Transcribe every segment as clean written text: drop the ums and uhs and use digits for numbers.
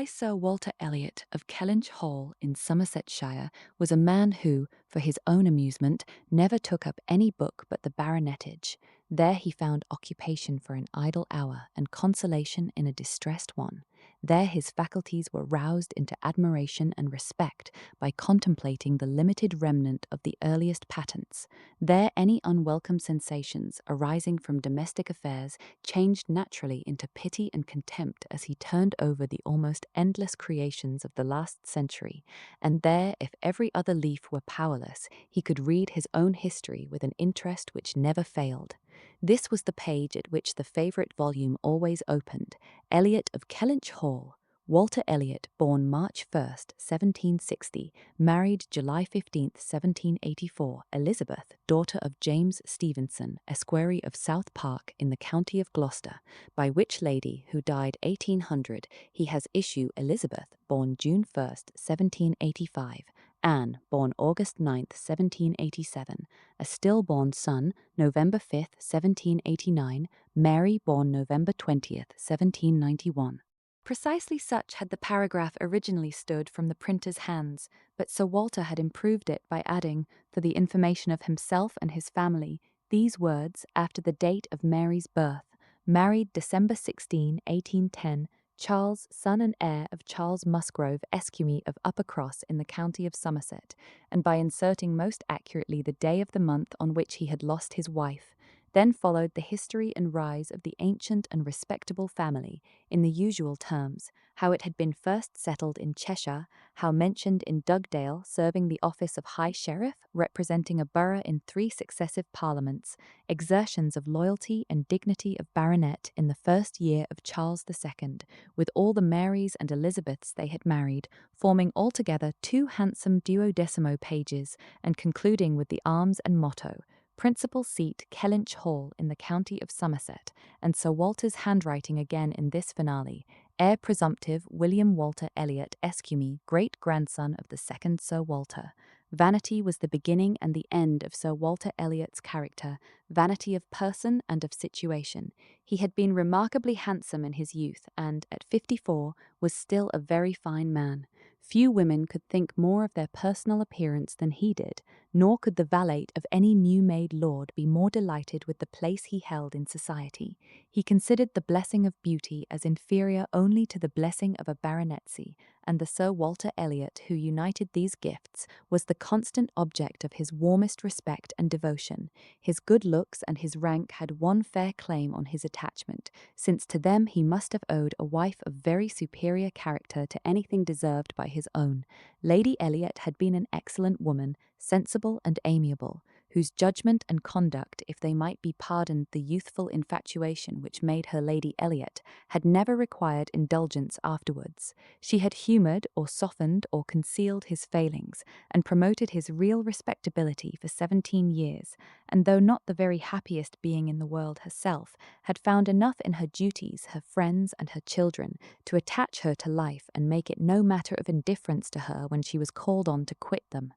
Sir Walter Elliot of Kellynch Hall in Somersetshire was a man who, for his own amusement, never took up any book but the baronetage. There he found occupation for an idle hour and consolation in a distressed one. There his faculties were roused into admiration and respect by contemplating the limited remnant of the earliest patents. There any unwelcome sensations arising from domestic affairs changed naturally into pity and contempt as he turned over the almost endless creations of the last century, and there, if every other leaf were powerless, he could read his own history with an interest which never failed. This was the page at which the favourite volume always opened, Eliot of Kellynch Hall. Walter Elliot, born March 1st, 1760, married July 15th, 1784, Elizabeth, daughter of James Stevenson, Esquire of South Park in the county of Gloucester, by which lady, who died 1800, he has issue Elizabeth, born June 1st, 1785, Anne, born August 9th, 1787, a stillborn son, November 5th, 1789, Mary, born November 20th, 1791. Precisely such had the paragraph originally stood from the printer's hands, but Sir Walter had improved it by adding, for the information of himself and his family, these words after the date of Mary's birth: married December 16, 1810, Charles, son and heir of Charles Musgrove, Esquire of Uppercross in the county of Somerset, and by inserting most accurately the day of the month on which he had lost his wife. Then followed the history and rise of the ancient and respectable family, in the usual terms, how it had been first settled in Cheshire, how mentioned in Dugdale, serving the office of High Sheriff, representing a borough in 3 successive parliaments, exertions of loyalty and dignity of baronet in the first year of Charles II, with all the Marys and Elizabeths they had married, forming altogether 2 handsome 12mo pages, and concluding with the arms and motto, principal seat Kellynch Hall in the county of Somerset, and Sir Walter's handwriting again in this finale, heir presumptive William Walter Elliot, Esquire, great-grandson of the second Sir Walter. Vanity was the beginning and the end of Sir Walter Elliot's character, vanity of person and of situation. He had been remarkably handsome in his youth, and, at 54, was still a very fine man. Few women could think more of their personal appearance than he did, nor could the valet of any new-made lord be more delighted with the place he held in society. He considered the blessing of beauty as inferior only to the blessing of a baronetcy, and the Sir Walter Elliot who united these gifts was the constant object of his warmest respect and devotion. His good looks and his rank had one fair claim on his attachment, since to them he must have owed a wife of very superior character to anything deserved by his own. Lady Elliot had been an excellent woman, sensible and amiable, whose judgment and conduct, if they might be pardoned the youthful infatuation which made her Lady Elliot, had never required indulgence afterwards. She had humoured or softened or concealed his failings, and promoted his real respectability for 17 years, and though not the very happiest being in the world herself, had found enough in her duties, her friends, and her children, to attach her to life and make it no matter of indifference to her when she was called on to quit them.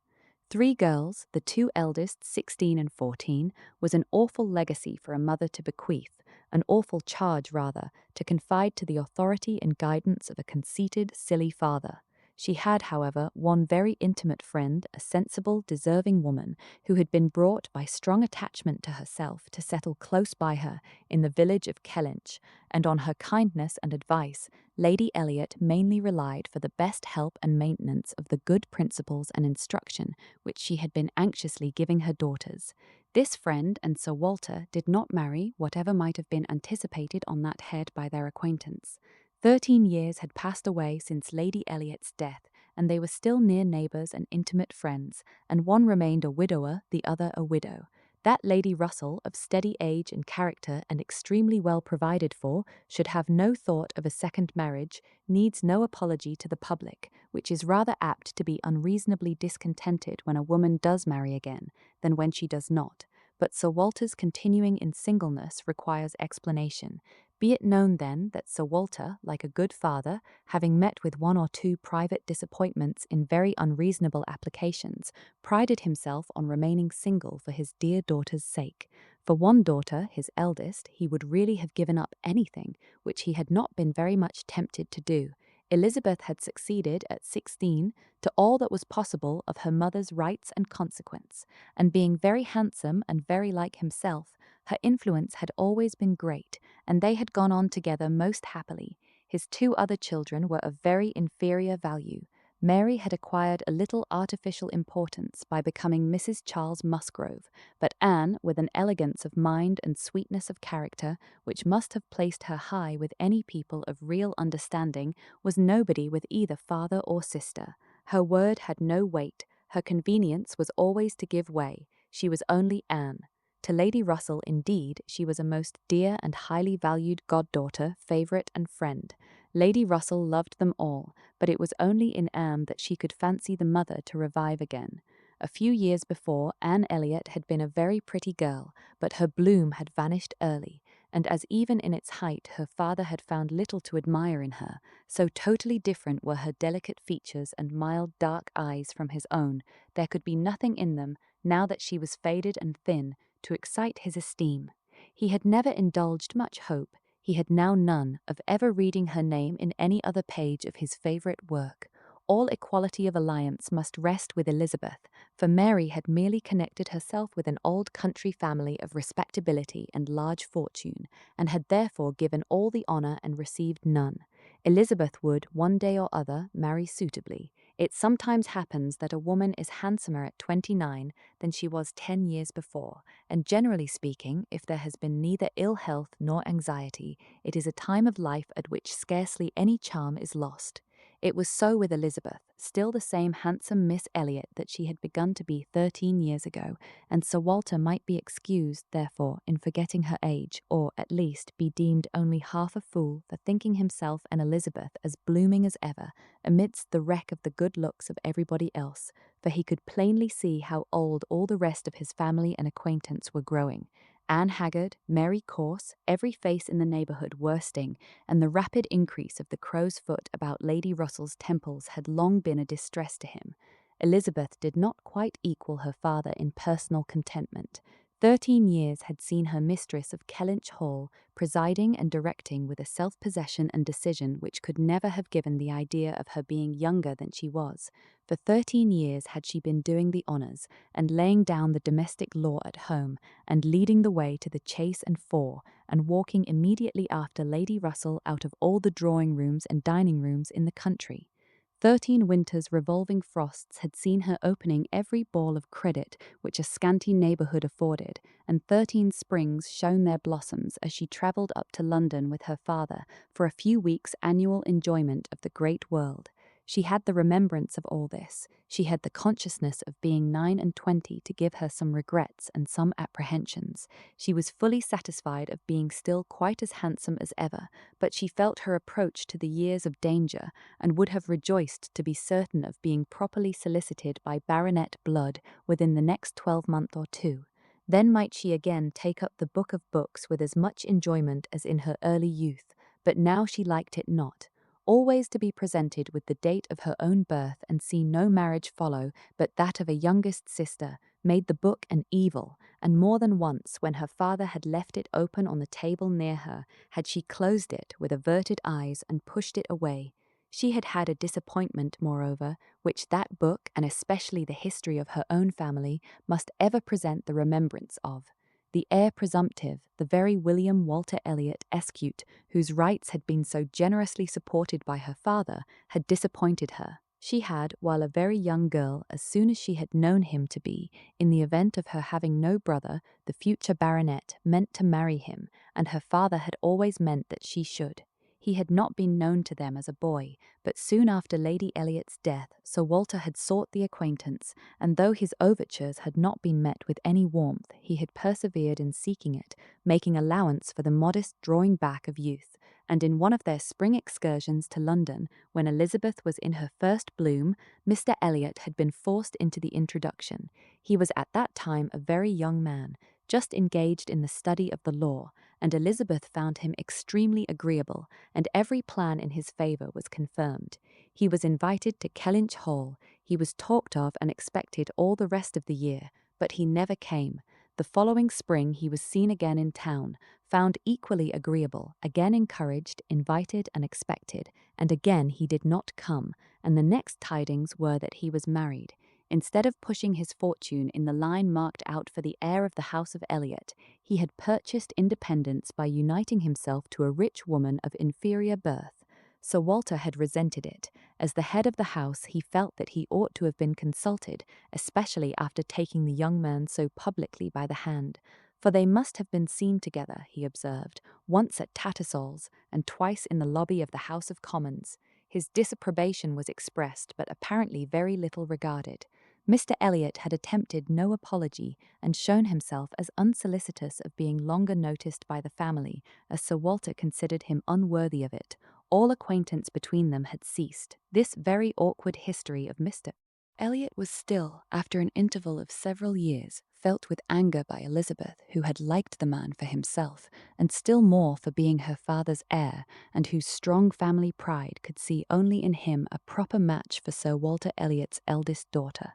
3 girls, the 2 eldest, 16 and 14, was an awful legacy for a mother to bequeath, an awful charge, rather, to confide to the authority and guidance of a conceited, silly father. She had, however, one very intimate friend, a sensible, deserving woman, who had been brought by strong attachment to herself to settle close by her in the village of Kellynch, and on her kindness and advice Lady Elliot mainly relied for the best help and maintenance of the good principles and instruction which she had been anxiously giving her daughters. This friend and Sir Walter did not marry, whatever might have been anticipated on that head by their acquaintance. 13 years had passed away since Lady Elliot's death, and they were still near neighbours and intimate friends, and one remained a widower, the other a widow. That Lady Russell, of steady age and character and extremely well provided for, should have no thought of a second marriage, needs no apology to the public, which is rather apt to be unreasonably discontented when a woman does marry again, than when she does not. But Sir Walter's continuing in singleness requires explanation. Be it known then that Sir Walter, like a good father, having met with 1 or 2 private disappointments in very unreasonable applications, prided himself on remaining single for his dear daughter's sake. For one daughter, his eldest, he would really have given up anything, which he had not been very much tempted to do. Elizabeth had succeeded at 16 to all that was possible of her mother's rights and consequence, and being very handsome and very like himself, her influence had always been great, and they had gone on together most happily. His two other children were of very inferior value. Mary had acquired a little artificial importance by becoming Mrs. Charles Musgrove, but Anne, with an elegance of mind and sweetness of character which must have placed her high with any people of real understanding, was nobody with either father or sister. Her word had no weight, her convenience was always to give way, she was only Anne. To Lady Russell, indeed, she was a most dear and highly valued goddaughter, favourite and friend. Lady Russell loved them all, but it was only in Anne that she could fancy the mother to revive again. A few years before, Anne Elliot had been a very pretty girl, but her bloom had vanished early, and as even in its height her father had found little to admire in her, so totally different were her delicate features and mild dark eyes from his own, there could be nothing in them, now that she was faded and thin, to excite his esteem. He had never indulged much hope, he had now none, of ever reading her name in any other page of his favourite work. All equality of alliance must rest with Elizabeth, for Mary had merely connected herself with an old country family of respectability and large fortune, and had therefore given all the honour and received none. Elizabeth would, one day or other, marry suitably. It sometimes happens that a woman is handsomer at 29 than she was 10 years before, and generally speaking, if there has been neither ill health nor anxiety, it is a time of life at which scarcely any charm is lost. It was so with Elizabeth, still the same handsome Miss Elliot that she had begun to be 13 years ago, and Sir Walter might be excused, therefore, in forgetting her age, or, at least, be deemed only half a fool for thinking himself and Elizabeth as blooming as ever, amidst the wreck of the good looks of everybody else, for he could plainly see how old all the rest of his family and acquaintance were growing. Anne haggard, Mary coarse, every face in the neighbourhood worsting, and the rapid increase of the crow's foot about Lady Russell's temples had long been a distress to him. Elizabeth did not quite equal her father in personal contentment. 13 years had seen her mistress of Kellynch Hall, presiding and directing with a self-possession and decision which could never have given the idea of her being younger than she was. For 13 years had she been doing the honours, and laying down the domestic law at home, and leading the way to the chase and fore, and walking immediately after Lady Russell out of all the drawing-rooms and dining-rooms in the country. 13 winters' revolving frosts had seen her opening every ball of credit which a scanty neighbourhood afforded, and 13 springs shone their blossoms as she travelled up to London with her father for a few weeks' annual enjoyment of the great world. She had the remembrance of all this. She had the consciousness of being 29 to give her some regrets and some apprehensions. She was fully satisfied of being still quite as handsome as ever, but she felt her approach to the years of danger, and would have rejoiced to be certain of being properly solicited by baronet blood within the next 12-month or two. Then might she again take up the book of books with as much enjoyment as in her early youth, but now she liked it not. Always to be presented with the date of her own birth and see no marriage follow but that of a youngest sister, made the book an evil, and more than once, when her father had left it open on the table near her, had she closed it with averted eyes and pushed it away. She had had a disappointment, moreover, which that book, and especially the history of her own family, must ever present the remembrance of. The heir presumptive, the very William Walter Elliot, Esq., whose rights had been so generously supported by her father, had disappointed her. She had, while a very young girl, as soon as she had known him to be, in the event of her having no brother, the future baronet, meant to marry him, and her father had always meant that she should. He had not been known to them as a boy, but soon after Lady Elliot's death Sir Walter had sought the acquaintance, and though his overtures had not been met with any warmth, he had persevered in seeking it, making allowance for the modest drawing back of youth, and in one of their spring excursions to London, when Elizabeth was in her first bloom, Mr. Elliot had been forced into the introduction. He was at that time a very young man, just engaged in the study of the law, and Elizabeth found him extremely agreeable, and every plan in his favour was confirmed. He was invited to Kellynch Hall, he was talked of and expected all the rest of the year, but he never came. The following spring he was seen again in town, found equally agreeable, again encouraged, invited and expected, and again he did not come, and the next tidings were that he was married. Instead of pushing his fortune in the line marked out for the heir of the House of Elliot, he had purchased independence by uniting himself to a rich woman of inferior birth. Sir Walter had resented it. As the head of the house, he felt that he ought to have been consulted, especially after taking the young man so publicly by the hand. For they must have been seen together, he observed, once at Tattersall's and twice in the lobby of the House of Commons. His disapprobation was expressed, but apparently very little regarded. Mr. Elliot had attempted no apology and shown himself as unsolicitous of being longer noticed by the family, as Sir Walter considered him unworthy of it. All acquaintance between them had ceased. This very awkward history of Mr. Elliot was still, after an interval of several years, felt with anger by Elizabeth, who had liked the man for himself, and still more for being her father's heir, and whose strong family pride could see only in him a proper match for Sir Walter Elliot's eldest daughter.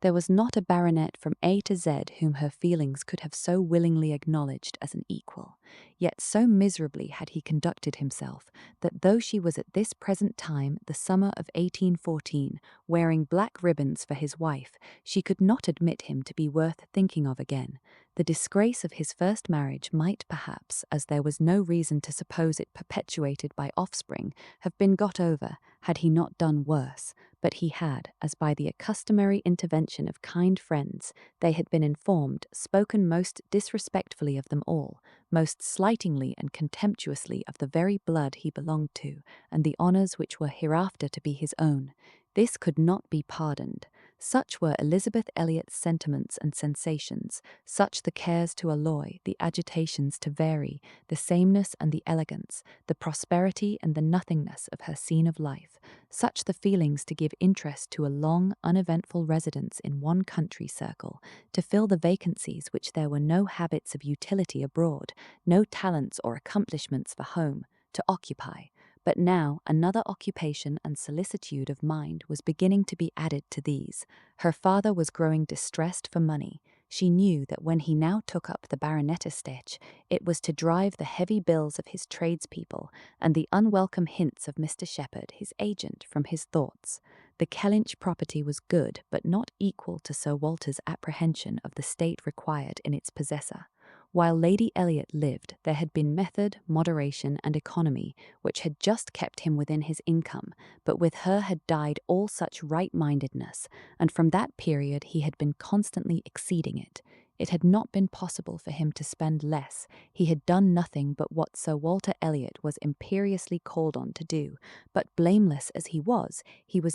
There was not a baronet from A to Z whom her feelings could have so willingly acknowledged as an equal. Yet so miserably had he conducted himself, that though she was at this present time, the summer of 1814, wearing black ribbons for his wife, she could not admit him to be worth thinking of again. The disgrace of his first marriage might perhaps, as there was no reason to suppose it perpetuated by offspring, have been got over, had he not done worse. But he had, as by the customary intervention of kind friends, they had been informed, spoken most disrespectfully of them all, most slightingly and contemptuously of the very blood he belonged to, and the honours which were hereafter to be his own. This could not be pardoned. Such were Elizabeth Elliot's sentiments and sensations, such the cares to alloy, the agitations to vary, the sameness and the elegance, the prosperity and the nothingness of her scene of life, such the feelings to give interest to a long, uneventful residence in one country circle, to fill the vacancies which there were no habits of utility abroad, no talents or accomplishments for home, to occupy. But now another occupation and solicitude of mind was beginning to be added to these. Her father was growing distressed for money. She knew that when he now took up the baronet estate, it was to drive the heavy bills of his tradespeople and the unwelcome hints of Mr. Shepherd, his agent, from his thoughts. The Kellynch property was good, but not equal to Sir Walter's apprehension of the state required in its possessor. While Lady Elliot lived, there had been method, moderation, and economy, which had just kept him within his income, but with her had died all such right-mindedness, and from that period he had been constantly exceeding it. It had not been possible for him to spend less. He had done nothing but what Sir Walter Elliot was imperiously called on to do, but blameless as he was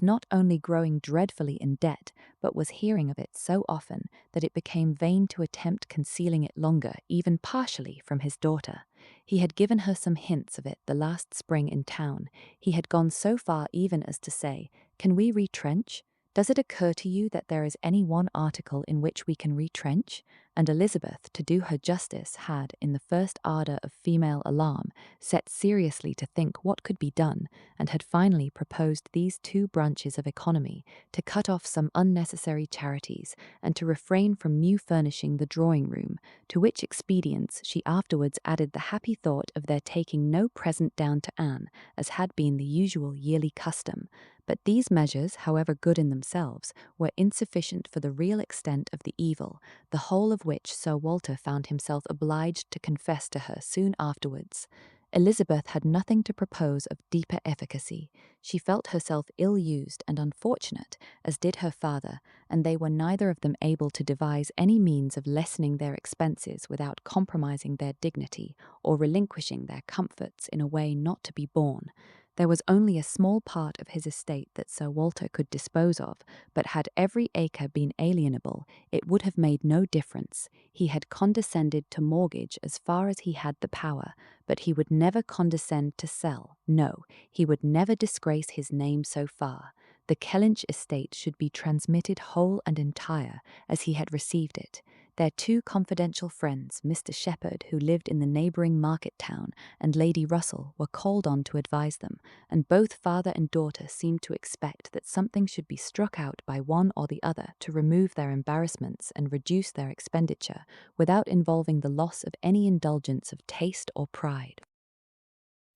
not only growing dreadfully in debt, but was hearing of it so often that it became vain to attempt concealing it longer, even partially, from his daughter. He had given her some hints of it the last spring in town. He had gone so far even as to say, "Can we retrench? Does it occur to you that there is any one article in which we can retrench?" And Elizabeth, to do her justice, had, in the first ardour of female alarm, set seriously to think what could be done, and had finally proposed these two branches of economy: to cut off some unnecessary charities, and to refrain from new furnishing the drawing-room, to which expedients she afterwards added the happy thought of their taking no present down to Anne, as had been the usual yearly custom. But these measures, however good in themselves, were insufficient for the real extent of the evil, the whole of which Sir Walter found himself obliged to confess to her soon afterwards. Elizabeth had nothing to propose of deeper efficacy. She felt herself ill-used and unfortunate, as did her father, and they were neither of them able to devise any means of lessening their expenses without compromising their dignity, or relinquishing their comforts in a way not to be borne. There was only a small part of his estate that Sir Walter could dispose of, but had every acre been alienable, it would have made no difference. He had condescended to mortgage as far as he had the power, but he would never condescend to sell. No, he would never disgrace his name so far. The Kellynch estate should be transmitted whole and entire, as he had received it. Their two confidential friends, Mr. Shepherd, who lived in the neighbouring market town, and Lady Russell, were called on to advise them, and both father and daughter seemed to expect that something should be struck out by one or the other to remove their embarrassments and reduce their expenditure, without involving the loss of any indulgence of taste or pride.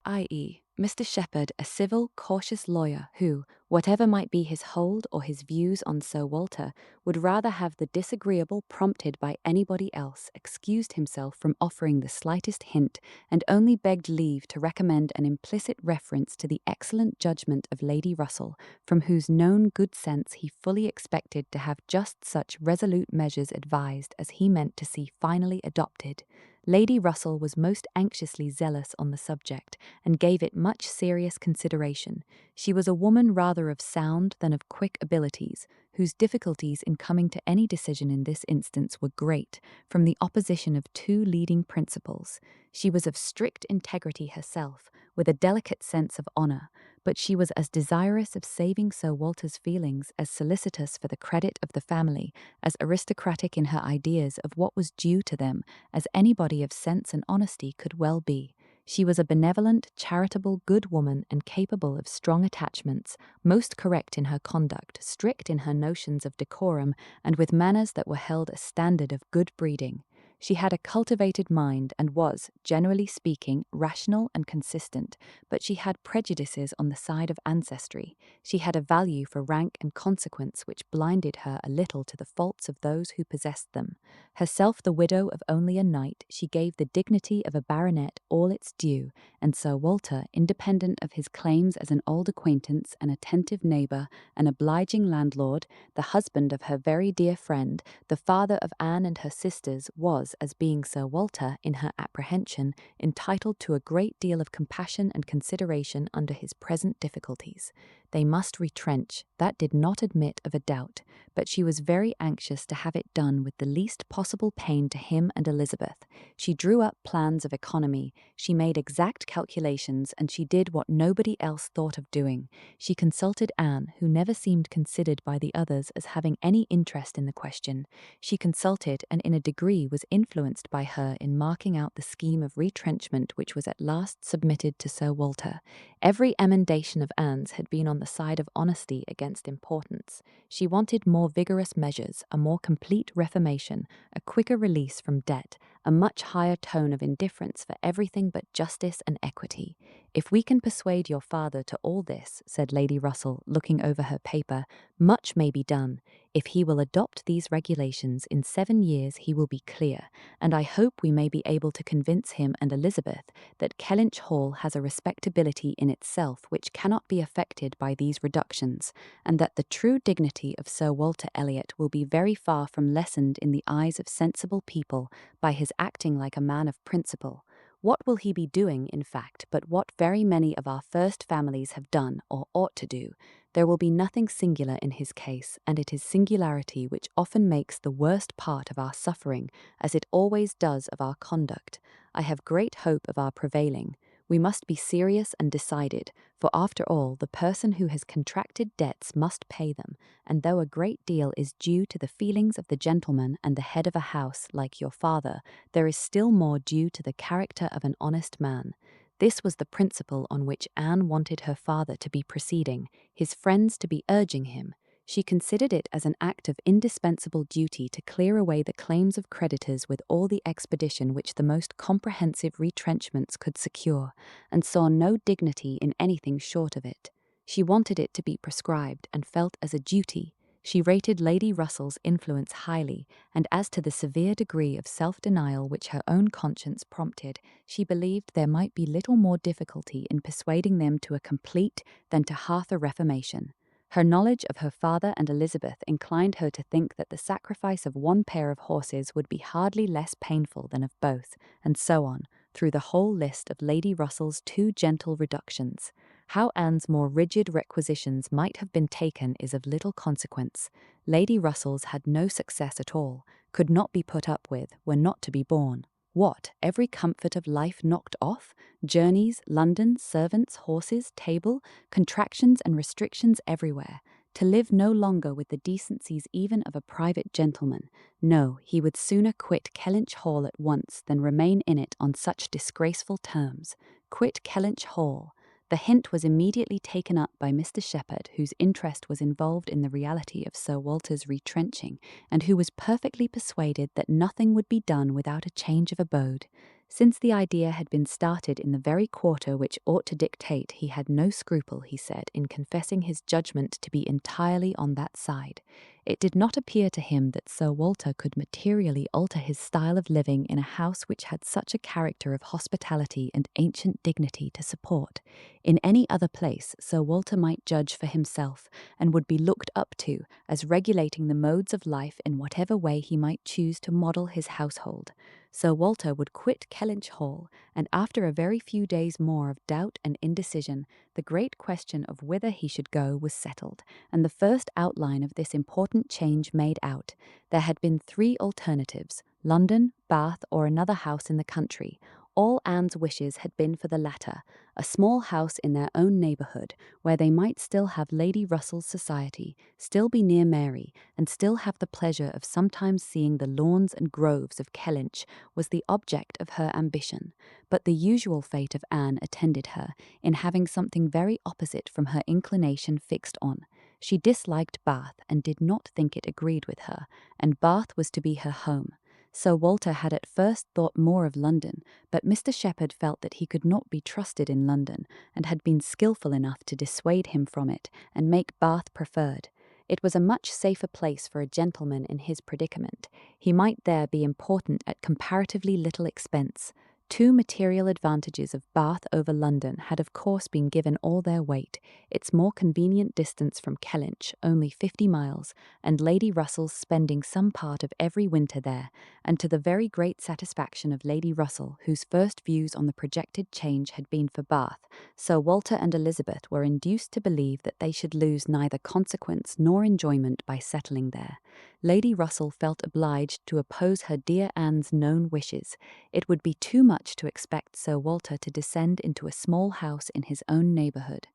I.e., Mr. Shepherd, a civil, cautious lawyer who, whatever might be his hold or his views on Sir Walter, would rather have the disagreeable prompted by anybody else, excused himself from offering the slightest hint, and only begged leave to recommend an implicit reference to the excellent judgment of Lady Russell, from whose known good sense he fully expected to have just such resolute measures advised as he meant to see finally adopted. Lady Russell was most anxiously zealous on the subject, and gave it much serious consideration. She was a woman rather of sound than of quick abilities, whose difficulties in coming to any decision in this instance were great, from the opposition of two leading principles. She was of strict integrity herself, with a delicate sense of honour, but she was as desirous of saving Sir Walter's feelings, as solicitous for the credit of the family, as aristocratic in her ideas of what was due to them, as anybody of sense and honesty could well be. She was a benevolent, charitable, good woman, and capable of strong attachments, most correct in her conduct, strict in her notions of decorum, and with manners that were held a standard of good breeding. She had a cultivated mind and was, generally speaking, rational and consistent, but she had prejudices on the side of ancestry. She had a value for rank and consequence which blinded her a little to the faults of those who possessed them. Herself the widow of only a knight, she gave the dignity of a baronet all its due, and Sir Walter, independent of his claims as an old acquaintance, an attentive neighbour, an obliging landlord, the husband of her very dear friend, the father of Anne and her sisters, was, as being Sir Walter, in her apprehension, entitled to a great deal of compassion and consideration under his present difficulties. They must retrench, that did not admit of a doubt, but she was very anxious to have it done with the least possible pain to him and Elizabeth. She drew up plans of economy, she made exact calculations, and she did what nobody else thought of doing. She consulted Anne, who never seemed considered by the others as having any interest in the question. She consulted, and in a degree was influenced by her in marking out the scheme of retrenchment which was at last submitted to Sir Walter. Every emendation of Anne's had been on the side of honesty against importance. She wanted more vigorous measures, a more complete reformation, a quicker release from debt, a much higher tone of indifference for everything but justice and equity. "If we can persuade your father to all this," said Lady Russell, looking over her paper, "much may be done. If he will adopt these regulations, in 7 years he will be clear, and I hope we may be able to convince him and Elizabeth that Kellynch Hall has a respectability in itself which cannot be affected by these reductions, and that the true dignity of Sir Walter Elliot will be very far from lessened in the eyes of sensible people by his acting like a man of principle. What will he be doing, in fact, but what very many of our first families have done, or ought to do? There will be nothing singular in his case, and it is singularity which often makes the worst part of our suffering, as it always does of our conduct. I have great hope of our prevailing. We must be serious and decided, for after all, the person who has contracted debts must pay them, and though a great deal is due to the feelings of the gentleman and the head of a house, like your father, there is still more due to the character of an honest man. This was the principle on which Anne wanted her father to be proceeding, his friends to be urging him. She considered it as an act of indispensable duty to clear away the claims of creditors with all the expedition which the most comprehensive retrenchments could secure, and saw no dignity in anything short of it. She wanted it to be prescribed, and felt as a duty. She rated Lady Russell's influence highly, and as to the severe degree of self-denial which her own conscience prompted, she believed there might be little more difficulty in persuading them to a complete than to half a reformation. Her knowledge of her father and Elizabeth inclined her to think that the sacrifice of one pair of horses would be hardly less painful than of both, and so on, through the whole list of Lady Russell's too gentle reductions. How Anne's more rigid requisitions might have been taken is of little consequence. Lady Russell's had no success at all, could not be put up with, were not to be borne. What, every comfort of life knocked off? Journeys, London, servants, horses, table, contractions and restrictions everywhere. To live no longer with the decencies even of a private gentleman. No, he would sooner quit Kellynch Hall at once than remain in it on such disgraceful terms. Quit Kellynch Hall. The hint was immediately taken up by Mr. Shepherd, whose interest was involved in the reality of Sir Walter's retrenching, and who was perfectly persuaded that nothing would be done without a change of abode. Since the idea had been started in the very quarter which ought to dictate, he had no scruple, he said, in confessing his judgment to be entirely on that side. It did not appear to him that Sir Walter could materially alter his style of living in a house which had such a character of hospitality and ancient dignity to support. In any other place, Sir Walter might judge for himself, and would be looked up to as regulating the modes of life in whatever way he might choose to model his household. Sir Walter would quit Kellynch Hall, and after a very few days more of doubt and indecision, the great question of whither he should go was settled, and the first outline of this important change made out. There had been 3 alternatives: London, Bath, or another house in the country. All Anne's wishes had been for the latter, a small house in their own neighbourhood, where they might still have Lady Russell's society, still be near Mary, and still have the pleasure of sometimes seeing the lawns and groves of Kellynch, was the object of her ambition. But the usual fate of Anne attended her, in having something very opposite from her inclination fixed on. She disliked Bath, and did not think it agreed with her, and Bath was to be her home. Sir Walter had at first thought more of London, but Mr. Shepherd felt that he could not be trusted in London, and had been skilful enough to dissuade him from it, and make Bath preferred. It was a much safer place for a gentleman in his predicament. He might there be important at comparatively little expense. 2 material advantages of Bath over London had of course been given all their weight: its more convenient distance from Kellynch, only 50 miles, and Lady Russell's spending some part of every winter there, and to the very great satisfaction of Lady Russell, whose first views on the projected change had been for Bath, Sir Walter and Elizabeth were induced to believe that they should lose neither consequence nor enjoyment by settling there. Lady Russell felt obliged to oppose her dear Anne's known wishes. It would be too much to expect Sir Walter to descend into a small house in his own neighbourhood.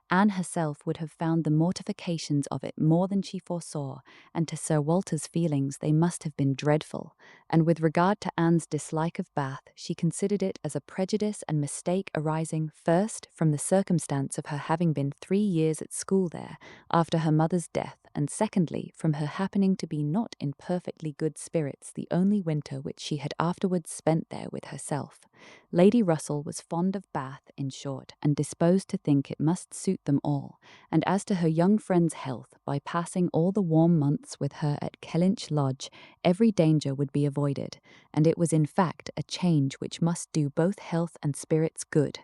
Anne herself would have found the mortifications of it more than she foresaw, and to Sir Walter's feelings they must have been dreadful. And with regard to Anne's dislike of Bath, she considered it as a prejudice and mistake arising, first, from the circumstance of her having been 3 years at school there, after her mother's death, and secondly, from her happening to be not in perfectly good spirits the only winter which she had afterwards spent there with herself. Lady Russell was fond of Bath, in short, and disposed to think it must suit them all, and as to her young friend's health, by passing all the warm months with her at Kellynch Lodge, every danger would be avoided, and it was in fact a change which must do both health and spirits good.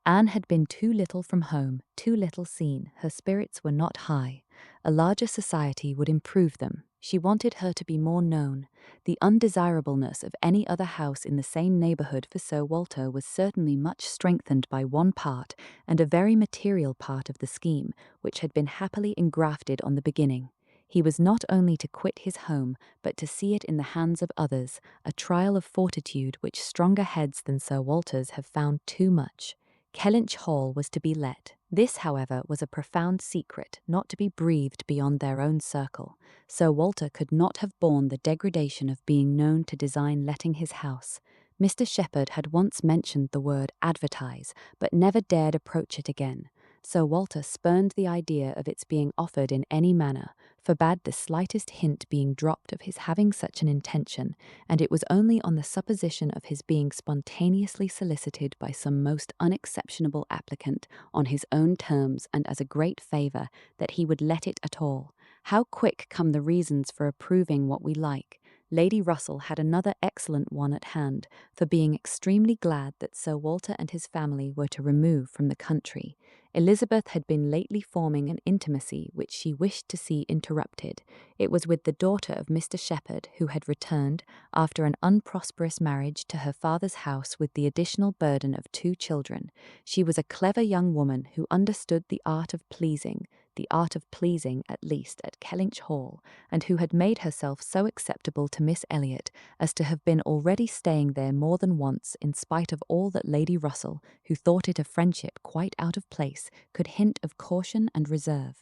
Anne had been too little from home, too little seen, her spirits were not high. A larger society would improve them. She wanted her to be more known. The undesirableness of any other house in the same neighbourhood for Sir Walter was certainly much strengthened by one part, and a very material part of the scheme, which had been happily engrafted on the beginning. He was not only to quit his home, but to see it in the hands of others, a trial of fortitude which stronger heads than Sir Walter's have found too much. Kellynch Hall was to be let. This, however, was a profound secret, not to be breathed beyond their own circle. Sir Walter could not have borne the degradation of being known to design letting his house. Mr. Shepherd had once mentioned the word advertise, but never dared approach it again. Sir Walter spurned the idea of its being offered in any manner, forbade the slightest hint being dropped of his having such an intention, and it was only on the supposition of his being spontaneously solicited by some most unexceptionable applicant, on his own terms and as a great favour, that he would let it at all. How quick come the reasons for approving what we like! Lady Russell had another excellent one at hand, for being extremely glad that Sir Walter and his family were to remove from the country. Elizabeth had been lately forming an intimacy which she wished to see interrupted. It was with the daughter of Mr. Shepherd, who had returned, after an unprosperous marriage, to her father's house with the additional burden of 2 children. She was a clever young woman who understood the art of pleasing at least at Kellynch Hall, and who had made herself so acceptable to Miss Elliot as to have been already staying there more than once, in spite of all that Lady Russell, who thought it a friendship quite out of place, could hint of caution and reserve.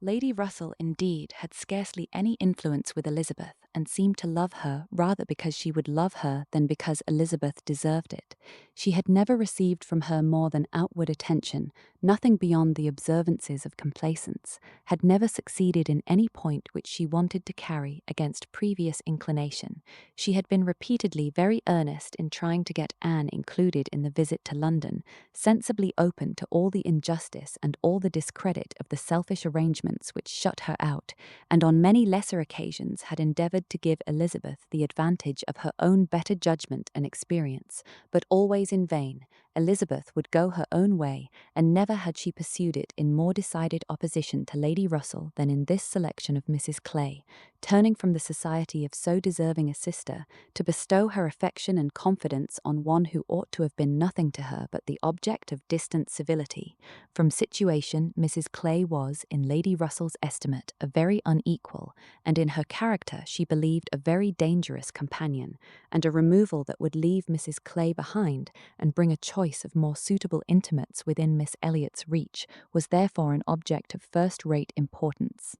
Lady Russell, indeed, had scarcely any influence with Elizabeth, and seemed to love her rather because she would love her than because Elizabeth deserved it. She had never received from her more than outward attention, nothing beyond the observances of complaisance, had never succeeded in any point which she wanted to carry against previous inclination. She had been repeatedly very earnest in trying to get Anne included in the visit to London, sensibly open to all the injustice and all the discredit of the selfish arrangements which shut her out, and on many lesser occasions had endeavoured to give Elizabeth the advantage of her own better judgment and experience, but always in vain. Elizabeth would go her own way, and never had she pursued it in more decided opposition to Lady Russell than in this selection of Mrs. Clay, turning from the society of so deserving a sister, to bestow her affection and confidence on one who ought to have been nothing to her but the object of distant civility. From situation, Mrs. Clay was, in Lady Russell's estimate, a very unequal, and in her character she believed a very dangerous companion, and a removal that would leave Mrs. Clay behind and bring a choice of more suitable intimates within Miss Elliot's reach was therefore an object of first-rate importance.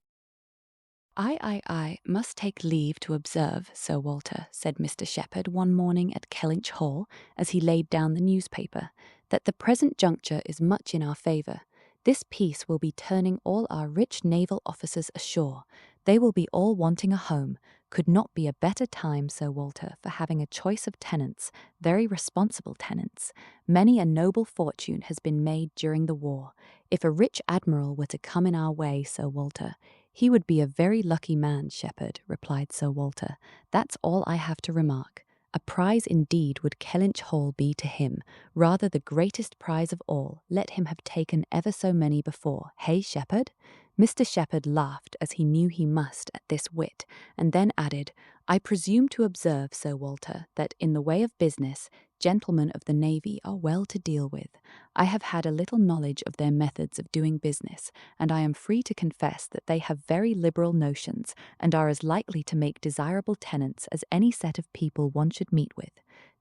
I must take leave to observe, Sir Walter, said Mr. Shepherd one morning at Kellynch Hall, as he laid down the newspaper, that the present juncture is much in our favour. This peace will be turning all our rich naval officers ashore. They will be all wanting a home. Could not be a better time, Sir Walter, for having a choice of tenants, very responsible tenants. Many a noble fortune has been made during the war. If a rich admiral were to come in our way, Sir Walter, he would be a very lucky man, Shepherd, replied Sir Walter. That's all I have to remark. A prize indeed would Kellynch Hall be to him, rather the greatest prize of all, let him have taken ever so many before. Hey, Shepherd? Mr. Shepherd laughed, as he knew he must, at this wit, and then added, I presume to observe, Sir Walter, that in the way of business, gentlemen of the navy are well to deal with. I have had a little knowledge of their methods of doing business, and I am free to confess that they have very liberal notions, and are as likely to make desirable tenants as any set of people one should meet with.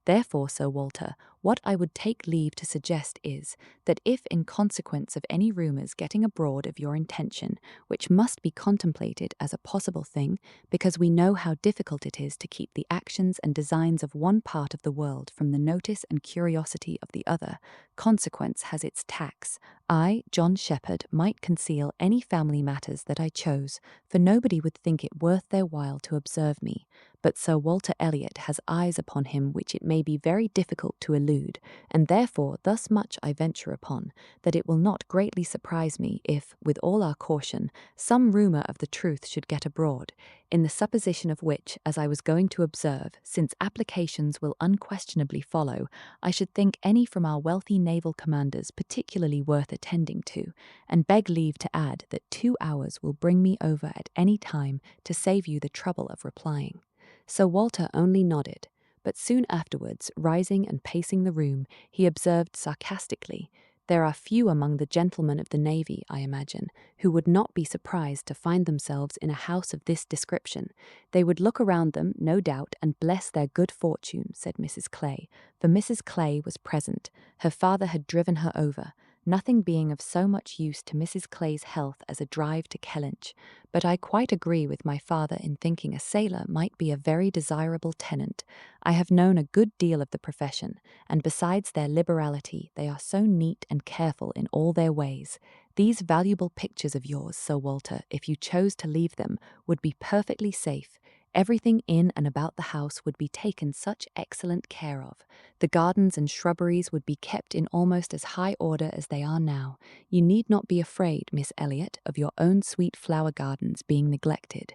Therefore, Sir Walter, what I would take leave to suggest is, that if in consequence of any rumours getting abroad of your intention, which must be contemplated as a possible thing, because we know how difficult it is to keep the actions and designs of one part of the world from the notice and curiosity of the other, consequence has its tax, I, John Shepherd, might conceal any family matters that I chose, for nobody would think it worth their while to observe me, but Sir Walter Elliot has eyes upon him which it may be very difficult to elude, and therefore thus much I venture upon, that it will not greatly surprise me if, with all our caution, some rumour of the truth should get abroad, in the supposition of which, as I was going to observe, since applications will unquestionably follow, I should think any from our wealthy naval commanders particularly worth attending to, and beg leave to add that 2 hours will bring me over at any time to save you the trouble of replying. Sir Walter only nodded, but soon afterwards, rising and pacing the room, he observed sarcastically, there are few among the gentlemen of the navy, I imagine, who would not be surprised to find themselves in a house of this description. They would look around them, no doubt, and bless their good fortune, said Mrs. Clay, for Mrs. Clay was present. Her father had driven her over, nothing being of so much use to Mrs. Clay's health as a drive to Kellynch, but I quite agree with my father in thinking a sailor might be a very desirable tenant. I have known a good deal of the profession, and besides their liberality, they are so neat and careful in all their ways. These valuable pictures of yours, Sir Walter, if you chose to leave them, would be perfectly safe. Everything in and about the house would be taken such excellent care of. The gardens and shrubberies would be kept in almost as high order as they are now. You need not be afraid, Miss Elliot, of your own sweet flower gardens being neglected.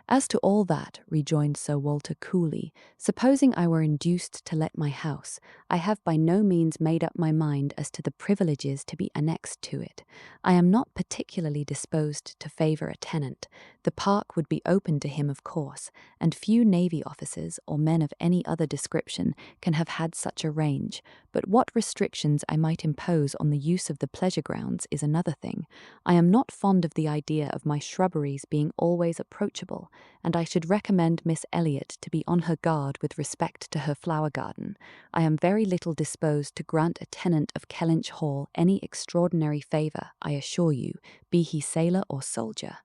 As to all that, rejoined Sir Walter coolly, supposing I were induced to let my house, I have by no means made up my mind as to the privileges to be annexed to it. I am not particularly disposed to favour a tenant. The park would be open to him, of course, and few navy officers, or men of any other description, can have had such a range, but what restrictions I might impose on the use of the pleasure grounds is another thing. I am not fond of the idea of my shrubberies being always approachable, and I should recommend Miss Elliot to be on her guard with respect to her flower garden. I am very little disposed to grant a tenant of Kellynch Hall any extraordinary favour, I assure you, be he sailor or soldier.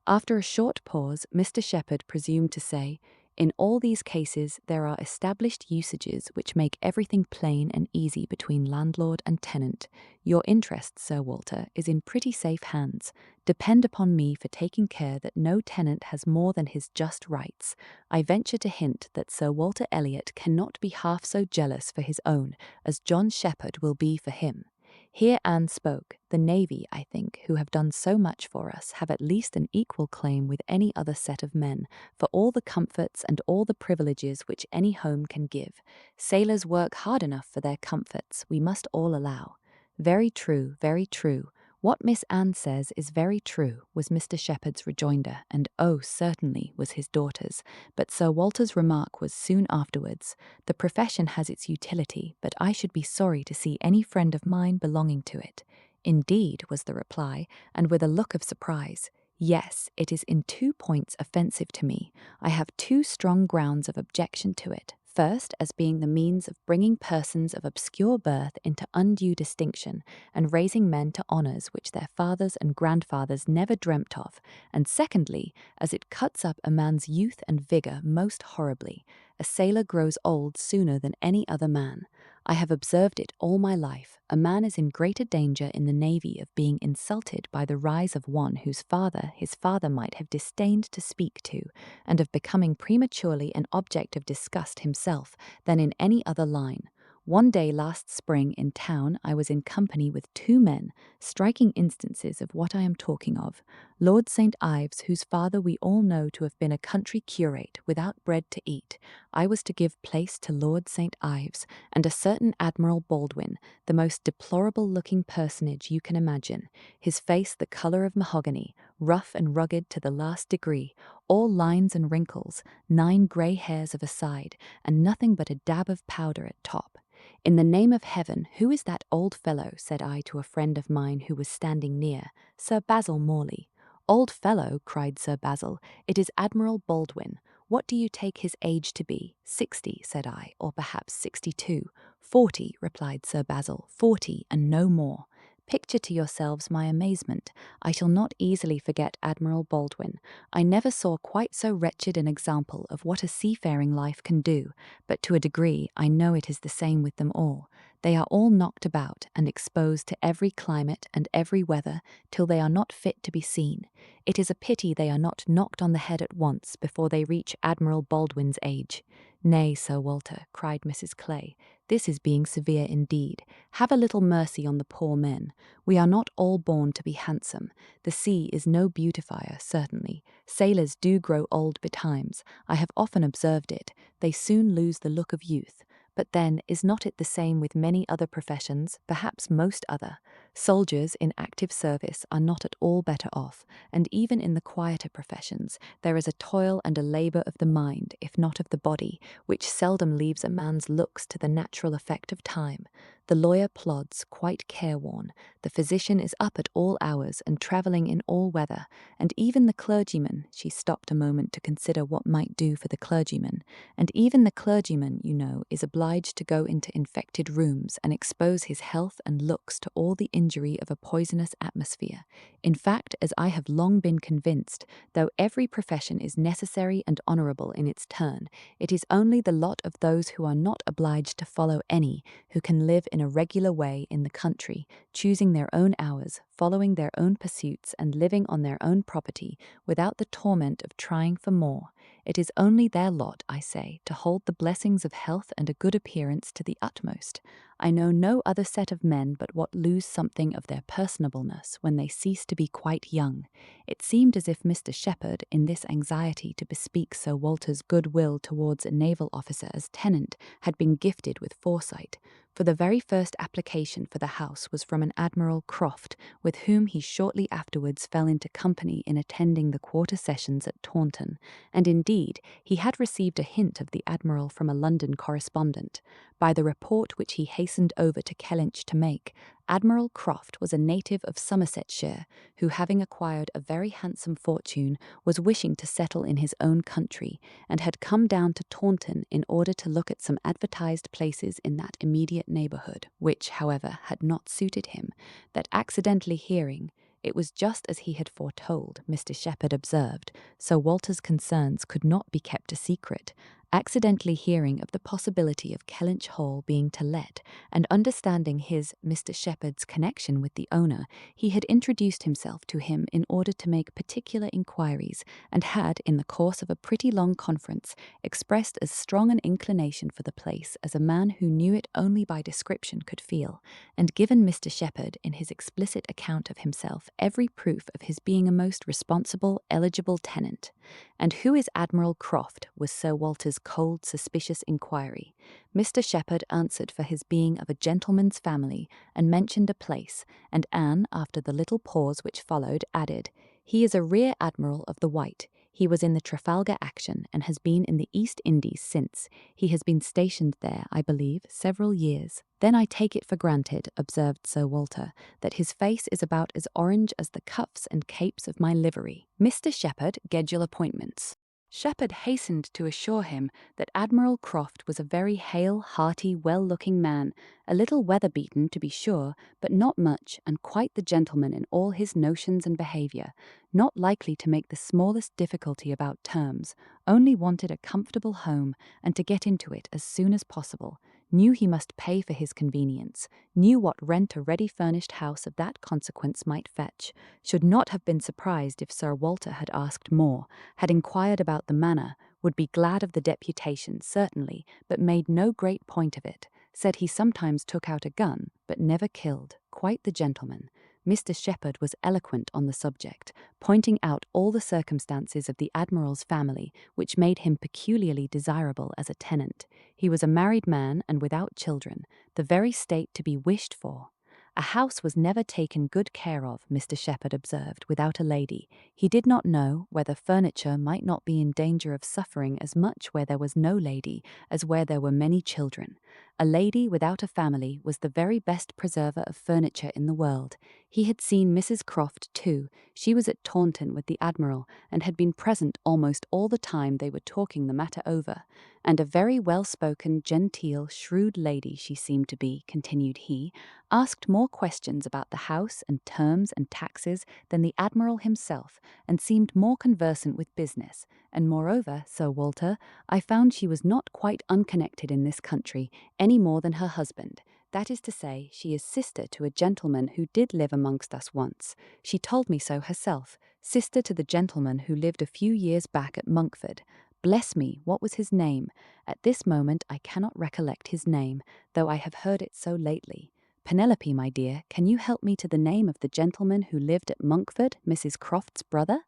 After a short pause, Mr. Shepherd presumed to say, In all these cases, there are established usages which make everything plain and easy between landlord and tenant. Your interest, Sir Walter, is in pretty safe hands. Depend upon me for taking care that no tenant has more than his just rights. I venture to hint that Sir Walter Elliot cannot be half so jealous for his own as John Shepherd will be for him. Here Anne spoke. The Navy, I think, who have done so much for us, have at least an equal claim with any other set of men for all the comforts and all the privileges which any home can give. Sailors work hard enough for their comforts, we must all allow. Very true, very true. What Miss Anne says is very true, was Mr. Shepherd's rejoinder, and oh, certainly, was his daughter's. But Sir Walter's remark was soon afterwards. The profession has its utility, but I should be sorry to see any friend of mine belonging to it. Indeed, was the reply, and with a look of surprise. Yes, it is in 2 points offensive to me. I have 2 strong grounds of objection to it. First, as being the means of bringing persons of obscure birth into undue distinction, and raising men to honours which their fathers and grandfathers never dreamt of, and secondly, as it cuts up a man's youth and vigour most horribly. A sailor grows old sooner than any other man. I have observed it all my life. A man is in greater danger in the navy of being insulted by the rise of one whose father his father might have disdained to speak to, and of becoming prematurely an object of disgust himself, than in any other line. One day last spring in town I was in company with 2 men, striking instances of what I am talking of. Lord St. Ives, whose father we all know to have been a country curate without bread to eat. I was to give place to Lord St. Ives, and a certain Admiral Baldwin, the most deplorable-looking personage you can imagine, his face the colour of mahogany, rough and rugged to the last degree, all lines and wrinkles, 9 grey hairs of a side, and nothing but a dab of powder at top. In the name of heaven, who is that old fellow? Said I to a friend of mine who was standing near. Sir Basil Morley. Old fellow, cried Sir Basil, it is Admiral Baldwin. What do you take his age to be? 60, said I, or perhaps 62. 40, replied Sir Basil, 40 and no more. Picture to yourselves my amazement. I shall not easily forget Admiral Baldwin. I never saw quite so wretched an example of what a seafaring life can do, but to a degree I know it is the same with them all. They are all knocked about and exposed to every climate and every weather till they are not fit to be seen. It is a pity they are not knocked on the head at once before they reach Admiral Baldwin's age. Nay, Sir Walter, cried Mrs. Clay, this is being severe indeed. Have a little mercy on the poor men. We are not all born to be handsome. The sea is no beautifier, certainly. Sailors do grow old betimes. I have often observed it. They soon lose the look of youth. But then, is not it the same with many other professions, perhaps most other? Soldiers in active service are not at all better off, and even in the quieter professions there is a toil and a labour of the mind, if not of the body, which seldom leaves a man's looks to the natural effect of time. The lawyer plods, quite careworn. The physician is up at all hours and travelling in all weather, and even the clergyman, she stopped a moment to consider what might do for the clergyman, and even the clergyman, you know, is obliged to go into infected rooms and expose his health and looks to all the injury of a poisonous atmosphere. In fact, as I have long been convinced, though every profession is necessary and honourable in its turn, it is only the lot of those who are not obliged to follow any, who can live in a regular way in the country, choosing their own hours, following their own pursuits, and living on their own property, without the torment of trying for more. It is only their lot, I say, to hold the blessings of health and a good appearance to the utmost. I know no other set of men but what lose something of their personableness when they cease to be quite young. It seemed as if Mr. Shepherd, in this anxiety to bespeak Sir Walter's good will towards a naval officer as tenant, had been gifted with foresight, for the very first application for the house was from an Admiral Croft, with whom he shortly afterwards fell into company in attending the quarter sessions at Taunton, and indeed he had received a hint of the Admiral from a London correspondent. By the report which he hastened over to Kellynch to make, Admiral Croft was a native of Somersetshire, who, having acquired a very handsome fortune, was wishing to settle in his own country, and had come down to Taunton in order to look at some advertised places in that immediate neighbourhood, which, however, had not suited him, that accidentally hearing, It was just as he had foretold, Mr. Shepherd observed, so Walter's concerns could not be kept a secret. Accidentally hearing of the possibility of Kellynch Hall being to let, and understanding his, Mr. Shepherd's, connection with the owner, he had introduced himself to him in order to make particular inquiries, and had, in the course of a pretty long conference, expressed as strong an inclination for the place as a man who knew it only by description could feel, and given Mr. Shepherd, in his explicit account of himself, every proof of his being a most responsible, eligible tenant. "And who is Admiral Croft?" was Sir Walter's cold, suspicious inquiry. Mr. Shepherd answered for his being of a gentleman's family, and mentioned a place, and Anne, after the little pause which followed, added, "He is a rear admiral of the White. He was in the Trafalgar action, and has been in the East Indies since. He has been stationed there, I believe, several years." "Then I take it for granted," observed Sir Walter, "that his face is about as orange as the cuffs and capes of my livery. Mr. Shepherd, schedule appointments." Shepherd hastened to assure him that Admiral Croft was a very hale, hearty, well-looking man, a little weather-beaten, to be sure, but not much, and quite the gentleman in all his notions and behaviour, not likely to make the smallest difficulty about terms, only wanted a comfortable home, and to get into it as soon as possible, knew he must pay for his convenience, knew what rent a ready-furnished house of that consequence might fetch, should not have been surprised if Sir Walter had asked more, had inquired about the manor, would be glad of the deputation, certainly, but made no great point of it, said he sometimes took out a gun, but never killed, quite the gentleman. Mr. Shepherd was eloquent on the subject, pointing out all the circumstances of the Admiral's family which made him peculiarly desirable as a tenant. He was a married man and without children, the very state to be wished for. A house was never taken good care of, Mr. Shepherd observed, without a lady. He did not know whether furniture might not be in danger of suffering as much where there was no lady as where there were many children. A lady without a family was the very best preserver of furniture in the world. He had seen Mrs. Croft too. She was at Taunton with the Admiral, and had been present almost all the time they were talking the matter over. And a very well-spoken, genteel, shrewd lady she seemed to be, continued he, asked more questions about the house and terms and taxes than the Admiral himself, and seemed more conversant with business. And moreover, Sir Walter, I found she was not quite unconnected in this country, any more than her husband. That is to say, she is sister to a gentleman who did live amongst us once. She told me so herself, sister to the gentleman who lived a few years back at Monkford. Bless me, what was his name? At this moment I cannot recollect his name, though I have heard it so lately. Penelope, my dear, can you help me to the name of the gentleman who lived at Monkford, Mrs. Croft's brother?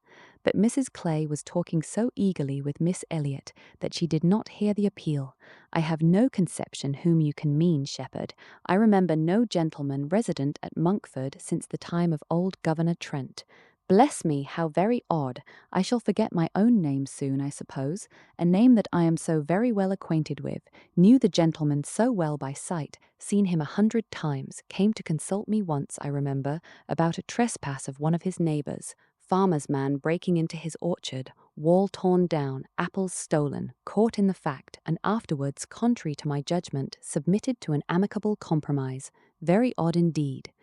But Mrs. Clay was talking so eagerly with Miss Elliot that she did not hear the appeal. "I have no conception whom you can mean, Shepherd. I remember no gentleman resident at Monkford since the time of old Governor Trent. Bless me, how very odd! I shall forget my own name soon, I suppose, a name that I am so very well acquainted with, knew the gentleman so well by sight, seen him 100 times, came to consult me once, I remember, about a trespass of one of his neighbours, farmer's man breaking into his orchard, wall torn down, apples stolen, caught in the fact, and afterwards, contrary to my judgment, submitted to an amicable compromise. Very odd indeed."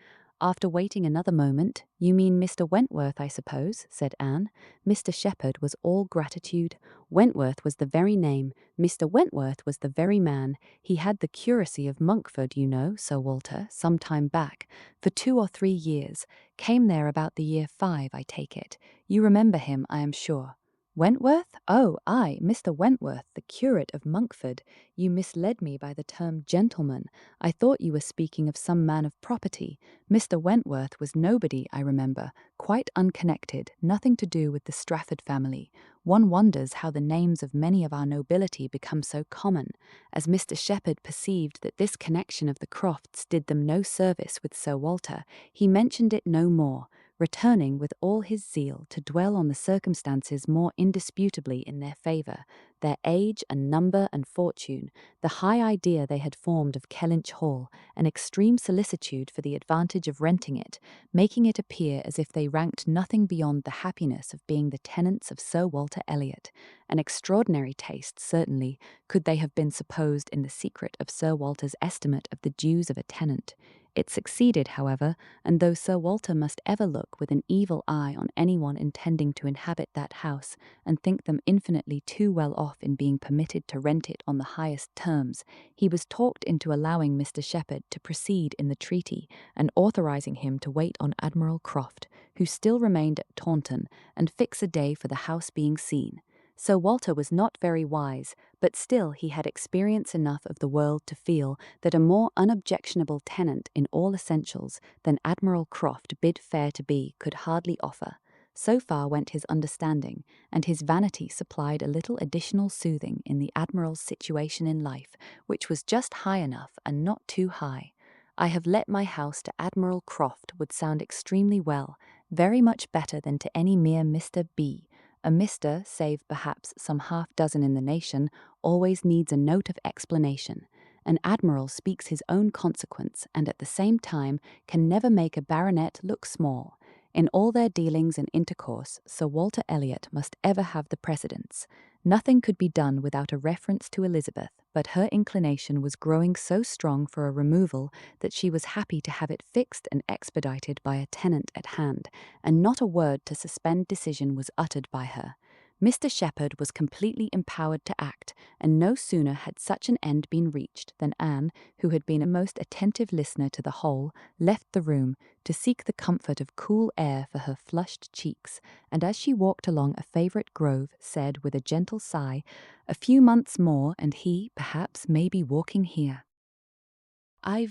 After waiting another moment, "You mean Mr. Wentworth, I suppose," said Anne. Mr. Shepherd was all gratitude. Wentworth was the very name. Mr. Wentworth was the very man. He had the curacy of Monkford, you know, Sir Walter, some time back, for 2 or 3 years. Came there about the year 5, I take it. You remember him, I am sure. Wentworth? Oh, aye, Mr. Wentworth, the curate of Monkford. You misled me by the term gentleman. I thought you were speaking of some man of property. Mr. Wentworth was nobody, I remember, quite unconnected, nothing to do with the Strafford family. One wonders how the names of many of our nobility become so common. As Mr. Shepherd perceived that this connection of the Crofts did them no service with Sir Walter, he mentioned it no more, returning with all his zeal to dwell on the circumstances more indisputably in their favour, their age and number and fortune, the high idea they had formed of Kellynch Hall, an extreme solicitude for the advantage of renting it, making it appear as if they ranked nothing beyond the happiness of being the tenants of Sir Walter Elliot. An extraordinary taste, certainly, could they have been supposed in the secret of Sir Walter's estimate of the dues of a tenant. It succeeded, however, and though Sir Walter must ever look with an evil eye on anyone intending to inhabit that house, and think them infinitely too well off in being permitted to rent it on the highest terms, he was talked into allowing Mr. Shepherd to proceed in the treaty, and authorizing him to wait on Admiral Croft, who still remained at Taunton, and fix a day for the house being seen. Sir Walter was not very wise, but still he had experience enough of the world to feel that a more unobjectionable tenant in all essentials than Admiral Croft bid fair to be could hardly offer. So far went his understanding, and his vanity supplied a little additional soothing in the Admiral's situation in life, which was just high enough and not too high. "I have let my house to Admiral Croft" would sound extremely well, very much better than to any mere Mr. B. A Mr., save perhaps some half-dozen in the nation, always needs a note of explanation. An admiral speaks his own consequence, and at the same time can never make a baronet look small. In all their dealings and intercourse, Sir Walter Elliot must ever have the precedence. Nothing could be done without a reference to Elizabeth, but her inclination was growing so strong for a removal that she was happy to have it fixed and expedited by a tenant at hand, and not a word to suspend decision was uttered by her. Mr. Shepherd was completely empowered to act, and no sooner had such an end been reached than Anne, who had been a most attentive listener to the whole, left the room to seek the comfort of cool air for her flushed cheeks, and as she walked along a favourite grove, said with a gentle sigh, "A few months more, and he, perhaps, may be walking here."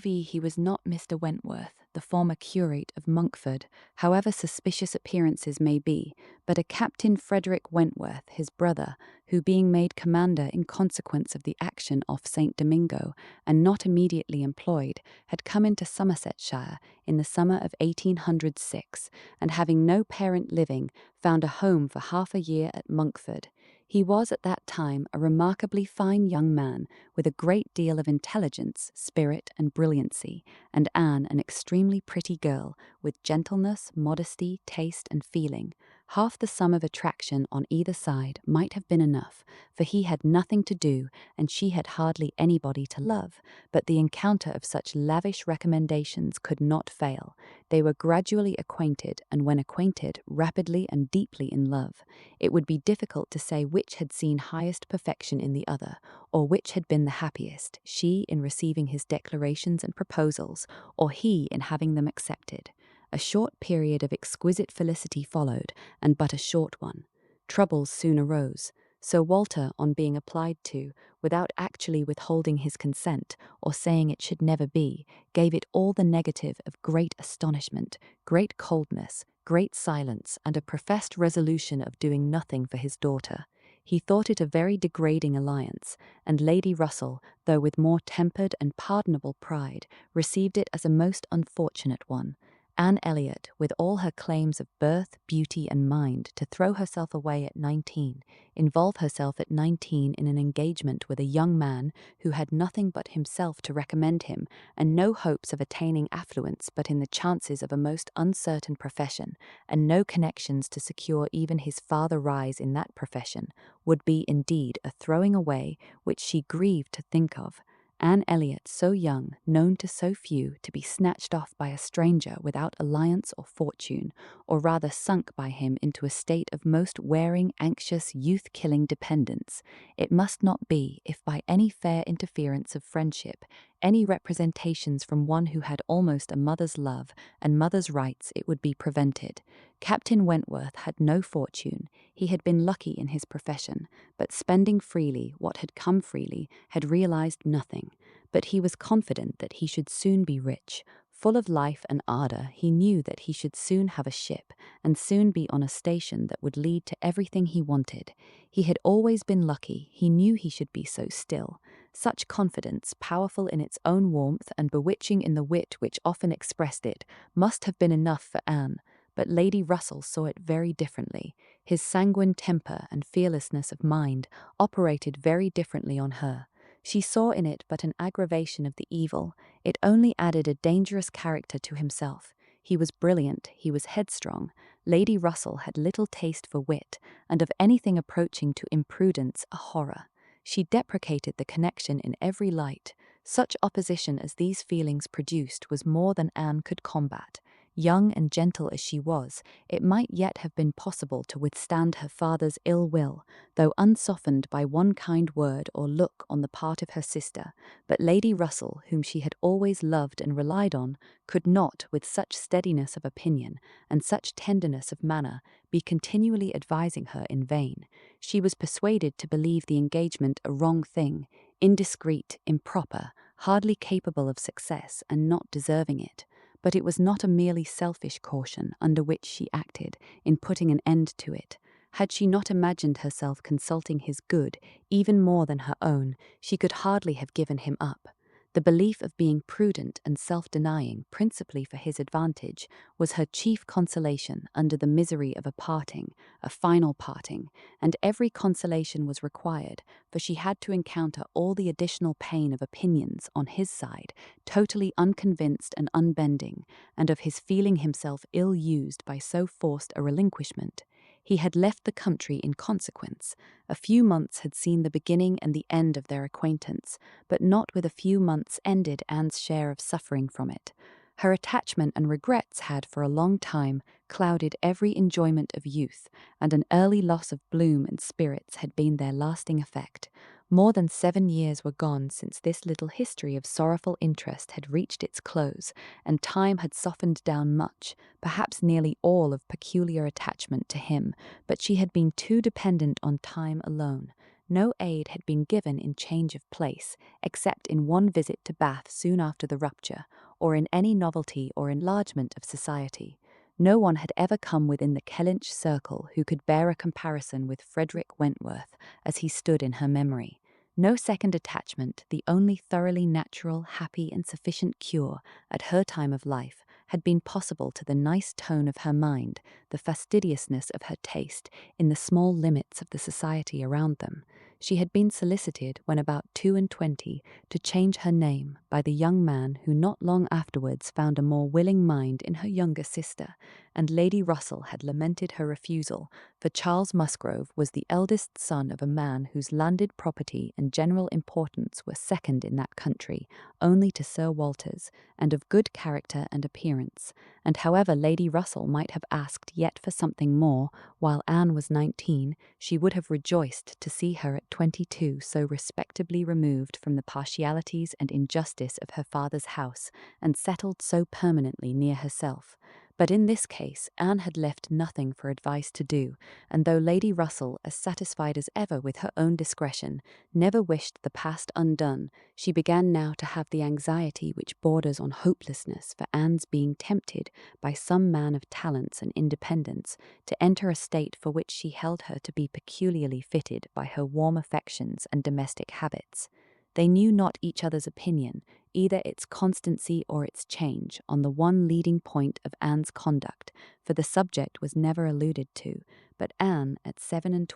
He was not Mr. Wentworth, the former curate of Monkford, however suspicious appearances may be, but a Captain Frederick Wentworth, his brother, who being made commander in consequence of the action off St. Domingo, and not immediately employed, had come into Somersetshire in the summer of 1806, and having no parent living, found a home for half a year at Monkford. He was at that time a remarkably fine young man, with a great deal of intelligence, spirit, and brilliancy, and Anne an extremely pretty girl, with gentleness, modesty, taste, and feeling. Half the sum of attraction on either side might have been enough, for he had nothing to do, and she had hardly anybody to love, but the encounter of such lavish recommendations could not fail. They were gradually acquainted, and when acquainted, rapidly and deeply in love. It would be difficult to say which had seen highest perfection in the other, or which had been the happiest, she in receiving his declarations and proposals, or he in having them accepted. A short period of exquisite felicity followed, and but a short one. Troubles soon arose. Sir Walter, on being applied to, without actually withholding his consent, or saying it should never be, gave it all the negative of great astonishment, great coldness, great silence, and a professed resolution of doing nothing for his daughter. He thought it a very degrading alliance, and Lady Russell, though with more tempered and pardonable pride, received it as a most unfortunate one. Anne Elliot, with all her claims of birth, beauty, and mind, to throw herself away at 19, involve herself at 19 in an engagement with a young man who had nothing but himself to recommend him, and no hopes of attaining affluence but in the chances of a most uncertain profession, and no connections to secure even his farther rise in that profession, would be indeed a throwing away which she grieved to think of. Anne Elliot, so young, known to so few, to be snatched off by a stranger without alliance or fortune, or rather sunk by him into a state of most wearing, anxious, youth-killing dependence. It must not be, if by any fair interference of friendship, any representations from one who had almost a mother's love and mother's rights, it would be prevented. Captain Wentworth had no fortune. He had been lucky in his profession, but spending freely what had come freely, had realized nothing. But he was confident that he should soon be rich. Full of life and ardour, he knew that he should soon have a ship, and soon be on a station that would lead to everything he wanted. He had always been lucky, he knew he should be so still. Such confidence, powerful in its own warmth and bewitching in the wit which often expressed it, must have been enough for Anne. But Lady Russell saw it very differently. His sanguine temper and fearlessness of mind operated very differently on her. She saw in it but an aggravation of the evil. It only added a dangerous character to himself. He was brilliant, he was headstrong. Lady Russell had little taste for wit, and of anything approaching to imprudence a horror. She deprecated the connection in every light. Such opposition as these feelings produced was more than Anne could combat. Young and gentle as she was, it might yet have been possible to withstand her father's ill will, though unsoftened by one kind word or look on the part of her sister. But Lady Russell, whom she had always loved and relied on, could not, with such steadiness of opinion and such tenderness of manner, be continually advising her in vain. She was persuaded to believe the engagement a wrong thing, indiscreet, improper, hardly capable of success, and not deserving it. But it was not a merely selfish caution under which she acted in putting an end to it. Had she not imagined herself consulting his good even more than her own, she could hardly have given him up. The belief of being prudent and self-denying, principally for his advantage, was her chief consolation under the misery of a parting, a final parting, and every consolation was required, for she had to encounter all the additional pain of opinions on his side, totally unconvinced and unbending, and of his feeling himself ill-used by so forced a relinquishment. He had left the country in consequence. A few months had seen the beginning and the end of their acquaintance, but not with a few months ended Anne's share of suffering from it. Her attachment and regrets had for a long time clouded every enjoyment of youth, and an early loss of bloom and spirits had been their lasting effect. More than 7 years were gone since this little history of sorrowful interest had reached its close, and time had softened down much, perhaps nearly all of peculiar attachment to him, but she had been too dependent on time alone. No aid had been given in change of place, except in one visit to Bath soon after the rupture, or in any novelty or enlargement of society. No one had ever come within the Kellynch circle who could bear a comparison with Frederick Wentworth, as he stood in her memory. No second attachment, the only thoroughly natural, happy, and sufficient cure, at her time of life, had been possible to the nice tone of her mind, the fastidiousness of her taste, in the small limits of the society around them. She had been solicited, when about 22, to change her name, by the young man who not long afterwards found a more willing mind in her younger sister, and Lady Russell had lamented her refusal, for Charles Musgrove was the eldest son of a man whose landed property and general importance were second in that country only to Sir Walter's, and of good character and appearance, and however Lady Russell might have asked yet for something more, while Anne was 19, she would have rejoiced to see her at 22 so respectably removed from the partialities and injustice of her father's house, and settled so permanently near herself. But in this case, Anne had left nothing for advice to do, and though Lady Russell, as satisfied as ever with her own discretion, never wished the past undone, she began now to have the anxiety which borders on hopelessness for Anne's being tempted, by some man of talents and independence, to enter a state for which she held her to be peculiarly fitted by her warm affections and domestic habits. They knew not each other's opinion, either its constancy or its change, on the one leading point of Anne's conduct, for the subject was never alluded to, but Anne, at 27,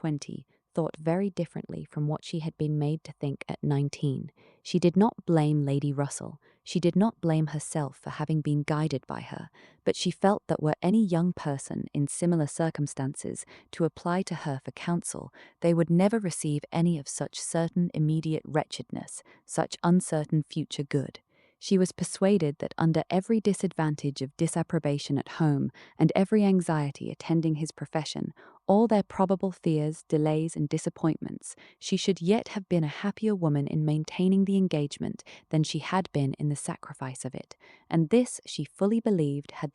thought very differently from what she had been made to think at 19. She did not blame Lady Russell, she did not blame herself for having been guided by her, but she felt that were any young person in similar circumstances to apply to her for counsel, they would never receive any of such certain immediate wretchedness, such uncertain future good. She was persuaded that under every disadvantage of disapprobation at home, and every anxiety attending his profession, all their probable fears, delays, and disappointments, she should yet have been a happier woman in maintaining the engagement than she had been in the sacrifice of it, and this she fully believed had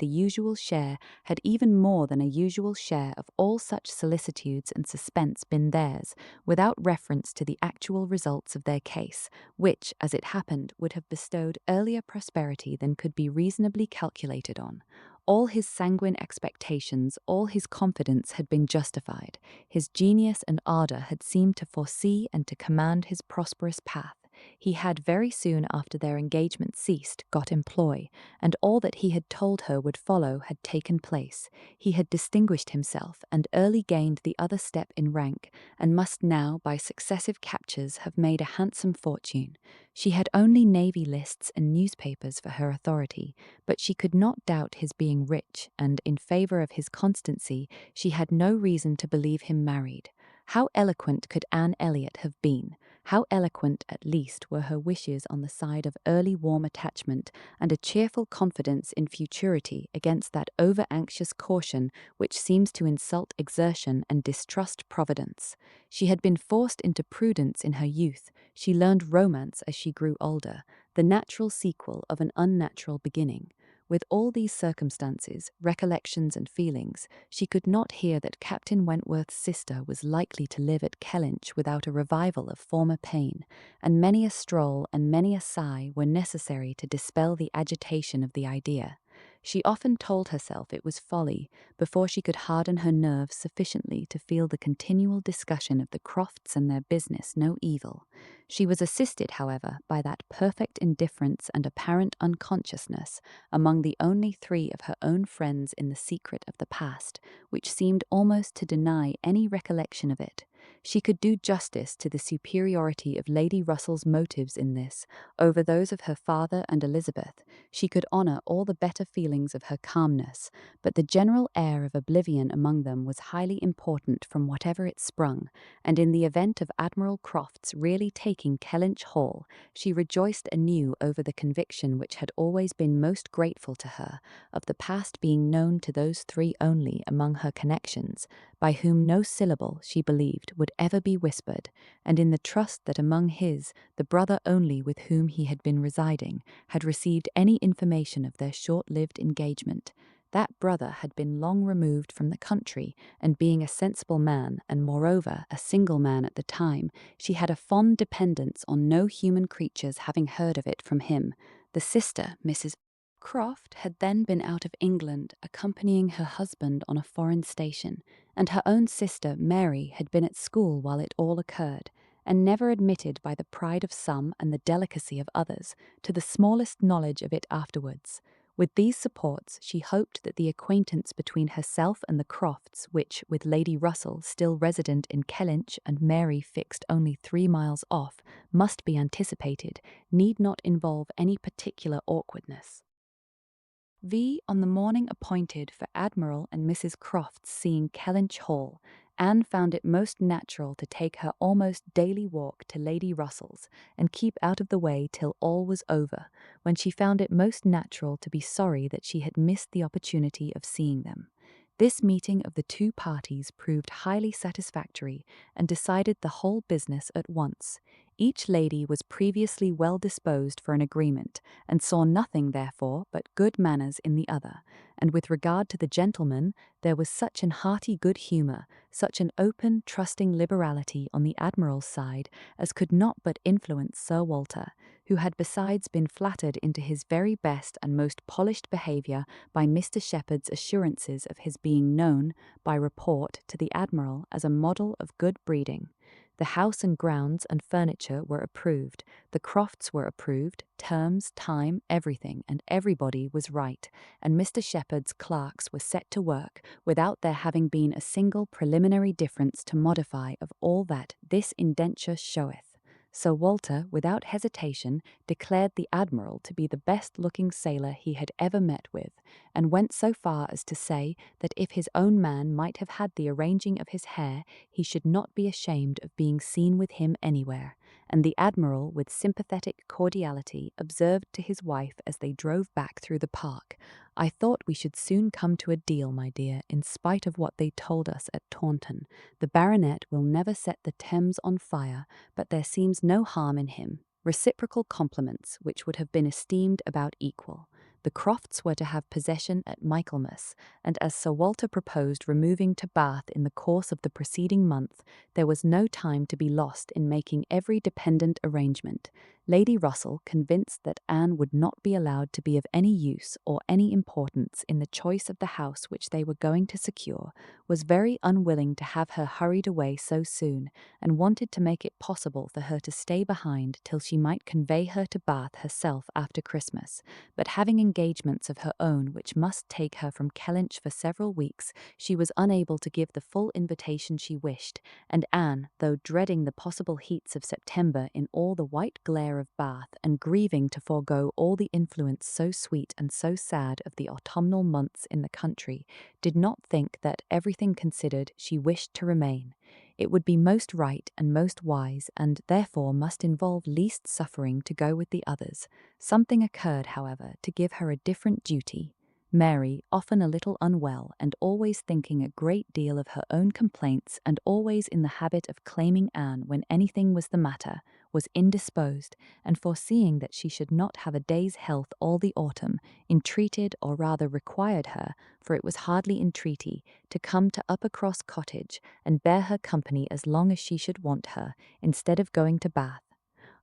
even more than a usual share of all such solicitudes and suspense been theirs, without reference to the actual results of their case, which, as it happened, would have bestowed earlier prosperity than could be reasonably calculated on. All his sanguine expectations, all his confidence had been justified. His genius and ardour had seemed to foresee and to command his prosperous path. He had very soon after their engagement ceased got employ, and all that he had told her would follow had taken place. He had distinguished himself and early gained the other step in rank, and must now by successive captures have made a handsome fortune. She had only navy lists and newspapers for her authority, but she could not doubt his being rich, and in favour of his constancy she had no reason to believe him married. How eloquent could Anne Elliot have been? How eloquent, at least, were her wishes on the side of early warm attachment and a cheerful confidence in futurity against that over-anxious caution which seems to insult exertion and distrust providence. She had been forced into prudence in her youth. She learned romance as she grew older, the natural sequel of an unnatural beginning. With all these circumstances, recollections and feelings, she could not hear that Captain Wentworth's sister was likely to live at Kellynch without a revival of former pain, and many a stroll and many a sigh were necessary to dispel the agitation of the idea. She often told herself it was folly, before she could harden her nerves sufficiently to feel the continual discussion of the Crofts and their business no evil. She was assisted, however, by that perfect indifference and apparent unconsciousness among the only three of her own friends in the secret of the past, which seemed almost to deny any recollection of it. She could do justice to the superiority of Lady Russell's motives in this, over those of her father and Elizabeth. She could honour all the better feelings of her calmness, but the general air of oblivion among them was highly important from whatever it sprung, and in the event of Admiral Crofts really taking Kellynch Hall, she rejoiced anew over the conviction which had always been most grateful to her, of the past being known to those three only among her connections, by whom no syllable, she believed, would ever be whispered, and in the trust that among his, the brother only with whom he had been residing, had received any information of their short-lived engagement. That brother had been long removed from the country, and being a sensible man, and moreover a single man at the time, she had a fond dependence on no human creature's having heard of it from him. The sister, Mrs. Croft, had then been out of England, accompanying her husband on a foreign station, and her own sister, Mary, had been at school while it all occurred, and never admitted by the pride of some and the delicacy of others to the smallest knowledge of it afterwards. With these supports, she hoped that the acquaintance between herself and the Crofts, which, with Lady Russell still resident in Kellynch and Mary fixed only 3 miles off, must be anticipated, need not involve any particular awkwardness. On the morning appointed for Admiral and Mrs. Crofts seeing Kellynch Hall, Anne found it most natural to take her almost daily walk to Lady Russell's, and keep out of the way till all was over, when she found it most natural to be sorry that she had missed the opportunity of seeing them. This meeting of the two parties proved highly satisfactory, and decided the whole business at once. Each lady was previously well disposed for an agreement, and saw nothing, therefore, but good manners in the other, and with regard to the gentleman, there was such an hearty good humour, such an open, trusting liberality on the Admiral's side, as could not but influence Sir Walter, who had besides been flattered into his very best and most polished behaviour by Mr. Shepherd's assurances of his being known, by report, to the Admiral as a model of good breeding. The house and grounds and furniture were approved, the Crofts were approved, terms, time, everything, and everybody was right, and Mr. Shepherd's clerks were set to work, without there having been a single preliminary difference to modify of all that this indenture showeth. Sir Walter, without hesitation, declared the Admiral to be the best-looking sailor he had ever met with, and went so far as to say that if his own man might have had the arranging of his hair, he should not be ashamed of being seen with him anywhere. And the Admiral, with sympathetic cordiality, observed to his wife as they drove back through the park, "I thought we should soon come to a deal, my dear, in spite of what they told us at Taunton. The baronet will never set the Thames on fire, but there seems no harm in him." Reciprocal compliments, which would have been esteemed about equal. The Crofts were to have possession at Michaelmas, and as Sir Walter proposed removing to Bath in the course of the preceding month, there was no time to be lost in making every dependent arrangement. Lady Russell, convinced that Anne would not be allowed to be of any use or any importance in the choice of the house which they were going to secure, was very unwilling to have her hurried away so soon, and wanted to make it possible for her to stay behind till she might convey her to Bath herself after Christmas. But having engagements of her own which must take her from Kellynch for several weeks, she was unable to give the full invitation she wished, and Anne, though dreading the possible heats of September in all the white glare of Bath, and grieving to forego all the influence so sweet and so sad of the autumnal months in the country, did not think that, everything considered, she wished to remain. It would be most right and most wise, and therefore must involve least suffering to go with the others. Something occurred, however, to give her a different duty. Mary, often a little unwell and always thinking a great deal of her own complaints and always in the habit of claiming Anne when anything was the matter, was indisposed, and foreseeing that she should not have a day's health all the autumn, entreated, or rather required her, for it was hardly entreaty, to come to Uppercross Cottage and bear her company as long as she should want her, instead of going to Bath.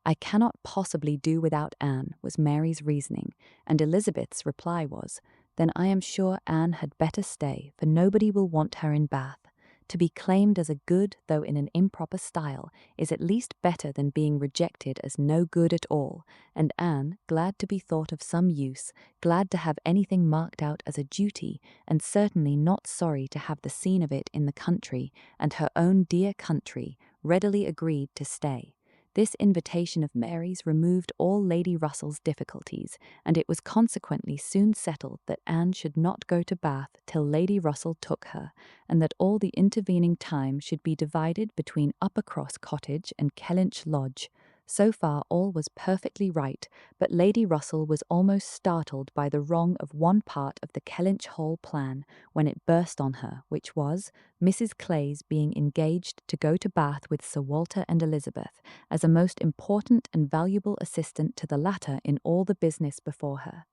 I cannot possibly do without Anne, was Mary's reasoning, and Elizabeth's reply was, then I am sure Anne had better stay, for nobody will want her in Bath. To be claimed as a good, though in an improper style, is at least better than being rejected as no good at all, and Anne, glad to be thought of some use, glad to have anything marked out as a duty, and certainly not sorry to have the scene of it in the country, and her own dear country, readily agreed to stay. This invitation of Mary's removed all Lady Russell's difficulties, and it was consequently soon settled that Anne should not go to Bath till Lady Russell took her, and that all the intervening time should be divided between Uppercross Cottage and Kellynch Lodge. So far all was perfectly right, but Lady Russell was almost startled by the wrong of one part of the Kellynch Hall plan when it burst on her, which was Mrs. Clay's being engaged to go to Bath with Sir Walter and Elizabeth, as a most important and valuable assistant to the latter in all the business before her.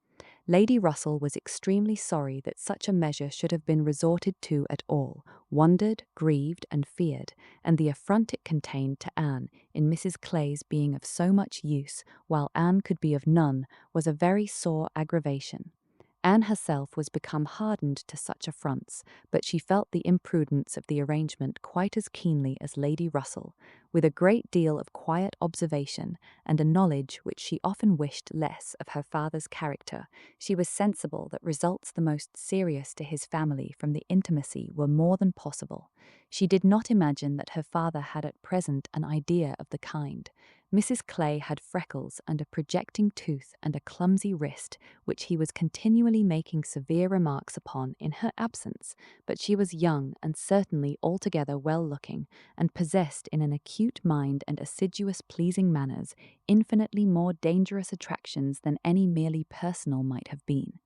Lady Russell was extremely sorry that such a measure should have been resorted to at all, wondered, grieved, and feared, and the affront it contained to Anne in Mrs. Clay's being of so much use, while Anne could be of none, was a very sore aggravation. Anne herself was become hardened to such affronts, but she felt the imprudence of the arrangement quite as keenly as Lady Russell. With a great deal of quiet observation, and a knowledge which she often wished less of her father's character, she was sensible that results the most serious to his family from the intimacy were more than possible. She did not imagine that her father had at present an idea of the kind. Mrs. Clay had freckles and a projecting tooth and a clumsy wrist, which he was continually making severe remarks upon in her absence, but she was young and certainly altogether well-looking, and possessed in an acute mind and assiduous pleasing manners, infinitely more dangerous attractions than any merely personal might have been.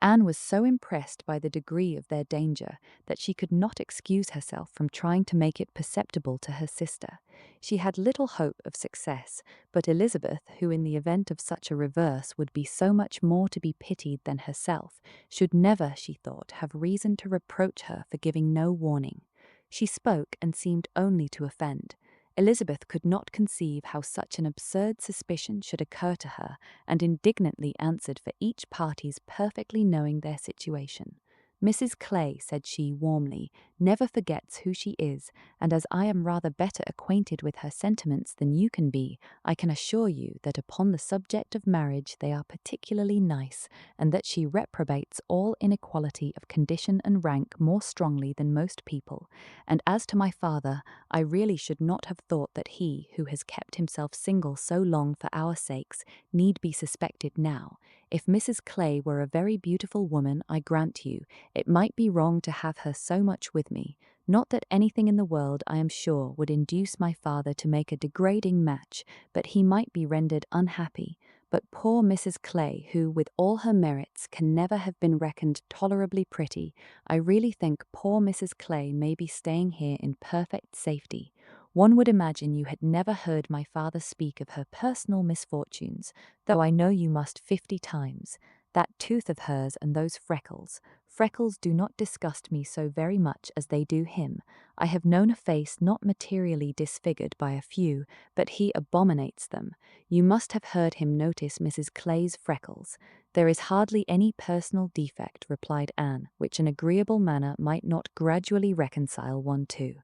Anne was so impressed by the degree of their danger that she could not excuse herself from trying to make it perceptible to her sister. She had little hope of success, but Elizabeth, who in the event of such a reverse would be so much more to be pitied than herself, should never, she thought, have reason to reproach her for giving no warning. She spoke and seemed only to offend. Elizabeth could not conceive how such an absurd suspicion should occur to her, and indignantly answered for each party's perfectly knowing their situation. Mrs. Clay, said she warmly, never forgets who she is, and as I am rather better acquainted with her sentiments than you can be, I can assure you that upon the subject of marriage they are particularly nice, and that she reprobates all inequality of condition and rank more strongly than most people. And as to my father, I really should not have thought that he, who has kept himself single so long for our sakes, need be suspected now. If Mrs. Clay were a very beautiful woman, I grant you, it might be wrong to have her so much with me. Not that anything in the world, I am sure, would induce my father to make a degrading match, but he might be rendered unhappy. But poor Mrs. Clay, who, with all her merits, can never have been reckoned tolerably pretty, I really think poor Mrs. Clay may be staying here in perfect safety. One would imagine you had never heard my father speak of her personal misfortunes, though I know you must 50 times. That tooth of hers and those freckles. Freckles do not disgust me so very much as they do him. I have known a face not materially disfigured by a few, but he abominates them. You must have heard him notice Mrs. Clay's freckles. There is hardly any personal defect, replied Anne, which an agreeable manner might not gradually reconcile one to.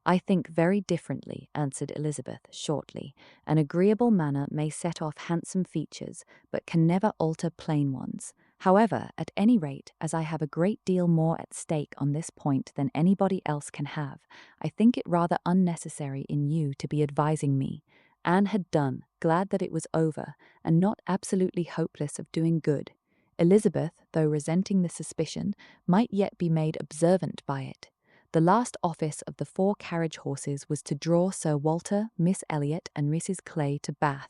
I think very differently, answered Elizabeth shortly. An agreeable manner may set off handsome features, but can never alter plain ones. However, at any rate, as I have a great deal more at stake on this point than anybody else can have, I think it rather unnecessary in you to be advising me. Anne had done, glad that it was over, and not absolutely hopeless of doing good. Elizabeth, though resenting the suspicion, might yet be made observant by it. The last office of the 4 carriage horses was to draw Sir Walter, Miss Elliot, and Mrs. Clay to Bath.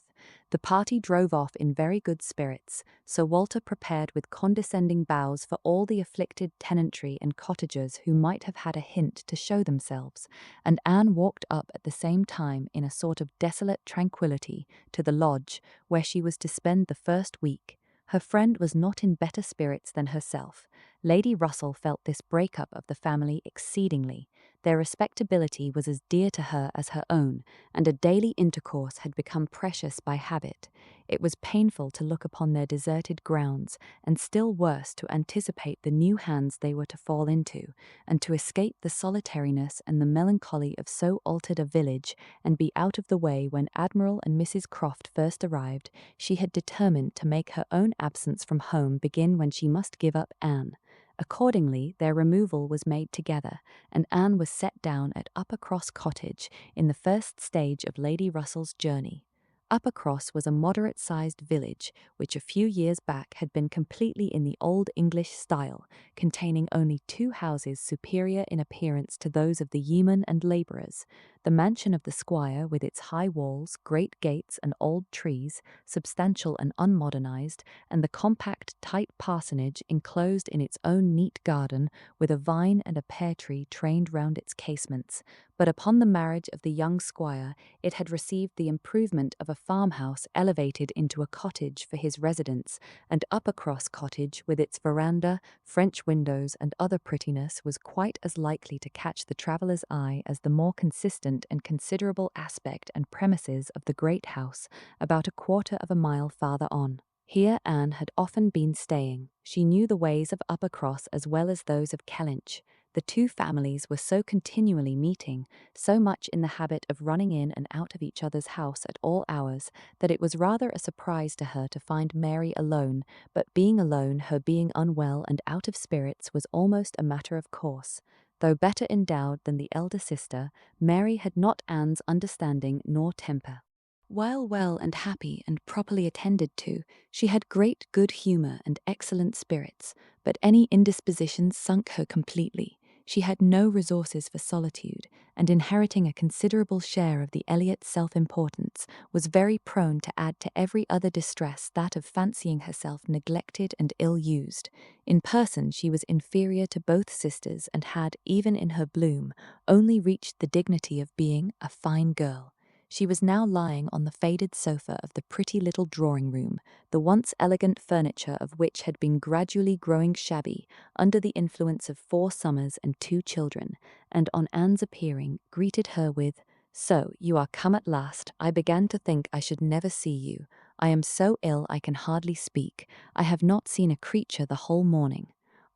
The party drove off in very good spirits. Sir Walter prepared with condescending bows for all the afflicted tenantry and cottagers who might have had a hint to show themselves, and Anne walked up at the same time in a sort of desolate tranquillity to the lodge, where she was to spend the first week. Her friend was not in better spirits than herself. Lady Russell felt this break-up of the family exceedingly. Their respectability was as dear to her as her own, and a daily intercourse had become precious by habit. It was painful to look upon their deserted grounds, and still worse to anticipate the new hands they were to fall into, and to escape the solitariness and the melancholy of so altered a village, and be out of the way when Admiral and Mrs. Croft first arrived. She had determined to make her own absence from home begin when she must give up Anne. Accordingly, their removal was made together, and Anne was set down at Uppercross Cottage in the first stage of Lady Russell's journey. Uppercross was a moderate-sized village, which a few years back had been completely in the old English style, containing only 2 houses superior in appearance to those of the yeomen and labourers. The mansion of the squire, with its high walls, great gates, and old trees, substantial and unmodernized, and the compact, tight parsonage enclosed in its own neat garden, with a vine and a pear tree trained round its casements. But upon the marriage of the young squire, it had received the improvement of a farmhouse elevated into a cottage for his residence, and Uppercross Cottage, with its veranda, French windows, and other prettiness, was quite as likely to catch the traveller's eye as the more consistent and considerable aspect and premises of the great house, about a quarter of a mile farther on. Here Anne had often been staying. She knew the ways of Uppercross as well as those of Kellynch. The 2 families were so continually meeting, so much in the habit of running in and out of each other's house at all hours, that it was rather a surprise to her to find Mary alone, but being alone, her being unwell and out of spirits was almost a matter of course. Though better endowed than the elder sister, Mary had not Anne's understanding nor temper. While well and happy and properly attended to, she had great good humour and excellent spirits, but any indisposition sunk her completely. She had no resources for solitude, and inheriting a considerable share of the Elliot self-importance, was very prone to add to every other distress that of fancying herself neglected and ill-used. In person she was inferior to both sisters, and had, even in her bloom, only reached the dignity of being a fine girl. She was now lying on the faded sofa of the pretty little drawing-room, the once elegant furniture of which had been gradually growing shabby under the influence of 4 summers and 2 children, and on Anne's appearing, greeted her with, "So, you are come at last. I began to think I should never see you. I am so ill I can hardly speak. I have not seen a creature the whole morning."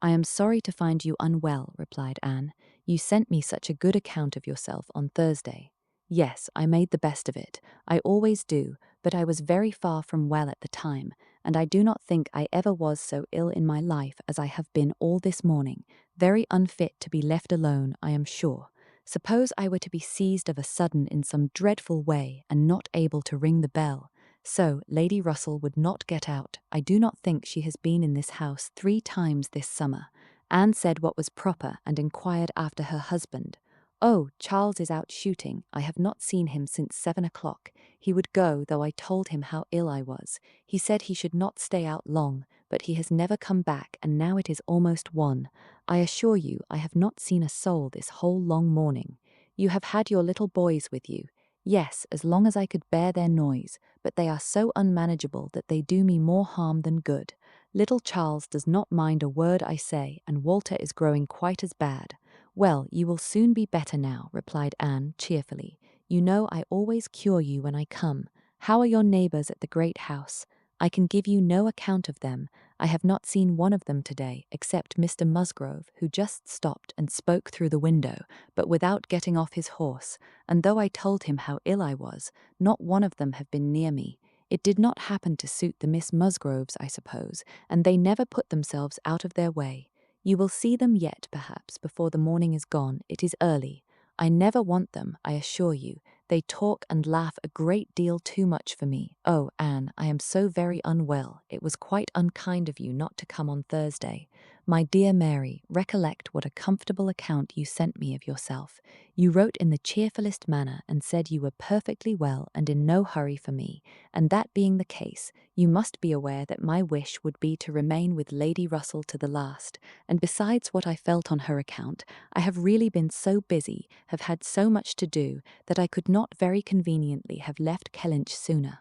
"I am sorry to find you unwell," replied Anne. "You sent me such a good account of yourself on Thursday." "Yes, I made the best of it. I always do, but I was very far from well at the time, and I do not think I ever was so ill in my life as I have been all this morning. Very unfit to be left alone, I am sure. Suppose I were to be seized of a sudden in some dreadful way, and not able to ring the bell. So, Lady Russell would not get out. I do not think she has been in this house 3 times this summer." Anne said what was proper, and inquired after her husband. "Oh, Charles is out shooting. I have not seen him since 7 o'clock. He would go, though I told him how ill I was. He said he should not stay out long, but he has never come back, and now it is almost 1. I assure you I have not seen a soul this whole long morning. You have had your little boys with you." "Yes, as long as I could bear their noise, but they are so unmanageable that they do me more harm than good. Little Charles does not mind a word I say, and Walter is growing quite as bad." "Well, you will soon be better now," replied Anne cheerfully. "You know I always cure you when I come. How are your neighbours at the great house? I can give you no account of them. I have not seen one of them today, except Mr. Musgrove, who just stopped and spoke through the window, but without getting off his horse, and though I told him how ill I was, not one of them have been near me. It did not happen to suit the Miss Musgroves, I suppose, and they never put themselves out of their way. You will see them yet, perhaps, before the morning is gone. It is early. I never want them, I assure you. They talk and laugh a great deal too much for me. Oh, Anne, I am so very unwell. It was quite unkind of you not to come on Thursday. My dear Mary, recollect what a comfortable account you sent me of yourself. You wrote in the cheerfullest manner and said you were perfectly well and in no hurry for me, and that being the case, you must be aware that my wish would be to remain with Lady Russell to the last, and besides what I felt on her account, I have really been so busy, have had so much to do, that I could not very conveniently have left Kellynch sooner.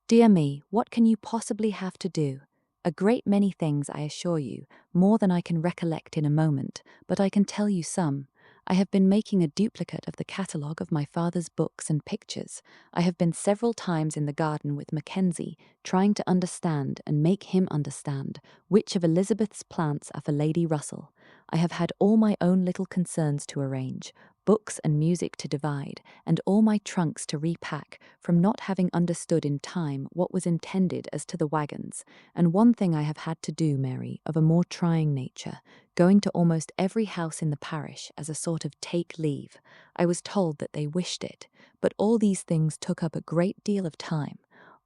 Dear me, what can you possibly have to do? A great many things, I assure you, more than I can recollect in a moment, but I can tell you some. I have been making a duplicate of the catalogue of my father's books and pictures. I have been several times in the garden with Mackenzie, trying to understand and make him understand which of Elizabeth's plants are for Lady Russell. I have had all my own little concerns to arrange, books and music to divide, and all my trunks to repack, from not having understood in time what was intended as to the wagons. And one thing I have had to do, Mary, of a more trying nature, going to almost every house in the parish as a sort of take leave. I was told that they wished it, but all these things took up a great deal of time.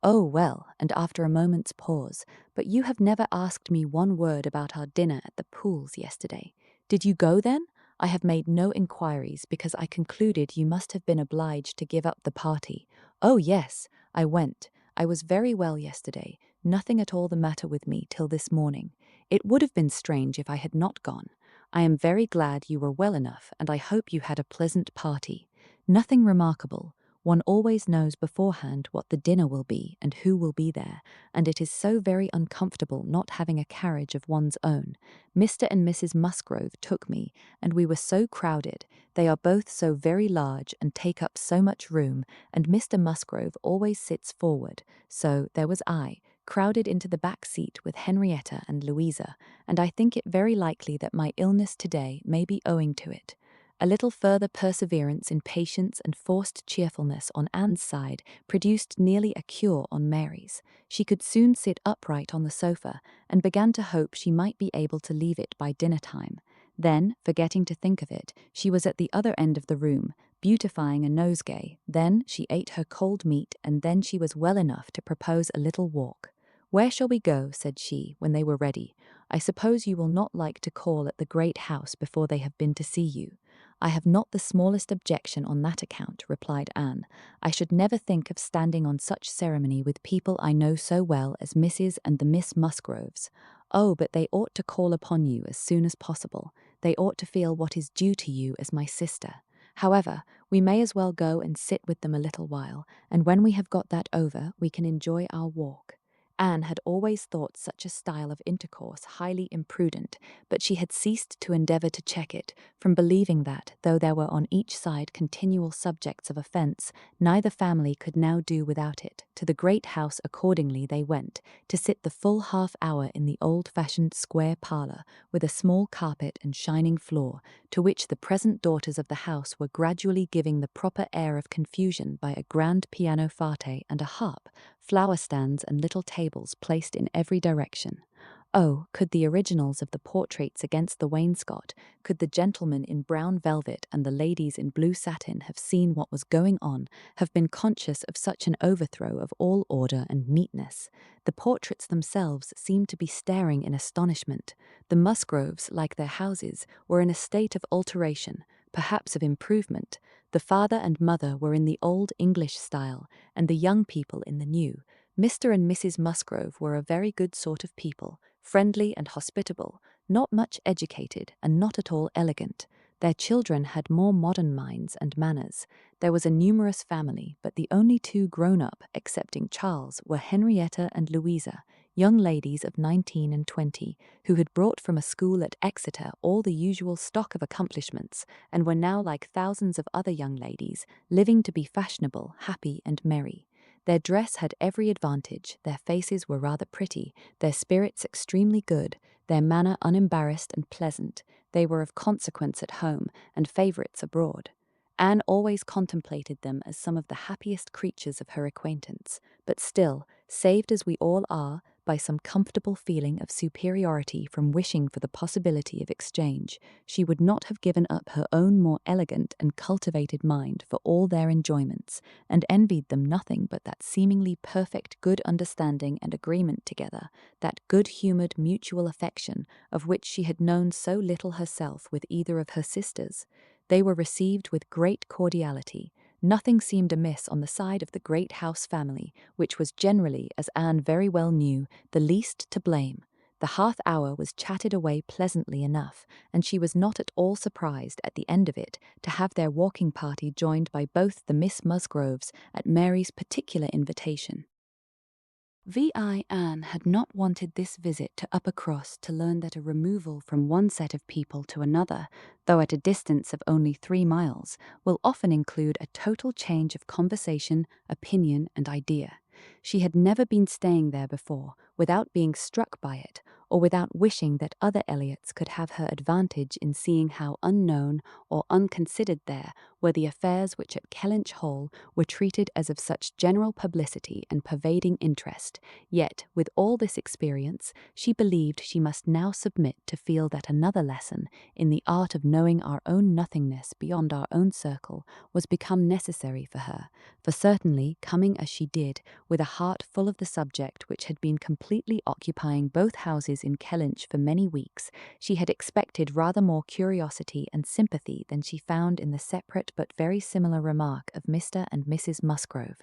Oh, well, and after a moment's pause, but you have never asked me one word about our dinner at the Pools yesterday. Did you go then? I have made no inquiries because I concluded you must have been obliged to give up the party. Oh, yes, I went. I was very well yesterday. Nothing at all the matter with me till this morning. It would have been strange if I had not gone. I am very glad you were well enough, and I hope you had a pleasant party. Nothing remarkable. One always knows beforehand what the dinner will be and who will be there, and it is so very uncomfortable not having a carriage of one's own. Mr. and Mrs. Musgrove took me, and we were so crowded. They are both so very large and take up so much room, and Mr. Musgrove always sits forward, so there was I, crowded into the back seat with Henrietta and Louisa, and I think it very likely that my illness today may be owing to it. A little further perseverance in patience and forced cheerfulness on Anne's side produced nearly a cure on Mary's. She could soon sit upright on the sofa, and began to hope she might be able to leave it by dinner time. Then, forgetting to think of it, she was at the other end of the room, beautifying a nosegay. Then she ate her cold meat, and then she was well enough to propose a little walk. "Where shall we go?" said she, when they were ready. "I suppose you will not like to call at the great house before they have been to see you." "I have not the smallest objection on that account," replied Anne. "I should never think of standing on such ceremony with people I know so well as Mrs. and the Miss Musgroves. Oh, but they ought to call upon you as soon as possible. They ought to feel what is due to you as my sister. However, we may as well go and sit with them a little while, and when we have got that over, we can enjoy our walk." Anne had always thought such a style of intercourse highly imprudent, but she had ceased to endeavour to check it, from believing that, though there were on each side continual subjects of offence, neither family could now do without it. To the great house accordingly they went, to sit the full half-hour in the old-fashioned square parlour, with a small carpet and shining floor, to which the present daughters of the house were gradually giving the proper air of confusion by a grand piano-forte and a harp, flower-stands and little tables placed in every direction. Oh, could the originals of the portraits against the wainscot, could the gentlemen in brown velvet and the ladies in blue satin have seen what was going on, have been conscious of such an overthrow of all order and neatness. The portraits themselves seemed to be staring in astonishment. The Musgroves, like their houses, were in a state of alteration, perhaps of improvement. The father and mother were in the old English style, and the young people in the new. Mr. and Mrs. Musgrove were a very good sort of people, friendly and hospitable, not much educated and not at all elegant. Their children had more modern minds and manners. There was a numerous family, but the only two grown-up, excepting Charles, were Henrietta and Louisa, young ladies of 19 and 20, who had brought from a school at Exeter all the usual stock of accomplishments, and were now like thousands of other young ladies, living to be fashionable, happy, and merry. Their dress had every advantage, their faces were rather pretty, their spirits extremely good, their manner unembarrassed and pleasant. They were of consequence at home, and favourites abroad. Anne always contemplated them as some of the happiest creatures of her acquaintance, but still, saved as we all are, by some comfortable feeling of superiority from wishing for the possibility of exchange, she would not have given up her own more elegant and cultivated mind for all their enjoyments, and envied them nothing but that seemingly perfect good understanding and agreement together, that good-humoured mutual affection of which she had known so little herself with either of her sisters. They were received with great cordiality. Nothing seemed amiss on the side of the great house family, which was generally, as Anne very well knew, the least to blame. The hearth hour was chatted away pleasantly enough, and she was not at all surprised at the end of it to have their walking party joined by both the Miss Musgroves at Mary's particular invitation. VI Anne had not wanted this visit to Uppercross to learn that a removal from one set of people to another, though at a distance of only 3 miles, will often include a total change of conversation, opinion, and idea. She had never been staying there before without being struck by it, or without wishing that other Elliots could have her advantage in seeing how unknown or unconsidered there were the affairs which at Kellynch Hall were treated as of such general publicity and pervading interest. Yet, with all this experience, she believed she must now submit to feel that another lesson in the art of knowing our own nothingness beyond our own circle was become necessary for her, for certainly, coming as she did, with a heart full of the subject which had been completely occupying both houses in Kellynch for many weeks, she had expected rather more curiosity and sympathy than she found in the separate but very similar remark of Mr. and Mrs. Musgrove.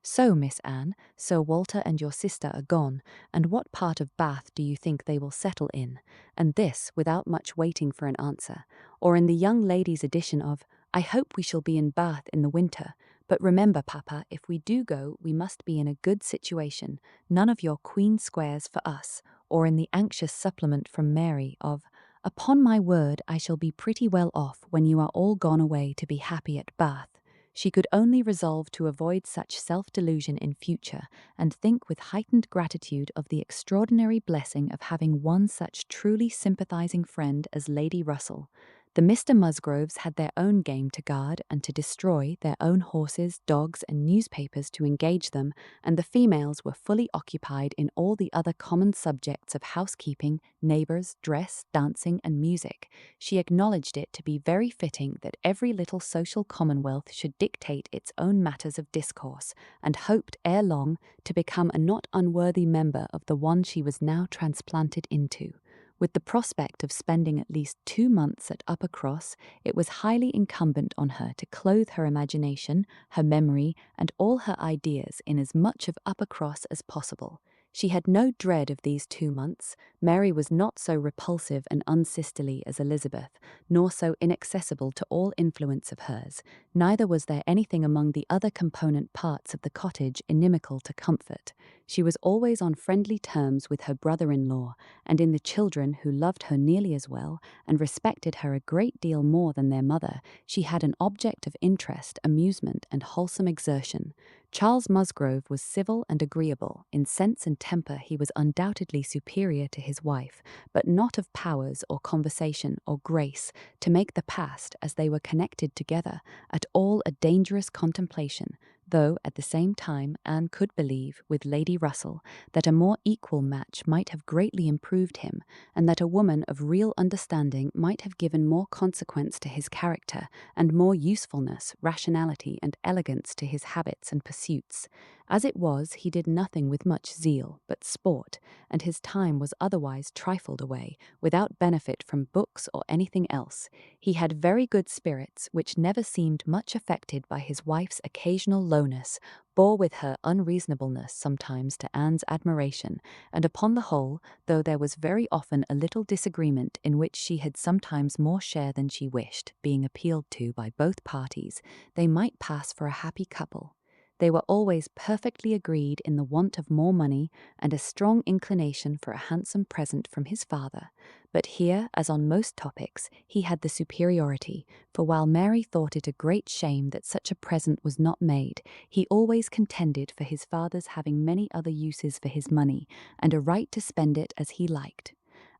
"So, Miss Anne, Sir Walter and your sister are gone, and what part of Bath do you think they will settle in?" And this without much waiting for an answer. Or in the young lady's edition of, "I hope we shall be in Bath in the winter, but remember, Papa, if we do go, we must be in a good situation, none of your Queen Squares for us." Or in the anxious supplement from Mary of, "Upon my word, I shall be pretty well off when you are all gone away to be happy at Bath." She could only resolve to avoid such self-delusion in future, and think with heightened gratitude of the extraordinary blessing of having one such truly sympathizing friend as Lady Russell. The Mr. Musgroves had their own game to guard and to destroy, their own horses, dogs, and newspapers to engage them, and the females were fully occupied in all the other common subjects of housekeeping, neighbours, dress, dancing, and music. She acknowledged it to be very fitting that every little social commonwealth should dictate its own matters of discourse, and hoped ere long to become a not unworthy member of the one she was now transplanted into. With the prospect of spending at least 2 months at Uppercross, it was highly incumbent on her to clothe her imagination, her memory, and all her ideas in as much of Uppercross as possible. She had no dread of these 2 months. Mary was not so repulsive and unsisterly as Elizabeth, nor so inaccessible to all influence of hers. Neither was there anything among the other component parts of the cottage inimical to comfort. She was always on friendly terms with her brother-in-law, and in the children, who loved her nearly as well, and respected her a great deal more than their mother, she had an object of interest, amusement, and wholesome exertion. Charles Musgrove was civil and agreeable. In sense and temper he was undoubtedly superior to his wife, but not of powers or conversation or grace to make the past, as they were connected together, at all a dangerous contemplation, though at the same time Anne could believe, with Lady Russell, that a more equal match might have greatly improved him, and that a woman of real understanding might have given more consequence to his character, and more usefulness, rationality, and elegance to his habits and pursuits. As it was, he did nothing with much zeal but sport, and his time was otherwise trifled away, without benefit from books or anything else. He had very good spirits, which never seemed much affected by his wife's occasional lowness, bore with her unreasonableness sometimes to Anne's admiration, and upon the whole, though there was very often a little disagreement in which she had sometimes more share than she wished, being appealed to by both parties, they might pass for a happy couple. They were always perfectly agreed in the want of more money and a strong inclination for a handsome present from his father. But here, as on most topics, he had the superiority, for while Mary thought it a great shame that such a present was not made, he always contended for his father's having many other uses for his money, and a right to spend it as he liked.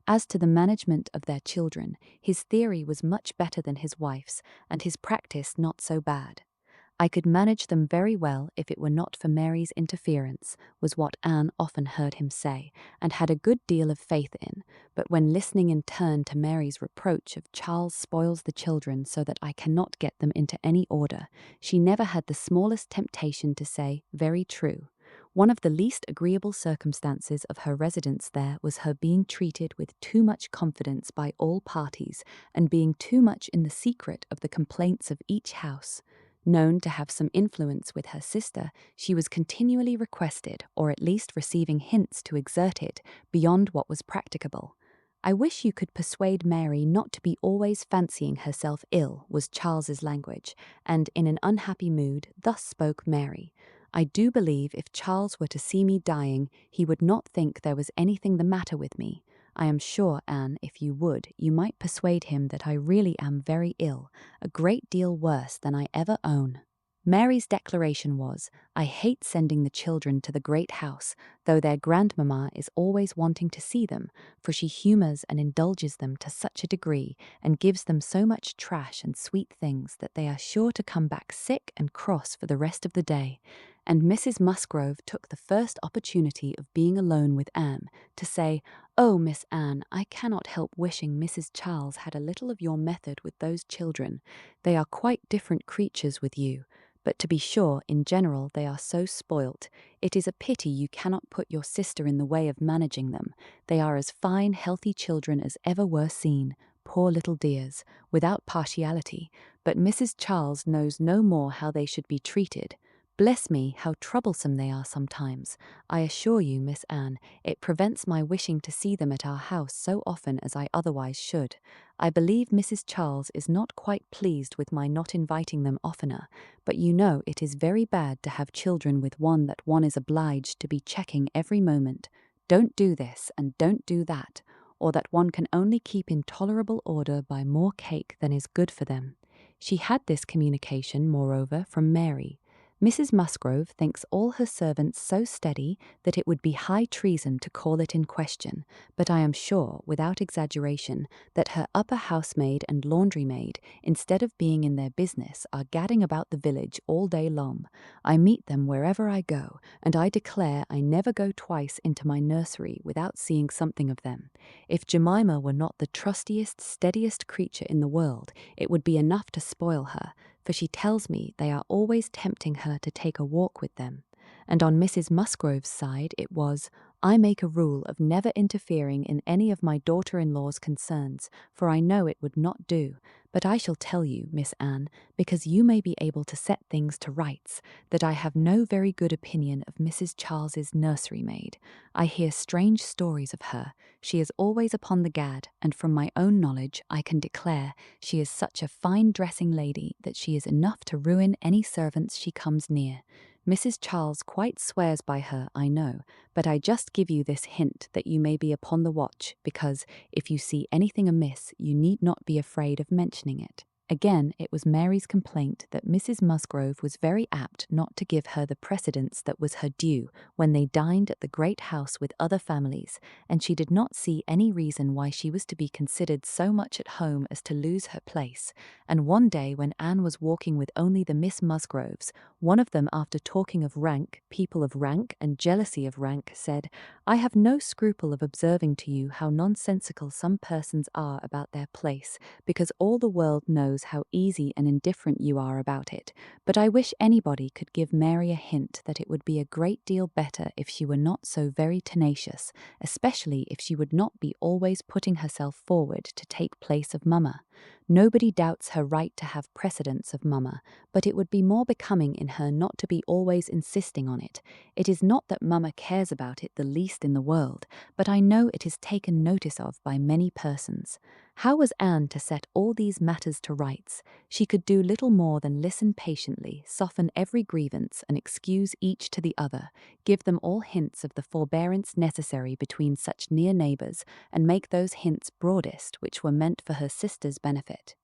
As to the management of their children, his theory was much better than his wife's, and his practice not so bad. I could manage them very well if it were not for Mary's interference, was what Anne often heard him say, and had a good deal of faith in. But when listening in turn to Mary's reproach of Charles spoils the children so that I cannot get them into any order, she never had the smallest temptation to say, "Very true." One of the least agreeable circumstances of her residence there was her being treated with too much confidence by all parties, and being too much in the secret of the complaints of each house. Known to have some influence with her sister, she was continually requested, or at least receiving hints to exert it, beyond what was practicable. "I wish you could persuade Mary not to be always fancying herself ill," was Charles's language, and in an unhappy mood, thus spoke Mary. "I do believe if Charles were to see me dying, he would not think there was anything the matter with me. I am sure, Anne, if you would, you might persuade him that I really am very ill, a great deal worse than I ever own." Mary's declaration was, "I hate sending the children to the great house, though their grandmamma is always wanting to see them, for she humours and indulges them to such a degree, and gives them so much trash and sweet things that they are sure to come back sick and cross for the rest of the day." And Mrs. Musgrove took the first opportunity of being alone with Anne to say, "Oh, Miss Anne, I cannot help wishing Mrs. Charles had a little of your method with those children. They are quite different creatures with you. But to be sure, in general, they are so spoilt. It is a pity you cannot put your sister in the way of managing them. They are as fine, healthy children as ever were seen, poor little dears, without partiality. But Mrs. Charles knows no more how they should be treated. Bless me, how troublesome they are sometimes. I assure you, Miss Anne, it prevents my wishing to see them at our house so often as I otherwise should. I believe Mrs. Charles is not quite pleased with my not inviting them oftener, but you know it is very bad to have children with one that one is obliged to be checking every moment. Don't do this and don't do that, or that one can only keep in tolerable order by more cake than is good for them." She had this communication, moreover, from Mary. Mrs. Musgrove thinks all her servants so steady that it would be high treason to call it in question, but I am sure, without exaggeration, that her upper housemaid and laundry-maid, instead of being in their business, are gadding about the village all day long. I meet them wherever I go, and I declare I never go twice into my nursery without seeing something of them. If Jemima were not the trustiest, steadiest creature in the world, it would be enough to spoil her, for she tells me they are always tempting her to take a walk with them. And on Mrs. Musgrove's side it was, "I make a rule of never interfering in any of my daughter-in-law's concerns, for I know it would not do. But I shall tell you, Miss Anne, because you may be able to set things to rights, that I have no very good opinion of Mrs. Charles's nursery maid. I hear strange stories of her. She is always upon the gad, and from my own knowledge I can declare she is such a fine dressing lady that she is enough to ruin any servants she comes near. Mrs. Charles quite swears by her, I know, but I just give you this hint that you may be upon the watch, because, if you see anything amiss, you need not be afraid of mentioning it." Again, it was Mary's complaint that Mrs. Musgrove was very apt not to give her the precedence that was her due when they dined at the great house with other families, and she did not see any reason why she was to be considered so much at home as to lose her place. And one day when Anne was walking with only the Miss Musgroves, one of them, after talking of rank, people of rank, and jealousy of rank, said, "I have no scruple of observing to you how nonsensical some persons are about their place, because all the world knows how easy and indifferent you are about it. But I wish anybody could give Mary a hint that it would be a great deal better if she were not so very tenacious, especially if she would not be always putting herself forward to take place of mamma. Nobody doubts her right to have precedence of mamma, but it would be more becoming in her not to be always insisting on it. It is not that mamma cares about it the least in the world, but I know it is taken notice of by many persons." How was Anne to set all these matters to rights? She could do little more than listen patiently, soften every grievance, and excuse each to the other, give them all hints of the forbearance necessary between such near neighbours, and make those hints broadest which were meant for her sister's benefit.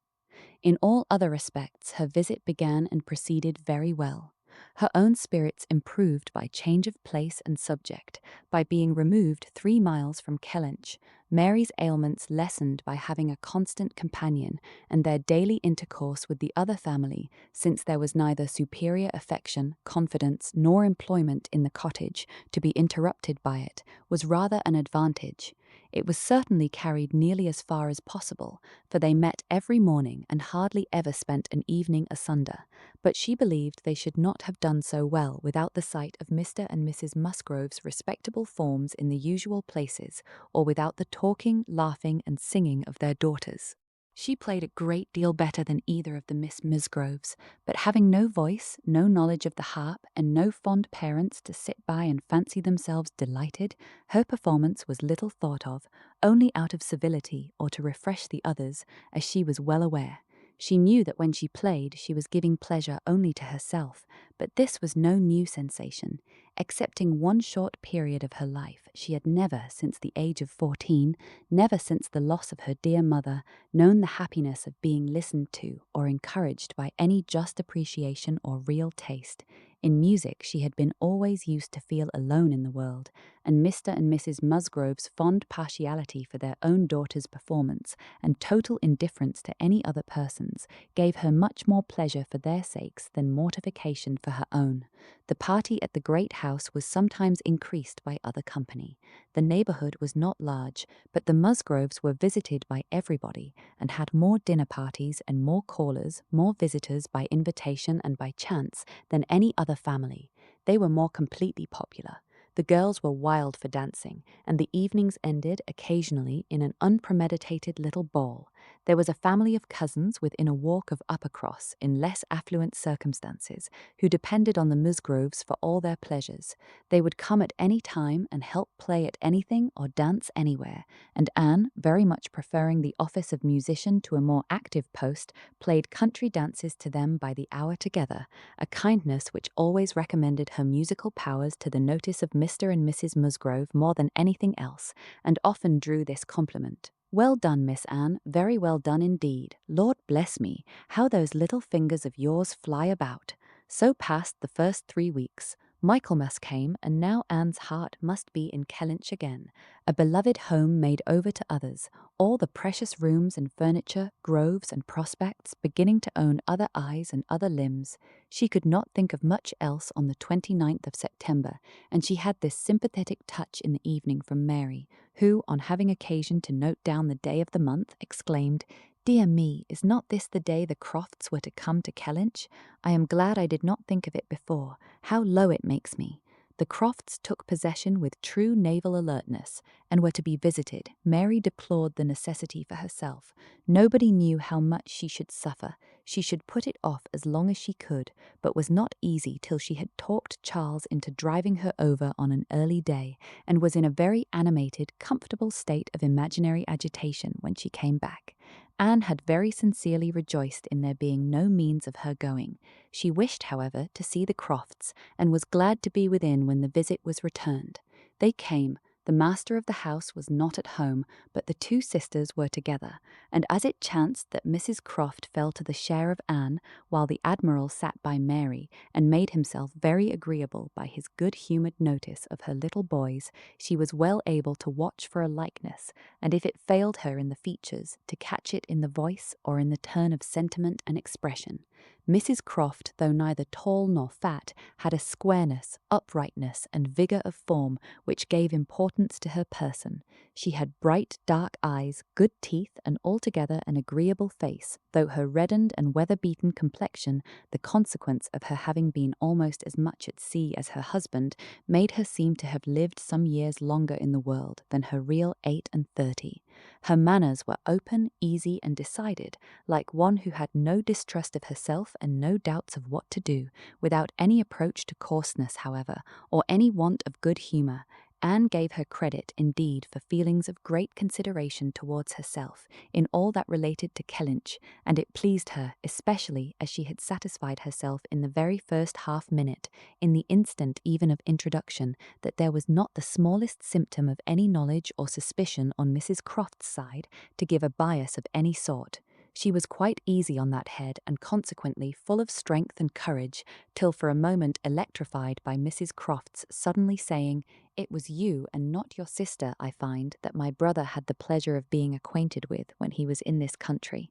In all other respects her visit began and proceeded very well. Her own spirits improved by change of place and subject, by being removed 3 miles from Kellynch, Mary's ailments lessened by having a constant companion, and their daily intercourse with the other family, since there was neither superior affection, confidence, nor employment in the cottage, to be interrupted by it, was rather an advantage. It was certainly carried nearly as far as possible, for they met every morning and hardly ever spent an evening asunder, but she believed they should not have done so well without the sight of Mr. and Mrs. Musgrove's respectable forms in the usual places, or without the talking, laughing, and singing of their daughters. She played a great deal better than either of the Miss Musgroves, but having no voice, no knowledge of the harp, and no fond parents to sit by and fancy themselves delighted, her performance was little thought of, only out of civility or to refresh the others, as she was well aware. She knew that when she played, she was giving pleasure only to herself, but this was no new sensation. Excepting one short period of her life, she had never, since the age of 14, never since the loss of her dear mother, known the happiness of being listened to or encouraged by any just appreciation or real taste. In music she had been always used to feel alone in the world, and Mr. and Mrs. Musgrove's fond partiality for their own daughter's performance and total indifference to any other person's gave her much more pleasure for their sakes than mortification for her own. The party at the great house was sometimes increased by other company. The neighbourhood was not large, but the Musgroves were visited by everybody, and had more dinner parties and more callers, more visitors by invitation and by chance, than any other family. They were more completely popular. The girls were wild for dancing, and the evenings ended occasionally in an unpremeditated little ball. There was a family of cousins within a walk of Uppercross, in less affluent circumstances, who depended on the Musgroves for all their pleasures. They would come at any time and help play at anything or dance anywhere, and Anne, very much preferring the office of musician to a more active post, played country dances to them by the hour together, a kindness which always recommended her musical powers to the notice of Mr. and Mrs. Musgrove more than anything else, and often drew this compliment: "Well done, Miss Anne, very well done indeed. Lord bless me, how those little fingers of yours fly about." So passed the first 3 weeks. Michaelmas came, and now Anne's heart must be in Kellynch again, a beloved home made over to others, all the precious rooms and furniture, groves and prospects, beginning to own other eyes and other limbs. She could not think of much else on the 29th of September, and she had this sympathetic touch in the evening from Mary, who, on having occasion to note down the day of the month, exclaimed, "Dear me, is not this the day the Crofts were to come to Kellynch? I am glad I did not think of it before. How low it makes me." The Crofts took possession with true naval alertness, and were to be visited. Mary deplored the necessity for herself. Nobody knew how much she should suffer. She should put it off as long as she could, but was not easy till she had talked Charles into driving her over on an early day, and was in a very animated, comfortable state of imaginary agitation when she came back. Anne had very sincerely rejoiced in there being no means of her going. She wished, however, to see the Crofts, and was glad to be within when the visit was returned. They came. The master of the house was not at home, but the 2 sisters were together, and as it chanced that Mrs. Croft fell to the share of Anne, while the Admiral sat by Mary, and made himself very agreeable by his good-humoured notice of her little boys, she was well able to watch for a likeness, and if it failed her in the features, to catch it in the voice or in the turn of sentiment and expression. Mrs. Croft, though neither tall nor fat, had a squareness, uprightness, and vigour of form which gave importance to her person. She had bright, dark eyes, good teeth, and altogether an agreeable face, though her reddened and weather-beaten complexion, the consequence of her having been almost as much at sea as her husband, made her seem to have lived some years longer in the world than her real 38. Her manners were open, easy, and decided, like one who had no distrust of herself and no doubts of what to do, without any approach to coarseness, however, or any want of good humour. Anne gave her credit, indeed, for feelings of great consideration towards herself, in all that related to Kellynch, and it pleased her, especially as she had satisfied herself in the very first half-minute, in the instant even of introduction, that there was not the smallest symptom of any knowledge or suspicion on Mrs. Croft's side to give a bias of any sort. She was quite easy on that head and consequently full of strength and courage, till for a moment electrified by Mrs. Croft's suddenly saying, "It was you and not your sister, I find, that my brother had the pleasure of being acquainted with when he was in this country."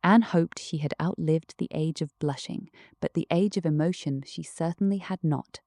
Anne hoped she had outlived the age of blushing, but the age of emotion she certainly had not.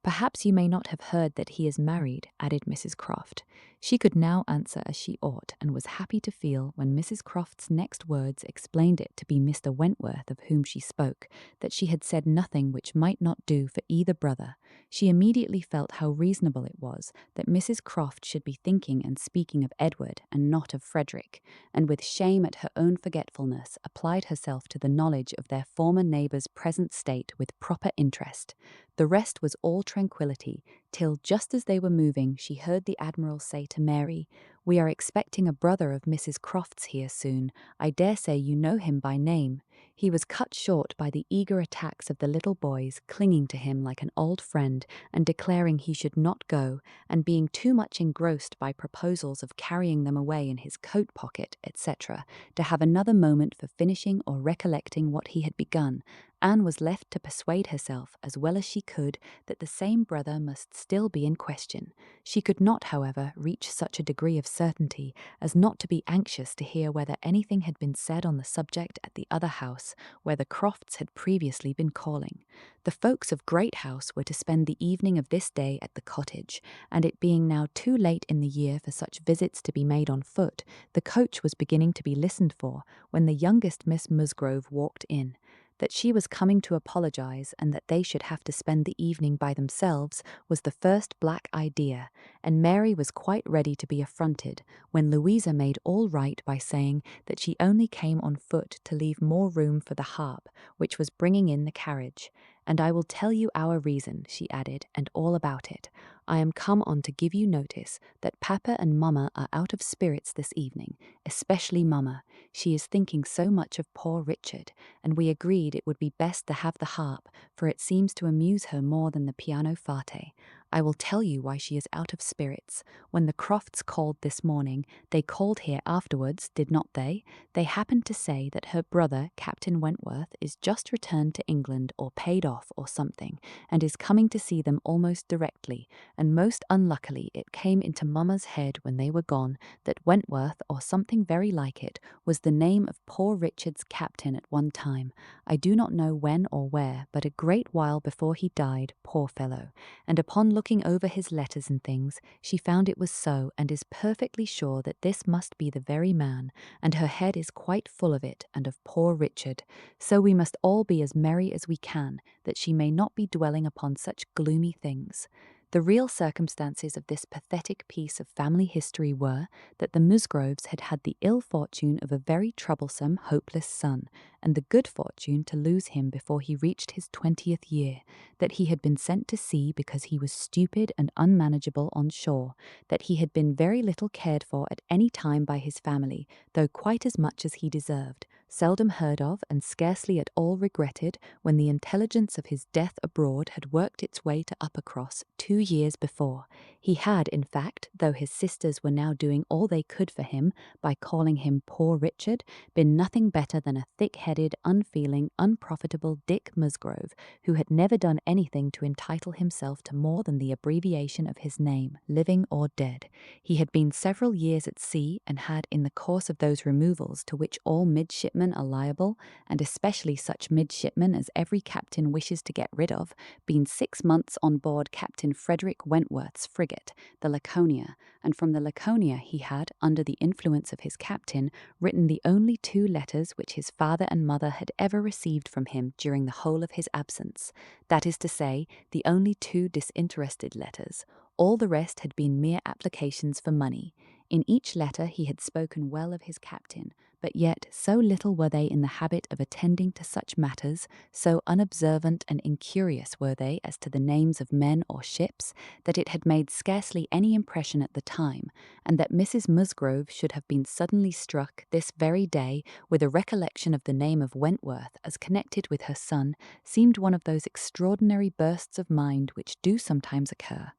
"Perhaps you may not have heard that he is married," added Mrs. Croft. She could now answer as she ought, and was happy to feel, when Mrs. Croft's next words explained it to be Mr. Wentworth of whom she spoke, that she had said nothing which might not do for either brother. She immediately felt how reasonable it was that Mrs. Croft should be thinking and speaking of Edward and not of Frederick, and with shame at her own forgetfulness applied herself to the knowledge of their former neighbour's present state with proper interest. The rest was all tranquillity, till, just as they were moving, she heard the Admiral say to Mary, "We are expecting a brother of Mrs. Croft's here soon. I dare say you know him by name." He was cut short by the eager attacks of the little boys, clinging to him like an old friend, and declaring he should not go, and being too much engrossed by proposals of carrying them away in his coat pocket, etc., to have another moment for finishing or recollecting what he had begun. Anne was left to persuade herself, as well as she could, that the same brother must still be in question. She could not, however, reach such a degree of certainty as not to be anxious to hear whether anything had been said on the subject at the other house, where the Crofts had previously been calling. The folks of Great House were to spend the evening of this day at the cottage, and it being now too late in the year for such visits to be made on foot, the coach was beginning to be listened for, when the youngest Miss Musgrove walked in. That she was coming to apologize and that they should have to spend the evening by themselves was the first black idea, and Mary was quite ready to be affronted, when Louisa made all right by saying that she only came on foot to leave more room for the harp, which was bringing in the carriage. "And I will tell you our reason," she added, "and all about it. I am come on to give you notice that Papa and Mamma are out of spirits this evening, especially Mamma. She is thinking so much of poor Richard, and we agreed it would be best to have the harp, for it seems to amuse her more than the pianoforte. I will tell you why she is out of spirits. When the Crofts called this morning, they called here afterwards, did not they? They happened to say that her brother, Captain Wentworth, is just returned to England or paid off or something, and is coming to see them almost directly, and most unluckily it came into Mamma's head when they were gone that Wentworth, or something very like it, was the name of poor Richard's captain at one time. I do not know when or where, but a great while before he died, poor fellow. And upon looking over his letters and things, she found it was so, and is perfectly sure that this must be the very man, and her head is quite full of it and of poor Richard. So we must all be as merry as we can, that she may not be dwelling upon such gloomy things." The real circumstances of this pathetic piece of family history were, that the Musgroves had had the ill fortune of a very troublesome, hopeless son, and the good fortune to lose him before he reached his 20th year, that he had been sent to sea because he was stupid and unmanageable on shore, that he had been very little cared for at any time by his family, though quite as much as he deserved, seldom heard of and scarcely at all regretted, when the intelligence of his death abroad had worked its way to Uppercross 2 years before. He had, in fact, though his sisters were now doing all they could for him by calling him poor Richard, been nothing better than a thick-headed, unfeeling, unprofitable Dick Musgrove, who had never done anything to entitle himself to more than the abbreviation of his name, living or dead. He had been several years at sea, and had, in the course of those removals to which all midshipmen are liable, and especially such midshipmen as every captain wishes to get rid of, been 6 months on board Captain Frederick Wentworth's frigate, the Laconia, and from the Laconia he had, under the influence of his captain, written the only 2 letters which his father and mother had ever received from him during the whole of his absence, that is to say, the only 2 disinterested letters. All the rest had been mere applications for money. In each letter he had spoken well of his captain, but yet so little were they in the habit of attending to such matters, so unobservant and incurious were they as to the names of men or ships, that it had made scarcely any impression at the time, and that Mrs. Musgrove should have been suddenly struck this very day with a recollection of the name of Wentworth as connected with her son seemed one of those extraordinary bursts of mind which do sometimes occur.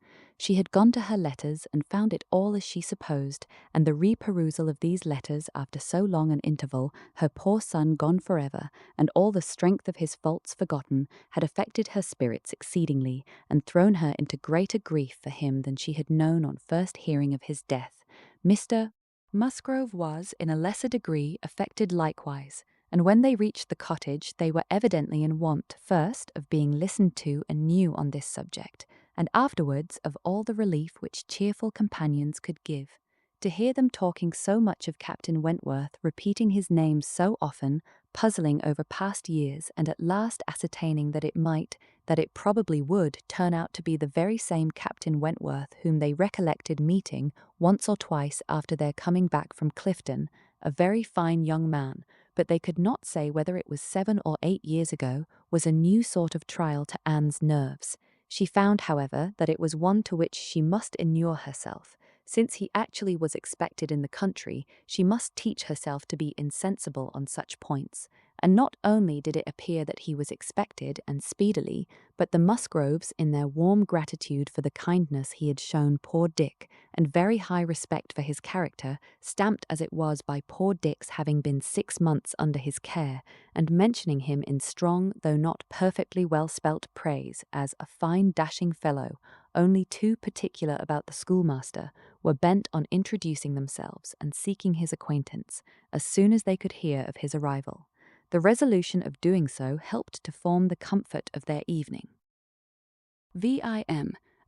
She had gone to her letters and found it all as she supposed, and the reperusal of these letters after so long an interval, her poor son gone forever, and all the strength of his faults forgotten, had affected her spirits exceedingly, and thrown her into greater grief for him than she had known on first hearing of his death. Mr. Musgrove was, in a lesser degree, affected likewise, and when they reached the cottage they were evidently in want, first, of being listened to anew on this subject, and afterwards of all the relief which cheerful companions could give. To hear them talking so much of Captain Wentworth, repeating his name so often, puzzling over past years, and at last ascertaining that it probably would, turn out to be the very same Captain Wentworth whom they recollected meeting once or twice after their coming back from Clifton, a very fine young man, but they could not say whether it was 7 or 8 years ago, was a new sort of trial to Anne's nerves. She found, however, that it was one to which she must inure herself. Since he actually was expected in the country, she must teach herself to be insensible on such points. And not only did it appear that he was expected, and speedily, but the Musgroves, in their warm gratitude for the kindness he had shown poor Dick, and very high respect for his character, stamped as it was by poor Dick's having been 6 months under his care, and mentioning him in strong, though not perfectly well-spelt praise, as a fine dashing fellow, only too particular about the schoolmaster, were bent on introducing themselves and seeking his acquaintance, as soon as they could hear of his arrival. The resolution of doing so helped to form the comfort of their evening. VIII.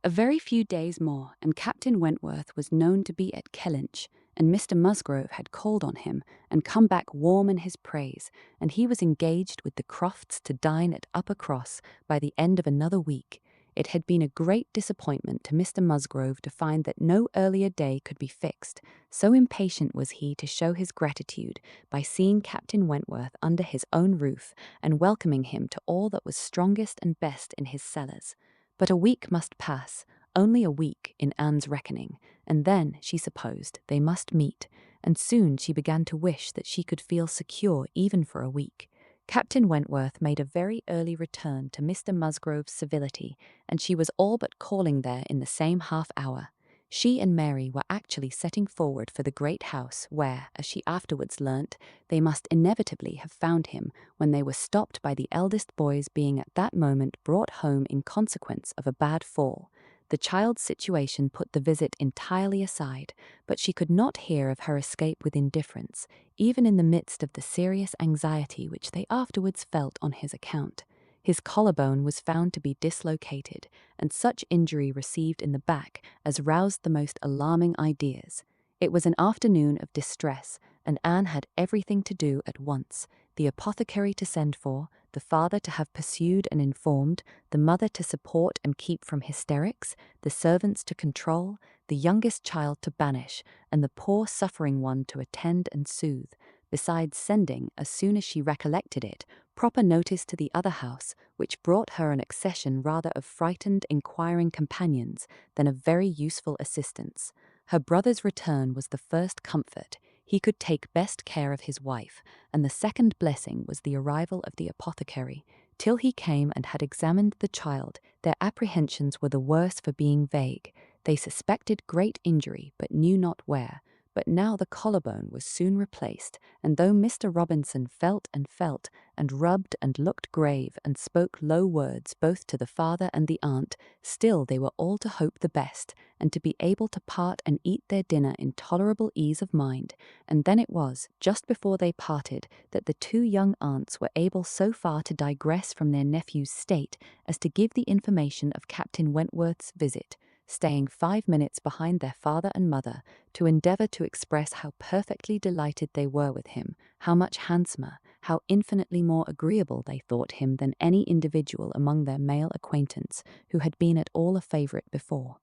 A very few days more, and Captain Wentworth was known to be at Kellynch, and Mr. Musgrove had called on him, and come back warm in his praise, and he was engaged with the Crofts to dine at Uppercross by the end of another week. It had been a great disappointment to Mr. Musgrove to find that no earlier day could be fixed, so impatient was he to show his gratitude by seeing Captain Wentworth under his own roof, and welcoming him to all that was strongest and best in his cellars. But a week must pass, only a week in Anne's reckoning, and then, she supposed, they must meet, and soon she began to wish that she could feel secure even for a week. Captain Wentworth made a very early return to Mr. Musgrove's civility, and she was all but calling there in the same half-hour. She and Mary were actually setting forward for the great house where, as she afterwards learnt, they must inevitably have found him when they were stopped by the eldest boy's being at that moment brought home in consequence of a bad fall. The child's situation put the visit entirely aside, but she could not hear of her escape with indifference, even in the midst of the serious anxiety which they afterwards felt on his account. His collarbone was found to be dislocated, and such injury received in the back as roused the most alarming ideas. It was an afternoon of distress, and Anne had everything to do at once: the apothecary to send for, the father to have pursued and informed, the mother to support and keep from hysterics, the servants to control, the youngest child to banish, and the poor suffering one to attend and soothe, besides sending, as soon as she recollected it, proper notice to the other house, which brought her an accession rather of frightened, inquiring companions than of very useful assistants. Her brother's return was the first comfort. He could take best care of his wife, and the second blessing was the arrival of the apothecary. Till he came and had examined the child, their apprehensions were the worse for being vague. They suspected great injury, but knew not where. But now the collarbone was soon replaced, and though Mr. Robinson felt, and rubbed and looked grave, and spoke low words both to the father and the aunt, still they were all to hope the best, and to be able to part and eat their dinner in tolerable ease of mind. And then it was, just before they parted, that the two young aunts were able so far to digress from their nephew's state as to give the information of Captain Wentworth's visit, staying 5 minutes behind their father and mother, to endeavour to express how perfectly delighted they were with him, how much handsomer, how infinitely more agreeable they thought him than any individual among their male acquaintance who had been at all a favourite before.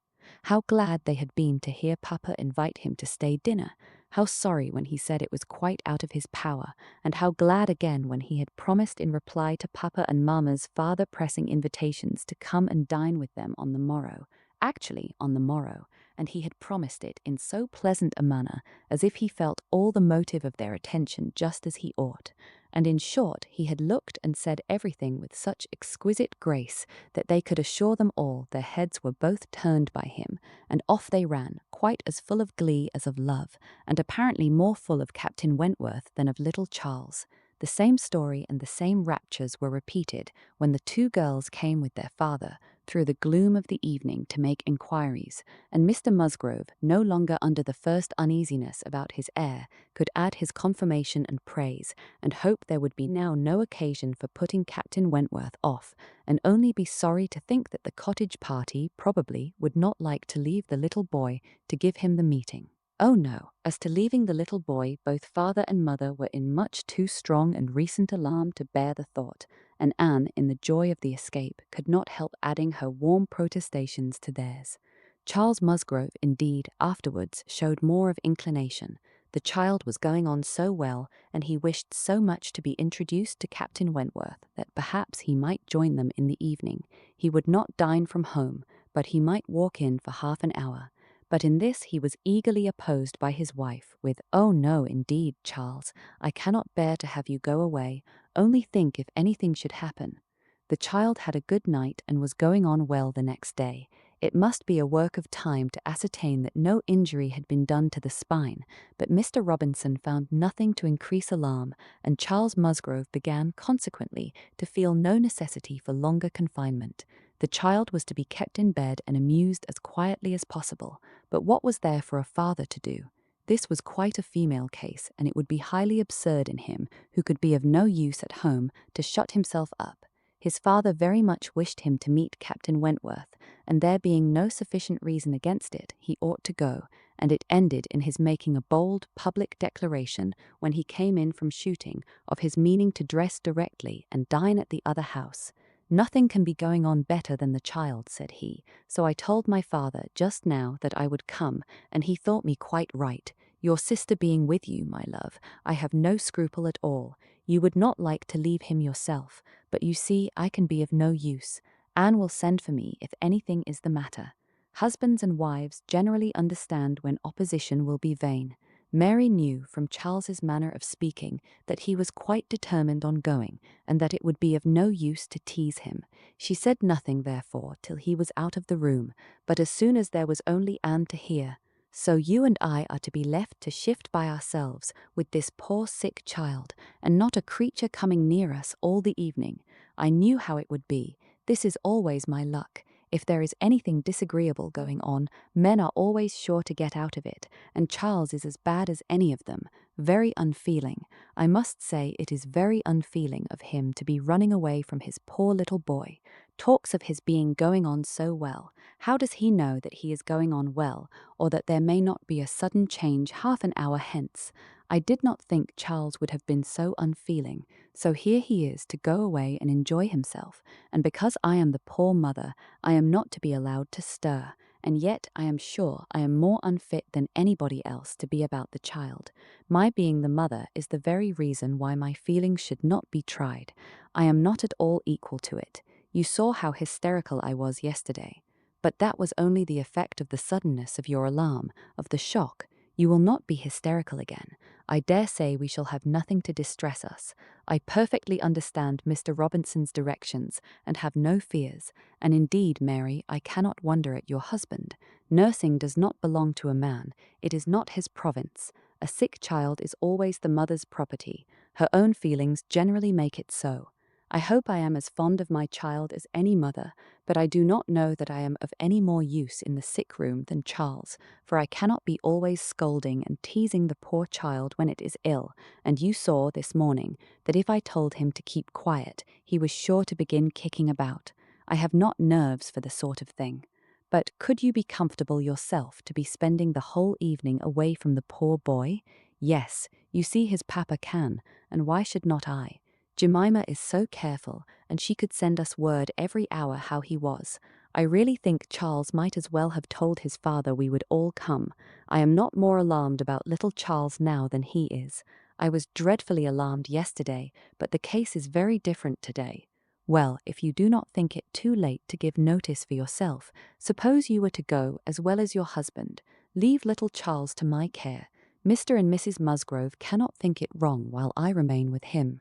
How glad they had been to hear Papa invite him to stay dinner, how sorry when he said it was quite out of his power, and how glad again when he had promised in reply to Papa and Mamma's farther pressing invitations to come and dine with them on the morrow. Actually on the morrow, and he had promised it in so pleasant a manner as if he felt all the motive of their attention just as he ought. and in short he had looked and said everything with such exquisite grace that they could assure them all their heads were both turned by him, and off they ran, quite as full of glee as of love, and apparently more full of Captain Wentworth than of little Charles. The same story and the same raptures were repeated when the two girls came with their father through the gloom of the evening to make inquiries, and Mr. Musgrove, no longer under the first uneasiness about his heir, could add his confirmation and praise, and hope there would be now no occasion for putting Captain Wentworth off, and only be sorry to think that the cottage party probably would not like to leave the little boy to give him the meeting. Oh no, as to leaving the little boy, both father and mother were in much too strong and recent alarm to bear the thought, and Anne, in the joy of the escape, could not help adding her warm protestations to theirs. Charles Musgrove, indeed, afterwards showed more of inclination. The child was going on so well, and he wished so much to be introduced to Captain Wentworth that perhaps he might join them in the evening. He would not dine from home, but he might walk in for half an hour. But in this he was eagerly opposed by his wife, with, "Oh no, indeed, Charles, I cannot bear to have you go away. Only think if anything should happen." The child had a good night and was going on well the next day. It must be a work of time to ascertain that no injury had been done to the spine, but Mr. Robinson found nothing to increase alarm, and Charles Musgrove began, consequently, to feel no necessity for longer confinement. The child was to be kept in bed and amused as quietly as possible, but what was there for a father to do? This was quite a female case, and it would be highly absurd in him, who could be of no use at home, to shut himself up. His father very much wished him to meet Captain Wentworth, and there being no sufficient reason against it, he ought to go, and it ended in his making a bold, public declaration, when he came in from shooting, of his meaning to dress directly and dine at the other house. "Nothing can be going on better than the child," said he, "so I told my father just now that I would come, and he thought me quite right. Your sister being with you, my love, I have no scruple at all. You would not like to leave him yourself, but you see I can be of no use. Anne will send for me if anything is the matter." Husbands and wives generally understand when opposition will be vain. Mary knew from Charles's manner of speaking that he was quite determined on going, and that it would be of no use to tease him. She said nothing, therefore, till he was out of the room, but as soon as there was only Anne to hear, "So you and I are to be left to shift by ourselves with this poor sick child, and not a creature coming near us all the evening. I knew how it would be. This is always my luck. If there is anything disagreeable going on, men are always sure to get out of it, and Charles is as bad as any of them. Very unfeeling. I must say it is very unfeeling of him to be running away from his poor little boy. Talks of his being going on so well. How does he know that he is going on well, or that there may not be a sudden change half an hour hence? I did not think Charles would have been so unfeeling. So here he is to go away and enjoy himself, and because I am the poor mother, I am not to be allowed to stir, and yet I am sure I am more unfit than anybody else to be about the child. My being the mother is the very reason why my feelings should not be tried. I am not at all equal to it. You saw how hysterical I was yesterday. But that was only the effect of the suddenness of your alarm, of the shock. You will not be hysterical again. I dare say we shall have nothing to distress us. I perfectly understand Mr. Robinson's directions, and have no fears, and indeed, Mary, I cannot wonder at your husband. Nursing does not belong to a man, it is not his province. A sick child is always the mother's property. Her own feelings generally make it so. I hope I am as fond of my child as any mother, but I do not know that I am of any more use in the sick room than Charles, for I cannot be always scolding and teasing the poor child when it is ill, and you saw this morning that if I told him to keep quiet, he was sure to begin kicking about. I have not nerves for the sort of thing. But could you be comfortable yourself to be spending the whole evening away from the poor boy? Yes, you see his papa can, and why should not I? Jemima is so careful, and she could send us word every hour how he was. I really think Charles might as well have told his father we would all come. I am not more alarmed about little Charles now than he is. I was dreadfully alarmed yesterday, but the case is very different today. Well, if you do not think it too late to give notice for yourself, suppose you were to go as well as your husband. Leave little Charles to my care. Mr. and Mrs. Musgrove cannot think it wrong while I remain with him.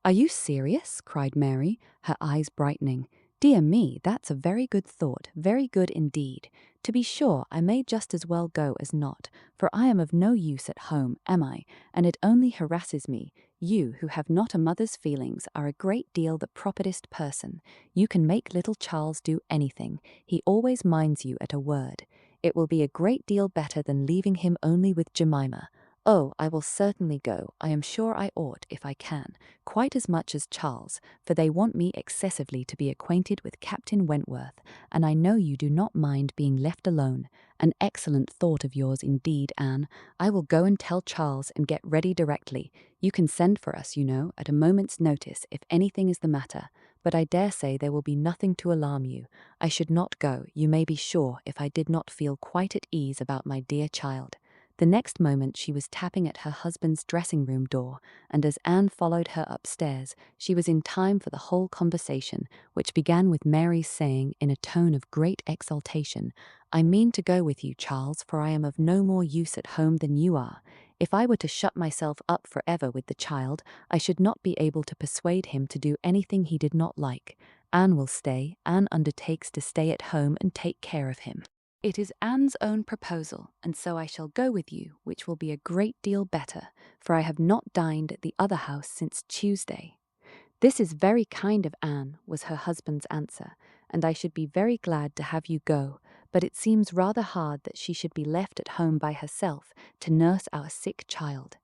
"Are you serious?" cried Mary, her eyes brightening. "Dear me, that's a very good thought, very good indeed. To be sure, I may just as well go as not, for I am of no use at home, am I? And it only harasses me. You, who have not a mother's feelings, are a great deal the properest person. You can make little Charles do anything. He always minds you at a word. It will be a great deal better than leaving him only with Jemima. Oh, I will certainly go. I am sure I ought, if I can, quite as much as Charles, for they want me excessively to be acquainted with Captain Wentworth, and I know you do not mind being left alone. An excellent thought of yours indeed, Anne. I will go and tell Charles and get ready directly. You can send for us, you know, at a moment's notice if anything is the matter, but I dare say there will be nothing to alarm you. I should not go, you may be sure, if I did not feel quite at ease about my dear child." The next moment she was tapping at her husband's dressing-room door, and as Anne followed her upstairs, she was in time for the whole conversation, which began with Mary's saying, in a tone of great exultation, "I mean to go with you, Charles, for I am of no more use at home than you are. If I were to shut myself up forever with the child, I should not be able to persuade him to do anything he did not like. Anne will stay. Anne undertakes to stay at home and take care of him. It is Anne's own proposal, and so I shall go with you, which will be a great deal better, for I have not dined at the other house since Tuesday." "This is very kind of Anne," was her husband's answer, "and I should be very glad to have you go, but it seems rather hard that she should be left at home by herself to nurse our sick child."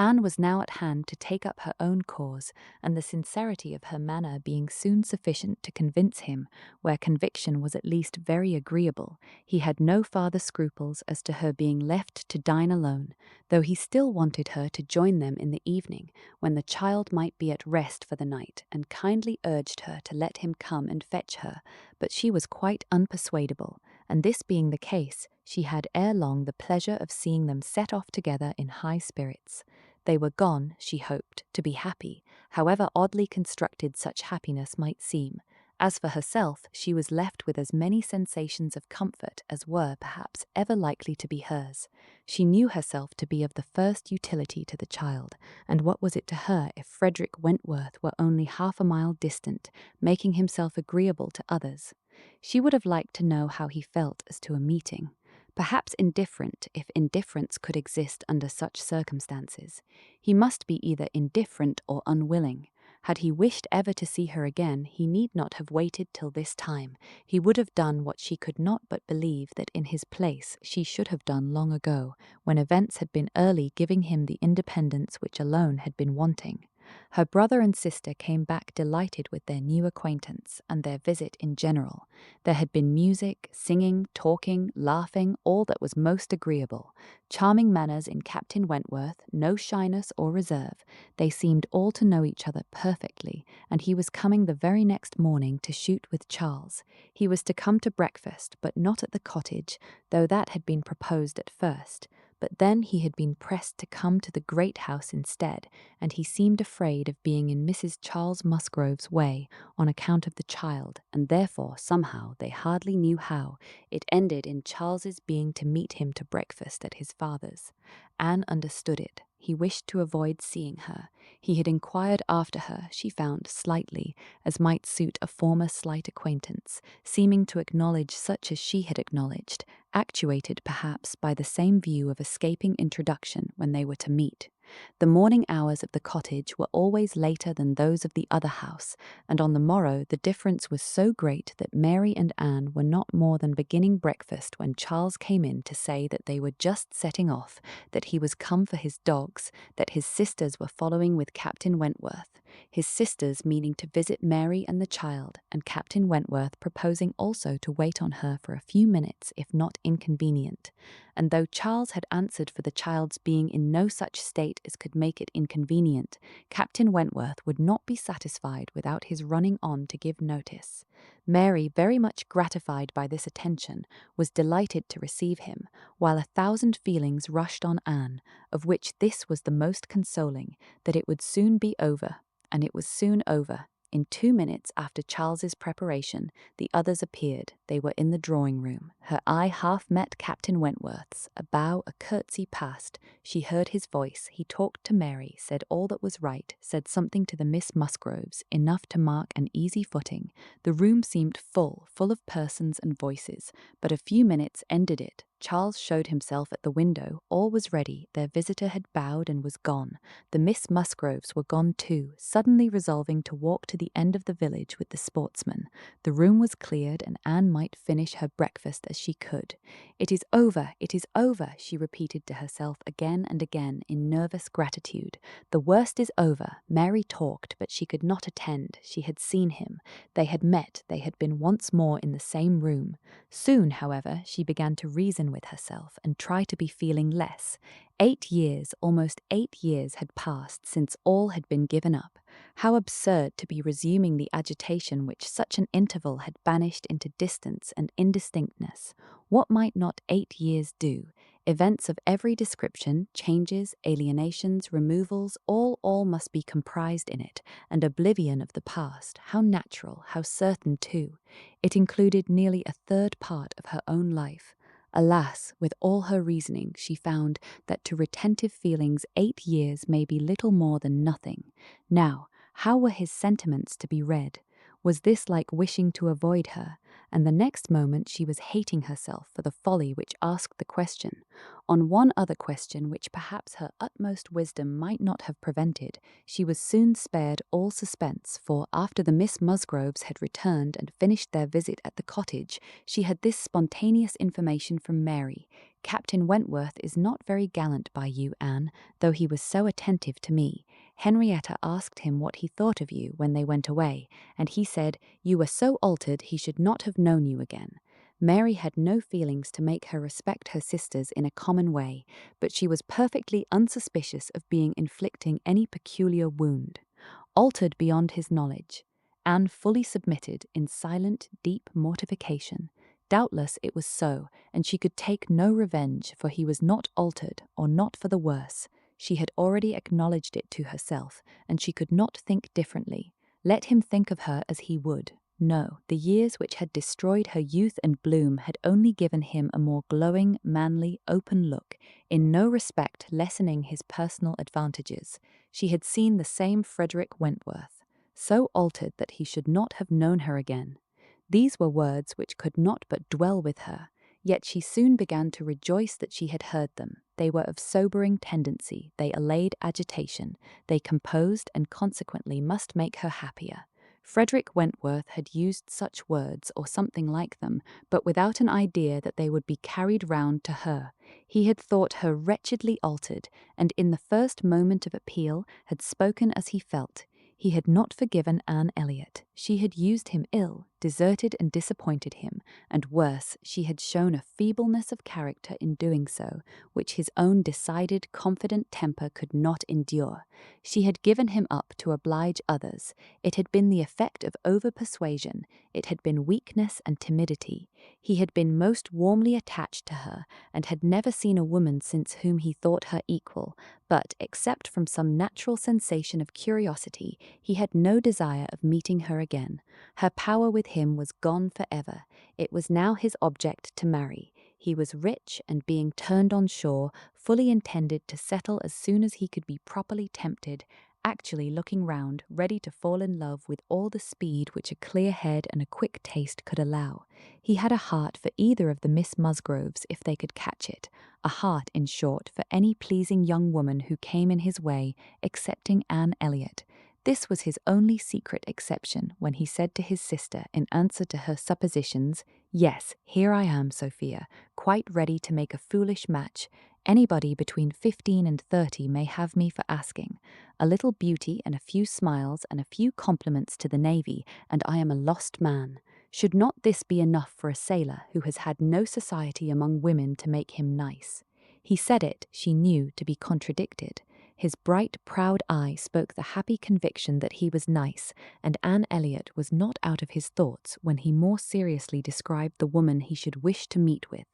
Anne was now at hand to take up her own cause, and the sincerity of her manner being soon sufficient to convince him, where conviction was at least very agreeable, he had no farther scruples as to her being left to dine alone, though he still wanted her to join them in the evening, when the child might be at rest for the night, and kindly urged her to let him come and fetch her, but she was quite unpersuadable, and this being the case, she had ere long the pleasure of seeing them set off together in high spirits. They were gone, she hoped, to be happy, however oddly constructed such happiness might seem. As for herself, she was left with as many sensations of comfort as were, perhaps, ever likely to be hers. She knew herself to be of the first utility to the child, and what was it to her if Frederick Wentworth were only half a mile distant, making himself agreeable to others? She would have liked to know how he felt as to a meeting. Perhaps indifferent, if indifference could exist under such circumstances. He must be either indifferent or unwilling. Had he wished ever to see her again, he need not have waited till this time. He would have done what she could not but believe that in his place she should have done long ago, when events had been early giving him the independence which alone had been wanting. Her brother and sister came back delighted with their new acquaintance and their visit in general. There had been music, singing, talking, laughing, all that was most agreeable. Charming manners in Captain Wentworth, no shyness or reserve. They seemed all to know each other perfectly, and he was coming the very next morning to shoot with Charles. He was to come to breakfast, but not at the cottage, though that had been proposed at first. But then he had been pressed to come to the great house instead, and he seemed afraid of being in Mrs. Charles Musgrove's way on account of the child, and therefore, somehow, they hardly knew how, it ended in Charles's being to meet him to breakfast at his father's. Anne understood it. He wished to avoid seeing her. He had inquired after her, she found, slightly, as might suit a former slight acquaintance, seeming to acknowledge such as she had acknowledged, actuated perhaps by the same view of escaping introduction when they were to meet. The morning hours of the cottage were always later than those of the other house, and on the morrow the difference was so great that Mary and Anne were not more than beginning breakfast when Charles came in to say that they were just setting off, that he was come for his dogs, that his sisters were following with Captain Wentworth, his sisters meaning to visit Mary and the child, and Captain Wentworth proposing also to wait on her for a few minutes if not inconvenient. And though Charles had answered for the child's being in no such state as could make it inconvenient, Captain Wentworth would not be satisfied without his running on to give notice. Mary, very much gratified by this attention, was delighted to receive him, while 1,000 feelings rushed on Anne, of which this was the most consoling, that it would soon be over, and it was soon over. In 2 minutes after Charles's preparation, the others appeared. They were in the drawing-room. Her eye half met Captain Wentworth's, a bow, a curtsy past. She heard his voice. He talked to Mary, said all that was right, said something to the Miss Musgroves, enough to mark an easy footing. The room seemed full of persons and voices, but a few minutes ended it. Charles showed himself at the window. All was ready. Their visitor had bowed and was gone. The Miss Musgroves were gone too, suddenly resolving to walk to the end of the village with the sportsmen. The room was cleared, and Anne might finish her breakfast as she could. "It is over, it is over," she repeated to herself again and again in nervous gratitude. The worst is over. Mary talked, but she could not attend. She had seen him. They had met. They had been once more in the same room. Soon, however, she began to reason with herself and try to be feeling less. 8 years, almost 8 years had passed since all had been given up. How absurd to be resuming the agitation which such an interval had banished into distance and indistinctness. What might not 8 years do? Events of every description, changes, alienations, removals, all must be comprised in it, and oblivion of the past. How natural, how certain too. It included nearly a third part of her own life. Alas, with all her reasoning, she found that to retentive feelings 8 years may be little more than nothing. Now, how were his sentiments to be read? Was this like wishing to avoid her? And the next moment she was hating herself for the folly which asked the question. On one other question, which perhaps her utmost wisdom might not have prevented, she was soon spared all suspense, for after the Miss Musgroves had returned and finished their visit at the cottage, she had this spontaneous information from Mary: "Captain Wentworth is not very gallant by you, Anne, though he was so attentive to me. Henrietta asked him what he thought of you when they went away, and he said you were so altered he should not have known you again." Mary had no feelings to make her respect her sisters in a common way, but she was perfectly unsuspicious of being inflicting any peculiar wound. Altered beyond his knowledge. Anne fully submitted in silent, deep mortification. Doubtless it was so, and she could take no revenge, for he was not altered, or not for the worse. She had already acknowledged it to herself, and she could not think differently. Let him think of her as he would. No, the years which had destroyed her youth and bloom had only given him a more glowing, manly, open look, in no respect lessening his personal advantages. She had seen the same Frederick Wentworth, so altered that he should not have known her again. These were words which could not but dwell with her, yet she soon began to rejoice that she had heard them. They were of sobering tendency, they allayed agitation, they composed and consequently must make her happier. Frederick Wentworth had used such words, or something like them, but without an idea that they would be carried round to her. He had thought her wretchedly altered, and in the first moment of appeal had spoken as he felt. He had not forgiven Anne Elliot. She had used him ill, deserted and disappointed him, and worse, she had shown a feebleness of character in doing so, which his own decided, confident temper could not endure. She had given him up to oblige others. It had been the effect of over-persuasion. It had been weakness and timidity. He had been most warmly attached to her, and had never seen a woman since whom he thought her equal, but, except from some natural sensation of curiosity, he had no desire of meeting her again. Her power with him was gone forever. It was now his object to marry. He was rich, and being turned on shore, fully intended to settle as soon as he could be properly tempted, actually looking round, ready to fall in love with all the speed which a clear head and a quick taste could allow. He had a heart for either of the Miss Musgroves if they could catch it, a heart, in short, for any pleasing young woman who came in his way, excepting Anne Elliot. This was his only secret exception when he said to his sister in answer to her suppositions, "Yes, here I am, Sophia, quite ready to make a foolish match. Anybody between 15 and 30 may have me for asking. A little beauty and a few smiles and a few compliments to the navy, and I am a lost man. Should not this be enough for a sailor who has had no society among women to make him nice?" He said it, she knew, to be contradicted. His bright, proud eye spoke the happy conviction that he was nice, and Anne Elliot was not out of his thoughts when he more seriously described the woman he should wish to meet with.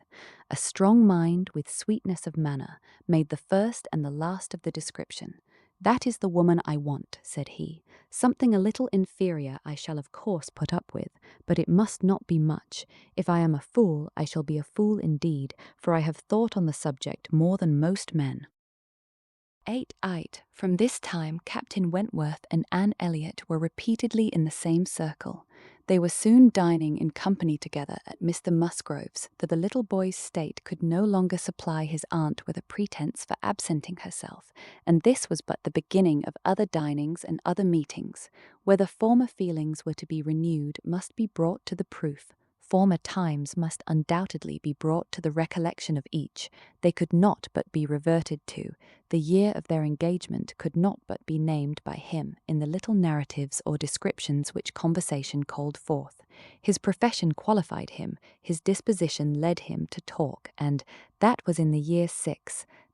A strong mind, with sweetness of manner, made the first and the last of the description. "That is the woman I want," said he. "Something a little inferior I shall of course put up with, but it must not be much. If I am a fool, I shall be a fool indeed, for I have thought on the subject more than most men." XVIII. From this time Captain Wentworth and Anne Elliot were repeatedly in the same circle. They were soon dining in company together at Mr. Musgrove's, for the little boy's state could no longer supply his aunt with a pretence for absenting herself, and this was but the beginning of other dinings and other meetings. Whether former feelings were to be renewed must be brought to the proof. Former times must undoubtedly be brought to the recollection of each. They could not but be reverted to. The year of their engagement could not but be named by him in the little narratives or descriptions which conversation called forth. His profession qualified him, his disposition led him to talk, and "that was in the year VI.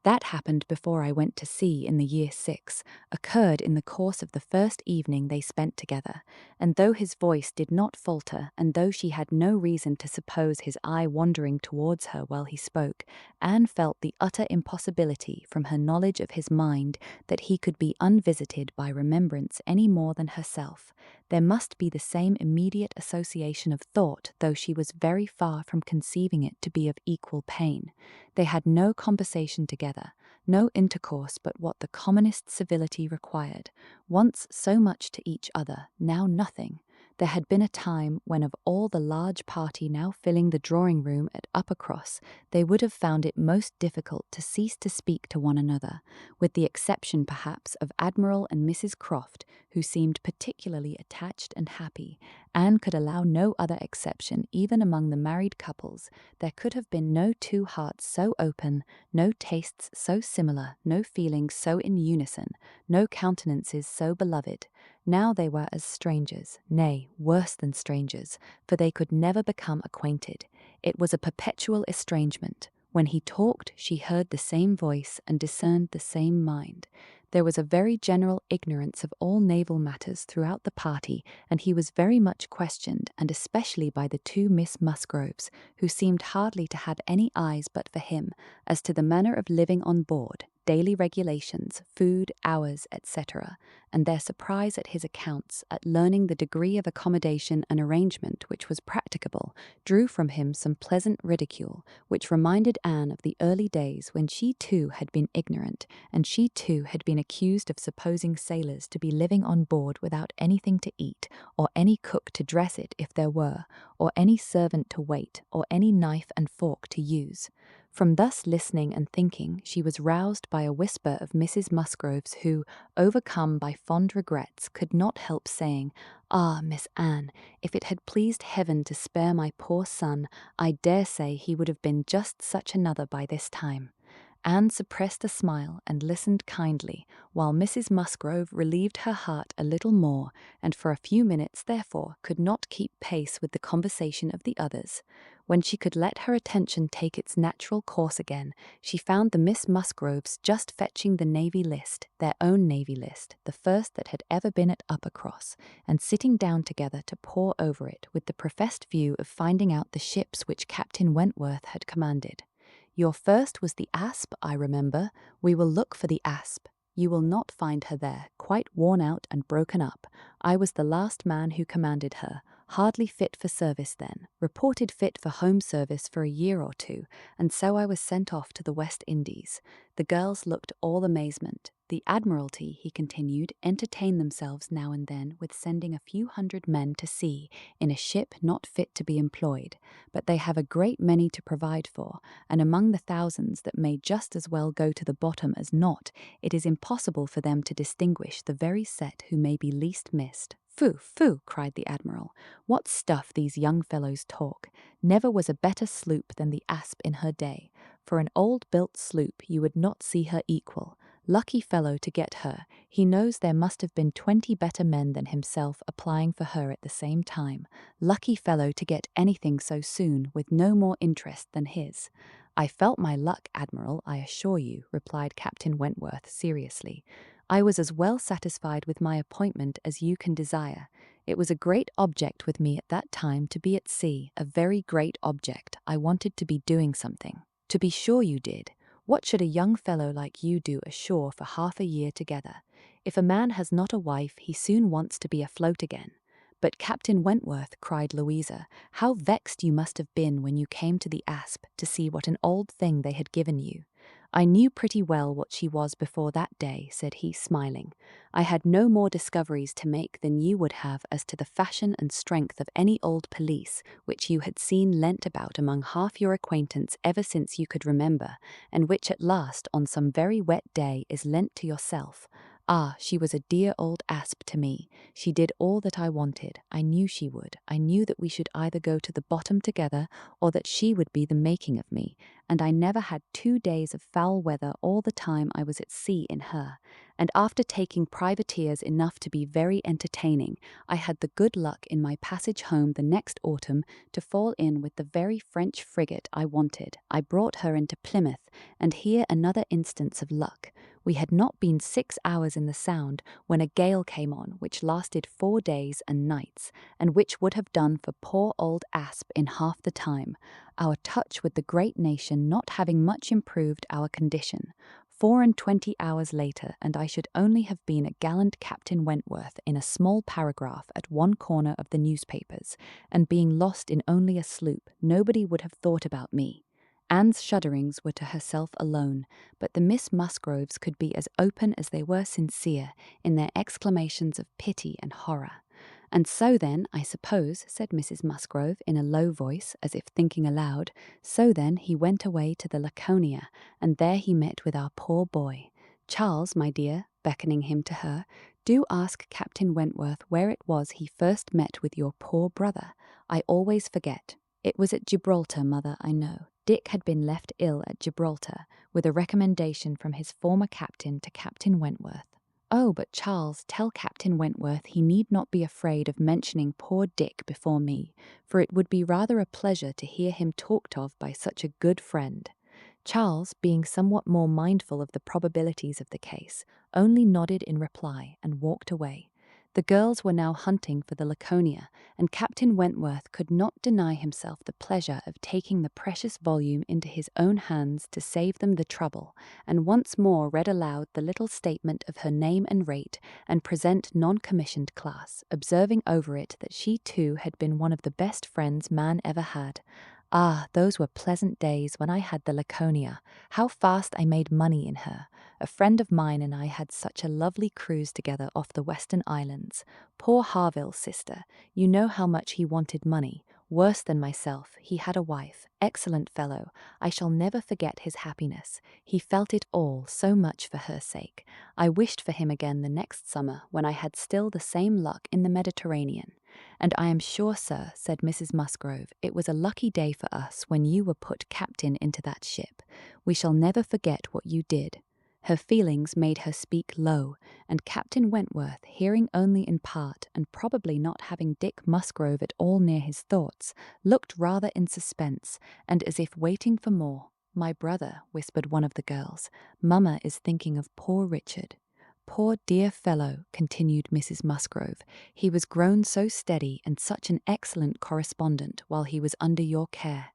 That happened before I went to sea in the year VI. Occurred in the course of the first evening they spent together." And though his voice did not falter, and though she had no reason to suppose his eye wandering towards her while he spoke, Anne felt the utter impossibility, from her knowledge of his mind, that he could be unvisited by remembrance any more than herself. There must be the same immediate association of thought, though she was very far from conceiving it to be of equal pain. They had no conversation together, no intercourse but what the commonest civility required. Once so much to each other, now nothing. There had been a time when of all the large party now filling the drawing-room at Uppercross, they would have found it most difficult to cease to speak to one another, with the exception perhaps of Admiral and Mrs. Croft, who seemed particularly attached and happy. Anne could allow no other exception even among the married couples. There could have been no two hearts so open, no tastes so similar, no feelings so in unison, no countenances so beloved. Now they were as strangers, nay, worse than strangers, for they could never become acquainted. It was a perpetual estrangement. When he talked, she heard the same voice and discerned the same mind. There was a very general ignorance of all naval matters throughout the party, and he was very much questioned, and especially by the two Miss Musgroves, who seemed hardly to have any eyes but for him, as to the manner of living on board, daily regulations, food, hours, etc., and their surprise at his accounts, at learning the degree of accommodation and arrangement which was practicable, drew from him some pleasant ridicule, which reminded Anne of the early days when she too had been ignorant, and she too had been accused of supposing sailors to be living on board without anything to eat, or any cook to dress it if there were, or any servant to wait, or any knife and fork to use. From thus listening and thinking, she was roused by a whisper of Mrs. Musgrove's, who, overcome by fond regrets, could not help saying, "Ah, Miss Anne, if it had pleased Heaven to spare my poor son, I dare say he would have been just such another by this time." Anne suppressed a smile and listened kindly, while Mrs. Musgrove relieved her heart a little more, and for a few minutes, therefore, could not keep pace with the conversation of the others. When she could let her attention take its natural course again, she found the Miss Musgroves just fetching the Navy List, their own Navy List, the first that had ever been at Uppercross, and sitting down together to pore over it with the professed view of finding out the ships which Captain Wentworth had commanded. "Your first was the Asp, I remember. We will look for the Asp. You will not find her there, quite worn out and broken up. I was the last man who commanded her, hardly fit for service then, reported fit for home service for a year or two, and so I was sent off to the West Indies." The girls looked all amazement. "The Admiralty," he continued, "entertain themselves now and then with sending a few hundred men to sea in a ship not fit to be employed, but they have a great many to provide for, and among the thousands that may just as well go to the bottom as not, it is impossible for them to distinguish the very set who may be least missed." "Phoo, phoo," cried the Admiral. "What stuff these young fellows talk. Never was a better sloop than the Asp in her day. For an old-built sloop you would not see her equal. Lucky fellow to get her. He knows there must have been 20 better men than himself applying for her at the same time. Lucky fellow to get anything so soon, with no more interest than his." "I felt my luck, Admiral, I assure you," replied Captain Wentworth seriously. "I was as well satisfied with my appointment as you can desire. It was a great object with me at that time to be at sea, a very great object. I wanted to be doing something." "To be sure you did. What should a young fellow like you do ashore for half a year together? If a man has not a wife, he soon wants to be afloat again. But Captain Wentworth, cried Louisa, how vexed you must have been when you came to the Asp to see what an old thing they had given you. I knew pretty well what she was before that day, said he, smiling. I had no more discoveries to make than you would have as to the fashion and strength of any old pelisse which you had seen lent about among half your acquaintance ever since you could remember, and which at last, on some very wet day, is lent to yourself. Ah, she was a dear old asp to me. She did all that I wanted. I knew she would. I knew that we should either go to the bottom together, or that she would be the making of me, and I never had 2 days of foul weather all the time I was at sea in her. And after taking privateers enough to be very entertaining, I had the good luck in my passage home the next autumn to fall in with the very French frigate I wanted. I brought her into Plymouth, and here another instance of luck. We had not been 6 hours in the Sound when a gale came on, which lasted 4 days and nights, and which would have done for poor old Asp in half the time, our touch with the great nation not having much improved our condition. 24 hours later, and I should only have been a gallant Captain Wentworth in a small paragraph at one corner of the newspapers, and being lost in only a sloop, nobody would have thought about me. Anne's shudderings were to herself alone, but the Miss Musgroves could be as open as they were sincere in their exclamations of pity and horror. And so then, I suppose, said Mrs. Musgrove in a low voice, as if thinking aloud, so then he went away to the Laconia, and there he met with our poor boy. Charles, my dear, beckoning him to her, do ask Captain Wentworth where it was he first met with your poor brother. I always forget. It was at Gibraltar, mother, I know. Dick had been left ill at Gibraltar, with a recommendation from his former captain to Captain Wentworth. Oh, but Charles, tell Captain Wentworth he need not be afraid of mentioning poor Dick before me, for it would be rather a pleasure to hear him talked of by such a good friend. Charles, being somewhat more mindful of the probabilities of the case, only nodded in reply and walked away. The girls were now hunting for the Laconia, and Captain Wentworth could not deny himself the pleasure of taking the precious volume into his own hands to save them the trouble, and once more read aloud the little statement of her name and rate and present non-commissioned class, observing over it that she too had been one of the best friends man ever had. Ah, those were pleasant days when I had the Laconia. How fast I made money in her. A friend of mine and I had such a lovely cruise together off the Western Islands. Poor Harville's sister, you know how much he wanted money. Worse than myself, he had a wife. Excellent fellow. I shall never forget his happiness. He felt it all so much for her sake. I wished for him again the next summer, when I had still the same luck in the Mediterranean. And I am sure, sir, said Mrs. Musgrove, it was a lucky day for us when you were put captain into that ship. We shall never forget what you did. Her feelings made her speak low, and Captain Wentworth, hearing only in part, and probably not having Dick Musgrove at all near his thoughts, looked rather in suspense, and as if waiting for more. My brother, whispered one of the girls, Mamma is thinking of poor Richard. Poor dear fellow, continued Mrs. Musgrove, he was grown so steady and such an excellent correspondent while he was under your care.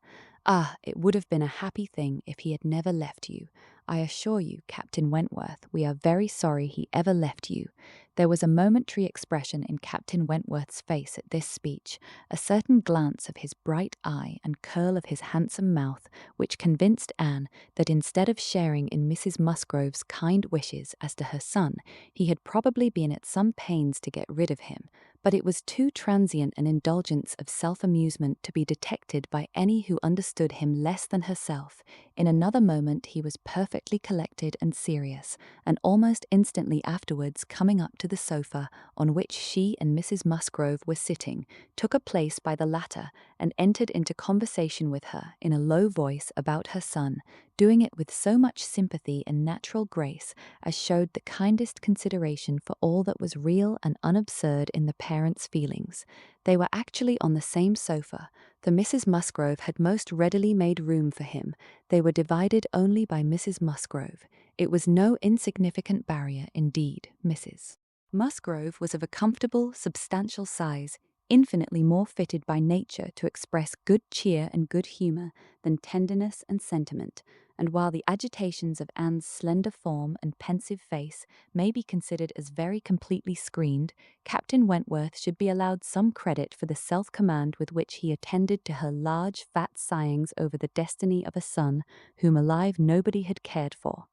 Ah, it would have been a happy thing if he had never left you. I assure you, Captain Wentworth, we are very sorry he ever left you. There was a momentary expression in Captain Wentworth's face at this speech, a certain glance of his bright eye and curl of his handsome mouth, which convinced Anne that instead of sharing in Mrs. Musgrove's kind wishes as to her son, he had probably been at some pains to get rid of him, but it was too transient an indulgence of self-amusement to be detected by any who understood him less than herself. In another moment he was perfectly collected and serious, and almost instantly afterwards coming up to the sofa on which she and Mrs. Musgrove were sitting, took a place by the latter, and entered into conversation with her in a low voice about her son, doing it with so much sympathy and natural grace as showed the kindest consideration for all that was real and unabsurd in the parents' feelings. They were actually on the same sofa, for Mrs. Musgrove had most readily made room for him. They were divided only by Mrs. Musgrove. It was no insignificant barrier indeed. Mrs. Musgrove was of a comfortable, substantial size, infinitely more fitted by nature to express good cheer and good humour than tenderness and sentiment, and while the agitations of Anne's slender form and pensive face may be considered as very completely screened, Captain Wentworth should be allowed some credit for the self-command with which he attended to her large, fat sighings over the destiny of a son whom alive nobody had cared for.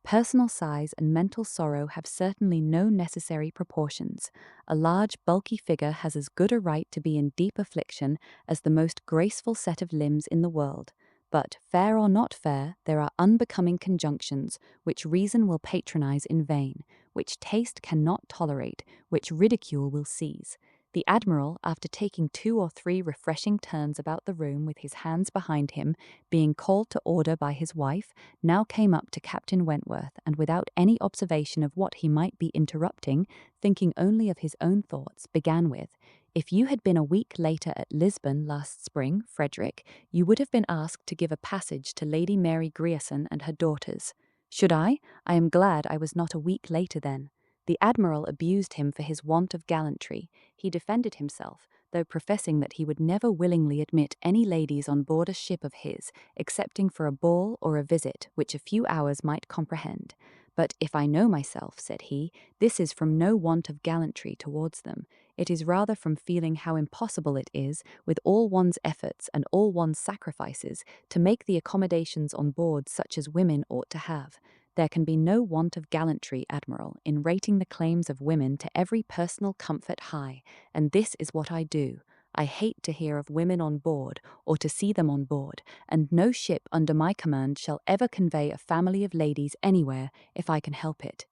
Personal size and mental sorrow have certainly no necessary proportions. A large, bulky figure has as good a right to be in deep affliction as the most graceful set of limbs in the world. But, fair or not fair, there are unbecoming conjunctions which reason will patronize in vain, which taste cannot tolerate, which ridicule will seize. The Admiral, after taking 2 or 3 refreshing turns about the room with his hands behind him, being called to order by his wife, now came up to Captain Wentworth, and without any observation of what he might be interrupting, thinking only of his own thoughts, began with, "If you had been a week later at Lisbon last spring, Frederick, you would have been asked to give a passage to Lady Mary Grierson and her daughters. Should I? I am glad I was not a week later then." The Admiral abused him for his want of gallantry. He defended himself, though professing that he would never willingly admit any ladies on board a ship of his, excepting for a ball or a visit, which a few hours might comprehend. "But if I know myself," said he, "this is from no want of gallantry towards them. It is rather from feeling how impossible it is, with all one's efforts and all one's sacrifices, to make the accommodations on board such as women ought to have. There can be no want of gallantry, Admiral, in rating the claims of women to every personal comfort high, and this is what I do. I hate to hear of women on board, or to see them on board, and no ship under my command shall ever convey a family of ladies anywhere, if I can help it."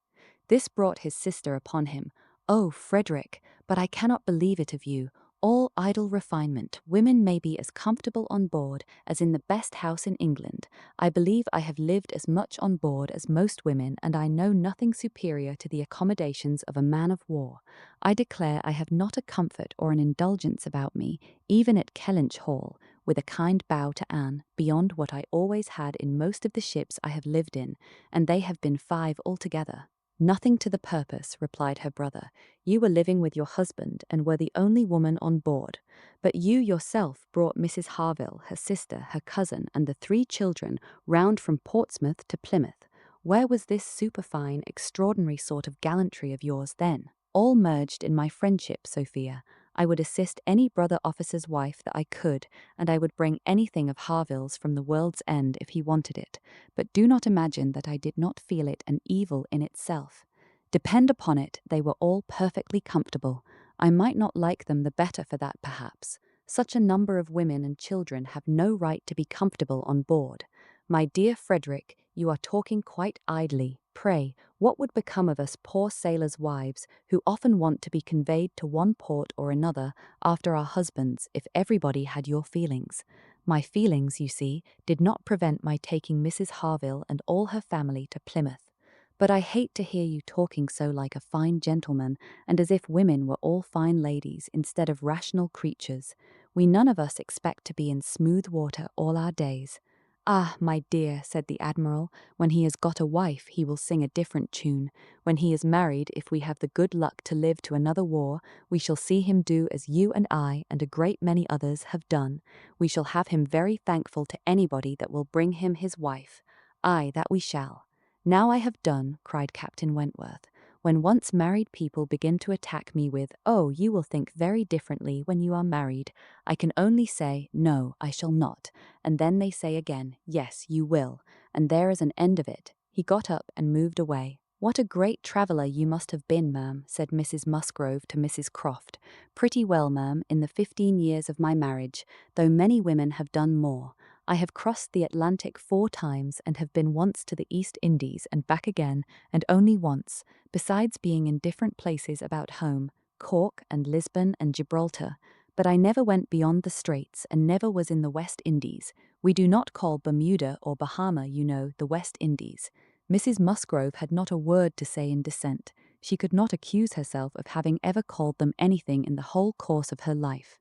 This brought his sister upon him. "Oh, Frederick, but I cannot believe it of you. All idle refinement. Women may be as comfortable on board as in the best house in England. I believe I have lived as much on board as most women, and I know nothing superior to the accommodations of a man of war. I declare I have not a comfort or an indulgence about me, even at Kellynch Hall," with a kind bow to Anne, "beyond what I always had in most of the ships I have lived in, and they have been 5 altogether." "Nothing to the purpose," replied her brother. "You were living with your husband, and were the only woman on board. But you yourself brought Mrs. Harville, her sister, her cousin, and the 3 children round from Portsmouth to Plymouth. Where was this superfine, extraordinary sort of gallantry of yours then?" "All merged in my friendship, Sophia. I would assist any brother officer's wife that I could, and I would bring anything of Harville's from the world's end if he wanted it. But do not imagine that I did not feel it an evil in itself. Depend upon it, they were all perfectly comfortable. I might not like them the better for that, perhaps. Such a number of women and children have no right to be comfortable on board. My dear Frederick, you are talking quite idly. Pray, what would become of us poor sailors' wives, who often want to be conveyed to one port or another after our husbands, if everybody had your feelings? My feelings, you see, did not prevent my taking Mrs. Harville and all her family to Plymouth. But I hate to hear you talking so like a fine gentleman, and as if women were all fine ladies instead of rational creatures. We none of us expect to be in smooth water all our days." "Ah, my dear," said the Admiral, "when he has got a wife he will sing a different tune. When he is married, if we have the good luck to live to another war, we shall see him do as you and I, and a great many others, have done. We shall have him very thankful to anybody that will bring him his wife. Aye, that we shall." "Now I have done," cried Captain Wentworth. "When once married people begin to attack me with, 'Oh, you will think very differently when you are married,' I can only say, 'No, I shall not,' and then they say again, 'Yes, you will,' and there is an end of it." He got up and moved away. "What a great traveller you must have been, ma'am," said Mrs. Musgrove to Mrs. Croft. "Pretty well, ma'am, in the 15 years of my marriage, though many women have done more. I have crossed the Atlantic 4 times, and have been once to the East Indies and back again, and only once, besides being in different places about home, Cork and Lisbon and Gibraltar. But I never went beyond the Straits, and never was in the West Indies. We do not call Bermuda or Bahama, you know, the West Indies." Mrs. Musgrove had not a word to say in dissent. She could not accuse herself of having ever called them anything in the whole course of her life.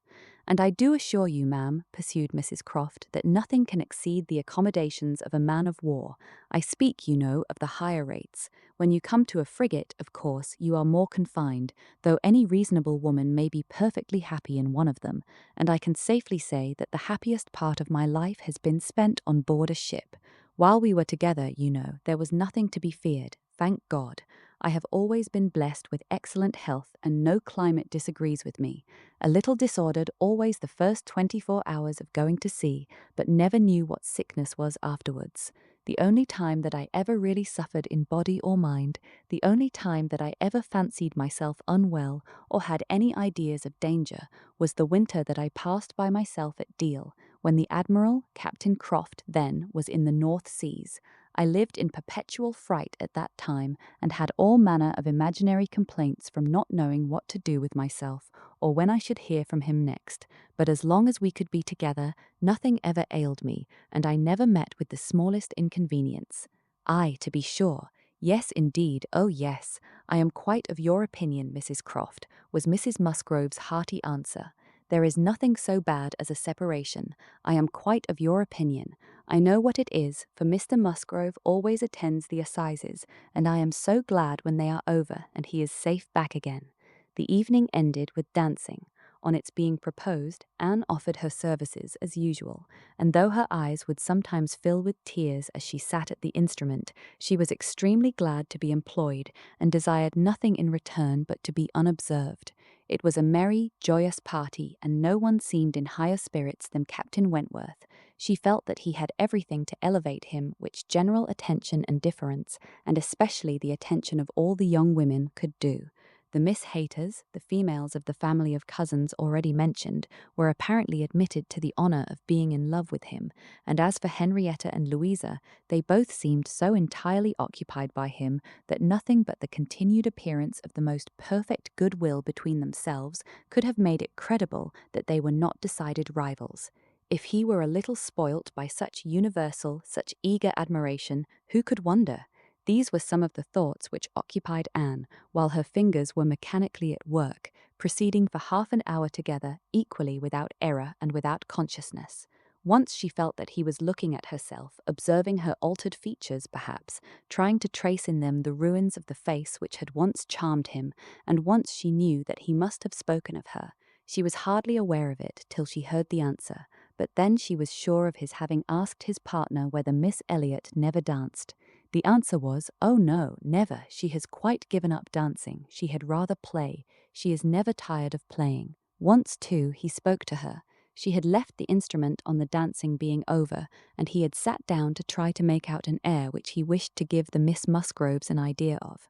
"And I do assure you, ma'am," pursued Mrs. Croft, "that nothing can exceed the accommodations of a man of war. I speak, you know, of the higher rates. When you come to a frigate, of course, you are more confined, though any reasonable woman may be perfectly happy in one of them, and I can safely say that the happiest part of my life has been spent on board a ship. While we were together, you know, there was nothing to be feared, thank God. I have always been blessed with excellent health, and no climate disagrees with me. A little disordered always the first 24 hours of going to sea, but never knew what sickness was afterwards. The only time that I ever really suffered in body or mind, the only time that I ever fancied myself unwell or had any ideas of danger, was the winter that I passed by myself at Deal, when the Admiral, Captain Croft, then, was in the North Seas. I lived in perpetual fright at that time, and had all manner of imaginary complaints from not knowing what to do with myself, or when I should hear from him next. But as long as we could be together, nothing ever ailed me, and I never met with the smallest inconvenience. Ay, to be sure. Yes, indeed, oh yes, I am quite of your opinion, Mrs. Croft, was Mrs. Musgrove's hearty answer. There is nothing so bad as a separation. I am quite of your opinion. I know what it is, for Mr. Musgrove always attends the assizes, and I am so glad when they are over and he is safe back again. The evening ended with dancing. On its being proposed, Anne offered her services as usual, and though her eyes would sometimes fill with tears as she sat at the instrument, she was extremely glad to be employed, and desired nothing in return but to be unobserved. It was a merry, joyous party, and no one seemed in higher spirits than Captain Wentworth. She felt that he had everything to elevate him which general attention and deference, and especially the attention of all the young women, could do. The Miss Hayters, the females of the family of cousins already mentioned, were apparently admitted to the honour of being in love with him, and as for Henrietta and Louisa, they both seemed so entirely occupied by him that nothing but the continued appearance of the most perfect goodwill between themselves could have made it credible that they were not decided rivals. If he were a little spoilt by such universal, such eager admiration, who could wonder? These were some of the thoughts which occupied Anne, while her fingers were mechanically at work, proceeding for half an hour together, equally without error and without consciousness. Once she felt that he was looking at herself, observing her altered features, perhaps, trying to trace in them the ruins of the face which had once charmed him, and once she knew that he must have spoken of her. She was hardly aware of it till she heard the answer, but then she was sure of his having asked his partner whether Miss Elliot never danced. The answer was, "Oh no, never. She has quite given up dancing. She had rather play. She is never tired of playing." Once, too, he spoke to her. She had left the instrument on the dancing being over, and he had sat down to try to make out an air which he wished to give the Miss Musgroves an idea of.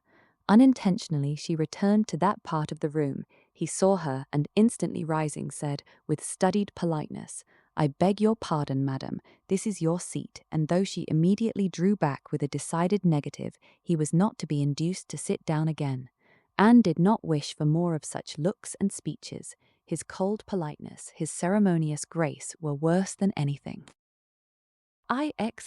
Unintentionally she returned to that part of the room. He saw her, and instantly rising, said, with studied politeness, "I beg your pardon, madam. This is your seat," and though she immediately drew back with a decided negative, he was not to be induced to sit down again. Anne did not wish for more of such looks and speeches. His cold politeness, his ceremonious grace were worse than anything.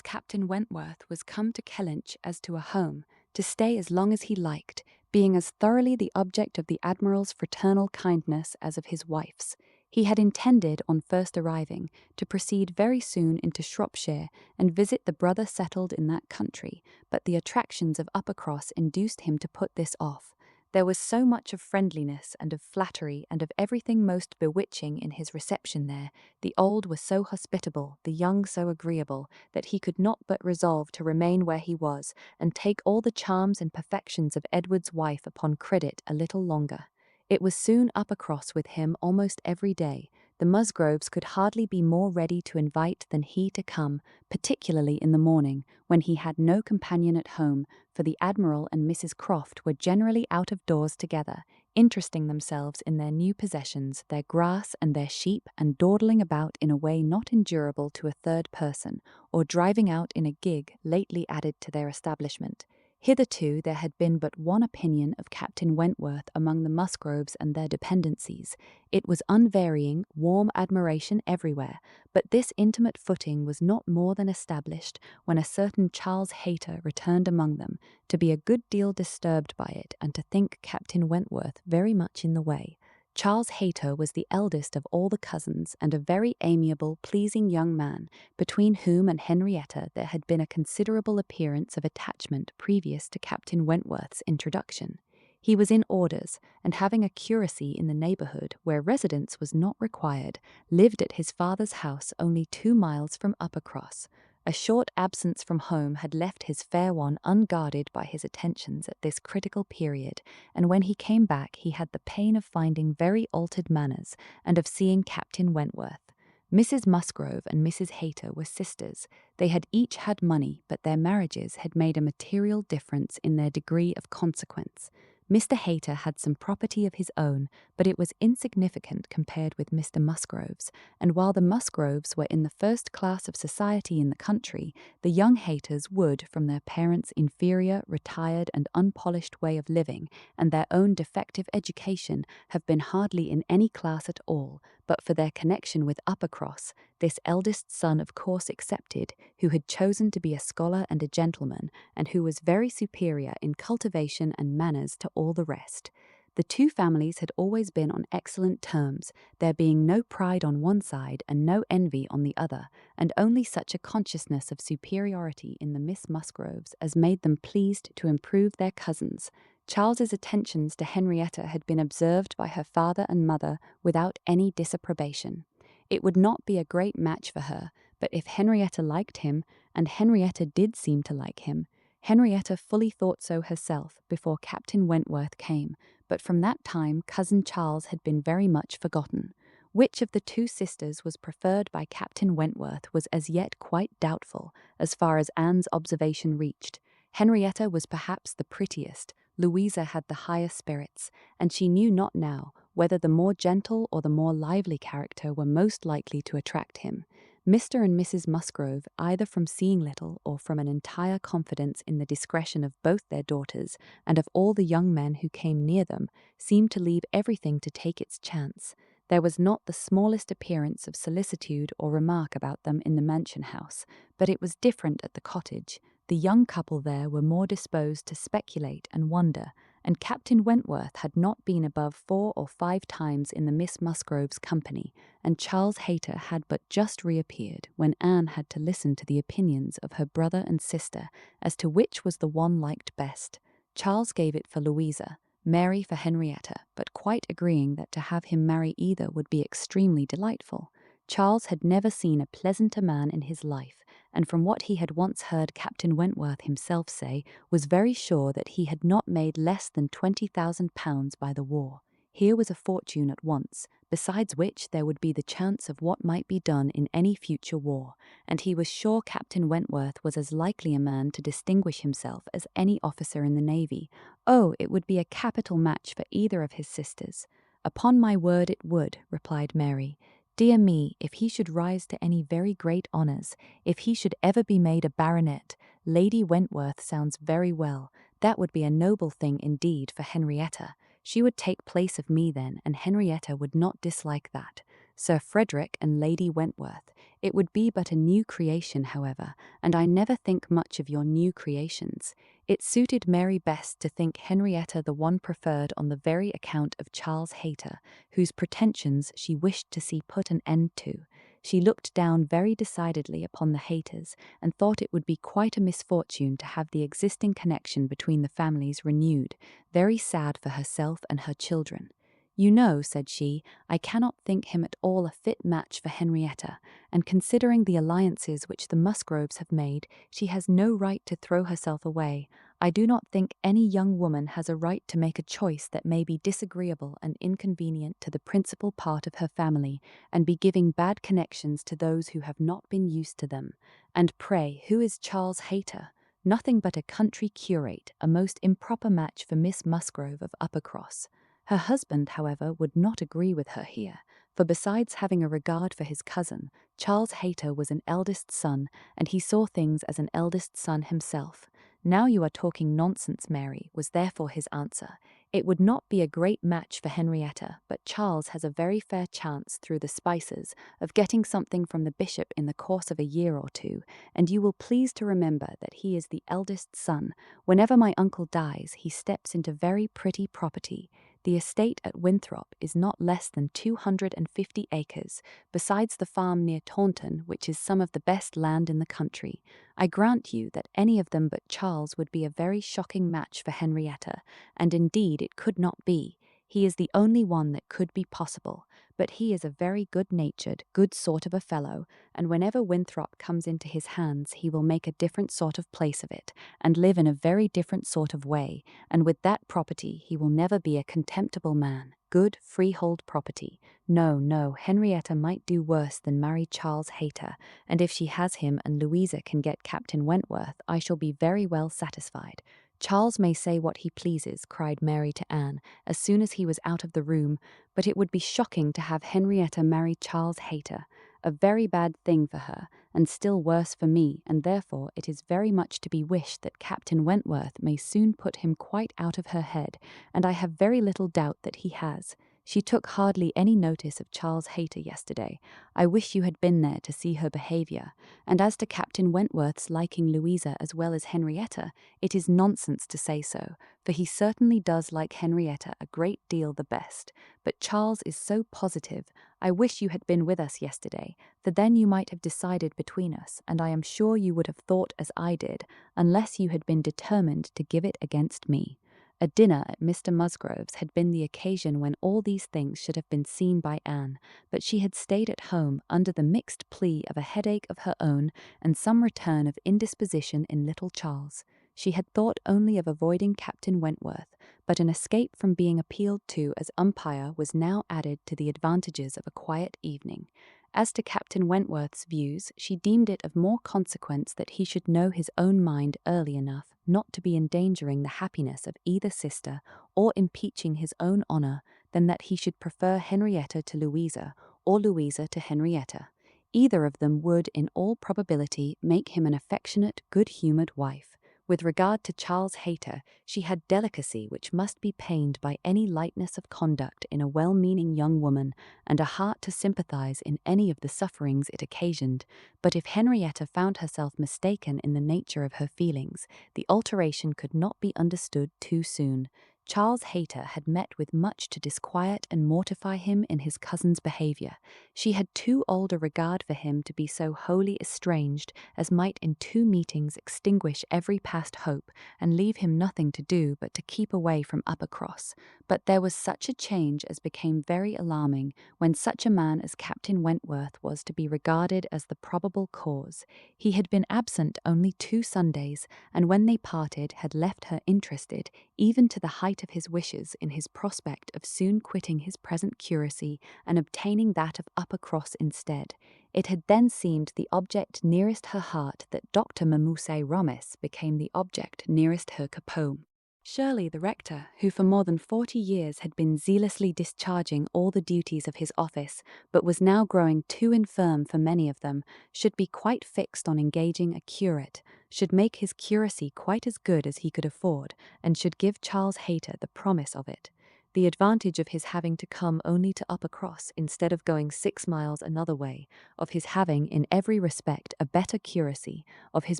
Captain Wentworth was come to Kellynch as to a home, to stay as long as he liked, being as thoroughly the object of the Admiral's fraternal kindness as of his wife's. He had intended, on first arriving, to proceed very soon into Shropshire and visit the brother settled in that country, but the attractions of Uppercross induced him to put this off. There was so much of friendliness and of flattery and of everything most bewitching in his reception there, the old were so hospitable, the young so agreeable, that he could not but resolve to remain where he was, and take all the charms and perfections of Edward's wife upon credit a little longer. It was soon Uppercross with him almost every day. The Musgroves could hardly be more ready to invite than he to come, particularly in the morning, when he had no companion at home, for the Admiral and Mrs. Croft were generally out of doors together, interesting themselves in their new possessions, their grass and their sheep, and dawdling about in a way not endurable to a third person, or driving out in a gig lately added to their establishment. Hitherto there had been but one opinion of Captain Wentworth among the Musgroves and their dependencies. It was unvarying, warm admiration everywhere, but this intimate footing was not more than established when a certain Charles Hayter returned among them, to be a good deal disturbed by it and to think Captain Wentworth very much in the way. Charles Hayter was the eldest of all the cousins and a very amiable, pleasing young man, between whom and Henrietta there had been a considerable appearance of attachment previous to Captain Wentworth's introduction. He was in orders, and having a curacy in the neighbourhood where residence was not required, lived at his father's house only 2 miles from Uppercross. A short absence from home had left his fair one unguarded by his attentions at this critical period, and when he came back he had the pain of finding very altered manners, and of seeing Captain Wentworth. Mrs. Musgrove and Mrs. Hayter were sisters. They had each had money, but their marriages had made a material difference in their degree of consequence. Mr. Hayter had some property of his own, but it was insignificant compared with Mr. Musgrove's, and while the Musgroves were in the first class of society in the country, the young Hayters would, from their parents' inferior, retired, and unpolished way of living, and their own defective education, have been hardly in any class at all, but for their connection with Uppercross, this eldest son of course excepted, who had chosen to be a scholar and a gentleman, and who was very superior in cultivation and manners to all the rest. The two families had always been on excellent terms, there being no pride on one side and no envy on the other, and only such a consciousness of superiority in the Miss Musgroves as made them pleased to improve their cousins. Charles's attentions to Henrietta had been observed by her father and mother without any disapprobation. It would not be a great match for her, but if Henrietta liked him, and Henrietta did seem to like him, Henrietta fully thought so herself before Captain Wentworth came, but from that time cousin Charles had been very much forgotten. Which of the two sisters was preferred by Captain Wentworth was as yet quite doubtful, as far as Anne's observation reached. Henrietta was perhaps the prettiest, Louisa had the higher spirits, and she knew not now whether the more gentle or the more lively character were most likely to attract him. Mr. and Mrs. Musgrove, either from seeing little or from an entire confidence in the discretion of both their daughters and of all the young men who came near them, seemed to leave everything to take its chance. There was not the smallest appearance of solicitude or remark about them in the mansion house, but it was different at the cottage. The young couple there were more disposed to speculate and wonder, and Captain Wentworth had not been above 4 or 5 times in the Miss Musgroves' company, and Charles Hayter had but just reappeared when Anne had to listen to the opinions of her brother and sister as to which was the one liked best. Charles gave it for Louisa, Mary for Henrietta, but quite agreeing that to have him marry either would be extremely delightful. Charles had never seen a pleasanter man in his life, and from what he had once heard Captain Wentworth himself say, was very sure that he had not made less than £20,000 by the war. Here was a fortune at once, besides which there would be the chance of what might be done in any future war, and he was sure Captain Wentworth was as likely a man to distinguish himself as any officer in the navy. Oh, it would be a capital match for either of his sisters. Upon my word it would, replied Mary. Dear me, if he should rise to any very great honours, if he should ever be made a baronet, Lady Wentworth sounds very well. That would be a noble thing indeed for Henrietta. She would take place of me then, and Henrietta would not dislike that. Sir Frederick and Lady Wentworth. It would be but a new creation, however, and I never think much of your new creations. It suited Mary best to think Henrietta the one preferred on the very account of Charles Hayter, whose pretensions she wished to see put an end to. She looked down very decidedly upon the Hayters, and thought it would be quite a misfortune to have the existing connection between the families renewed, very sad for herself and her children. You know, said she, I cannot think him at all a fit match for Henrietta, and considering the alliances which the Musgroves have made, she has no right to throw herself away. I do not think any young woman has a right to make a choice that may be disagreeable and inconvenient to the principal part of her family, and be giving bad connections to those who have not been used to them. And pray, who is Charles Hayter? Nothing but a country curate, a most improper match for Miss Musgrove of Uppercross. Her husband, however, would not agree with her here, for besides having a regard for his cousin, Charles Hayter was an eldest son, and he saw things as an eldest son himself. Now you are talking nonsense, Mary, was therefore his answer. It would not be a great match for Henrietta, but Charles has a very fair chance, through the Spices, of getting something from the bishop in the course of a year or 2, and you will please to remember that he is the eldest son. Whenever my uncle dies, he steps into very pretty property. The estate at Winthrop is not less than 250 acres, besides the farm near Taunton, which is some of the best land in the country. I grant you that any of them but Charles would be a very shocking match for Henrietta, and indeed it could not be. He is the only one that could be possible, but he is a very good-natured, good sort of a fellow, and whenever Winthrop comes into his hands he will make a different sort of place of it, and live in a very different sort of way, and with that property he will never be a contemptible man. Good freehold property. No, no, Henrietta might do worse than marry Charles Hayter, and if she has him and Louisa can get Captain Wentworth, I shall be very well satisfied. Charles may say what he pleases, cried Mary to Anne, as soon as he was out of the room, but it would be shocking to have Henrietta marry Charles Hayter. A very bad thing for her, and still worse for me, and therefore it is very much to be wished that Captain Wentworth may soon put him quite out of her head, and I have very little doubt that he has. She took hardly any notice of Charles Hayter yesterday. I wish you had been there to see her behaviour. And as to Captain Wentworth's liking Louisa as well as Henrietta, it is nonsense to say so, for he certainly does like Henrietta a great deal the best. But Charles is so positive. I wish you had been with us yesterday, for then you might have decided between us, and I am sure you would have thought as I did, unless you had been determined to give it against me. A dinner at Mr. Musgrove's had been the occasion when all these things should have been seen by Anne, but she had stayed at home under the mixed plea of a headache of her own and some return of indisposition in little Charles. She had thought only of avoiding Captain Wentworth, but an escape from being appealed to as umpire was now added to the advantages of a quiet evening. As to Captain Wentworth's views, she deemed it of more consequence that he should know his own mind early enough not to be endangering the happiness of either sister or impeaching his own honour than that he should prefer Henrietta to Louisa or Louisa to Henrietta. Either of them would, in all probability, make him an affectionate, good-humoured wife. With regard to Charles Hayter, she had delicacy which must be pained by any lightness of conduct in a well-meaning young woman, and a heart to sympathize in any of the sufferings it occasioned. But if Henrietta found herself mistaken in the nature of her feelings, the alteration could not be understood too soon. Charles Hayter had met with much to disquiet and mortify him in his cousin's behaviour. She had too old a regard for him to be so wholly estranged as might in two meetings extinguish every past hope, and leave him nothing to do but to keep away from Uppercross. But there was such a change as became very alarming when such a man as Captain Wentworth was to be regarded as the probable cause. He had been absent only 2 Sundays, and when they parted had left her interested, even to the height of his wishes, in his prospect of soon quitting his present curacy and obtaining that of Uppercross instead. It had then seemed the object nearest her heart that Dr. Mamuse Romis became the object nearest her capome. Shirley, the rector, who for more than 40 years had been zealously discharging all the duties of his office, but was now growing too infirm for many of them, should be quite fixed on engaging a curate, should make his curacy quite as good as he could afford, and should give Charles Hayter the promise of it. The advantage of his having to come only to Uppercross instead of going 6 miles another way, of his having in every respect a better curacy, of his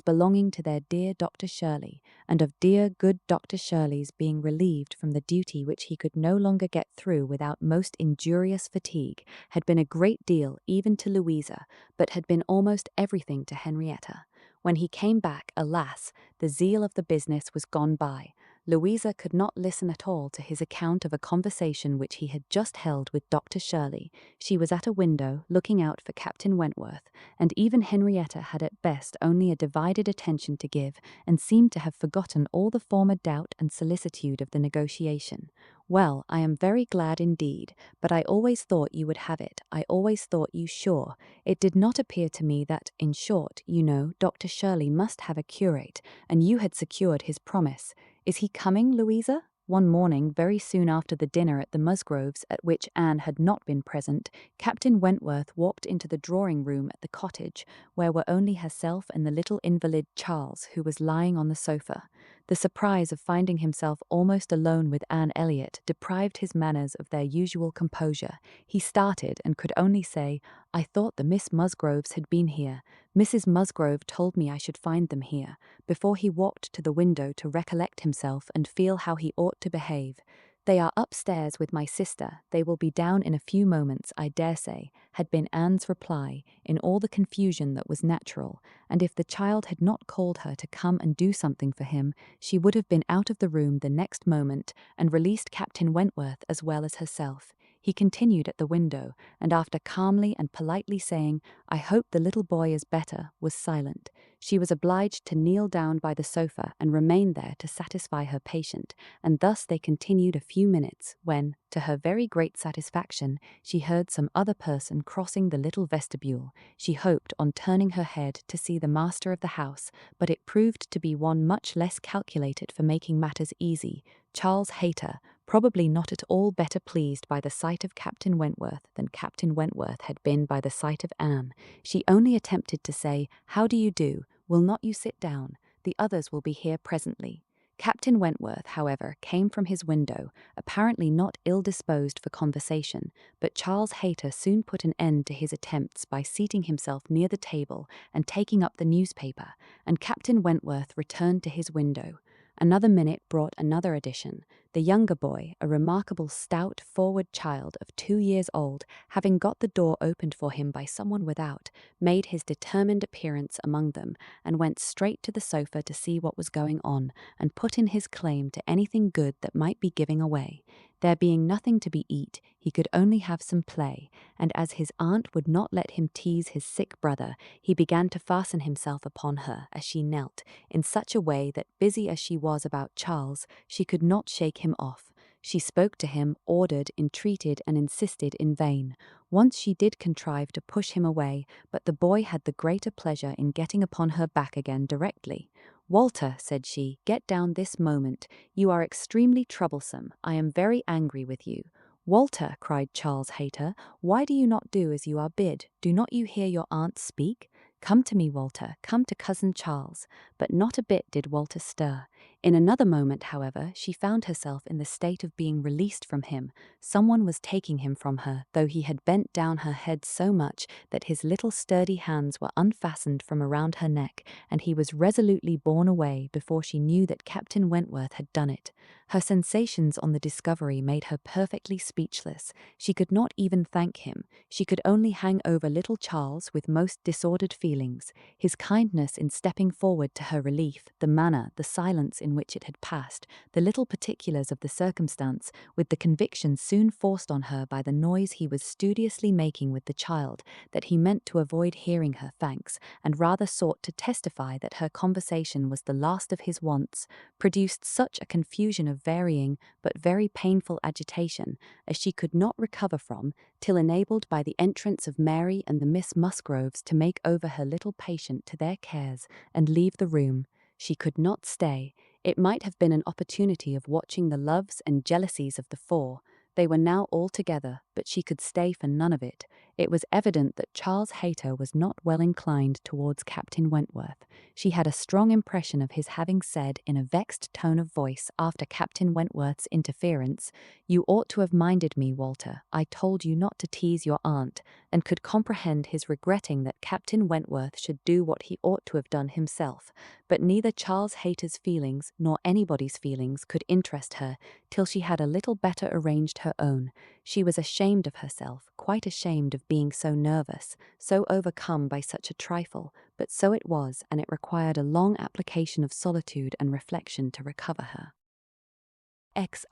belonging to their dear Dr. Shirley, and of dear good Dr. Shirley's being relieved from the duty which he could no longer get through without most injurious fatigue, had been a great deal even to Louisa, but had been almost everything to Henrietta. When he came back, alas, the zeal of the business was gone by. Louisa could not listen at all to his account of a conversation which he had just held with Dr. Shirley. She was at a window, looking out for Captain Wentworth, and even Henrietta had at best only a divided attention to give, and seemed to have forgotten all the former doubt and solicitude of the negotiation. Well, I am very glad indeed, but I always thought you would have it. I always thought you sure. It did not appear to me that, in short, you know, Dr. Shirley must have a curate, and you had secured his promise. Is he coming, Louisa? One morning, very soon after the dinner at the Musgroves, at which Anne had not been present, Captain Wentworth walked into the drawing-room at the cottage, where were only herself and the little invalid Charles, who was lying on the sofa. The surprise of finding himself almost alone with Anne Elliot deprived his manners of their usual composure. He started and could only say, "I thought the Miss Musgroves had been here. Mrs. Musgrove told me I should find them here," before he walked to the window to recollect himself and feel how he ought to behave. "They are upstairs with my sister. They will be down in a few moments, I dare say," had been Anne's reply, in all the confusion that was natural, and if the child had not called her to come and do something for him, she would have been out of the room the next moment and released Captain Wentworth as well as herself. He continued at the window, and after calmly and politely saying, "I hope the little boy is better," was silent. She was obliged to kneel down by the sofa and remain there to satisfy her patient, and thus they continued a few minutes, when, to her very great satisfaction, she heard some other person crossing the little vestibule. She hoped, on turning her head, to see the master of the house, but it proved to be one much less calculated for making matters easy, Charles Hayter, probably not at all better pleased by the sight of Captain Wentworth than Captain Wentworth had been by the sight of Anne. She only attempted to say, "How do you do? Will not you sit down? The others will be here presently." Captain Wentworth, however, came from his window, apparently not ill-disposed for conversation, but Charles Hayter soon put an end to his attempts by seating himself near the table and taking up the newspaper, and Captain Wentworth returned to his window. Another minute brought another addition. The younger boy, a remarkable stout, forward child of 2 years old, having got the door opened for him by someone without, made his determined appearance among them, and went straight to the sofa to see what was going on, and put in his claim to anything good that might be giving away. There being nothing to be eat, he could only have some play, and as his aunt would not let him tease his sick brother, he began to fasten himself upon her as she knelt, in such a way that, busy as she was about Charles, she could not shake him off. She spoke to him, ordered, entreated, and insisted in vain. Once she did contrive to push him away, but the boy had the greater pleasure in getting upon her back again directly. "Walter," said she, "get down this moment. You are extremely troublesome. I am very angry with you." "Walter," cried Charles Hayter, "why do you not do as you are bid? Do not you hear your aunt speak? Come to me, Walter, come to cousin Charles." But not a bit did Walter stir. In another moment, however, she found herself in the state of being released from him. Someone was taking him from her, though he had bent down her head so much that his little sturdy hands were unfastened from around her neck, and he was resolutely borne away before she knew that Captain Wentworth had done it. Her sensations on the discovery made her perfectly speechless. She could not even thank him. She could only hang over little Charles with most disordered feelings. His kindness in stepping forward to her relief, the manner, the silence in which it had passed, the little particulars of the circumstance, with the conviction soon forced on her by the noise he was studiously making with the child, that he meant to avoid hearing her thanks, and rather sought to testify that her conversation was the last of his wants, produced such a confusion of varying but very painful agitation as she could not recover from, till enabled by the entrance of Mary and the Miss Musgroves to make over her little patient to their cares and leave the room. She could not stay. It might have been an opportunity of watching the loves and jealousies of the four. They were now all together, but she could stay for none of it. It was evident that Charles Hayter was not well inclined towards Captain Wentworth. She had a strong impression of his having said, in a vexed tone of voice, after Captain Wentworth's interference, "You ought to have minded me, Walter. I told you not to tease your aunt," and could comprehend his regretting that Captain Wentworth should do what he ought to have done himself. But neither Charles Hayter's feelings nor anybody's feelings could interest her till she had a little better arranged her own. She was ashamed of herself, quite ashamed of being so nervous, so overcome by such a trifle, but so it was, and it required a long application of solitude and reflection to recover her.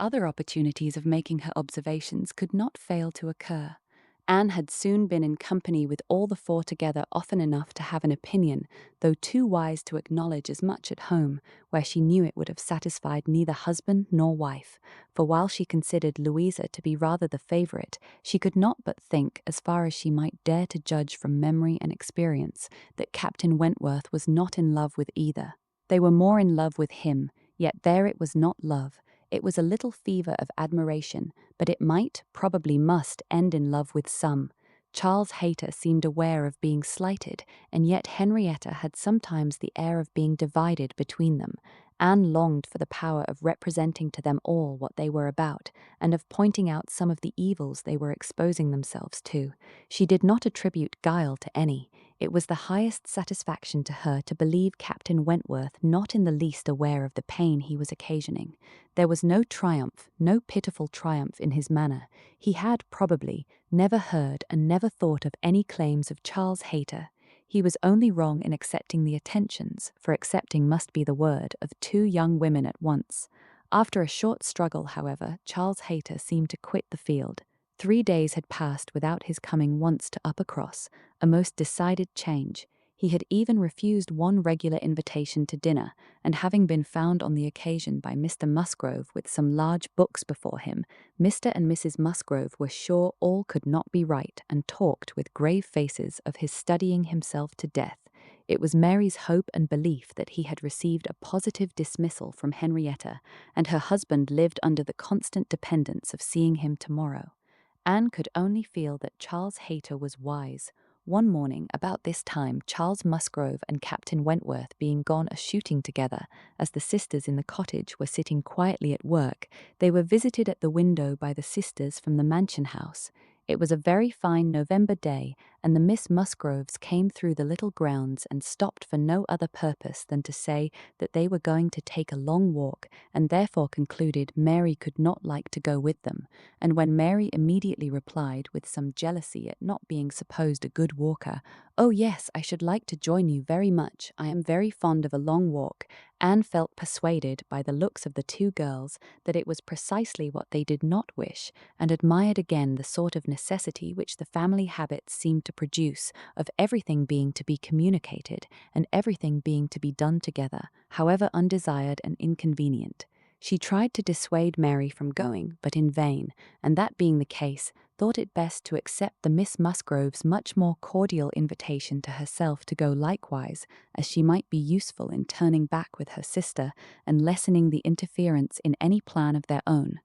Other opportunities of making her observations could not fail to occur. Anne had soon been in company with all the four together often enough to have an opinion, though too wise to acknowledge as much at home, where she knew it would have satisfied neither husband nor wife, for while she considered Louisa to be rather the favourite, she could not but think, as far as she might dare to judge from memory and experience, that Captain Wentworth was not in love with either. They were more in love with him, yet there it was not love. It was a little fever of admiration, but it might, probably must, end in love with some. Charles Hayter seemed aware of being slighted, and yet Henrietta had sometimes the air of being divided between them. Anne longed for the power of representing to them all what they were about, and of pointing out some of the evils they were exposing themselves to. She did not attribute guile to any. It was the highest satisfaction to her to believe Captain Wentworth not in the least aware of the pain he was occasioning. There was no triumph, no pitiful triumph in his manner. He had, probably, never heard and never thought of any claims of Charles Hayter. He was only wrong in accepting the attentions, for accepting must be the word, of two young women at once. After a short struggle, however, Charles Hayter seemed to quit the field. 3 days had passed without his coming once to Uppercross, a most decided change. He had even refused one regular invitation to dinner, and having been found on the occasion by Mr. Musgrove with some large books before him, Mr. and Mrs. Musgrove were sure all could not be right, and talked with grave faces of his studying himself to death. It was Mary's hope and belief that he had received a positive dismissal from Henrietta, and her husband lived under the constant dependence of seeing him tomorrow. Anne could only feel that Charles Hayter was wise. One morning, about this time, Charles Musgrove and Captain Wentworth being gone a-shooting together, as the sisters in the cottage were sitting quietly at work, they were visited at the window by the sisters from the mansion house. It was a very fine November day, and the Miss Musgroves came through the little grounds and stopped for no other purpose than to say that they were going to take a long walk, and therefore concluded Mary could not like to go with them. And when Mary immediately replied, with some jealousy at not being supposed a good walker, "Oh yes, I should like to join you very much. I am very fond of a long walk," Anne felt persuaded by the looks of the two girls that it was precisely what they did not wish, and admired again the sort of necessity which the family habits seemed to produce, of everything being to be communicated, and everything being to be done together, however undesired and inconvenient. She tried to dissuade Mary from going, but in vain, and that being the case, thought it best to accept the Miss Musgrove's much more cordial invitation to herself to go likewise, as she might be useful in turning back with her sister and lessening the interference in any plan of their own.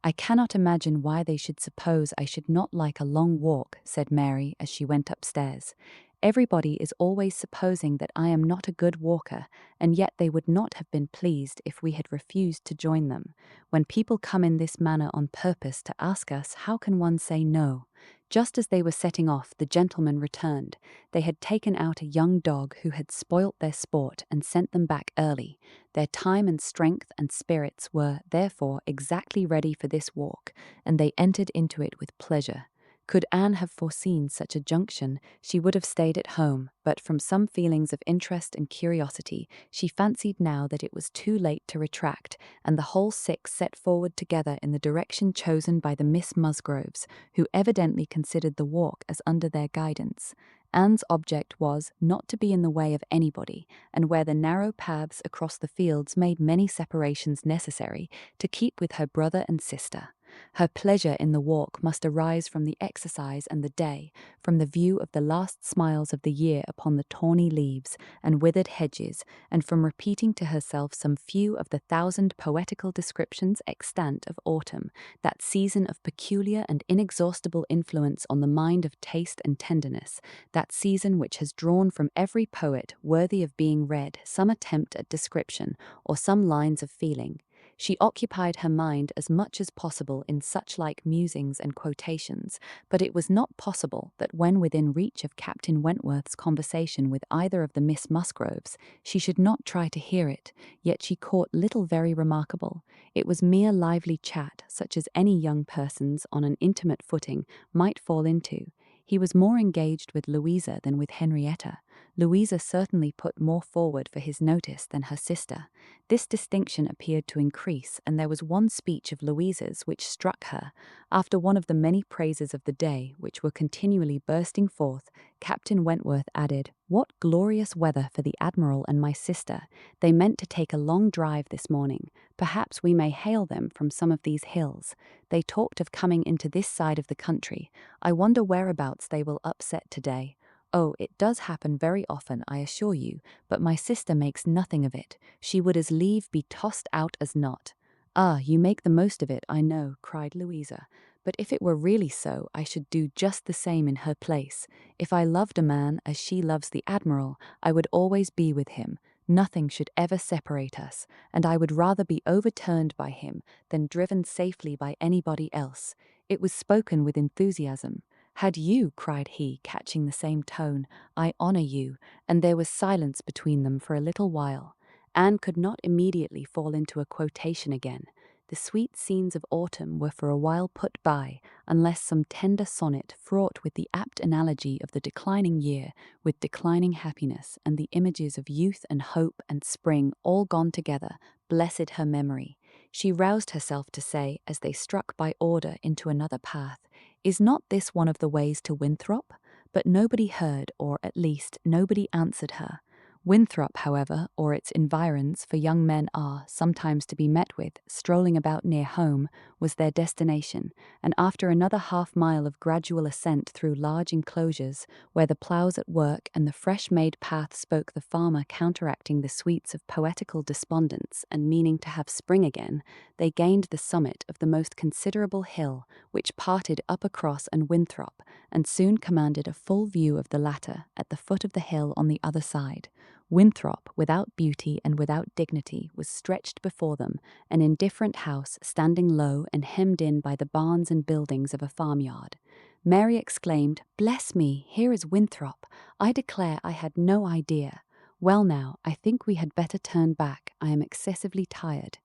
"I cannot imagine why they should suppose I should not like a long walk," said Mary as she went upstairs. "Everybody is always supposing that I am not a good walker, and yet they would not have been pleased if we had refused to join them. When people come in this manner on purpose to ask us, how can one say no?" Just as they were setting off, the gentlemen returned. They had taken out a young dog who had spoilt their sport and sent them back early. Their time and strength and spirits were, therefore, exactly ready for this walk, and they entered into it with pleasure. Could Anne have foreseen such a junction, she would have stayed at home, but from some feelings of interest and curiosity, she fancied now that it was too late to retract, and the whole six set forward together in the direction chosen by the Miss Musgroves, who evidently considered the walk as under their guidance. Anne's object was not to be in the way of anybody, and where the narrow paths across the fields made many separations necessary, to keep with her brother and sister. Her pleasure in the walk must arise from the exercise and the day, from the view of the last smiles of the year upon the tawny leaves and withered hedges, and from repeating to herself some few of the 1,000 poetical descriptions extant of autumn, that season of peculiar and inexhaustible influence on the mind of taste and tenderness, that season which has drawn from every poet worthy of being read some attempt at description or some lines of feeling. She occupied her mind as much as possible in such like musings and quotations, but it was not possible that when within reach of Captain Wentworth's conversation with either of the Miss Musgroves, she should not try to hear it, yet she caught little very remarkable. It was mere lively chat, such as any young persons on an intimate footing might fall into. He was more engaged with Louisa than with Henrietta. Louisa certainly put more forward for his notice than her sister. This distinction appeared to increase, and there was one speech of Louisa's which struck her. After one of the many praises of the day, which were continually bursting forth, Captain Wentworth added, "What glorious weather for the Admiral and my sister! They meant to take a long drive this morning. Perhaps we may hail them from some of these hills. They talked of coming into this side of the country. I wonder whereabouts they will upset today. Oh, it does happen very often, I assure you, but my sister makes nothing of it. She would as lieve be tossed out as not." "Ah, you make the most of it, I know," cried Louisa. "But if it were really so, I should do just the same in her place. If I loved a man as she loves the Admiral, I would always be with him. Nothing should ever separate us, and I would rather be overturned by him than driven safely by anybody else." It was spoken with enthusiasm. "Had you," cried he, catching the same tone, "I honor you," and there was silence between them for a little while. Anne could not immediately fall into a quotation again. The sweet scenes of autumn were for a while put by, unless some tender sonnet fraught with the apt analogy of the declining year, with declining happiness, and the images of youth and hope and spring all gone together, blessed her memory. She roused herself to say, as they struck by order into another path, "Is not this one of the ways to Winthrop?" But nobody heard, or at least nobody answered her. Winthrop, however, or its environs, for young men are sometimes to be met with, strolling about near home, was their destination, and after another half-mile of gradual ascent through large enclosures, where the ploughs at work and the fresh-made path spoke the farmer counteracting the sweets of poetical despondence and meaning to have spring again, they gained the summit of the most considerable hill, which parted up across and Winthrop, and soon commanded a full view of the latter at the foot of the hill on the other side. Winthrop, without beauty and without dignity, was stretched before them, an indifferent house standing low and hemmed in by the barns and buildings of a farmyard. Mary exclaimed, "Bless me, here is Winthrop. I declare I had no idea. Well now, I think we had better turn back. I am excessively tired."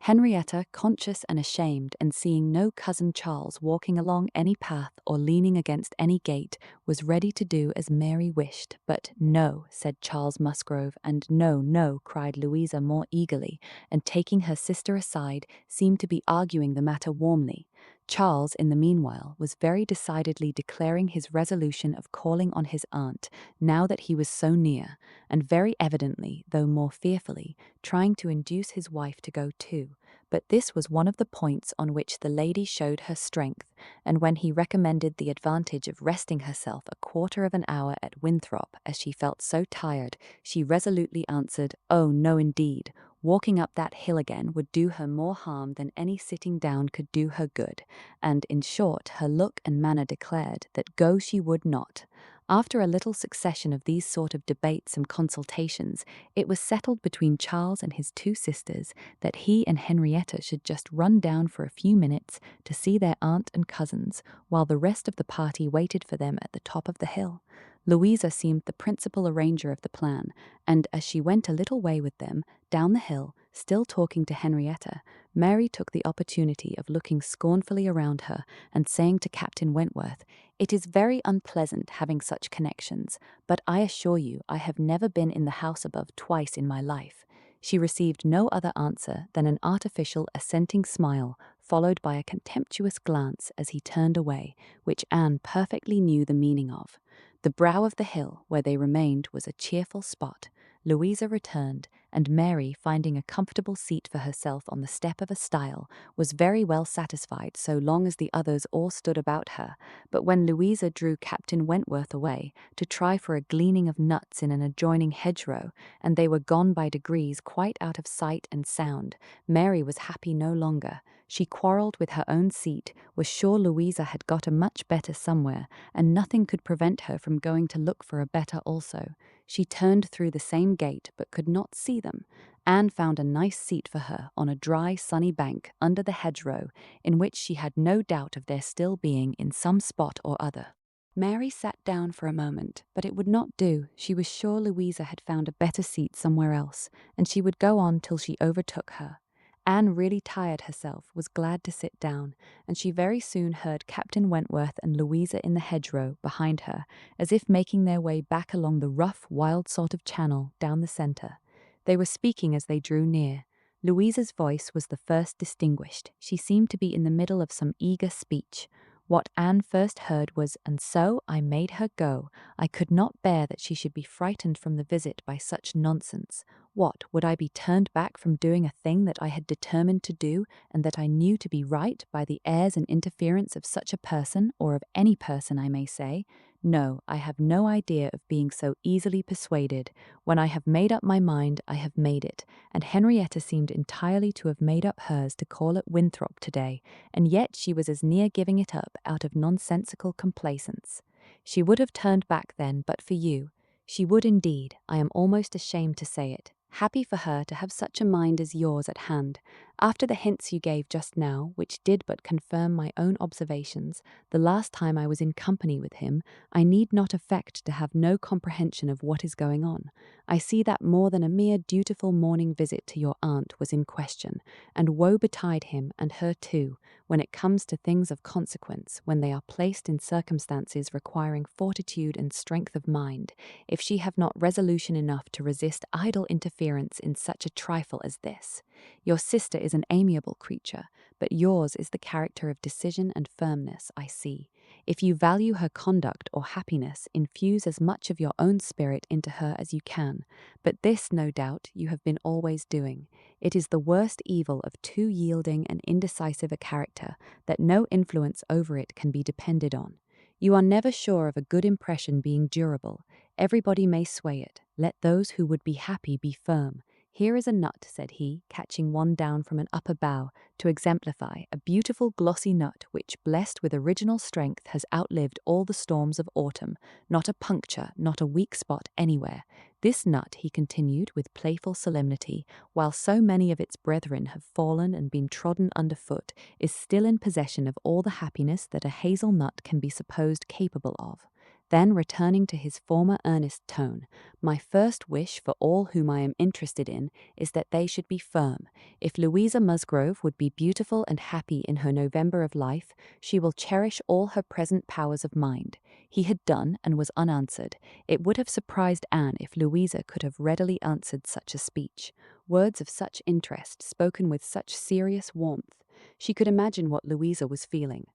Henrietta, conscious and ashamed, and seeing no cousin Charles walking along any path or leaning against any gate, was ready to do as Mary wished. "But no," said Charles Musgrove, and "No, no," cried Louisa more eagerly, and taking her sister aside, seemed to be arguing the matter warmly. Charles, in the meanwhile, was very decidedly declaring his resolution of calling on his aunt, now that he was so near, and very evidently, though more fearfully, trying to induce his wife to go too. But this was one of the points on which the lady showed her strength, and when he recommended the advantage of resting herself a quarter of an hour at Winthrop, as she felt so tired, she resolutely answered, "Oh, no indeed. Walking up that hill again would do her more harm than any sitting down could do her good," and, in short, her look and manner declared that go she would not. After a little succession of these sort of debates and consultations, it was settled between Charles and his two sisters that he and Henrietta should just run down for a few minutes to see their aunt and cousins, while the rest of the party waited for them at the top of the hill. Louisa seemed the principal arranger of the plan, and as she went a little way with them, down the hill, still talking to Henrietta, Mary took the opportunity of looking scornfully around her and saying to Captain Wentworth, "It is very unpleasant having such connections, but I assure you I have never been in the house above twice in my life." She received no other answer than an artificial assenting smile, followed by a contemptuous glance as he turned away, which Anne perfectly knew the meaning of. The brow of the hill where they remained was a cheerful spot. Louisa returned, and Mary, finding a comfortable seat for herself on the step of a stile, was very well satisfied so long as the others all stood about her. But when Louisa drew Captain Wentworth away to try for a gleaning of nuts in an adjoining hedgerow, and they were gone by degrees quite out of sight and sound, Mary was happy no longer. She quarrelled with her own seat, was sure Louisa had got a much better somewhere, and nothing could prevent her from going to look for a better also. She turned through the same gate, but could not see them. Anne found a nice seat for her on a dry, sunny bank under the hedgerow, in which she had no doubt of their still being in some spot or other. Mary sat down for a moment, but it would not do. She was sure Louisa had found a better seat somewhere else, and she would go on till she overtook her. Anne, really tired herself, was glad to sit down, and she very soon heard Captain Wentworth and Louisa in the hedgerow behind her, as if making their way back along the rough, wild sort of channel down the centre. They were speaking as they drew near. Louisa's voice was the first distinguished. She seemed to be in the middle of some eager speech. What Anne first heard was, "And so I made her go. I could not bear that she should be frightened from the visit by such nonsense. What, would I be turned back from doing a thing that I had determined to do, and that I knew to be right, by the airs and interference of such a person, or of any person, I may say? No, I have no idea of being so easily persuaded. When I have made up my mind, I have made it, and Henrietta seemed entirely to have made up hers to call at Winthrop today, and yet she was as near giving it up out of nonsensical complacence. She would have turned back then but for you. She would indeed, I am almost ashamed to say it. Happy for her to have such a mind as yours at hand. After the hints you gave just now, which did but confirm my own observations, the last time I was in company with him, I need not affect to have no comprehension of what is going on. I see that more than a mere dutiful morning visit to your aunt was in question, and woe betide him and her too, when it comes to things of consequence, when they are placed in circumstances requiring fortitude and strength of mind, if she have not resolution enough to resist idle interference in such a trifle as this. Your sister is an amiable creature, but yours is the character of decision and firmness, I see. If you value her conduct or happiness, infuse as much of your own spirit into her as you can. But this, no doubt, you have been always doing. It is the worst evil of too yielding and indecisive a character, that no influence over it can be depended on. You are never sure of a good impression being durable. Everybody may sway it. Let those who would be happy be firm. Here is a nut, said he, catching one down from an upper bough, to exemplify, a beautiful glossy nut which, blessed with original strength, has outlived all the storms of autumn, not a puncture, not a weak spot anywhere. This nut, he continued with playful solemnity, while so many of its brethren have fallen and been trodden underfoot, is still in possession of all the happiness that a hazel nut can be supposed capable of. Then, returning to his former earnest tone, my first wish for all whom I am interested in is that they should be firm. If Louisa Musgrove would be beautiful and happy in her November of life, she will cherish all her present powers of mind. He had done and was unanswered. It would have surprised Anne if Louisa could have readily answered such a speech. Words of such interest, spoken with such serious warmth. She could imagine what Louisa was feeling.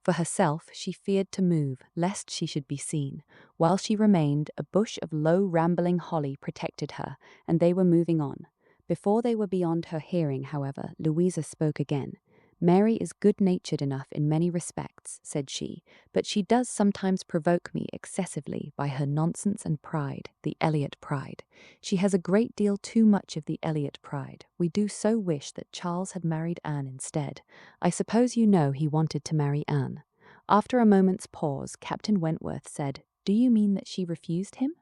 For herself, she feared to move, lest she should be seen. While she remained, a bush of low rambling holly protected her, and they were moving on. Before they were beyond her hearing, however, Louisa spoke again. Mary is good-natured enough in many respects, said she, but she does sometimes provoke me excessively by her nonsense and pride, the Elliot pride. She has a great deal too much of the Elliot pride. We do so wish that Charles had married Anne instead. I suppose you know he wanted to marry Anne. After a moment's pause, Captain Wentworth said, Do you mean that she refused him?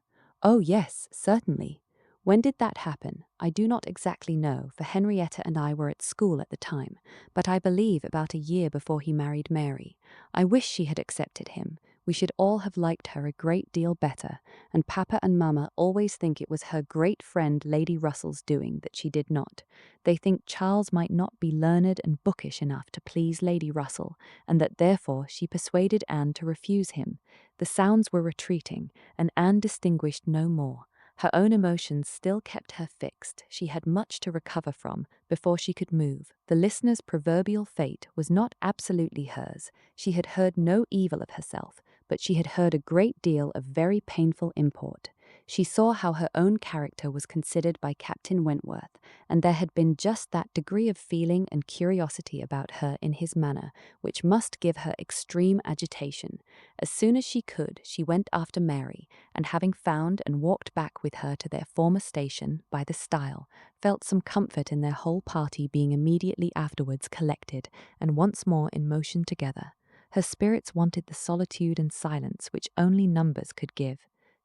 Oh, yes, certainly. When did that happen? I do not exactly know, for Henrietta and I were at school at the time, but I believe about a year before he married Mary. I wish she had accepted him. We should all have liked her a great deal better, and Papa and Mamma always think it was her great friend Lady Russell's doing that she did not. They think Charles might not be learned and bookish enough to please Lady Russell, and that therefore she persuaded Anne to refuse him. The sounds were retreating, and Anne distinguished no more. Her own emotions still kept her fixed. She had much to recover from before she could move. The listener's proverbial fate was not absolutely hers. She had heard no evil of herself, but she had heard a great deal of very painful import. She saw how her own character was considered by Captain Wentworth, and there had been just that degree of feeling and curiosity about her in his manner which must give her extreme agitation. As soon as she could, she went after Mary, and having found and walked back with her to their former station by the stile, felt some comfort in their whole party being immediately afterwards collected and once more in motion together. Her spirits wanted the solitude and silence which only numbers could give.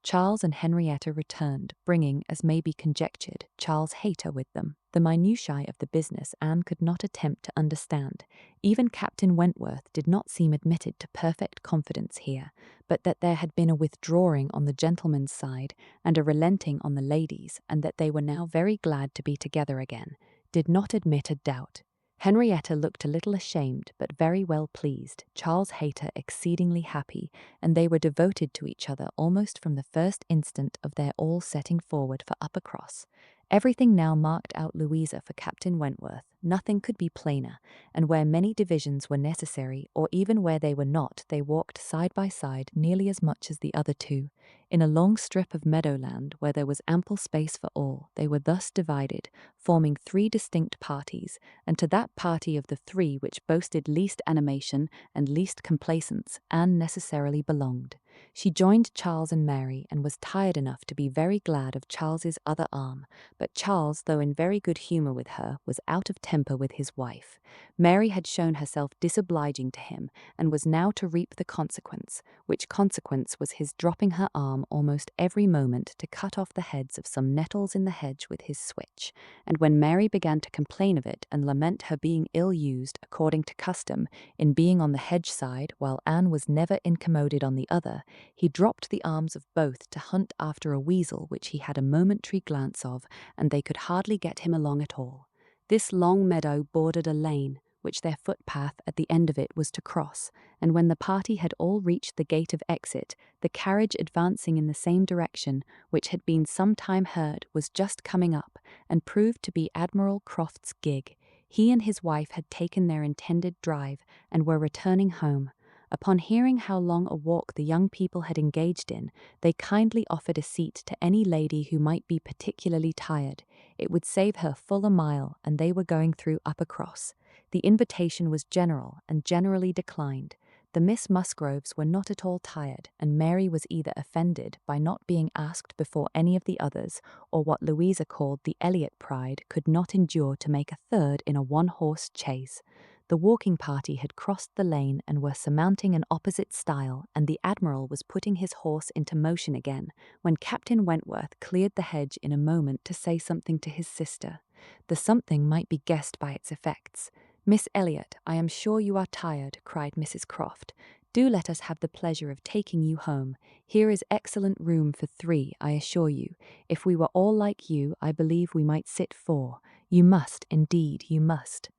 Charles and Henrietta returned, bringing, as may be conjectured, Charles Hayter with them. The minutiae of the business Anne could not attempt to understand. Even Captain Wentworth did not seem admitted to perfect confidence here, but that there had been a withdrawing on the gentlemen's side and a relenting on the ladies', and that they were now very glad to be together again, did not admit a doubt. Henrietta looked a little ashamed, but very well pleased, Charles Hayter exceedingly happy, and they were devoted to each other almost from the first instant of their all setting forward for Uppercross. Everything now marked out Louisa for Captain Wentworth. Nothing could be plainer, and where many divisions were necessary, or even where they were not, they walked side by side nearly as much as the other two. In a long strip of meadowland, where there was ample space for all, they were thus divided, forming three distinct parties, and to that party of the three which boasted least animation and least complaisance, Anne necessarily belonged. She joined Charles and Mary and was tired enough to be very glad of Charles's other arm, but Charles, though in very good humour with her, was out of temper with his wife. Mary had shown herself disobliging to him and was now to reap the consequence, which consequence was his dropping her arm almost every moment to cut off the heads of some nettles in the hedge with his switch. And when Mary began to complain of it and lament her being ill-used, according to custom, in being on the hedge side, while Anne was never incommoded on the other, he dropped the arms of both to hunt after a weasel which he had a momentary glance of, and they could hardly get him along at all. This long meadow bordered a lane, which their footpath at the end of it was to cross, and when the party had all reached the gate of exit, the carriage advancing in the same direction, which had been some time heard, was just coming up, and proved to be Admiral Croft's gig. He and his wife had taken their intended drive, and were returning home. Upon hearing how long a walk the young people had engaged in, they kindly offered a seat to any lady who might be particularly tired. It would save her full a mile, and they were going through Uppercross. The invitation was general, and generally declined. The Miss Musgroves were not at all tired, and Mary was either offended by not being asked before any of the others, or what Louisa called the Elliot pride could not endure to make a third in a one-horse chaise. The walking party had crossed the lane and were surmounting an opposite stile, and the Admiral was putting his horse into motion again, when Captain Wentworth cleared the hedge in a moment to say something to his sister. The something might be guessed by its effects. "Miss Elliot, I am sure you are tired," cried Mrs. Croft. "Do let us have the pleasure of taking you home. Here is excellent room for 3, I assure you. If we were all like you, I believe we might sit 4. You must, indeed, you must."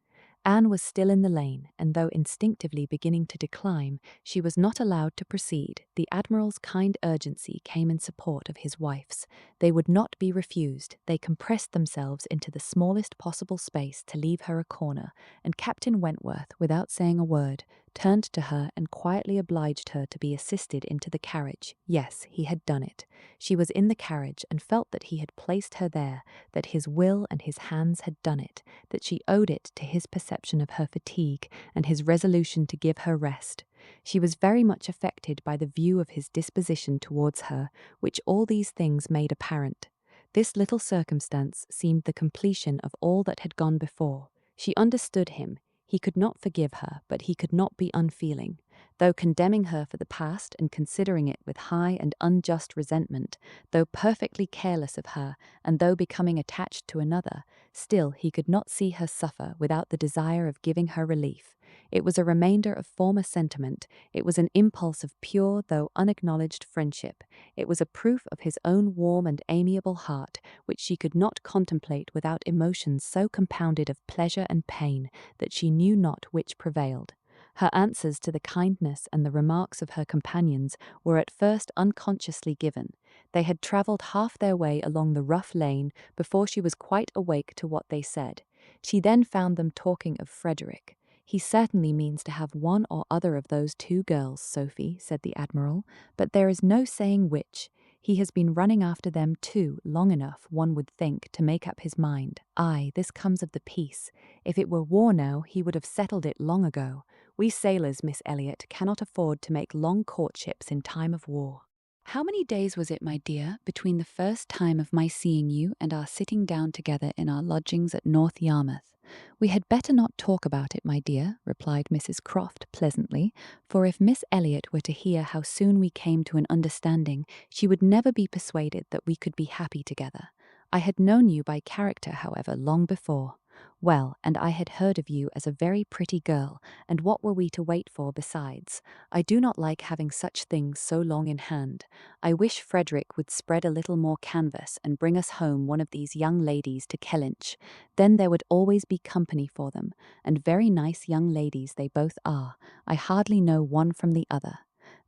Anne was still in the lane, and though instinctively beginning to decline, she was not allowed to proceed. The Admiral's kind urgency came in support of his wife's. They would not be refused. They compressed themselves into the smallest possible space to leave her a corner, and Captain Wentworth, without saying a word, turned to her and quietly obliged her to be assisted into the carriage. Yes, he had done it. She was in the carriage and felt that he had placed her there, that his will and his hands had done it, that she owed it to his perception of her fatigue and his resolution to give her rest. She was very much affected by the view of his disposition towards her, which all these things made apparent. This little circumstance seemed the completion of all that had gone before. She understood him. He could not forgive her, but he could not be unfeeling. Though condemning her for the past and considering it with high and unjust resentment, though perfectly careless of her, and though becoming attached to another, still he could not see her suffer without the desire of giving her relief. It was a remainder of former sentiment. It was an impulse of pure though unacknowledged friendship. It was a proof of his own warm and amiable heart, which she could not contemplate without emotions so compounded of pleasure and pain that she knew not which prevailed. Her answers to the kindness and the remarks of her companions were at first unconsciously given. They had travelled half their way along the rough lane before she was quite awake to what they said. She then found them talking of Frederick. "He certainly means to have one or other of those 2 girls, Sophie," said the Admiral, "but there is no saying which. He has been running after them too long enough, one would think, to make up his mind. Aye, this comes of the peace. If it were war now, he would have settled it long ago. We sailors, Miss Elliot, cannot afford to make long courtships in time of war." "How many days was it, my dear, between the first time of my seeing you and our sitting down together in our lodgings at North Yarmouth?" "We had better not talk about it, my dear," replied Mrs. Croft pleasantly, "for if Miss Elliot were to hear how soon we came to an understanding, she would never be persuaded that we could be happy together. I had known you by character, however, long before. Well, and I had heard of you as a very pretty girl, and what were we to wait for besides? I do not like having such things so long in hand. I wish Frederick would spread a little more canvas and bring us home one of these young ladies to Kellynch. Then there would always be company for them, and very nice young ladies they both are. I hardly know one from the other."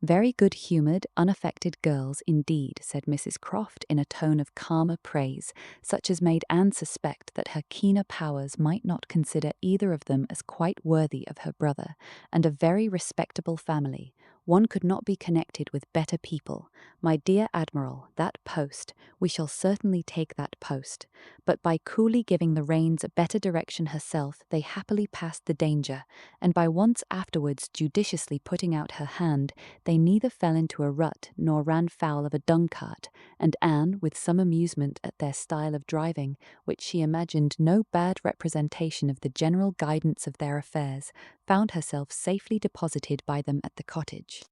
"Very good-humoured, unaffected girls, indeed," said Mrs. Croft in a tone of calmer praise, such as made Anne suspect that her keener powers might not consider either of them as quite worthy of her brother, "and a very respectable family. one could not be connected with better people. My dear Admiral, that post, we shall certainly take that post. But by coolly giving the reins a better direction herself, they happily passed the danger, and by once afterwards judiciously putting out her hand, they neither fell into a rut nor ran foul of a dung-cart, and Anne, with some amusement at their style of driving, which she imagined no bad representation of the general guidance of their affairs, found herself safely deposited by them at the cottage.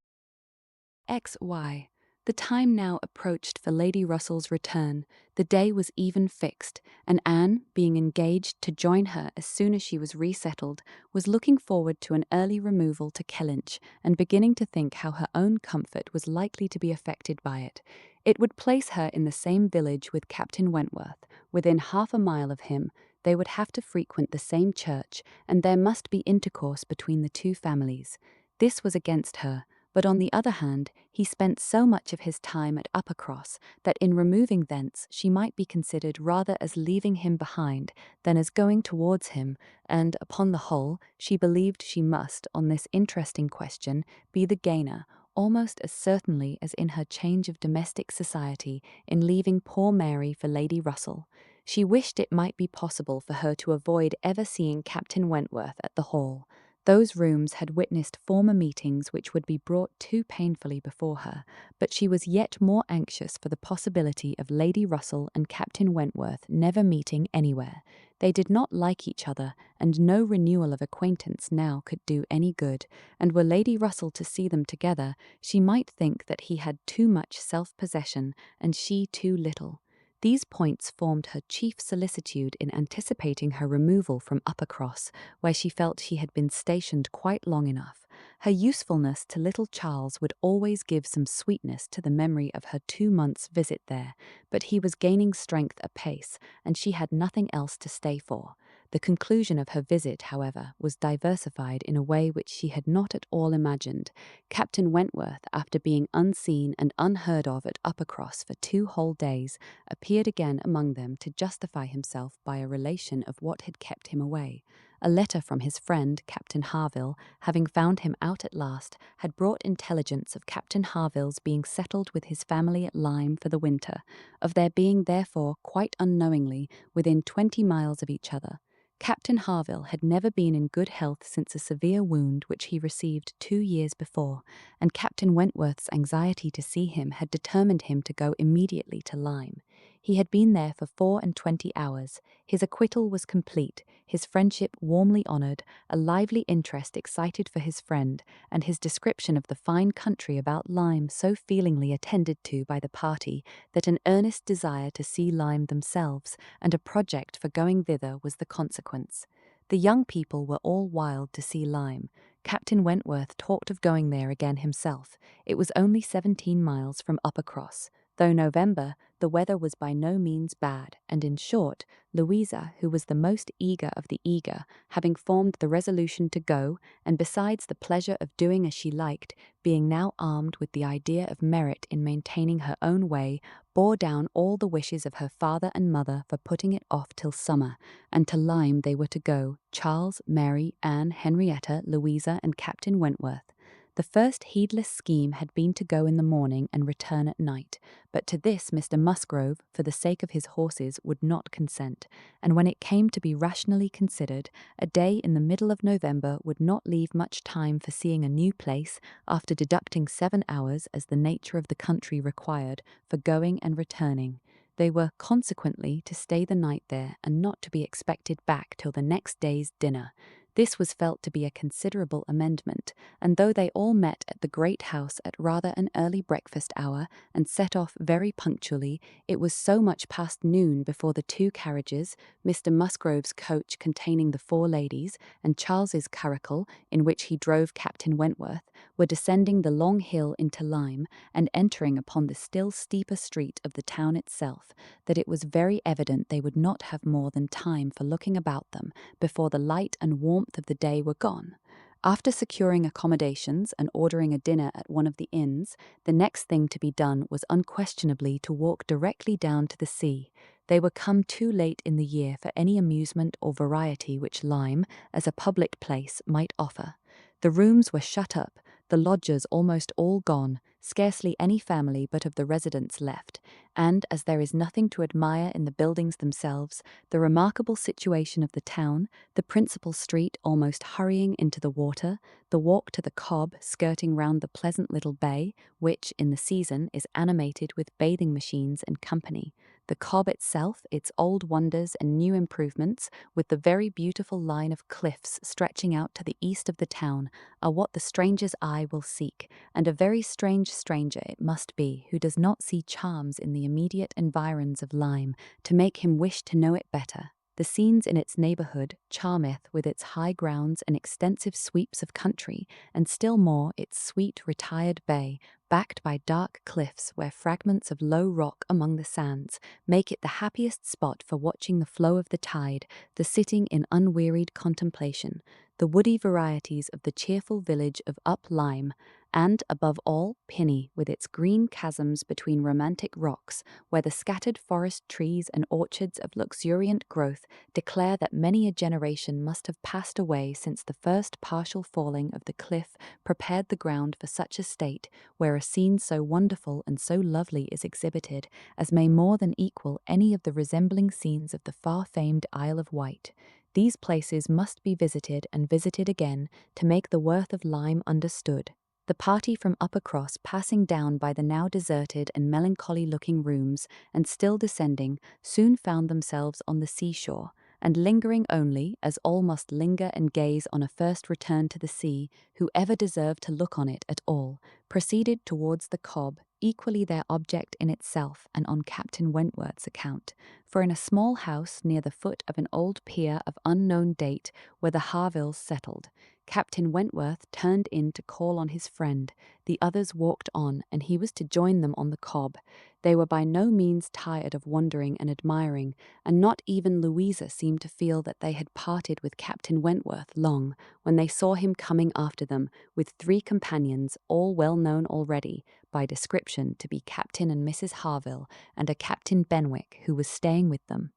XY. The time now approached for Lady Russell's return. The day was even fixed, and Anne, being engaged to join her as soon as she was resettled, was looking forward to an early removal to Kellynch, and beginning to think how her own comfort was likely to be affected by it. It would place her in the same village with Captain Wentworth, within half a mile of him. They would have to frequent the same church, and there must be intercourse between the two families. This was against her. But on the other hand, he spent so much of his time at Uppercross that in removing thence she might be considered rather as leaving him behind than as going towards him, and, upon the whole, she believed she must, on this interesting question, be the gainer, almost as certainly as in her change of domestic society in leaving poor Mary for Lady Russell. She wished it might be possible for her to avoid ever seeing Captain Wentworth at the Hall. Those rooms had witnessed former meetings which would be brought too painfully before her, but she was yet more anxious for the possibility of Lady Russell and Captain Wentworth never meeting anywhere. They did not like each other, and no renewal of acquaintance now could do any good, and were Lady Russell to see them together, she might think that he had too much self-possession, and she too little. These points formed her chief solicitude in anticipating her removal from Uppercross, where she felt she had been stationed quite long enough. Her usefulness to little Charles would always give some sweetness to the memory of her 2 months' visit there, but he was gaining strength apace, and she had nothing else to stay for. The conclusion of her visit, however, was diversified in a way which she had not at all imagined. Captain Wentworth, after being unseen and unheard of at Uppercross for 2 whole days, appeared again among them to justify himself by a relation of what had kept him away. A letter from his friend, Captain Harville, having found him out at last, had brought intelligence of Captain Harville's being settled with his family at Lyme for the winter, of their being therefore, quite unknowingly, within 20 miles of each other. Captain Harville had never been in good health since a severe wound which he received 2 years before, and Captain Wentworth's anxiety to see him had determined him to go immediately to Lyme. He had been there for 24 hours. His acquittal was complete, his friendship warmly honoured, a lively interest excited for his friend, and his description of the fine country about Lyme so feelingly attended to by the party that an earnest desire to see Lyme themselves, and a project for going thither was the consequence. The young people were all wild to see Lyme. Captain Wentworth talked of going there again himself. It was only 17 miles from Uppercross. Though November, the weather was by no means bad, and in short, Louisa, who was the most eager of the eager, having formed the resolution to go, and besides the pleasure of doing as she liked, being now armed with the idea of merit in maintaining her own way, bore down all the wishes of her father and mother for putting it off till summer, and to Lyme they were to go, Charles, Mary, Anne, Henrietta, Louisa, and Captain Wentworth. The first heedless scheme had been to go in the morning and return at night, but to this Mr. Musgrove, for the sake of his horses, would not consent, and when it came to be rationally considered, a day in the middle of November would not leave much time for seeing a new place, after deducting 7 hours, as the nature of the country required, for going and returning. They were, consequently, to stay the night there, and not to be expected back till the next day's dinner. This was felt to be a considerable amendment, and though they all met at the great house at rather an early breakfast hour, and set off very punctually, it was so much past noon before the 2 carriages, Mr. Musgrove's coach containing the 4 ladies, and Charles's curricle, in which he drove Captain Wentworth, were descending the long hill into Lyme, and entering upon the still steeper street of the town itself, that it was very evident they would not have more than time for looking about them before the light and warmth of the day were gone. After securing accommodations and ordering a dinner at one of the inns, the next thing to be done was unquestionably to walk directly down to the sea. They were come too late in the year for any amusement or variety which Lyme, as a public place, might offer. The rooms were shut up, the lodgers almost all gone, scarcely any family but of the residents left, and, as there is nothing to admire in the buildings themselves, the remarkable situation of the town, the principal street almost hurrying into the water, the walk to the Cobb skirting round the pleasant little bay, which, in the season, is animated with bathing machines and company, the Cobb itself, its old wonders and new improvements, with the very beautiful line of cliffs stretching out to the east of the town, are what the stranger's eye will seek, and a very strange stranger it must be who does not see charms in the immediate environs of Lyme to make him wish to know it better. The scenes in its neighbourhood charmeth with its high grounds and extensive sweeps of country, and still more its sweet retired bay, backed by dark cliffs where fragments of low rock among the sands make it the happiest spot for watching the flow of the tide, the sitting in unwearied contemplation, the woody varieties of the cheerful village of Up Lyme, and, above all, Pinny, with its green chasms between romantic rocks, where the scattered forest trees and orchards of luxuriant growth declare that many a generation must have passed away since the first partial falling of the cliff prepared the ground for such a state, where a scene so wonderful and so lovely is exhibited, as may more than equal any of the resembling scenes of the far-famed Isle of Wight. These places must be visited and visited again to make the worth of Lyme understood. The party from Uppercross, passing down by the now deserted and melancholy-looking rooms, and still descending, soon found themselves on the seashore, and lingering only, as all must linger and gaze on a first return to the sea, who ever deserved to look on it at all, proceeded towards the Cobb, equally their object in itself and on Captain Wentworth's account, for in a small house near the foot of an old pier of unknown date where the Harvilles settled, Captain Wentworth turned in to call on his friend, the others walked on, and he was to join them on the Cobb. They were by no means tired of wondering and admiring, and not even Louisa seemed to feel that they had parted with Captain Wentworth long, when they saw him coming after them, with 3 companions, all well known already, by description, to be Captain and Mrs. Harville, and a Captain Benwick, who was staying with them.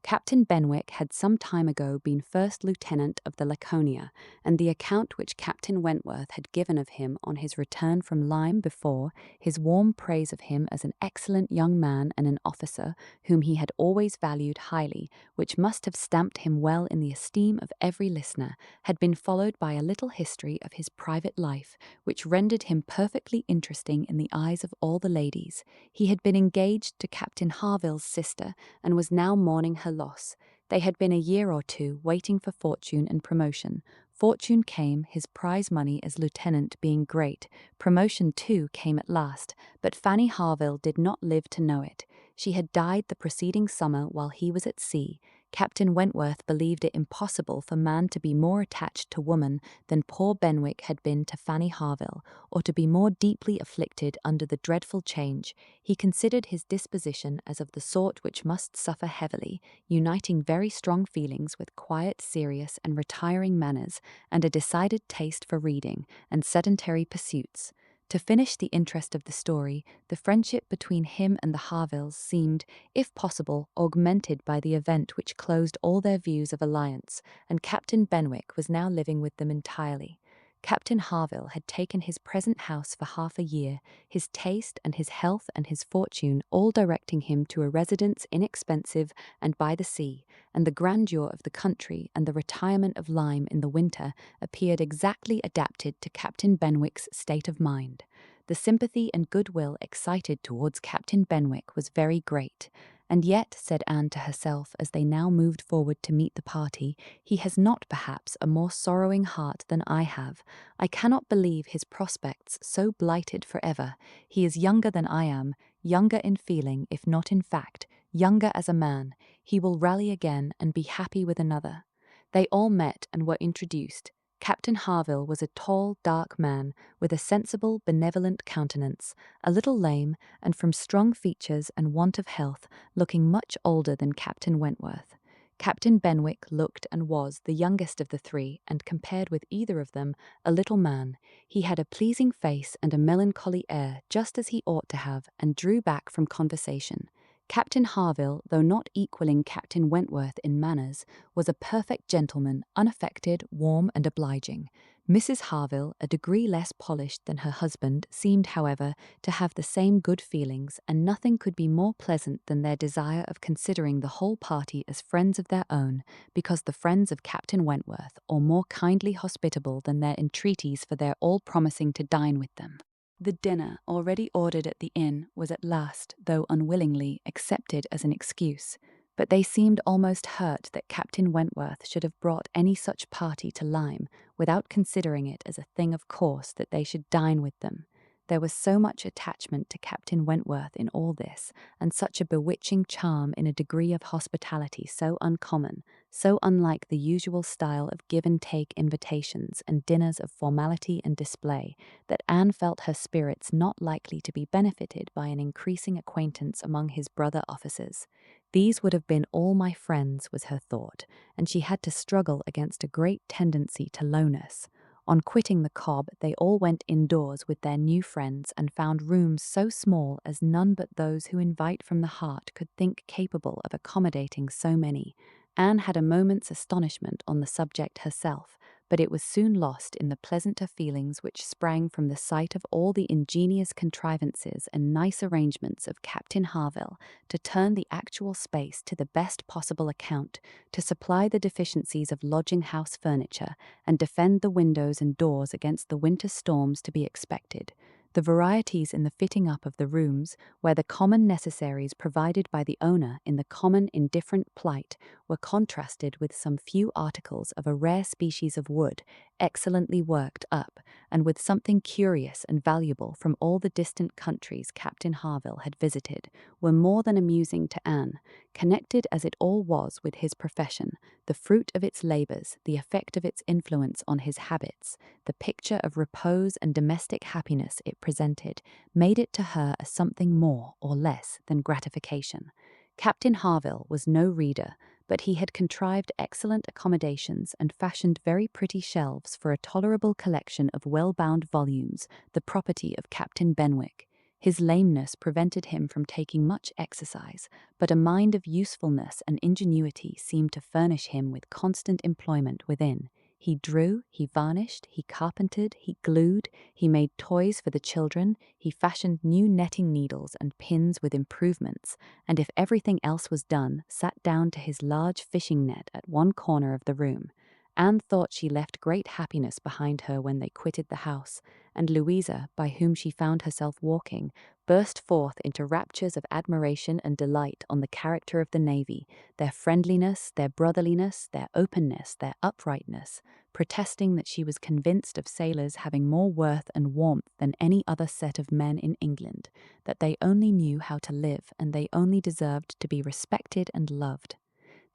Captain Benwick had some time ago been first lieutenant of the Laconia, and the account which Captain Wentworth had given of him on his return from Lyme before, his warm praise of him as an excellent young man and an officer whom he had always valued highly, which must have stamped him well in the esteem of every listener, had been followed by a little history of his private life, which rendered him perfectly interesting in the eyes of all the ladies. He had been engaged to Captain Harville's sister, and was now mourning her loss. They had been a year or 2 waiting for fortune and promotion. Fortune came, his prize money as lieutenant being great. Promotion, too, came at last, but Fanny Harville did not live to know it. She had died the preceding summer while he was at sea. Captain Wentworth believed it impossible for man to be more attached to woman than poor Benwick had been to Fanny Harville, or to be more deeply afflicted under the dreadful change. He considered his disposition as of the sort which must suffer heavily, uniting very strong feelings with quiet, serious, and retiring manners, and a decided taste for reading and sedentary pursuits. To finish the interest of the story, the friendship between him and the Harvilles seemed, if possible, augmented by the event which closed all their views of alliance, and Captain Benwick was now living with them entirely. Captain Harville had taken his present house for half a year, his taste and his health and his fortune all directing him to a residence inexpensive and by the sea, and the grandeur of the country and the retirement of Lyme in the winter appeared exactly adapted to Captain Benwick's state of mind. The sympathy and goodwill excited towards Captain Benwick was very great. And yet, said Anne to herself as they now moved forward to meet the party, he has not perhaps a more sorrowing heart than I have. I cannot believe his prospects so blighted for ever. He is younger than I am, younger in feeling, if not in fact, younger as a man. He will rally again and be happy with another. They all met and were introduced. Captain Harville was a tall, dark man, with a sensible, benevolent countenance, a little lame, and from strong features and want of health, looking much older than Captain Wentworth. Captain Benwick looked and was the youngest of the 3, and compared with either of them, a little man. He had a pleasing face and a melancholy air, just as he ought to have, and drew back from conversation. Captain Harville, though not equalling Captain Wentworth in manners, was a perfect gentleman, unaffected, warm, and obliging. Mrs. Harville, a degree less polished than her husband, seemed, however, to have the same good feelings, and nothing could be more pleasant than their desire of considering the whole party as friends of their own, because the friends of Captain Wentworth are more kindly hospitable than their entreaties for their all promising to dine with them. The dinner, already ordered at the inn, was at last, though unwillingly, accepted as an excuse, but they seemed almost hurt that Captain Wentworth should have brought any such party to Lyme, without considering it as a thing of course that they should dine with them. There was so much attachment to Captain Wentworth in all this, and such a bewitching charm in a degree of hospitality so uncommon, so unlike the usual style of give-and-take invitations and dinners of formality and display, that Anne felt her spirits not likely to be benefited by an increasing acquaintance among his brother officers. These would have been all my friends, was her thought, and she had to struggle against a great tendency to lowness. On quitting the Cobb, they all went indoors with their new friends and found rooms so small as none but those who invite from the heart could think capable of accommodating so many. Anne had a moment's astonishment on the subject herself, but it was soon lost in the pleasanter feelings which sprang from the sight of all the ingenious contrivances and nice arrangements of Captain Harville to turn the actual space to the best possible account, to supply the deficiencies of lodging-house furniture, and defend the windows and doors against the winter storms to be expected. The varieties in the fitting up of the rooms, where the common necessaries provided by the owner in the common indifferent plight were contrasted with some few articles of a rare species of wood, excellently worked up, and with something curious and valuable from all the distant countries Captain Harville had visited, were more than amusing to Anne, connected as it all was with his profession, the fruit of its labours, the effect of its influence on his habits, the picture of repose and domestic happiness it presented, made it to her a something more or less than gratification. Captain Harville was no reader, but he had contrived excellent accommodations and fashioned very pretty shelves for a tolerable collection of well-bound volumes, the property of Captain Benwick. His lameness prevented him from taking much exercise, but a mind of usefulness and ingenuity seemed to furnish him with constant employment within. He drew, he varnished, he carpentered, he glued, he made toys for the children, he fashioned new netting needles and pins with improvements, and if everything else was done, sat down to his large fishing net at one corner of the room. Anne thought she left great happiness behind her when they quitted the house, and Louisa, by whom she found herself walking, burst forth into raptures of admiration and delight on the character of the navy, their friendliness, their brotherliness, their openness, their uprightness, protesting that she was convinced of sailors having more worth and warmth than any other set of men in England, that they only knew how to live, and they only deserved to be respected and loved.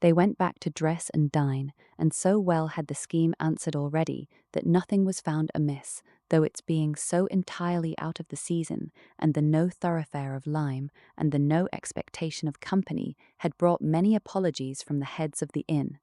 They went back to dress and dine, and so well had the scheme answered already that nothing was found amiss, though its being so entirely out of the season, and the no thoroughfare of Lyme, and the no expectation of company, had brought many apologies from the heads of the inn.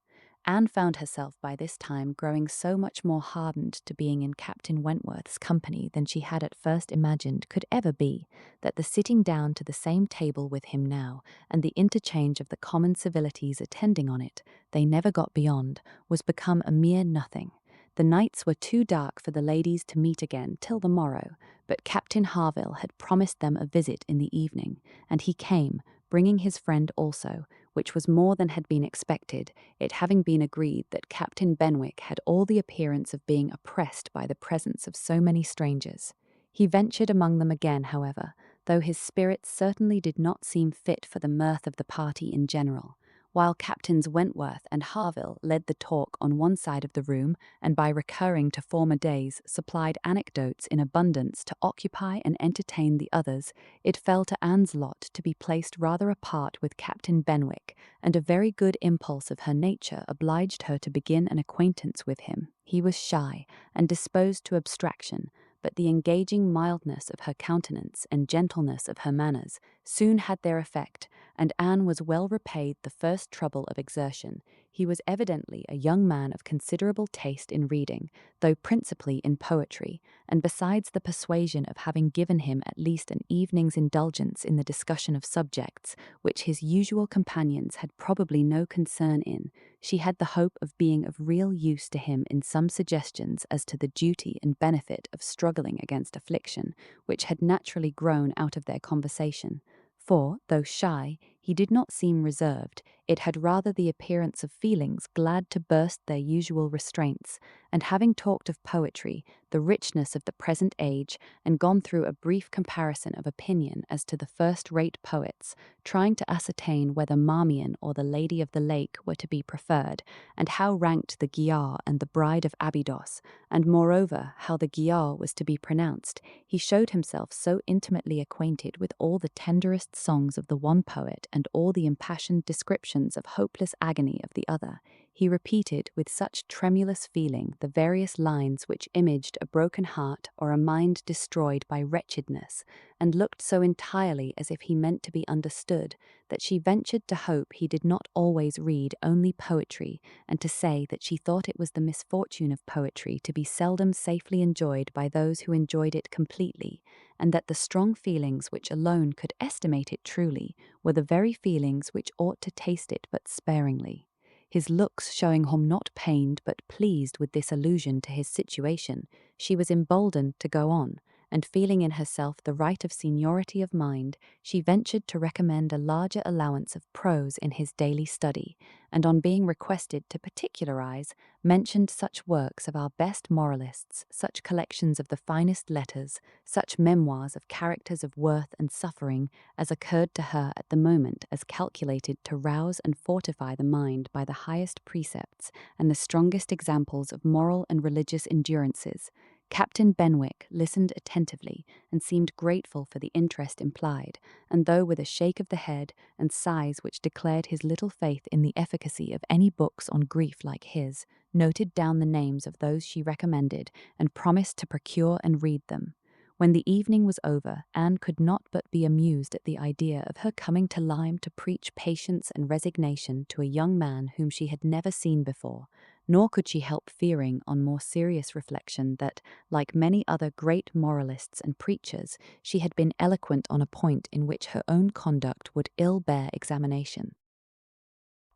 Anne found herself by this time growing so much more hardened to being in Captain Wentworth's company than she had at first imagined could ever be, that the sitting down to the same table with him now, and the interchange of the common civilities attending on it, they never got beyond, was become a mere nothing. The nights were too dark for the ladies to meet again till the morrow, but Captain Harville had promised them a visit in the evening, and he came, bringing his friend also, which was more than had been expected, it having been agreed that Captain Benwick had all the appearance of being oppressed by the presence of so many strangers. He ventured among them again, however, though his spirits certainly did not seem fit for the mirth of the party in general, while Captains Wentworth and Harville led the talk on one side of the room, and by recurring to former days supplied anecdotes in abundance to occupy and entertain the others. It fell to Anne's lot to be placed rather apart with Captain Benwick, and a very good impulse of her nature obliged her to begin an acquaintance with him. He was shy, and disposed to abstraction, but the engaging mildness of her countenance and gentleness of her manners soon had their effect, and Anne was well repaid the first trouble of exertion. He was evidently a young man of considerable taste in reading, though principally in poetry, and besides the persuasion of having given him at least an evening's indulgence in the discussion of subjects which his usual companions had probably no concern in, she had the hope of being of real use to him in some suggestions as to the duty and benefit of struggling against affliction, which had naturally grown out of their conversation. For, though shy, he did not seem reserved. It had rather the appearance of feelings glad to burst their usual restraints, and having talked of poetry, the richness of the present age, and gone through a brief comparison of opinion as to the first-rate poets, trying to ascertain whether Marmion or the Lady of the Lake were to be preferred, and how ranked the Giaour and the Bride of Abydos, and moreover how the Giaour was to be pronounced, he showed himself so intimately acquainted with all the tenderest songs of the one poet and all the impassioned descriptions of hopeless agony of the other. He repeated with such tremulous feeling the various lines which imaged a broken heart or a mind destroyed by wretchedness, and looked so entirely as if he meant to be understood, that she ventured to hope he did not always read only poetry, and to say that she thought it was the misfortune of poetry to be seldom safely enjoyed by those who enjoyed it completely, and that the strong feelings which alone could estimate it truly were the very feelings which ought to taste it but sparingly. His looks showing him not pained but pleased with this allusion to his situation, she was emboldened to go on, and feeling in herself the right of seniority of mind, she ventured to recommend a larger allowance of prose in his daily study, and on being requested to particularize, mentioned such works of our best moralists, such collections of the finest letters, such memoirs of characters of worth and suffering, as occurred to her at the moment as calculated to rouse and fortify the mind by the highest precepts and the strongest examples of moral and religious endurances. Captain Benwick listened attentively and seemed grateful for the interest implied, and though with a shake of the head and sighs which declared his little faith in the efficacy of any books on grief like his, noted down the names of those she recommended and promised to procure and read them. When the evening was over, Anne could not but be amused at the idea of her coming to Lyme to preach patience and resignation to a young man whom she had never seen before, nor could she help fearing on more serious reflection that, like many other great moralists and preachers, she had been eloquent on a point in which her own conduct would ill bear examination.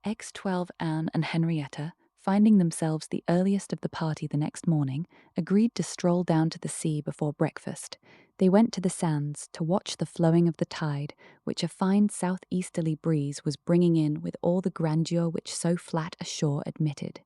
XII Anne and Henrietta, finding themselves the earliest of the party the next morning, agreed to stroll down to the sea before breakfast. They went to the sands to watch the flowing of the tide, which a fine southeasterly breeze was bringing in with all the grandeur which so flat a shore admitted.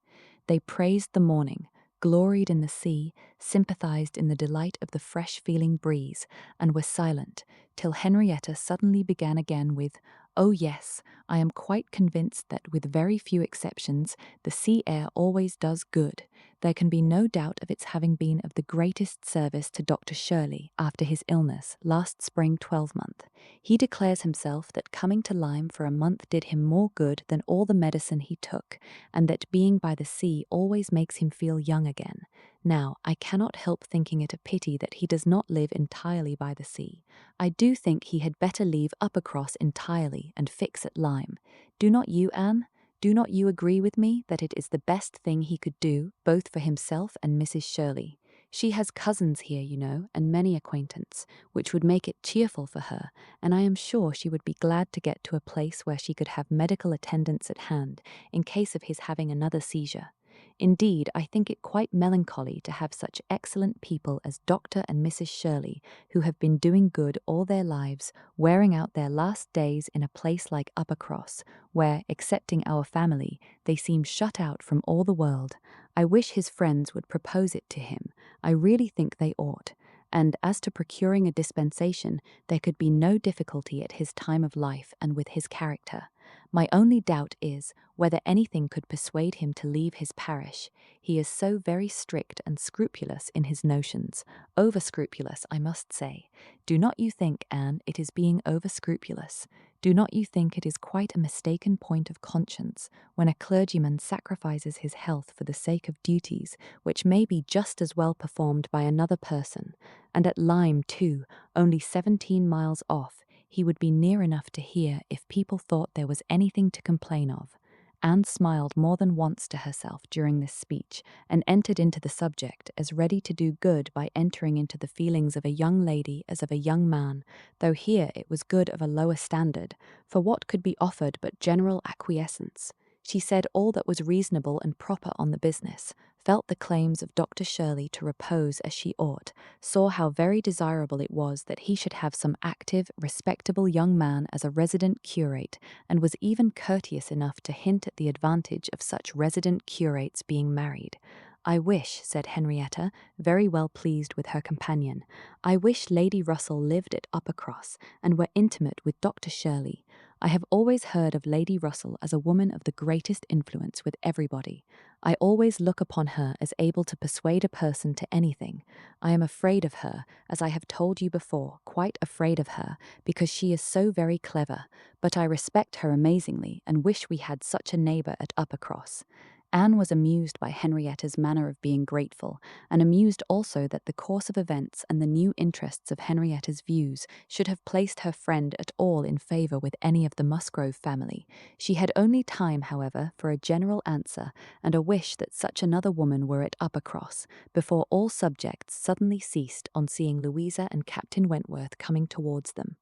They praised the morning, gloried in the sea, sympathized in the delight of the fresh-feeling breeze, and were silent, till Henrietta suddenly began again with, "Oh yes, I am quite convinced that with very few exceptions, the sea air always does good. There can be no doubt of its having been of the greatest service to Dr. Shirley after his illness last spring 12-month. He declares himself that coming to Lyme for a month did him more good than all the medicine he took, and that being by the sea always makes him feel young again. Now, I cannot help thinking it a pity that he does not live entirely by the sea. I do think he had better leave Uppercross entirely and fix at Lyme. Do not you, Anne? Do not you agree with me that it is the best thing he could do, both for himself and Mrs. Shirley? She has cousins here, you know, and many acquaintance, which would make it cheerful for her, and I am sure she would be glad to get to a place where she could have medical attendance at hand, in case of his having another seizure. Indeed, I think it quite melancholy to have such excellent people as Dr. and Mrs. Shirley, who have been doing good all their lives, wearing out their last days in a place like Uppercross, where, excepting our family, they seem shut out from all the world. I wish his friends would propose it to him. I really think they ought. And as to procuring a dispensation, there could be no difficulty at his time of life and with his character. My only doubt is whether anything could persuade him to leave his parish. He is so very strict and scrupulous in his notions, over-scrupulous, I must say. Do not you think, Anne, it is being over-scrupulous? Do not you think it is quite a mistaken point of conscience when a clergyman sacrifices his health for the sake of duties which may be just as well performed by another person, and at Lyme, too, only 17 miles off, He would be near enough to hear if people thought there was anything to complain of. Anne smiled more than once to herself during this speech and entered into the subject as ready to do good by entering into the feelings of a young lady as of a young man, though here it was good of a lower standard, for what could be offered but general acquiescence? She said all that was reasonable and proper on the business, felt the claims of Dr. Shirley to repose as she ought, saw how very desirable it was that he should have some active, respectable young man as a resident curate, and was even courteous enough to hint at the advantage of such resident curates being married. "I wish," said Henrietta, very well pleased with her companion, "I wish Lady Russell lived at Uppercross, and were intimate with Dr. Shirley. I have always heard of Lady Russell as a woman of the greatest influence with everybody. I always look upon her as able to persuade a person to anything. I am afraid of her, as I have told you before, quite afraid of her, because she is so very clever, but I respect her amazingly, and wish we had such a neighbour at Uppercross." Anne was amused by Henrietta's manner of being grateful, and amused also that the course of events and the new interests of Henrietta's views should have placed her friend at all in favour with any of the Musgrove family. She had only time, however, for a general answer, and a wish that such another woman were at Uppercross, before all subjects suddenly ceased on seeing Louisa and Captain Wentworth coming towards them.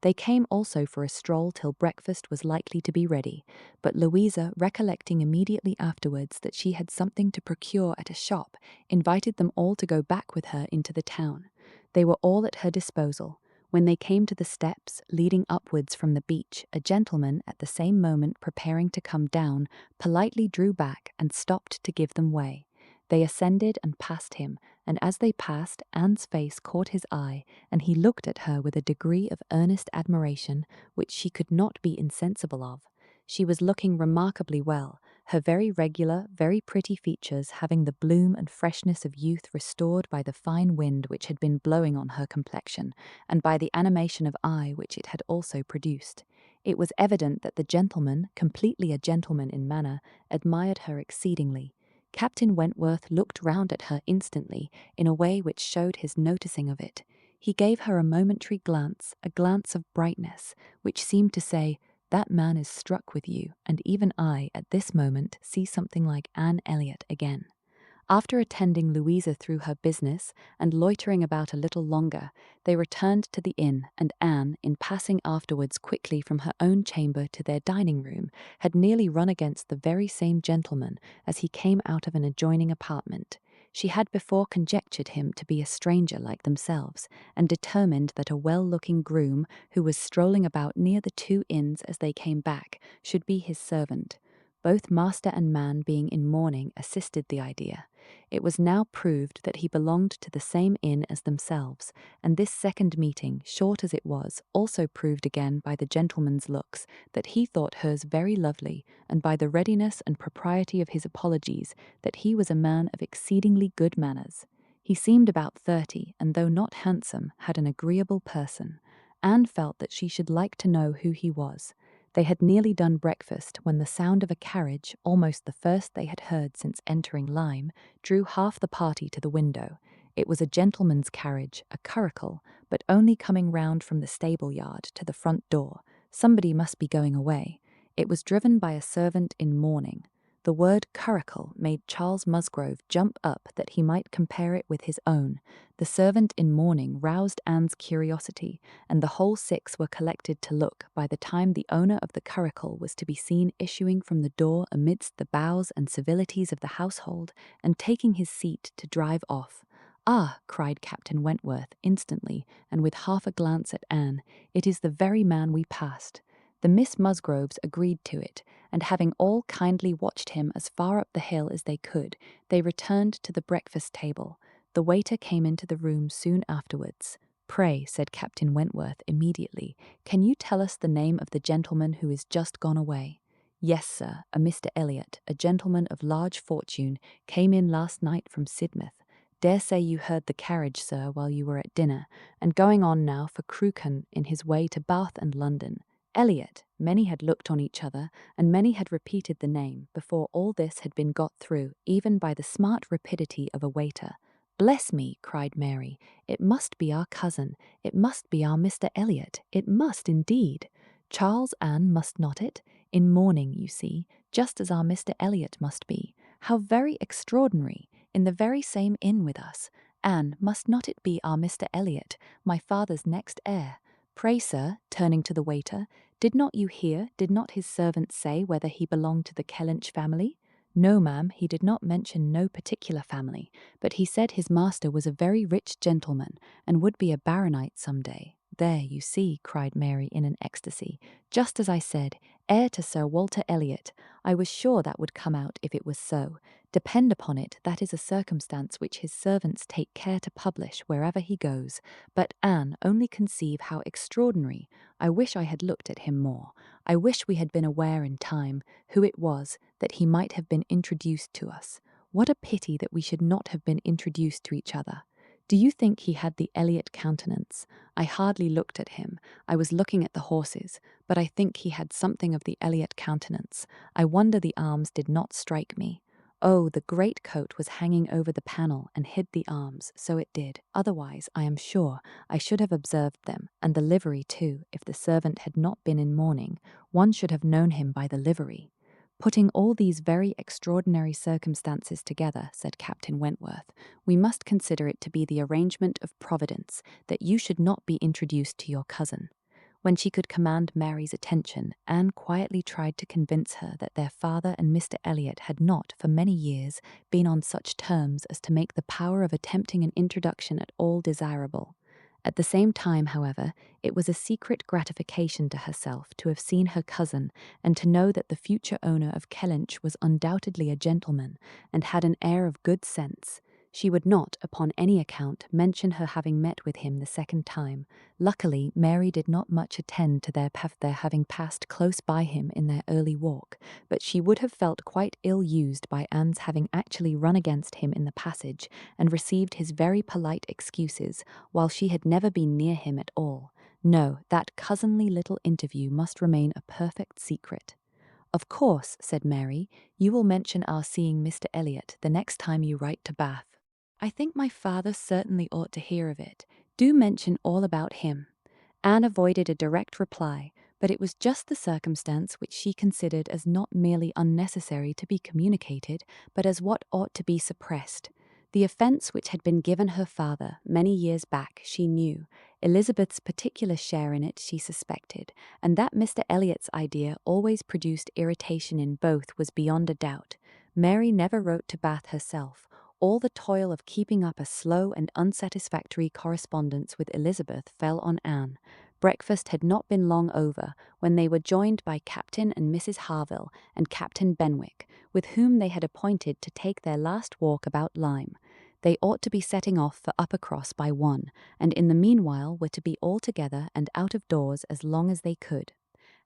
They came also for a stroll till breakfast was likely to be ready, but Louisa, recollecting immediately afterwards that she had something to procure at a shop, invited them all to go back with her into the town. They were all at her disposal. When they came to the steps leading upwards from the beach, a gentleman, at the same moment preparing to come down, politely drew back and stopped to give them way. They ascended and passed him, and as they passed, Anne's face caught his eye, and he looked at her with a degree of earnest admiration which she could not be insensible of. She was looking remarkably well, her very regular, very pretty features having the bloom and freshness of youth restored by the fine wind which had been blowing on her complexion, and by the animation of eye which it had also produced. It was evident that the gentleman, completely a gentleman in manner, admired her exceedingly. Captain Wentworth looked round at her instantly in a way which showed his noticing of it. He gave her a momentary glance, a glance of brightness, which seemed to say, "That man is struck with you, and even I, at this moment, see something like Anne Elliot again." After attending Louisa through her business, and loitering about a little longer, they returned to the inn, and Anne, in passing afterwards quickly from her own chamber to their dining-room, had nearly run against the very same gentleman as he came out of an adjoining apartment. She had before conjectured him to be a stranger like themselves, and determined that a well-looking groom, who was strolling about near the two inns as they came back, should be his servant. Both master and man being in mourning assisted the idea. It was now proved that he belonged to the same inn as themselves, and this second meeting, short as it was, also proved again by the gentleman's looks that he thought hers very lovely, and by the readiness and propriety of his apologies that he was a man of exceedingly good manners. He seemed about 30, and though not handsome, had an agreeable person. Anne felt that she should like to know who he was. They had nearly done breakfast when the sound of a carriage, almost the first they had heard since entering Lyme, drew half the party to the window. It was a gentleman's carriage, a curricle, but only coming round from the stable-yard to the front door. Somebody must be going away. It was driven by a servant in mourning. The word curricle made Charles Musgrove jump up that he might compare it with his own. The servant in mourning roused Anne's curiosity, and the whole six were collected to look by the time the owner of the curricle was to be seen issuing from the door amidst the bows and civilities of the household, and taking his seat to drive off. "Ah," cried Captain Wentworth instantly, and with half a glance at Anne, "it is the very man we passed." The Miss Musgroves agreed to it, and having all kindly watched him as far up the hill as they could, they returned to the breakfast table. The waiter came into the room soon afterwards. "Pray," said Captain Wentworth immediately, "can you tell us the name of the gentleman who is just gone away?" "Yes, sir, a Mr. Elliot, a gentleman of large fortune, came in last night from Sidmouth. Dare say you heard the carriage, sir, while you were at dinner, and going on now for Crewkerne in his way to Bath and London. Elliot." Many had looked on each other, and many had repeated the name, before all this had been got through, even by the smart rapidity of a waiter. Bless me, cried Mary. It must be our cousin. It must be our Mr. Elliot. It must indeed. Charles Anne must not it? In mourning, you see, just as our Mr. Elliot must be. How very extraordinary! In the very same inn with us. Anne, must not it be our Mr. Elliot, my father's next heir? Pray, sir, turning to the waiter, did not you hear, did not his servant say whether he belonged to the Kellynch family? No, ma'am, he did not mention no particular family, but he said his master was a very rich gentleman, and would be a baronet some day. There, you see, cried Mary in an ecstasy, just as I said, heir to Sir Walter Elliot. I was sure that would come out if it was so. Depend upon it, that is a circumstance which his servants take care to publish wherever he goes. But, Anne, only conceive how extraordinary. I wish I had looked at him more. I wish we had been aware in time who it was, that he might have been introduced to us. What a pity that we should not have been introduced to each other. Do you think he had the Elliot countenance? I hardly looked at him. I was looking at the horses, but I think he had something of the Elliot countenance. I wonder the arms did not strike me. Oh, the great coat was hanging over the panel and hid the arms, so it did. Otherwise, I am sure, I should have observed them, and the livery too, if the servant had not been in mourning. One should have known him by the livery. Putting all these very extraordinary circumstances together, said Captain Wentworth, we must consider it to be the arrangement of Providence that you should not be introduced to your cousin. When she could command Mary's attention, Anne quietly tried to convince her that their father and Mr. Elliot had not, for many years, been on such terms as to make the power of attempting an introduction at all desirable. At the same time, however, it was a secret gratification to herself to have seen her cousin, and to know that the future owner of Kellynch was undoubtedly a gentleman, and had an air of good sense. She would not, upon any account, mention her having met with him the second time. Luckily, Mary did not much attend to their having passed close by him in their early walk, but she would have felt quite ill-used by Anne's having actually run against him in the passage, and received his very polite excuses, while she had never been near him at all. No, that cousinly little interview must remain a perfect secret. Of course, said Mary, you will mention our seeing Mr. Elliot the next time you write to Bath. I think my father certainly ought to hear of it. Do mention all about him. Anne avoided a direct reply, but it was just the circumstance which she considered as not merely unnecessary to be communicated, but as what ought to be suppressed. The offence which had been given her father many years back she knew. Elizabeth's particular share in it she suspected, and that Mr. Elliot's idea always produced irritation in both was beyond a doubt. Mary never wrote to Bath herself. All the toil of keeping up a slow and unsatisfactory correspondence with Elizabeth fell on Anne. Breakfast had not been long over when they were joined by Captain and Mrs. Harville and Captain Benwick, with whom they had appointed to take their last walk about Lyme. They ought to be setting off for Uppercross by 1, and in the meanwhile were to be all together and out of doors as long as they could.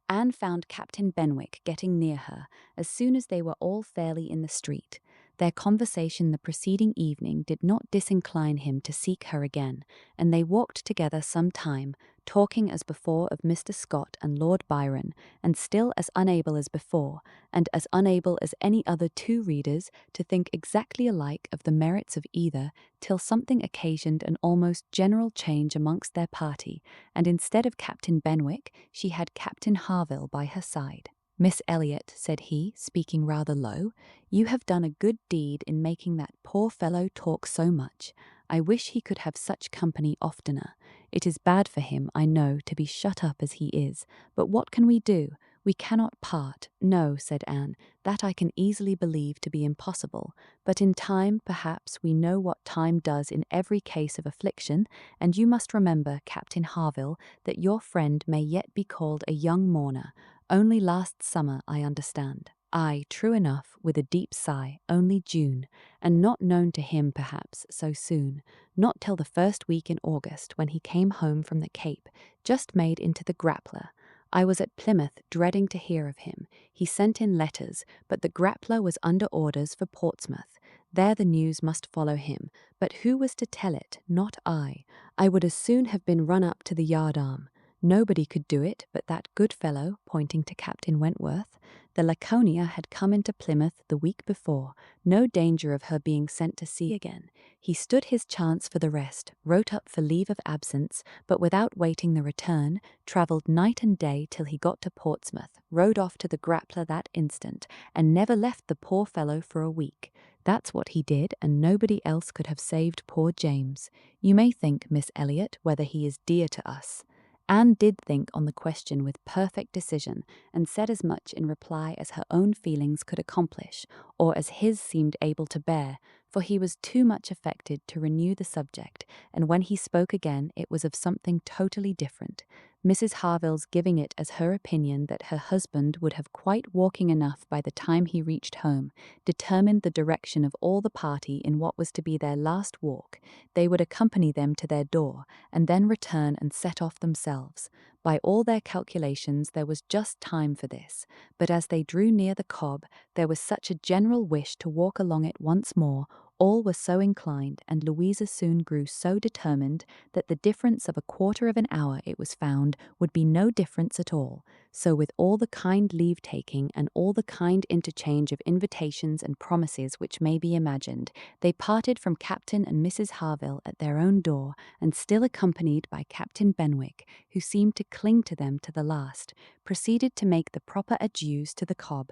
Anne found Captain Benwick getting near her as soon as they were all fairly in the street. Their conversation the preceding evening did not disincline him to seek her again, and they walked together some time, talking as before of Mr. Scott and Lord Byron, and still as unable as before, and as unable as any other two readers, to think exactly alike of the merits of either, till something occasioned an almost general change amongst their party, and instead of Captain Benwick, she had Captain Harville by her side. Miss Elliot, said he, speaking rather low, you have done a good deed in making that poor fellow talk so much. I wish he could have such company oftener. It is bad for him, I know, to be shut up as he is, but what can we do? We cannot part. No, said Anne, that I can easily believe to be impossible, but in time, perhaps, we know what time does in every case of affliction, and you must remember, Captain Harville, that your friend may yet be called a young mourner. Only last summer, I understand. Ay, true enough, with a deep sigh, only June, and not known to him, perhaps, so soon, not till the first week in August, when he came home from the Cape, just made into the Grappler. I was at Plymouth, dreading to hear of him. He sent in letters, but the Grappler was under orders for Portsmouth. There the news must follow him, but who was to tell it? Not I. I would as soon have been run up to the yardarm. Nobody could do it but that good fellow, pointing to Captain Wentworth. The Laconia had come into Plymouth the week before, no danger of her being sent to sea again. He stood his chance for the rest, wrote up for leave of absence, but without waiting the return, travelled night and day till he got to Portsmouth, rode off to the Grappler that instant, and never left the poor fellow for a week. That's what he did, and nobody else could have saved poor James. You may think, Miss Elliot, whether he is dear to us. Anne did think on the question with perfect decision, and said as much in reply as her own feelings could accomplish, or as his seemed able to bear, for he was too much affected to renew the subject, and when he spoke again it was of something totally different. Mrs. Harville's giving it as her opinion that her husband would have quite walking enough by the time he reached home, determined the direction of all the party in what was to be their last walk. They would accompany them to their door, and then return and set off themselves. By all their calculations there was just time for this, but as they drew near the Cobb, there was such a general wish to walk along it once more, all were so inclined, and Louisa soon grew so determined that the difference of a quarter of an hour, it was found, would be no difference at all. So with all the kind leave-taking and all the kind interchange of invitations and promises which may be imagined, they parted from Captain and Mrs. Harville at their own door, and still accompanied by Captain Benwick, who seemed to cling to them to the last, proceeded to make the proper adieus to the Cobb.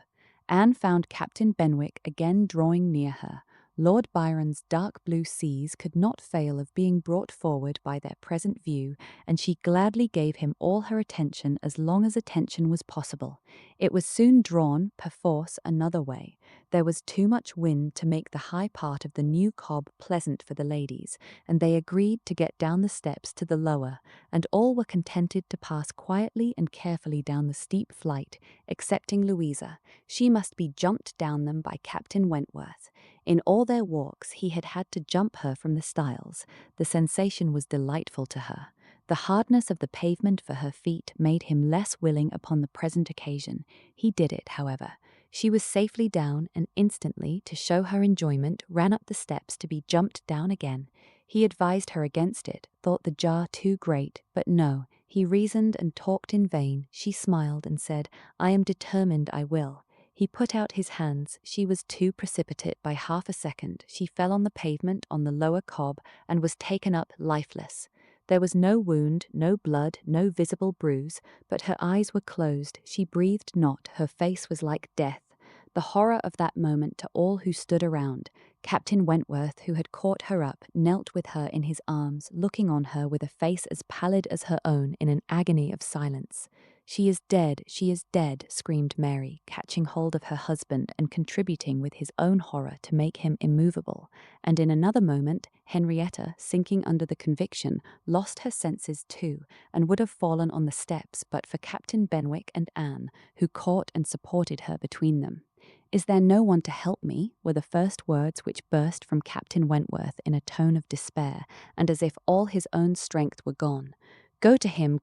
Anne found Captain Benwick again drawing near her. Lord Byron's dark blue seas could not fail of being brought forward by their present view, and she gladly gave him all her attention as long as attention was possible. It was soon drawn, perforce, another way. There was too much wind to make the high part of the new Cobb pleasant for the ladies, and they agreed to get down the steps to the lower, and all were contented to pass quietly and carefully down the steep flight, excepting Louisa. She must be jumped down them by Captain Wentworth. In all their walks he had had to jump her from the stiles. The sensation was delightful to her. The hardness of the pavement for her feet made him less willing upon the present occasion. He did it, however. She was safely down, and instantly, to show her enjoyment, ran up the steps to be jumped down again. He advised her against it, thought the jar too great, but no, he reasoned and talked in vain. She smiled and said, "I am determined I will." He put out his hands. She was too precipitate by half a second. She fell on the pavement on the lower Cobb, and was taken up lifeless. There was no wound, no blood, no visible bruise, but her eyes were closed. She breathed not. Her face was like death. The horror of that moment to all who stood around. Captain Wentworth, who had caught her up, knelt with her in his arms, looking on her with a face as pallid as her own in an agony of silence. "She is dead, she is dead," screamed Mary, catching hold of her husband and contributing with his own horror to make him immovable. And in another moment, Henrietta, sinking under the conviction, lost her senses too, and would have fallen on the steps but for Captain Benwick and Anne, who caught and supported her between them. "Is there no one to help me?" were the first words which burst from Captain Wentworth in a tone of despair, and as if all his own strength were gone. Go to him,"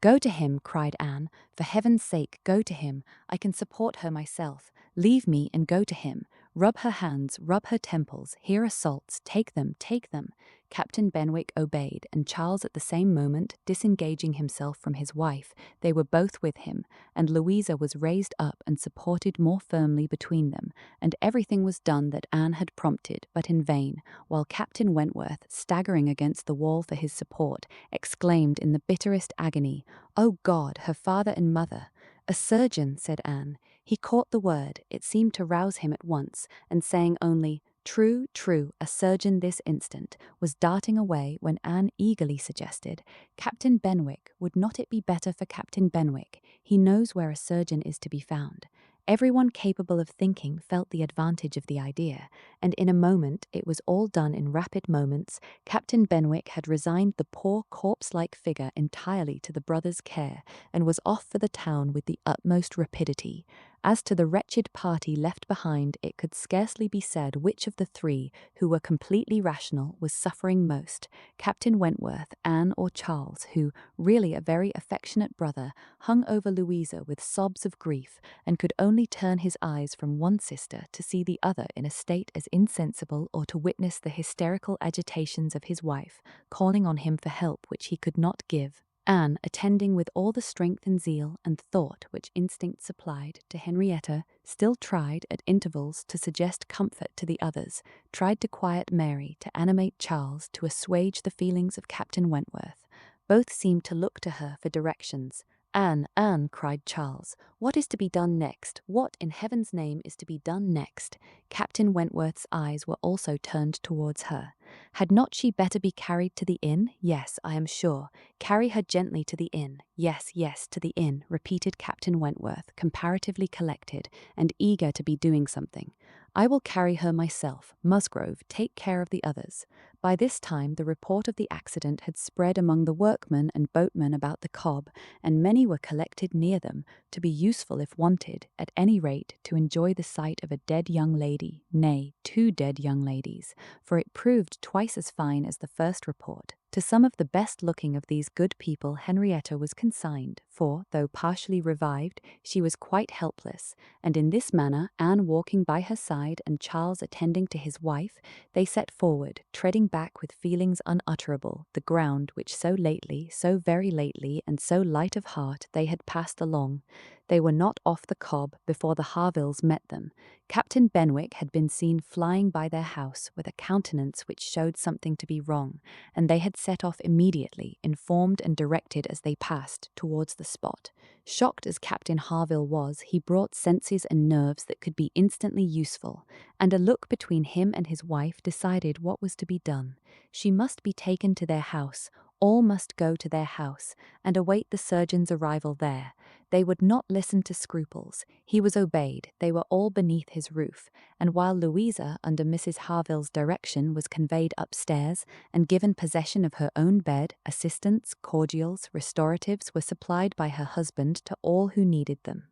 cried Anne. "For heaven's sake, go to him. I can support her myself. Leave me and go to him. Rub her hands, rub her temples. Here are salts. Take them, take them." Captain Benwick obeyed, and Charles at the same moment, disengaging himself from his wife, they were both with him, and Louisa was raised up and supported more firmly between them, and everything was done that Anne had prompted, but in vain, while Captain Wentworth, staggering against the wall for his support, exclaimed in the bitterest agony, "Oh God, her father and mother!" "A surgeon," said Anne. He caught the word. It seemed to rouse him at once, and saying only, "True, true, a surgeon this instant," was darting away when Anne eagerly suggested, "Captain Benwick, would not it be better for Captain Benwick? He knows where a surgeon is to be found." Everyone capable of thinking felt the advantage of the idea, and in a moment, it was all done in rapid moments, Captain Benwick had resigned the poor corpse-like figure entirely to the brothers' care, and was off for the town with the utmost rapidity. As to the wretched party left behind, it could scarcely be said which of the three, who were completely rational, was suffering most, Captain Wentworth, Anne, or Charles, who, really a very affectionate brother, hung over Louisa with sobs of grief, and could only turn his eyes from one sister to see the other in a state as insensible, or to witness the hysterical agitations of his wife, calling on him for help which he could not give. Anne, attending with all the strength and zeal and thought which instinct supplied to Henrietta, still tried at intervals to suggest comfort to the others, tried to quiet Mary, to animate Charles, to assuage the feelings of Captain Wentworth. Both seemed to look to her for directions. Anne, cried Charles, what is to be done next? What, in heaven's name, is to be done next? Captain Wentworth's eyes were also turned towards her. Had not she better be carried to the inn? Yes, I am sure. Carry her gently to the inn. Yes, to the inn, repeated Captain Wentworth, comparatively collected, and eager to be doing something. I will carry her myself. Musgrove, take care of the others. By this time the report of the accident had spread among the workmen and boatmen about the Cobb, and many were collected near them, to be useful if wanted, at any rate to enjoy the sight of a dead young lady, nay, 2 dead young ladies, for it proved twice as fine as the first report. To some of the best-looking of these good people Henrietta was consigned, for, though partially revived, she was quite helpless, and in this manner, Anne walking by her side and Charles attending to his wife, they set forward, treading back with feelings unutterable, the ground which so lately, so very lately, and so light of heart they had passed along. They were not off the Cobb before the Harvilles met them. Captain Benwick had been seen flying by their house with a countenance which showed something to be wrong, and they had set off immediately, informed and directed as they passed, towards the spot. Shocked as Captain Harville was, he brought senses and nerves that could be instantly useful, and a look between him and his wife decided what was to be done. She must be taken to their house, all must go to their house, and await the surgeon's arrival there. They would not listen to scruples. He was obeyed, they were all beneath his roof, and while Louisa, under Mrs. Harville's direction, was conveyed upstairs, and given possession of her own bed, assistance, cordials, restoratives were supplied by her husband to all who needed them.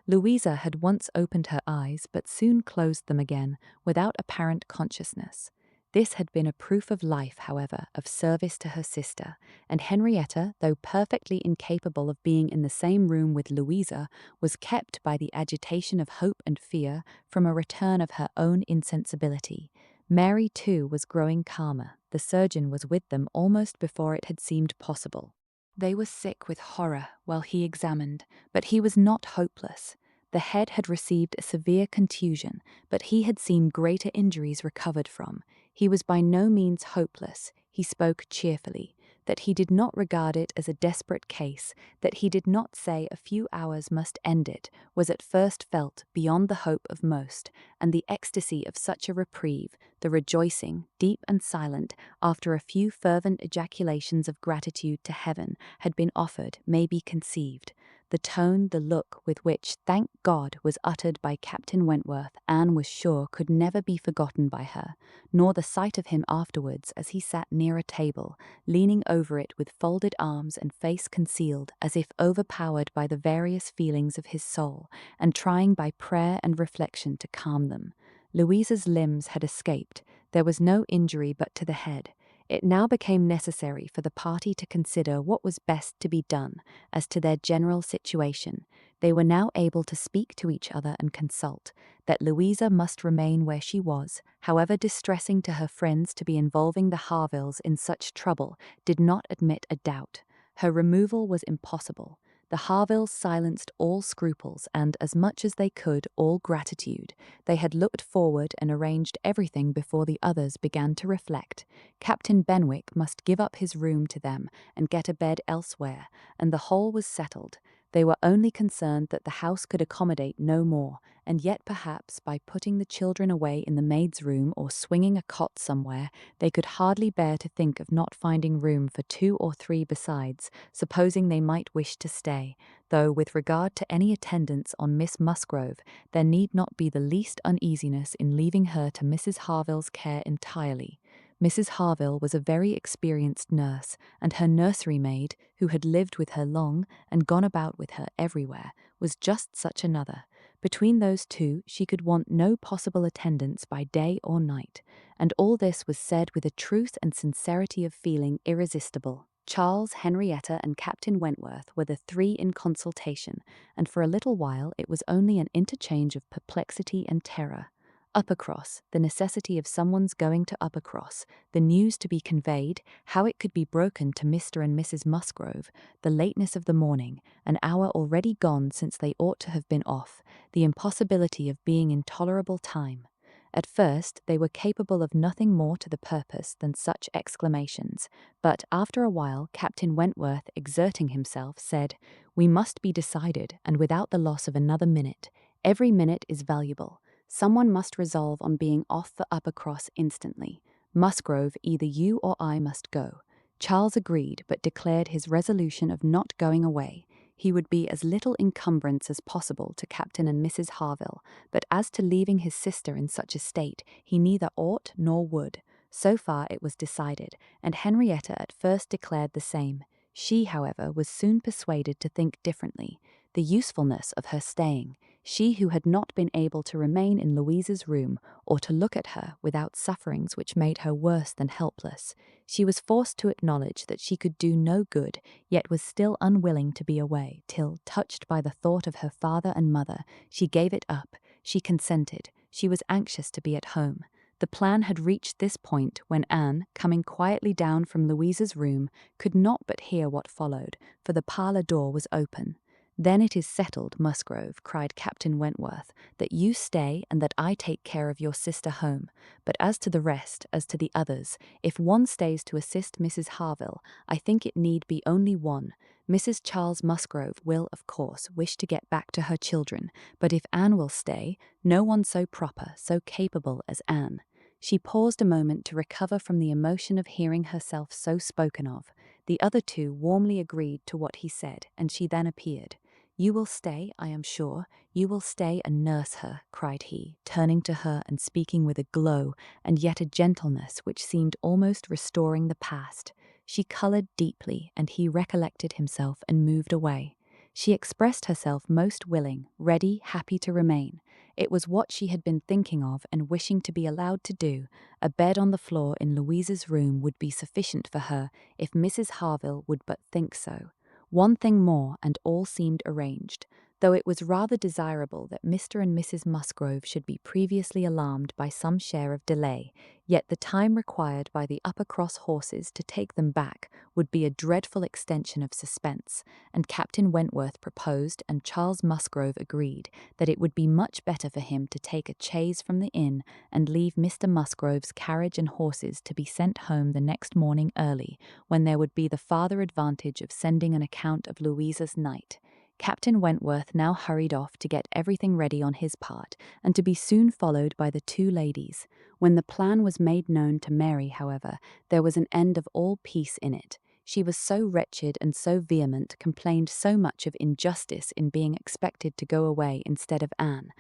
Louisa had once opened her eyes, but soon closed them again, without apparent consciousness. This had been a proof of life, however, of service to her sister, and Henrietta, though perfectly incapable of being in the same room with Louisa, was kept by the agitation of hope and fear from a return of her own insensibility. Mary, too, was growing calmer. The surgeon was with them almost before it had seemed possible. They were sick with horror while he examined, but he was not hopeless. The head had received a severe contusion, but he had seen greater injuries recovered from. He was by no means hopeless. He spoke cheerfully, that he did not regard it as a desperate case, that he did not say a few hours must end it, was at first felt beyond the hope of most, and the ecstasy of such a reprieve, the rejoicing, deep and silent, after a few fervent ejaculations of gratitude to heaven, had been offered, may be conceived. The tone, the look with which, thank God, was uttered by Captain Wentworth, Anne was sure could never be forgotten by her, nor the sight of him afterwards as he sat near a table, leaning over it with folded arms and face concealed, as if overpowered by the various feelings of his soul, and trying by prayer and reflection to calm them. Louisa's limbs had escaped. There was no injury but to the head. It now became necessary for the party to consider what was best to be done as to their general situation. They were now able to speak to each other and consult. That Louisa must remain where she was, however distressing to her friends to be involving the Harvilles in such trouble, did not admit a doubt. Her removal was impossible. The Harvilles silenced all scruples and, as much as they could, all gratitude. They had looked forward and arranged everything before the others began to reflect. Captain Benwick must give up his room to them and get a bed elsewhere, and the whole was settled. They were only concerned that the house could accommodate no more, and yet perhaps by putting the children away in the maid's room or swinging a cot somewhere, they could hardly bear to think of not finding room for 2 or 3 besides, supposing they might wish to stay, though with regard to any attendance on Miss Musgrove, there need not be the least uneasiness in leaving her to Mrs. Harville's care entirely. Mrs. Harville was a very experienced nurse, and her nursery maid, who had lived with her long and gone about with her everywhere, was just such another. Between those two she could want no possible attendance by day or night, and all this was said with a truth and sincerity of feeling irresistible. Charles, Henrietta, and Captain Wentworth were the 3 in consultation, and for a little while it was only an interchange of perplexity and terror. Uppercross, the necessity of someone's going to Uppercross, the news to be conveyed, how it could be broken to Mr. and Mrs. Musgrove, the lateness of the morning, an hour already gone since they ought to have been off, the impossibility of being in tolerable time. At first, they were capable of nothing more to the purpose than such exclamations, but after a while Captain Wentworth, exerting himself, said, "We must be decided, and without the loss of another minute. Every minute is valuable. Someone must resolve on being off for Uppercross instantly. Musgrove, either you or I must go." Charles agreed, but declared his resolution of not going away. He would be as little encumbrance as possible to Captain and Mrs. Harville, but as to leaving his sister in such a state, he neither ought nor would. So far it was decided, and Henrietta at first declared the same. She, however, was soon persuaded to think differently. The usefulness of her staying, she who had not been able to remain in Louisa's room, or to look at her without sufferings which made her worse than helpless. She was forced to acknowledge that she could do no good, yet was still unwilling to be away, till, touched by the thought of her father and mother, she gave it up, she consented, she was anxious to be at home. The plan had reached this point when Anne, coming quietly down from Louisa's room, could not but hear what followed, for the parlour door was open. "Then it is settled, Musgrove," cried Captain Wentworth, "that you stay and that I take care of your sister home. But as to the rest, as to the others, if one stays to assist Mrs. Harville, I think it need be only one. Mrs. Charles Musgrove will, of course, wish to get back to her children, but if Anne will stay, no one so proper, so capable as Anne." She paused a moment to recover from the emotion of hearing herself so spoken of. The other two warmly agreed to what he said, and she then appeared. "You will stay, I am sure. You will stay and nurse her," cried he, turning to her and speaking with a glow and yet a gentleness which seemed almost restoring the past. She coloured deeply, and he recollected himself and moved away. She expressed herself most willing, ready, happy to remain. It was what she had been thinking of and wishing to be allowed to do. A bed on the floor in Louisa's room would be sufficient for her if Mrs. Harville would but think so. One thing more, and all seemed arranged. Though it was rather desirable that Mr. and Mrs. Musgrove should be previously alarmed by some share of delay, yet the time required by the Uppercross horses to take them back would be a dreadful extension of suspense, and Captain Wentworth proposed, and Charles Musgrove agreed, that it would be much better for him to take a chaise from the inn and leave Mr. Musgrove's carriage and horses to be sent home the next morning early, when there would be the farther advantage of sending an account of Louisa's night. Captain Wentworth now hurried off to get everything ready on his part, and to be soon followed by the two ladies. When the plan was made known to Mary, however, there was an end of all peace in it. She was so wretched and so vehement, complained so much of injustice in being expected to go away instead of Anne,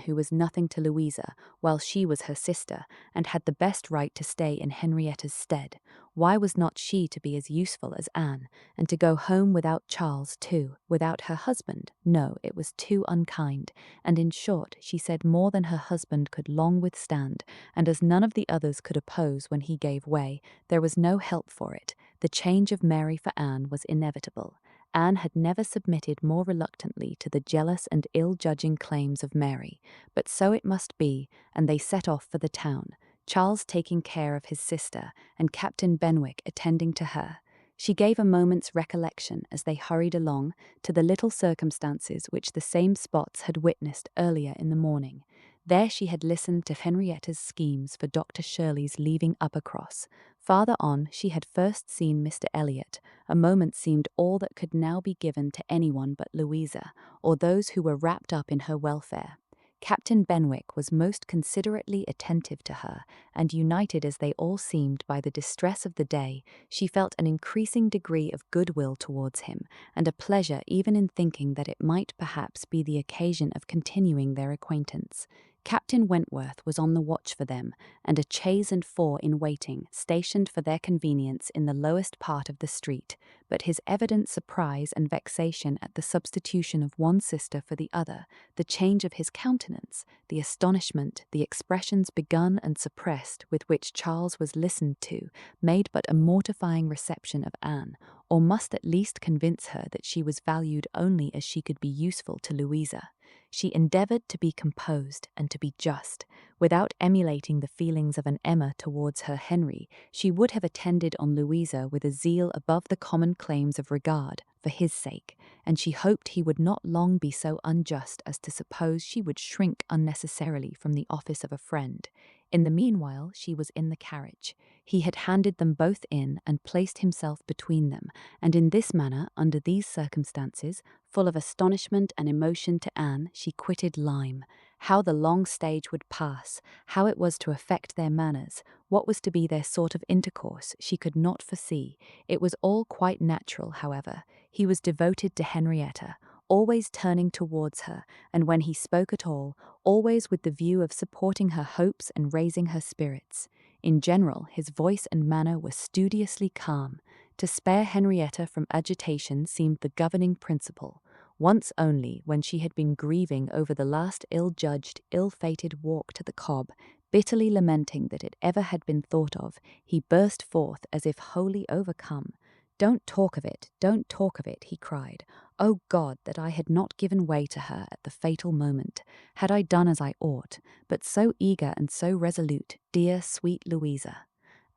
who was nothing to Louisa, while she was her sister, and had the best right to stay in Henrietta's stead. Why was not she to be as useful as Anne, and to go home without Charles too, without her husband? No, it was too unkind, and in short, she said more than her husband could long withstand, and as none of the others could oppose when he gave way, there was no help for it. The change of Mary for Anne was inevitable. Anne had never submitted more reluctantly to the jealous and ill-judging claims of Mary, but so it must be, and they set off for the town, Charles taking care of his sister, and Captain Benwick attending to her. She gave a moment's recollection, as they hurried along, to the little circumstances which the same spots had witnessed earlier in the morning. There she had listened to Henrietta's schemes for Dr. Shirley's leaving Uppercross. Farther on, she had first seen Mr. Elliot. A moment seemed all that could now be given to anyone but Louisa, or those who were wrapped up in her welfare. Captain Benwick was most considerately attentive to her, and united as they all seemed by the distress of the day, she felt an increasing degree of goodwill towards him, and a pleasure even in thinking that it might perhaps be the occasion of continuing their acquaintance. Captain Wentworth was on the watch for them, and a chaise and four in waiting, stationed for their convenience in the lowest part of the street, but his evident surprise and vexation at the substitution of one sister for the other, the change of his countenance, the astonishment, the expressions begun and suppressed with which Charles was listened to, made but a mortifying reception of Anne, or must at least convince her that she was valued only as she could be useful to Louisa. She endeavoured to be composed and to be just. Without emulating the feelings of an Emma towards her Henry, she would have attended on Louisa with a zeal above the common claims of regard, for his sake, and she hoped he would not long be so unjust as to suppose she would shrink unnecessarily from the office of a friend. In the meanwhile, she was in the carriage. He had handed them both in and placed himself between them, and in this manner, under these circumstances, full of astonishment and emotion to Anne, she quitted Lyme. How the long stage would pass, how it was to affect their manners, what was to be their sort of intercourse, she could not foresee. It was all quite natural, however. He was devoted to Henrietta, always turning towards her, and when he spoke at all, always with the view of supporting her hopes and raising her spirits. In general, his voice and manner were studiously calm. To spare Henrietta from agitation seemed the governing principle. Once only, when she had been grieving over the last ill-judged, ill-fated walk to the Cobb, bitterly lamenting that it ever had been thought of, he burst forth as if wholly overcome. "Don't talk of it, don't talk of it," he cried. "O God, that I had not given way to her at the fatal moment! Had I done as I ought, but so eager and so resolute, dear, sweet Louisa!"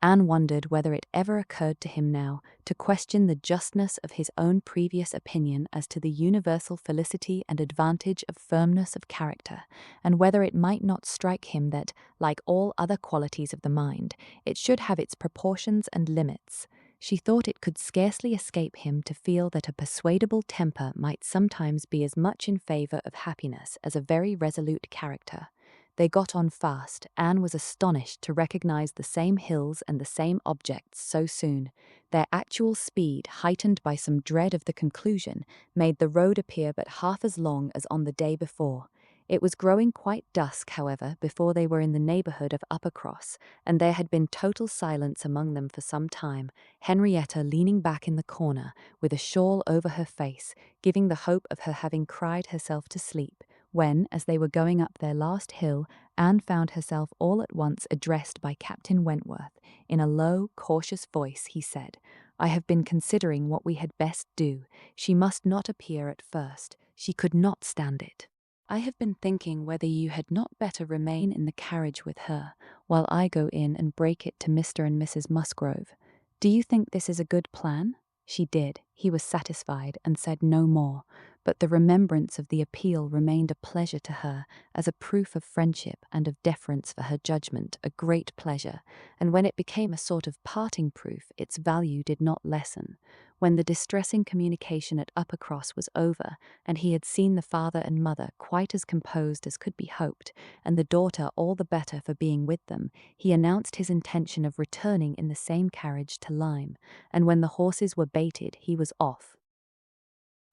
Anne wondered whether it ever occurred to him now to question the justness of his own previous opinion as to the universal felicity and advantage of firmness of character, and whether it might not strike him that, like all other qualities of the mind, it should have its proportions and limits. She thought it could scarcely escape him to feel that a persuadable temper might sometimes be as much in favour of happiness as a very resolute character. They got on fast. Anne was astonished to recognize the same hills and the same objects so soon. Their actual speed, heightened by some dread of the conclusion, made the road appear but half as long as on the day before. It was growing quite dusk, however, before they were in the neighbourhood of Uppercross, and there had been total silence among them for some time, Henrietta leaning back in the corner, with a shawl over her face, giving the hope of her having cried herself to sleep, when, as they were going up their last hill, Anne found herself all at once addressed by Captain Wentworth. In a low, cautious voice he said, "I have been considering what we had best do. She must not appear at first. She could not stand it. I have been thinking whether you had not better remain in the carriage with her, while I go in and break it to Mr. and Mrs. Musgrove. Do you think this is a good plan?" She did. He was satisfied, and said no more, but the remembrance of the appeal remained a pleasure to her, as a proof of friendship and of deference for her judgment, a great pleasure, and when it became a sort of parting proof, its value did not lessen. When the distressing communication at Uppercross was over, and he had seen the father and mother quite as composed as could be hoped, and the daughter all the better for being with them, he announced his intention of returning in the same carriage to Lyme, and when the horses were baited, he was off.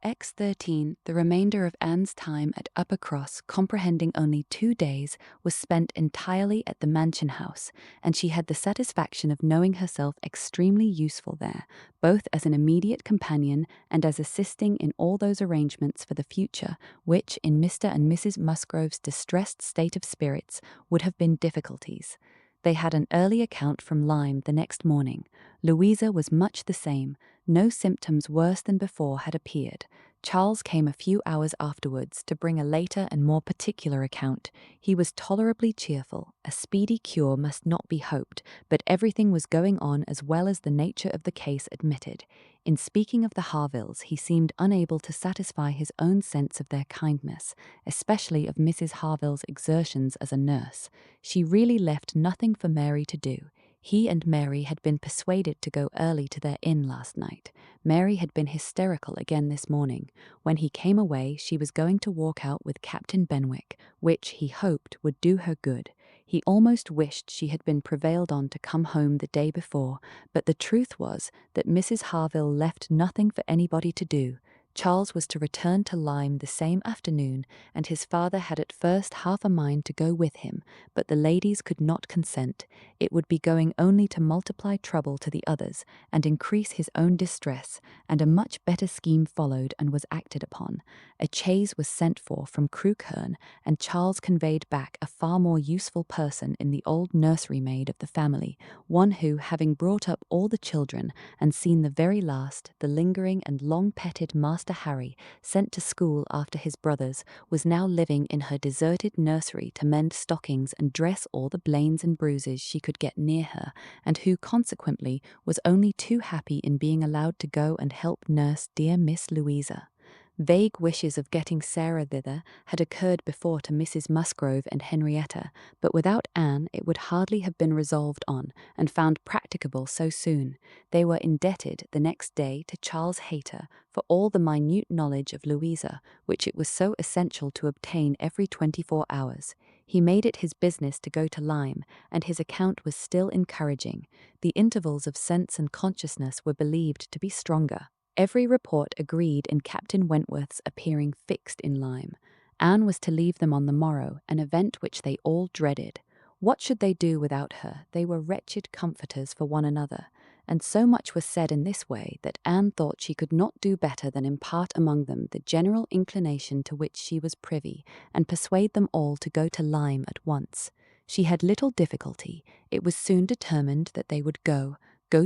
XXIII, the remainder of Anne's time at Uppercross, comprehending only 2 days, was spent entirely at the mansion house, and she had the satisfaction of knowing herself extremely useful there, both as an immediate companion and as assisting in all those arrangements for the future which, in Mr. and Mrs. Musgrove's distressed state of spirits, would have been difficulties. They had an early account from Lyme the next morning. Louisa was much the same. No symptoms worse than before had appeared. Charles came a few hours afterwards to bring a later and more particular account. He was tolerably cheerful. A speedy cure must not be hoped, but everything was going on as well as the nature of the case admitted. In speaking of the Harvilles, he seemed unable to satisfy his own sense of their kindness, especially of Mrs. Harville's exertions as a nurse. She really left nothing for Mary to do. He and Mary had been persuaded to go early to their inn last night. Mary had been hysterical again this morning. When he came away, she was going to walk out with Captain Benwick, which, he hoped, would do her good. He almost wished she had been prevailed on to come home the day before, but the truth was that Mrs. Harville left nothing for anybody to do. Charles was to return to Lyme the same afternoon, and his father had at first half a mind to go with him, but the ladies could not consent. It would be going only to multiply trouble to the others, and increase his own distress, and a much better scheme followed and was acted upon. A chaise was sent for from Crewkerne, and Charles conveyed back a far more useful person in the old nursery maid of the family, one who, having brought up all the children, and seen the very last, the lingering and long-petted Master Master Harry, sent to school after his brothers, was now living in her deserted nursery to mend stockings and dress all the blains and bruises she could get near her, and who consequently was only too happy in being allowed to go and help nurse dear Miss Louisa. Vague wishes of getting Sarah thither had occurred before to Mrs. Musgrove and Henrietta, but without Anne it would hardly have been resolved on, and found practicable so soon. They were indebted the next day to Charles Hayter for all the minute knowledge of Louisa, which it was so essential to obtain every 24 hours. He made it his business to go to Lyme, and his account was still encouraging. The intervals of sense and consciousness were believed to be stronger. Every report agreed in Captain Wentworth's appearing fixed in Lyme. Anne was to leave them on the morrow, an event which they all dreaded. What should they do without her? They were wretched comforters for one another, and so much was said in this way that Anne thought she could not do better than impart among them the general inclination to which she was privy, and persuade them all to go to Lyme at once. She had little difficulty. It was soon determined that they would go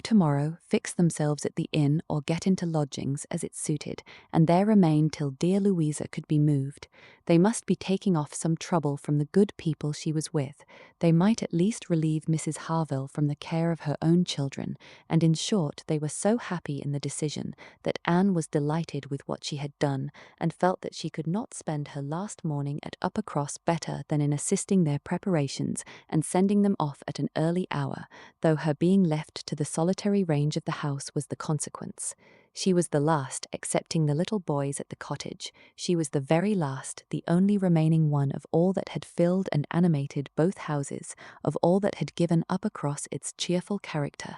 tomorrow, fix themselves at the inn or get into lodgings as it suited, and there remain till dear Louisa could be moved. They must be taking off some trouble from the good people she was with. They might at least relieve Mrs. Harville from the care of her own children, and in short they were so happy in the decision that Anne was delighted with what she had done, and felt that she could not spend her last morning at Uppercross better than in assisting their preparations and sending them off at an early hour, though her being left to the solitary range of the house was the consequence. She was the last, excepting the little boys at the cottage. She was the very last, the only remaining one of all that had filled and animated both houses, of all that had given Uppercross its cheerful character.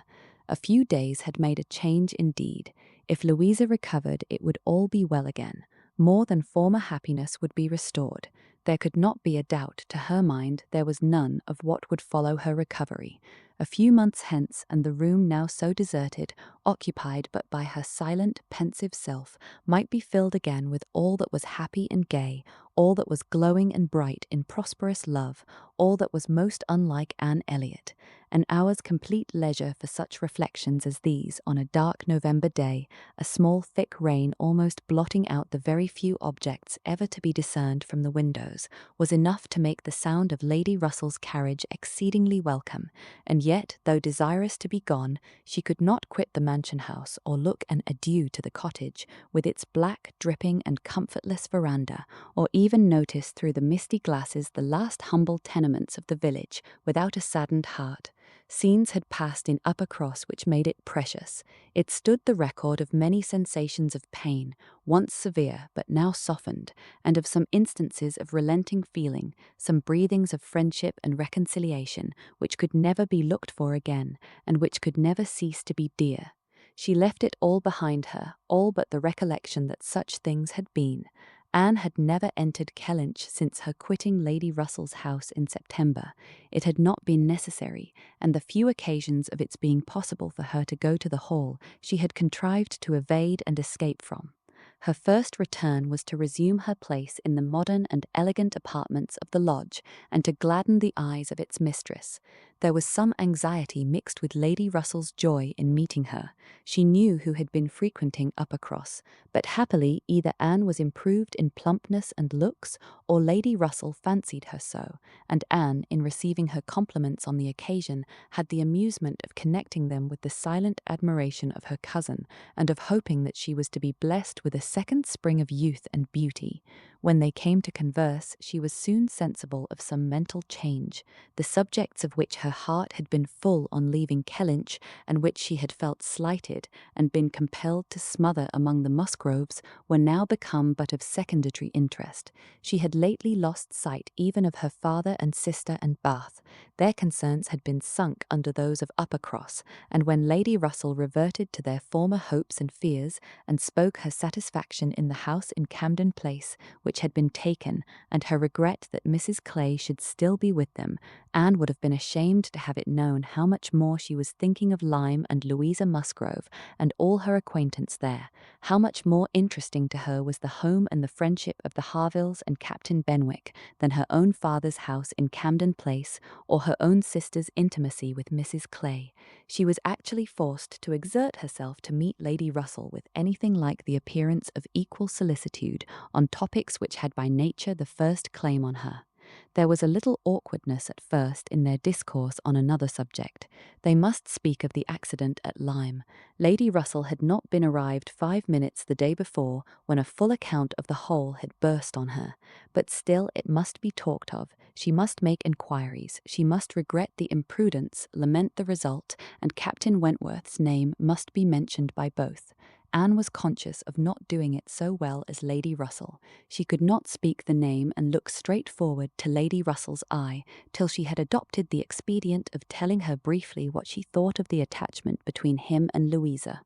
A few days had made a change indeed. If Louisa recovered, it would all be well again. More than former happiness would be restored. There could not be a doubt, to her mind there was none, of what would follow her recovery. A few months hence, and the room now so deserted, occupied but by her silent, pensive self, might be filled again with all that was happy and gay, all that was glowing and bright in prosperous love, all that was most unlike Anne Elliot. An hour's complete leisure for such reflections as these on a dark November day, a small thick rain almost blotting out the very few objects ever to be discerned from the windows, was enough to make the sound of Lady Russell's carriage exceedingly welcome, and yet, though desirous to be gone, she could not quit the mansion house or look an adieu to the cottage, with its black, dripping, and comfortless veranda, or even notice through the misty glasses the last humble tenements of the village, without a saddened heart. Scenes had passed in Uppercross which made it precious. It stood the record of many sensations of pain, once severe but now softened, and of some instances of relenting feeling, some breathings of friendship and reconciliation, which could never be looked for again, and which could never cease to be dear. She left it all behind her, all but the recollection that such things had been. Anne had never entered Kellynch since her quitting Lady Russell's house in September. It had not been necessary, and the few occasions of its being possible for her to go to the Hall she had contrived to evade and escape from. Her first return was to resume her place in the modern and elegant apartments of the lodge, and to gladden the eyes of its mistress. There was some anxiety mixed with Lady Russell's joy in meeting her. She knew who had been frequenting Uppercross, but happily either Anne was improved in plumpness and looks, or Lady Russell fancied her so, and Anne, in receiving her compliments on the occasion, had the amusement of connecting them with the silent admiration of her cousin, and of hoping that she was to be blessed with a second spring of youth and beauty. When they came to converse, she was soon sensible of some mental change, the subjects of which her heart had been full on leaving Kellynch, and which she had felt slighted and been compelled to smother among the Musgroves, were now become but of secondary interest. She had lately lost sight even of her father and sister and Bath. Their concerns had been sunk under those of Uppercross, and when Lady Russell reverted to their former hopes and fears, and spoke her satisfaction in the house in Camden Place, which had been taken, and her regret that Mrs. Clay should still be with them, Anne would have been ashamed ashamed to have it known how much more she was thinking of Lyme and Louisa Musgrove and all her acquaintance there, how much more interesting to her was the home and the friendship of the Harvilles and Captain Benwick than her own father's house in Camden Place or her own sister's intimacy with Mrs. Clay. She was actually forced to exert herself to meet Lady Russell with anything like the appearance of equal solicitude on topics which had by nature the first claim on her. There was a little awkwardness at first in their discourse on another subject. They must speak of the accident at Lyme. Lady Russell had not been arrived 5 minutes the day before when a full account of the whole had burst on her. But still it must be talked of. She must make inquiries. She must regret the imprudence, lament the result, and Captain Wentworth's name must be mentioned by both. Anne was conscious of not doing it so well as Lady Russell. She could not speak the name and look straight forward to Lady Russell's eye till she had adopted the expedient of telling her briefly what she thought of the attachment between him and Louisa.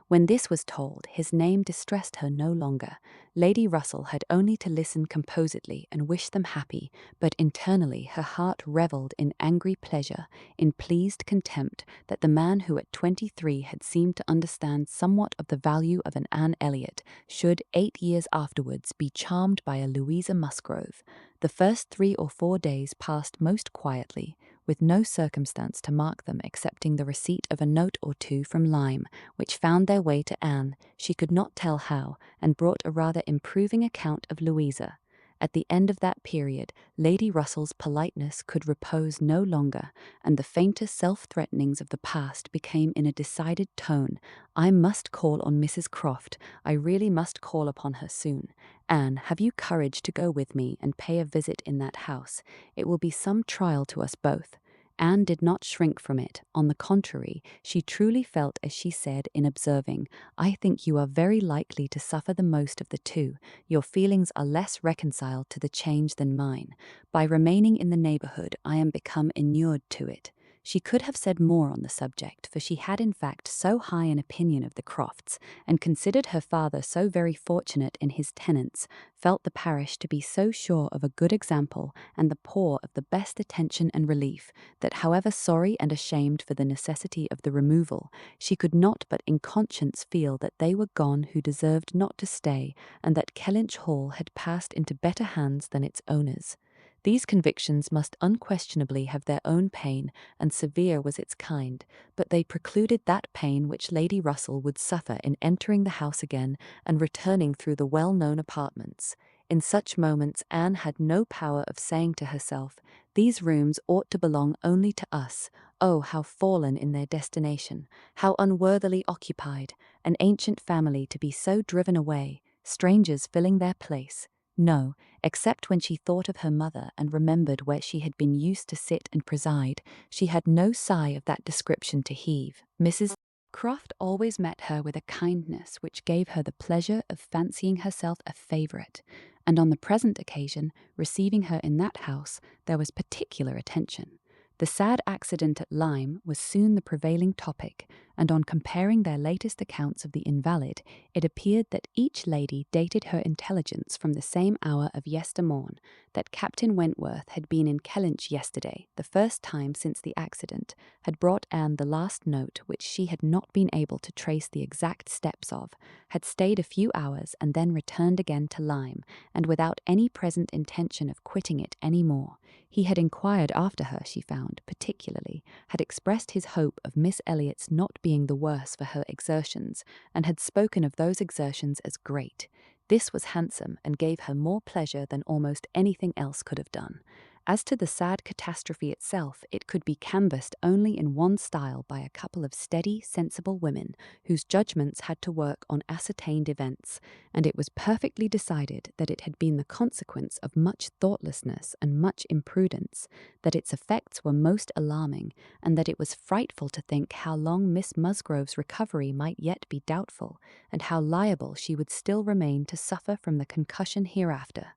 When this was told, his name distressed her no longer. Lady Russell had only to listen composedly and wish them happy, but internally her heart revelled in angry pleasure, in pleased contempt that the man who at 23 had seemed to understand somewhat of the value of an Anne Elliot should 8 years afterwards be charmed by a Louisa Musgrove. The first 3 or 4 days passed most quietly, with no circumstance to mark them excepting the receipt of a note or two from Lyme, which found their way to Anne, she could not tell how, and brought a rather improving account of Louisa. At the end of that period, Lady Russell's politeness could repose no longer, and the faintest self-threatenings of the past became in a decided tone. I must call on Mrs. Croft. I really must call upon her soon. Anne, have you courage to go with me and pay a visit in that house? It will be some trial to us both. Anne did not shrink from it. On the contrary, she truly felt as she said in observing, I think you are very likely to suffer the most of the two. Your feelings are less reconciled to the change than mine. By remaining in the neighbourhood, I am become inured to it. She could have said more on the subject, for she had in fact so high an opinion of the Crofts, and considered her father so very fortunate in his tenants, felt the parish to be so sure of a good example, and the poor of the best attention and relief, that however sorry and ashamed for the necessity of the removal, she could not but in conscience feel that they were gone who deserved not to stay, and that Kellynch Hall had passed into better hands than its owners. These convictions must unquestionably have their own pain, and severe was its kind, but they precluded that pain which Lady Russell would suffer in entering the house again and returning through the well-known apartments. In such moments Anne had no power of saying to herself, these rooms ought to belong only to us. Oh, how fallen in their destination, how unworthily occupied, an ancient family to be so driven away, strangers filling their place. No, except when she thought of her mother and remembered where she had been used to sit and preside, she had no sigh of that description to heave. Mrs. Croft always met her with a kindness which gave her the pleasure of fancying herself a favourite, and on the present occasion, receiving her in that house, there was particular attention. The sad accident at Lyme was soon the prevailing topic, and on comparing their latest accounts of the invalid, it appeared that each lady dated her intelligence from the same hour of yestermorn, that Captain Wentworth had been in Kellynch yesterday, the first time since the accident, had brought Anne the last note which she had not been able to trace the exact steps of, had stayed a few hours and then returned again to Lyme, and without any present intention of quitting it any more. He had inquired after her, she found, particularly, had expressed his hope of Miss Elliot's not being the worse for her exertions, and had spoken of those exertions as great. This was handsome, and gave her more pleasure than almost anything else could have done. As to the sad catastrophe itself, it could be canvassed only in one style by a couple of steady, sensible women, whose judgments had to work on ascertained events, and it was perfectly decided that it had been the consequence of much thoughtlessness and much imprudence, that its effects were most alarming, and that it was frightful to think how long Miss Musgrove's recovery might yet be doubtful, and how liable she would still remain to suffer from the concussion hereafter.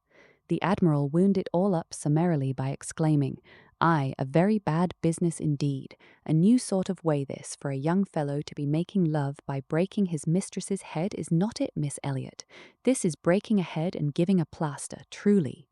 The Admiral wound it all up summarily by exclaiming, "Aye, a very bad business indeed. A new sort of way this, for a young fellow to be making love by breaking his mistress's head, is not it, Miss Elliot? This is breaking a head and giving a plaster, truly."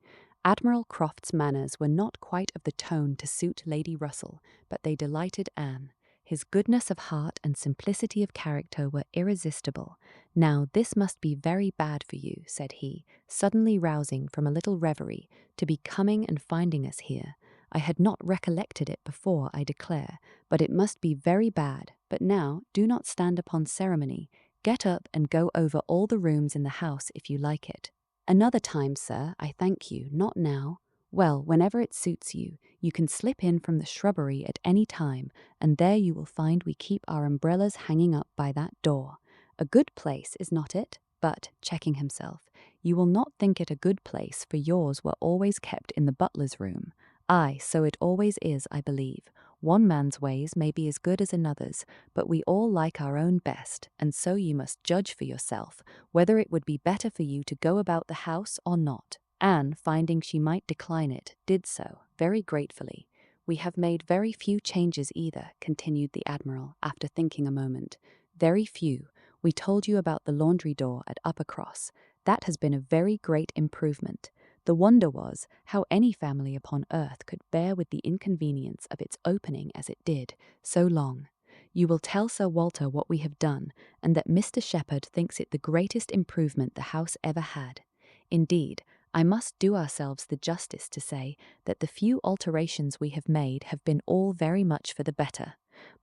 Admiral Croft's manners were not quite of the tone to suit Lady Russell, but they delighted Anne. His goodness of heart and simplicity of character were irresistible. "Now this must be very bad for you," said he, suddenly rousing from a little reverie, "to be coming and finding us here. I had not recollected it before, I declare, but it must be very bad. But now, do not stand upon ceremony. Get up and go over all the rooms in the house if you like it." "Another time, sir, I thank you, not now." "Well, whenever it suits you. You can slip in from the shrubbery at any time, and there you will find we keep our umbrellas hanging up by that door. A good place, is not it? But," checking himself, "you will not think it a good place, for yours were always kept in the butler's room." "Aye, so it always is, I believe. One man's ways may be as good as another's, but we all like our own best, and so you must judge for yourself whether it would be better for you to go about the house or not." Anne, finding she might decline it, did so, very gratefully. "We have made very few changes either," continued the Admiral, after thinking a moment. "Very few. We told you about the laundry door at Uppercross. That has been a very great improvement. The wonder was how any family upon earth could bear with the inconvenience of its opening as it did, so long. You will tell Sir Walter what we have done, and that Mr. Shepherd thinks it the greatest improvement the house ever had. Indeed, I must do ourselves the justice to say that the few alterations we have made have been all very much for the better.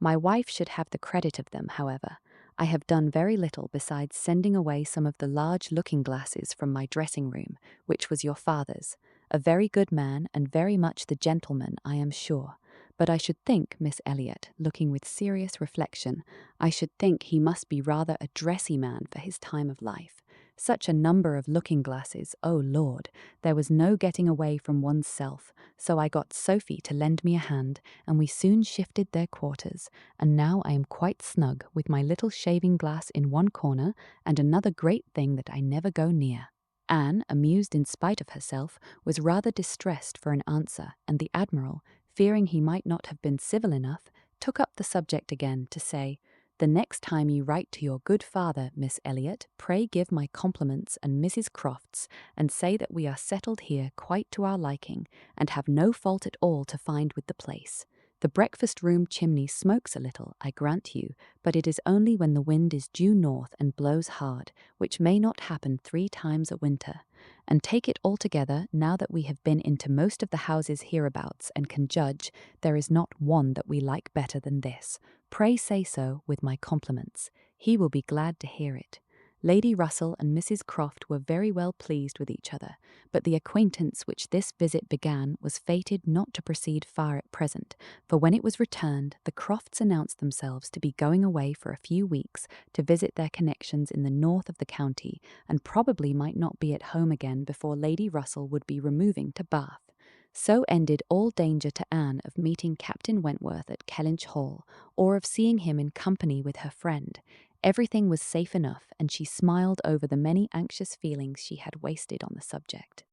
My wife should have the credit of them, however. I have done very little besides sending away some of the large looking-glasses from my dressing-room, which was your father's. A very good man, and very much the gentleman, I am sure. But I should think, Miss Elliot, looking with serious reflection, I should think he must be rather a dressy man for his time of life. Such a number of looking-glasses, oh Lord, there was no getting away from one's self, so I got Sophie to lend me a hand, and we soon shifted their quarters, and now I am quite snug with my little shaving-glass in one corner, and another great thing that I never go near." Anne, amused in spite of herself, was rather distressed for an answer, and the Admiral, fearing he might not have been civil enough, took up the subject again to say, "The next time you write to your good father, Miss Elliot, pray give my compliments and Mrs. Croft's, and say that we are settled here quite to our liking, and have no fault at all to find with the place. The breakfast-room chimney smokes a little, I grant you, but it is only when the wind is due north and blows hard, which may not happen 3 times a winter. And take it altogether, now that we have been into most of the houses hereabouts and can judge, there is not one that we like better than this. Pray say so, with my compliments. He will be glad to hear it." Lady Russell and Mrs. Croft were very well pleased with each other, but the acquaintance which this visit began was fated not to proceed far at present, for when it was returned, the Crofts announced themselves to be going away for a few weeks to visit their connections in the north of the county, and probably might not be at home again before Lady Russell would be removing to Bath. So ended all danger to Anne of meeting Captain Wentworth at Kellynch Hall, or of seeing him in company with her friend. Everything was safe enough, and she smiled over the many anxious feelings she had wasted on the subject.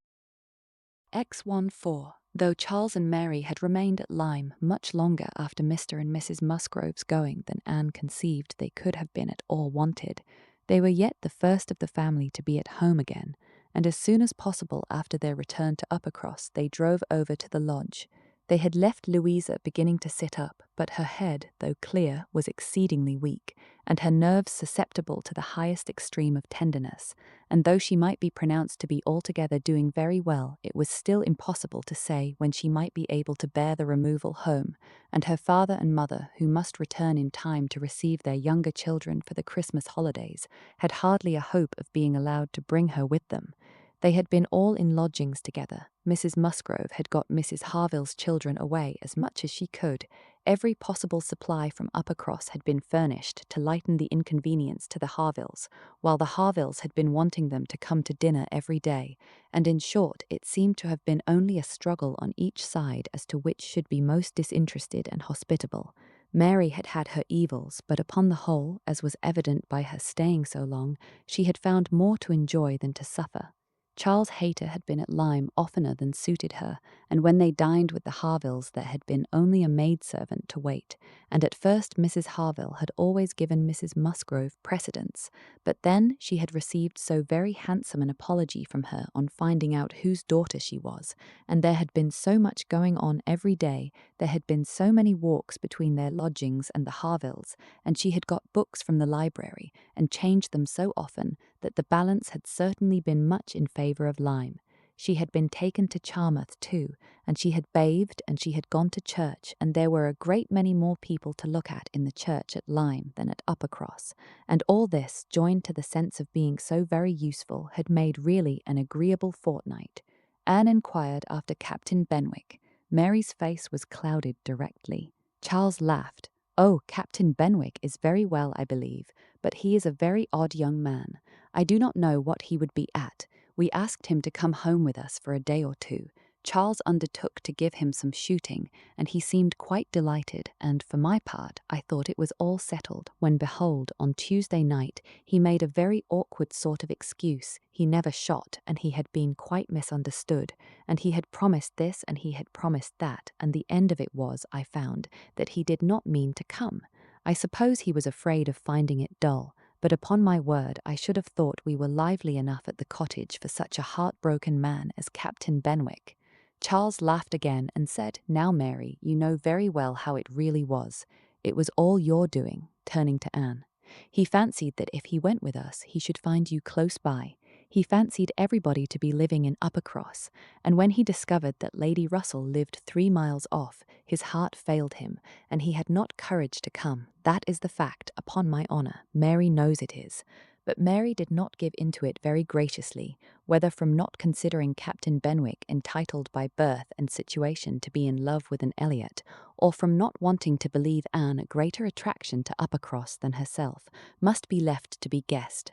XXIV. Though Charles and Mary had remained at Lyme much longer after Mr. and Mrs. Musgrove's going than Anne conceived they could have been at all wanted, they were yet the first of the family to be at home again, and as soon as possible after their return to Uppercross they drove over to the lodge. They had left Louisa beginning to sit up, but her head, though clear, was exceedingly weak, and her nerves susceptible to the highest extreme of tenderness, and though she might be pronounced to be altogether doing very well, it was still impossible to say when she might be able to bear the removal home, and her father and mother, who must return in time to receive their younger children for the Christmas holidays, had hardly a hope of being allowed to bring her with them. They had been all in lodgings together. Mrs. Musgrove had got Mrs. Harville's children away as much as she could. Every possible supply from Uppercross had been furnished to lighten the inconvenience to the Harvilles, while the Harvilles had been wanting them to come to dinner every day, and in short it seemed to have been only a struggle on each side as to which should be most disinterested and hospitable. Mary had had her evils, but upon the whole, as was evident by her staying so long, she had found more to enjoy than to suffer. Charles Hayter had been at Lyme oftener than suited her, and when they dined with the Harvilles there had been only a maidservant to wait, and at first Mrs. Harville had always given Mrs. Musgrove precedence, but then she had received so very handsome an apology from her on finding out whose daughter she was, and there had been so much going on every day, there had been so many walks between their lodgings and the Harvilles, and she had got books from the library, and changed them so often, that the balance had certainly been much in favour of Lyme. She had been taken to Charmouth too, and she had bathed, and she had gone to church, and there were a great many more people to look at in the church at Lyme than at Uppercross, and all this, joined to the sense of being so very useful, had made really an agreeable fortnight. Anne inquired after Captain Benwick. Mary's face was clouded directly. Charles laughed. "Oh, Captain Benwick is very well, I believe, but he is a very odd young man. I do not know what he would be at. We asked him to come home with us for a day or two. Charles undertook to give him some shooting, and he seemed quite delighted, and for my part, I thought it was all settled, when behold, on Tuesday night, he made a very awkward sort of excuse. He never shot, and he had been quite misunderstood, and he had promised this and he had promised that, and the end of it was, I found, that he did not mean to come. I suppose he was afraid of finding it dull, but upon my word I should have thought we were lively enough at the cottage for such a heartbroken man as Captain Benwick." Charles laughed again and said, "Now, Mary, you know very well how it really was. It was all your doing," turning to Anne. "He fancied that if he went with us he should find you close by. He fancied everybody to be living in Uppercross, and when he discovered that Lady Russell lived 3 miles off, his heart failed him, and he had not courage to come. That is the fact, upon my honour. Mary knows it is." But Mary did not give into it very graciously, whether from not considering Captain Benwick entitled by birth and situation to be in love with an Elliot, or from not wanting to believe Anne a greater attraction to Uppercross than herself, must be left to be guessed.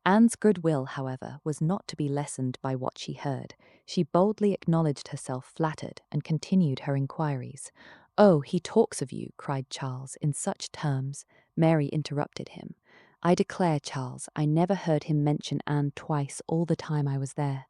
Anne's goodwill, however, was not to be lessened by what she heard. She boldly acknowledged herself flattered, and continued her inquiries. "Oh, he talks of you," cried Charles, "in such terms." Mary interrupted him. "I declare, Charles, I never heard him mention Anne twice all the time I was there."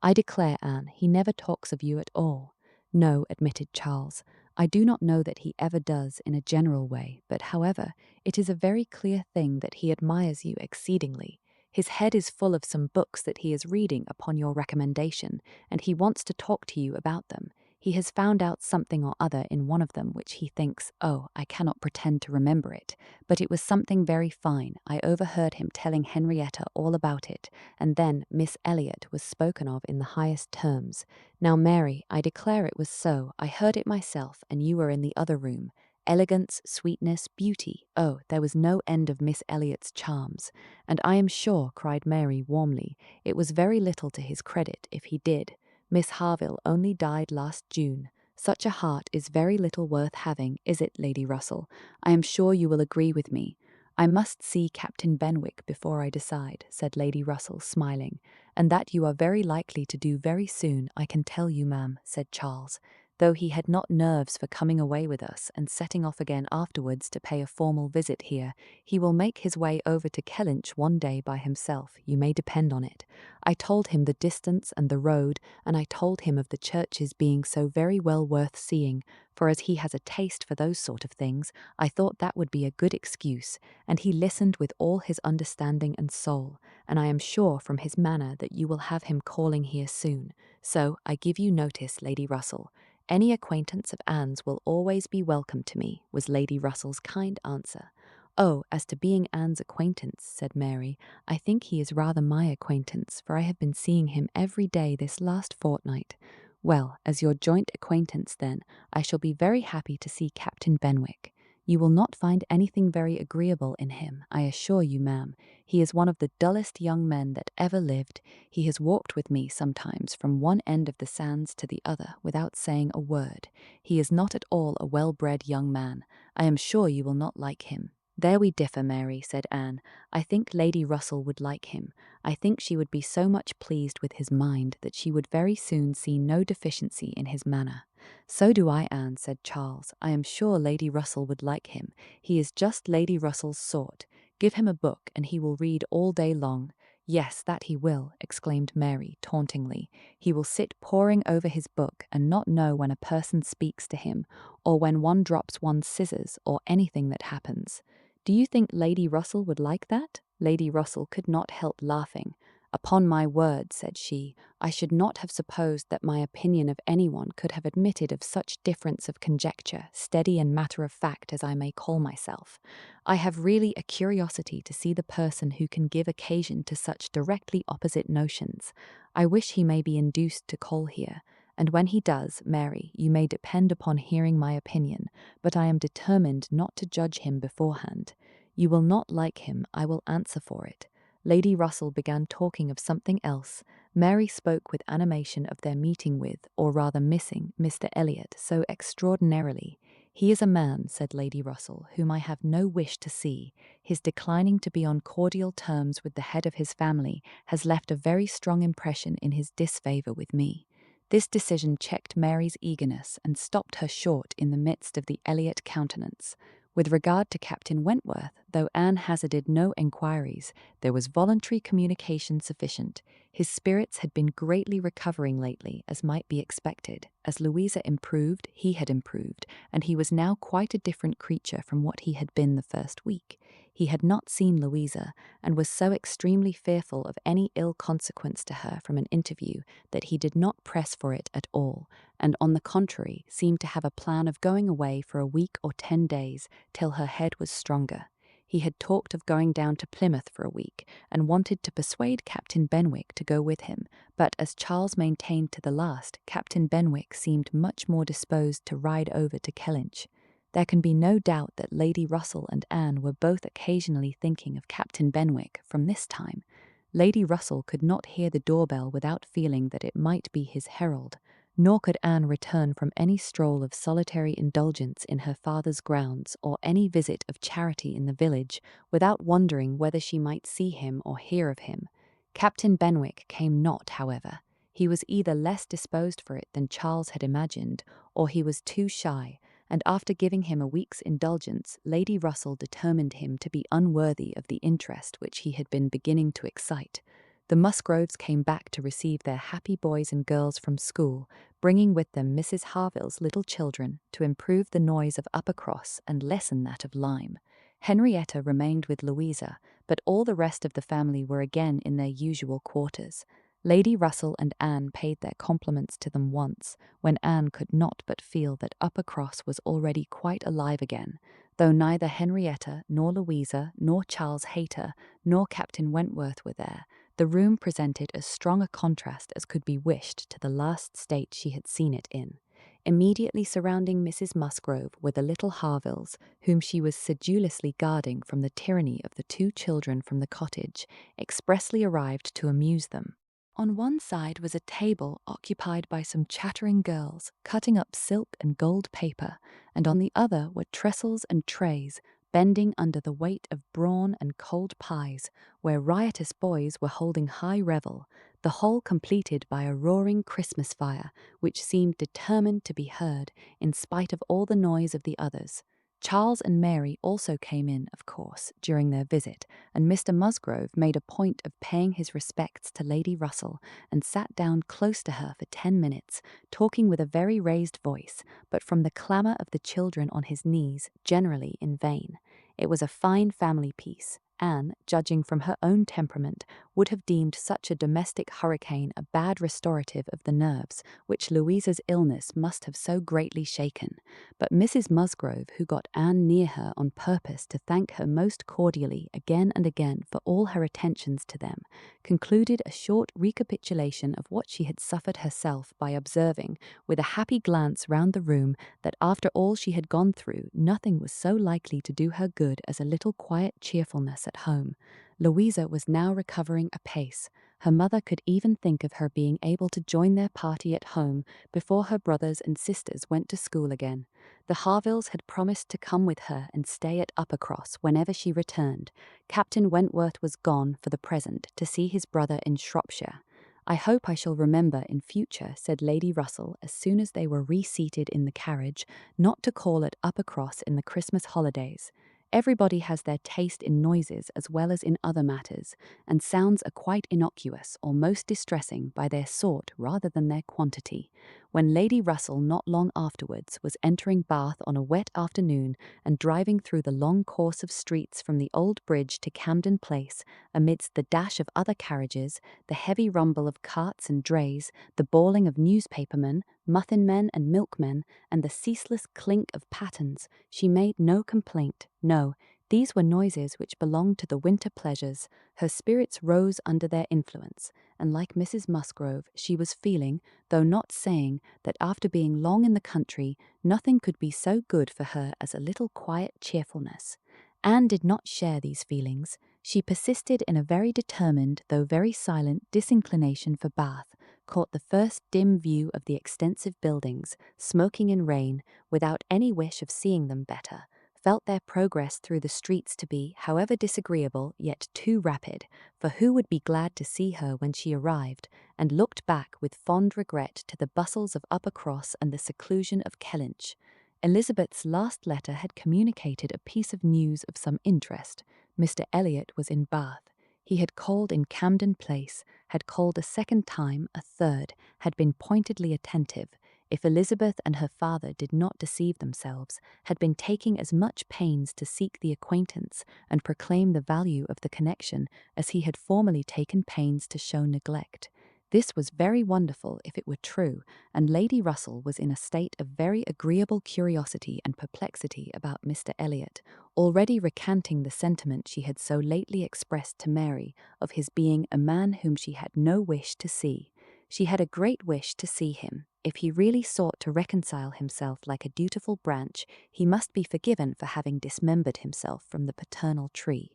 "I declare, Anne, he never talks of you at all." "No," admitted Charles, "I do not know that he ever does in a general way, but however, it is a very clear thing that he admires you exceedingly. His head is full of some books that he is reading upon your recommendation, and he wants to talk to you about them. He has found out something or other in one of them which he thinks, oh, I cannot pretend to remember it, but it was something very fine. I overheard him telling Henrietta all about it, and then Miss Elliot was spoken of in the highest terms. Now, Mary, I declare it was so. I heard it myself, and you were in the other room. Elegance, sweetness, beauty, oh, there was no end of Miss Elliot's charms. And I am sure, cried Mary warmly, it was very little to his credit if he did. Miss Harville only died last June. Such a heart is very little worth having, is it, Lady Russell? I am sure you will agree with me. I must see Captain Benwick before I decide, said Lady Russell, smiling, and that you are very likely to do very soon, I can tell you, ma'am, said Charles, though he had not nerves for coming away with us and setting off again afterwards to pay a formal visit here. He will make his way over to Kellynch one day by himself, you may depend on it. I told him the distance and the road, and I told him of the churches being so very well worth seeing, for as he has a taste for those sort of things, I thought that would be a good excuse, and he listened with all his understanding and soul, and I am sure from his manner that you will have him calling here soon. So I give you notice, Lady Russell. Any acquaintance of Anne's will always be welcome to me, was Lady Russell's kind answer. Oh, as to being Anne's acquaintance, said Mary, I think he is rather my acquaintance, for I have been seeing him every day this last fortnight. Well, as your joint acquaintance, then, I shall be very happy to see Captain Benwick. You will not find anything very agreeable in him, I assure you, ma'am. He is one of the dullest young men that ever lived. He has walked with me sometimes from one end of the sands to the other without saying a word. He is not at all a well-bred young man. I am sure you will not like him. There we differ, Mary, said Anne. I think Lady Russell would like him. I think she would be so much pleased with his mind that she would very soon see no deficiency in his manner. So do I, Anne, said Charles. I am sure Lady Russell would like him. He is just Lady Russell's sort. Give him a book, and he will read all day long. "Yes, that he will," exclaimed Mary tauntingly. "He will sit poring over his book and not know when a person speaks to him, or when one drops one's scissors, or anything that happens. Do you think Lady Russell would like that?" Lady Russell could not help laughing. "Upon my word," said she, "I should not have supposed that my opinion of anyone could have admitted of such difference of conjecture, steady and matter-of-fact as I may call myself. I have really a curiosity to see the person who can give occasion to such directly opposite notions. I wish he may be induced to call here, and when he does, Mary, you may depend upon hearing my opinion, but I am determined not to judge him beforehand. You will not like him, I will answer for it." Lady Russell began talking of something else. Mary spoke with animation of their meeting with, or rather missing, Mr. Elliot so extraordinarily. "He is a man," said Lady Russell, "whom I have no wish to see. His declining to be on cordial terms with the head of his family has left a very strong impression in his disfavour with me." This decision checked Mary's eagerness and stopped her short in the midst of the Elliot countenance. With regard to Captain Wentworth, though Anne hazarded no enquiries, there was voluntary communication sufficient. His spirits had been greatly recovering lately, as might be expected. As Louisa improved, he had improved, and he was now quite a different creature from what he had been the first week. He had not seen Louisa, and was so extremely fearful of any ill consequence to her from an interview that he did not press for it at all, and on the contrary seemed to have a plan of going away for a week or 10 days till her head was stronger. He had talked of going down to Plymouth for a week, and wanted to persuade Captain Benwick to go with him, but as Charles maintained to the last, Captain Benwick seemed much more disposed to ride over to Kellynch. There can be no doubt that Lady Russell and Anne were both occasionally thinking of Captain Benwick from this time. Lady Russell could not hear the doorbell without feeling that it might be his herald, nor could Anne return from any stroll of solitary indulgence in her father's grounds or any visit of charity in the village without wondering whether she might see him or hear of him. Captain Benwick came not, however. He was either less disposed for it than Charles had imagined, or he was too shy, and after giving him a week's indulgence, Lady Russell determined him to be unworthy of the interest which he had been beginning to excite. The Musgroves came back to receive their happy boys and girls from school, bringing with them Mrs. Harville's little children to improve the noise of Uppercross and lessen that of Lyme. Henrietta remained with Louisa, but all the rest of the family were again in their usual quarters. Lady Russell and Anne paid their compliments to them once, when Anne could not but feel that Uppercross was already quite alive again, though neither Henrietta, nor Louisa, nor Charles Hayter, nor Captain Wentworth were there. The room presented as strong a contrast as could be wished to the last state she had seen it in. Immediately surrounding Mrs. Musgrove were the little Harvilles, whom she was sedulously guarding from the tyranny of the 2 children from the cottage, expressly arrived to amuse them. On one side was a table occupied by some chattering girls, cutting up silk and gold paper, and on the other were trestles and trays, bending under the weight of brawn and cold pies, where riotous boys were holding high revel, the whole completed by a roaring Christmas fire, which seemed determined to be heard, in spite of all the noise of the others. Charles and Mary also came in, of course, during their visit, and Mr. Musgrove made a point of paying his respects to Lady Russell, and sat down close to her for 10 minutes, talking with a very raised voice, but from the clamour of the children on his knees, generally in vain. It was a fine family piece. Anne, judging from her own temperament, would have deemed such a domestic hurricane a bad restorative of the nerves, which Louisa's illness must have so greatly shaken. But Mrs. Musgrove, who got Anne near her on purpose to thank her most cordially again and again for all her attentions to them, concluded a short recapitulation of what she had suffered herself by observing, with a happy glance round the room, that after all she had gone through, nothing was so likely to do her good as a little quiet cheerfulness at home. Louisa was now recovering apace. Her mother could even think of her being able to join their party at home before her brothers and sisters went to school again. The Harvilles had promised to come with her and stay at Uppercross whenever she returned. Captain Wentworth was gone, for the present, to see his brother in Shropshire. "I hope I shall remember in future," said Lady Russell as soon as they were reseated in the carriage, "not to call at Uppercross in the Christmas holidays. Everybody has their taste in noises as well as in other matters, and sounds are quite innocuous or most distressing by their sort rather than their quantity. When Lady Russell not long afterwards was entering Bath on a wet afternoon and driving through the long course of streets from the Old Bridge to Camden Place, amidst the dash of other carriages, the heavy rumble of carts and drays, the bawling of newspapermen, muffin-men and milkmen, and the ceaseless clink of pattens, she made no complaint. No, these were noises which belonged to the winter pleasures. Her spirits rose under their influence, and like Mrs. Musgrove, she was feeling, though not saying, that after being long in the country, nothing could be so good for her as a little quiet cheerfulness. Anne did not share these feelings. She persisted in a very determined, though very silent, disinclination for Bath, caught the first dim view of the extensive buildings, smoking in rain, without any wish of seeing them better, felt their progress through the streets to be, however disagreeable, yet too rapid, for who would be glad to see her when she arrived, and looked back with fond regret to the bustles of Uppercross and the seclusion of Kellynch. Elizabeth's last letter had communicated a piece of news of some interest. Mr. Elliot was in Bath. He had called in Camden Place, had called a second time, a third, had been pointedly attentive, if Elizabeth and her father did not deceive themselves, had been taking as much pains to seek the acquaintance and proclaim the value of the connection as he had formerly taken pains to show neglect. This was very wonderful if it were true, and Lady Russell was in a state of very agreeable curiosity and perplexity about Mr. Elliot, already recanting the sentiment she had so lately expressed to Mary of his being a man whom she had no wish to see. She had a great wish to see him. If he really sought to reconcile himself like a dutiful branch, he must be forgiven for having dismembered himself from the paternal tree.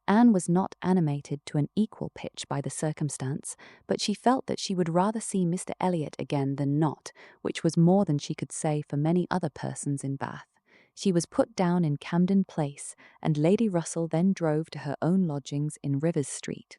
Anne was not animated to an equal pitch by the circumstance, but she felt that she would rather see Mr. Elliot again than not, which was more than she could say for many other persons in Bath. She was put down in Camden Place, and Lady Russell then drove to her own lodgings in Rivers Street.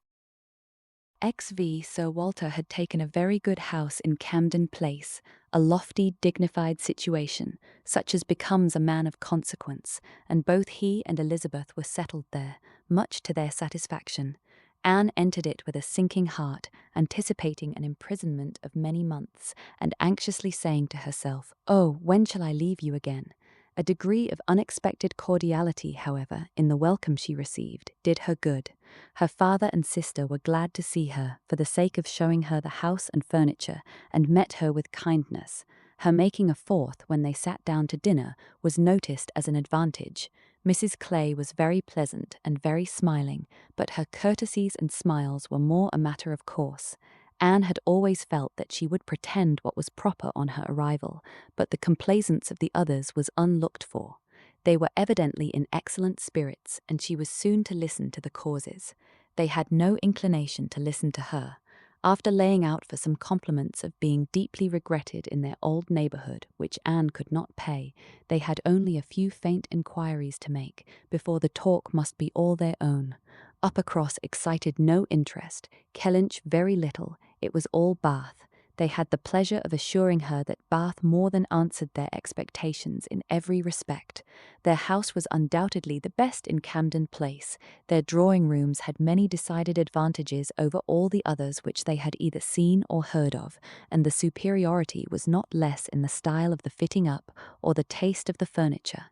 XV Sir Walter had taken a very good house in Camden Place, a lofty, dignified situation, such as becomes a man of consequence, and both he and Elizabeth were settled there, much to their satisfaction. Anne entered it with a sinking heart, anticipating an imprisonment of many months, and anxiously saying to herself, "Oh, when shall I leave you again?" A degree of unexpected cordiality, however, in the welcome she received, did her good. Her father and sister were glad to see her, for the sake of showing her the house and furniture, and met her with kindness. Her making a fourth when they sat down to dinner was noticed as an advantage. Mrs. Clay was very pleasant and very smiling, but her courtesies and smiles were more a matter of course. Anne had always felt that she would pretend what was proper on her arrival, but the complaisance of the others was unlooked for. They were evidently in excellent spirits, and she was soon to listen to the causes. They had no inclination to listen to her. After laying out for some compliments of being deeply regretted in their old neighbourhood, which Anne could not pay, they had only a few faint inquiries to make, before the talk must be all their own. Uppercross excited no interest, Kellynch very little. It was all Bath. They had the pleasure of assuring her that Bath more than answered their expectations in every respect. Their house was undoubtedly the best in Camden Place. Their drawing-rooms had many decided advantages over all the others which they had either seen or heard of, and the superiority was not less in the style of the fitting up or the taste of the furniture.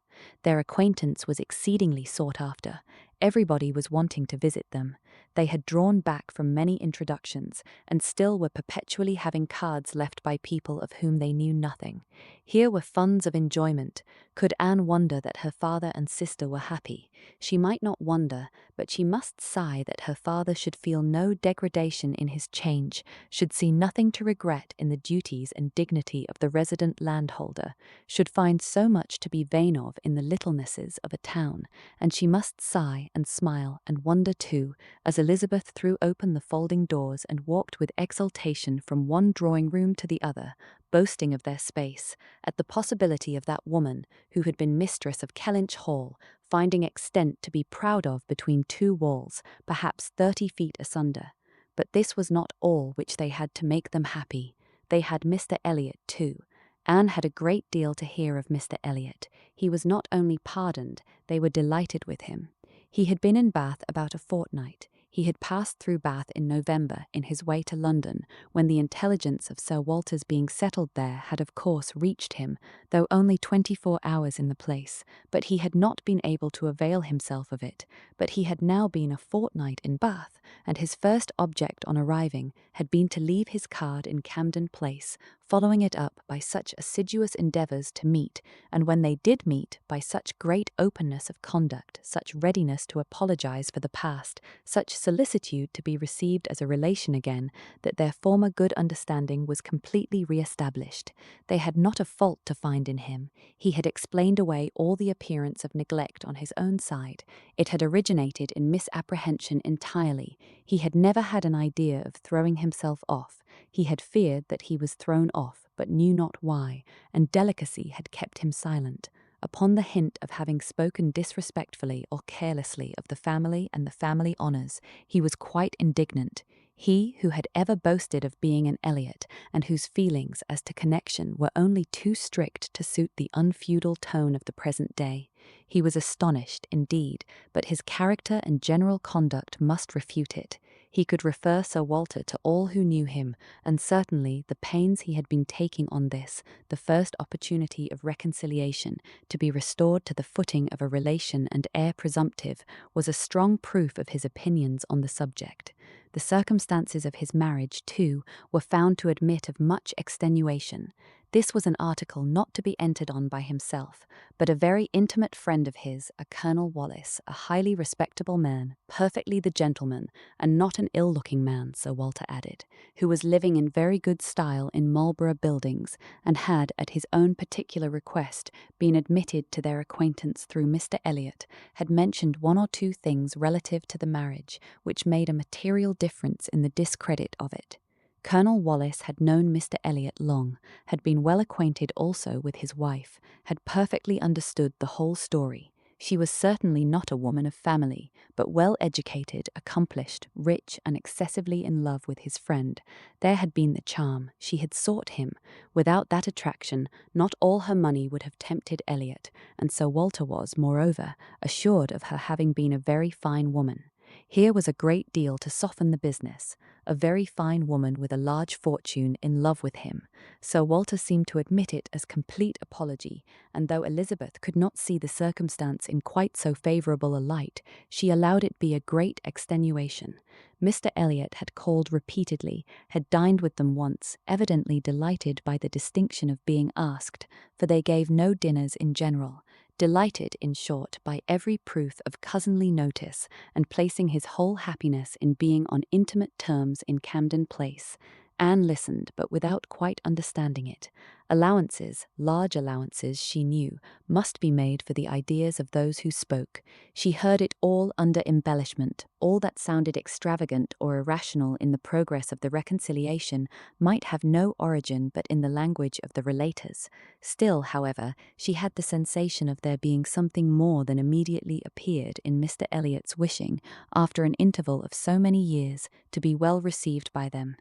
Their acquaintance was exceedingly sought after. Everybody was wanting to visit them. They had drawn back from many introductions, and still were perpetually having cards left by people of whom they knew nothing. Here were funds of enjoyment. Could Anne wonder that her father and sister were happy? She might not wonder, but she must sigh that her father should feel no degradation in his change, should see nothing to regret in the duties and dignity of the resident landholder, should find so much to be vain of in the littlenesses of a town, and she must sigh and smile and wonder too, as Elizabeth threw open the folding doors and walked with exultation from one drawing-room to the other, boasting of their space, at the possibility of that woman, who had been mistress of Kellynch Hall, finding extent to be proud of between two walls, perhaps 30 feet asunder. But this was not all which they had to make them happy. They had Mr. Elliot too. Anne had a great deal to hear of Mr. Elliot. He was not only pardoned, they were delighted with him. He had been in Bath about a fortnight. He had passed through Bath in November in his way to London, when the intelligence of Sir Walter's being settled there had of course reached him, though only 24 hours in the place, but he had not been able to avail himself of it. But he had now been a fortnight in Bath, and his first object on arriving had been to leave his card in Camden Place, following it up by such assiduous endeavours to meet, and when they did meet, by such great openness of conduct, such readiness to apologise for the past, such solicitude to be received as a relation again, that their former good understanding was completely re-established. They had not a fault to find in him. He had explained away all the appearance of neglect on his own side. It had originated in misapprehension entirely. He had never had an idea of throwing himself off. He had feared that he was thrown off, but knew not why, and delicacy had kept him silent. Upon the hint of having spoken disrespectfully or carelessly of the family and the family honours, he was quite indignant. He who had ever boasted of being an Elliot, and whose feelings as to connection were only too strict to suit the unfeudal tone of the present day. He was astonished, indeed, but his character and general conduct must refute it. He could refer Sir Walter to all who knew him, and certainly the pains he had been taking on this, the first opportunity of reconciliation, to be restored to the footing of a relation and heir presumptive, was a strong proof of his opinions on the subject. The circumstances of his marriage, too, were found to admit of much extenuation. This was an article not to be entered on by himself, but a very intimate friend of his, a Colonel Wallis, a highly respectable man, perfectly the gentleman, and not an ill-looking man, Sir Walter added, who was living in very good style in Marlborough Buildings, and had, at his own particular request, been admitted to their acquaintance through Mr. Elliot, had mentioned one or two things relative to the marriage, which made a material difference in the discredit of it. Colonel Wallis had known Mr. Elliot long, had been well acquainted also with his wife, had perfectly understood the whole story. She was certainly not a woman of family, but well educated, accomplished, rich, and excessively in love with his friend. There had been the charm. She had sought him. Without that attraction, not all her money would have tempted Elliot, and Sir Walter was, moreover, assured of her having been a very fine woman. Here was a great deal to soften the business. A very fine woman with a large fortune in love with him. Sir Walter seemed to admit it as complete apology, and though Elizabeth could not see the circumstance in quite so favourable a light, she allowed it be a great extenuation. Mr. Elliot had called repeatedly, had dined with them once, evidently delighted by the distinction of being asked, for they gave no dinners in general. Delighted, in short, by every proof of cousinly notice, and placing his whole happiness in being on intimate terms in Camden Place. Anne listened, but without quite understanding it. Allowances, large allowances, she knew, must be made for the ideas of those who spoke. She heard it all under embellishment. All that sounded extravagant or irrational in the progress of the reconciliation might have no origin but in the language of the relators. Still, however, she had the sensation of there being something more than immediately appeared in Mr. Elliot's wishing, after an interval of so many years, to be well received by them.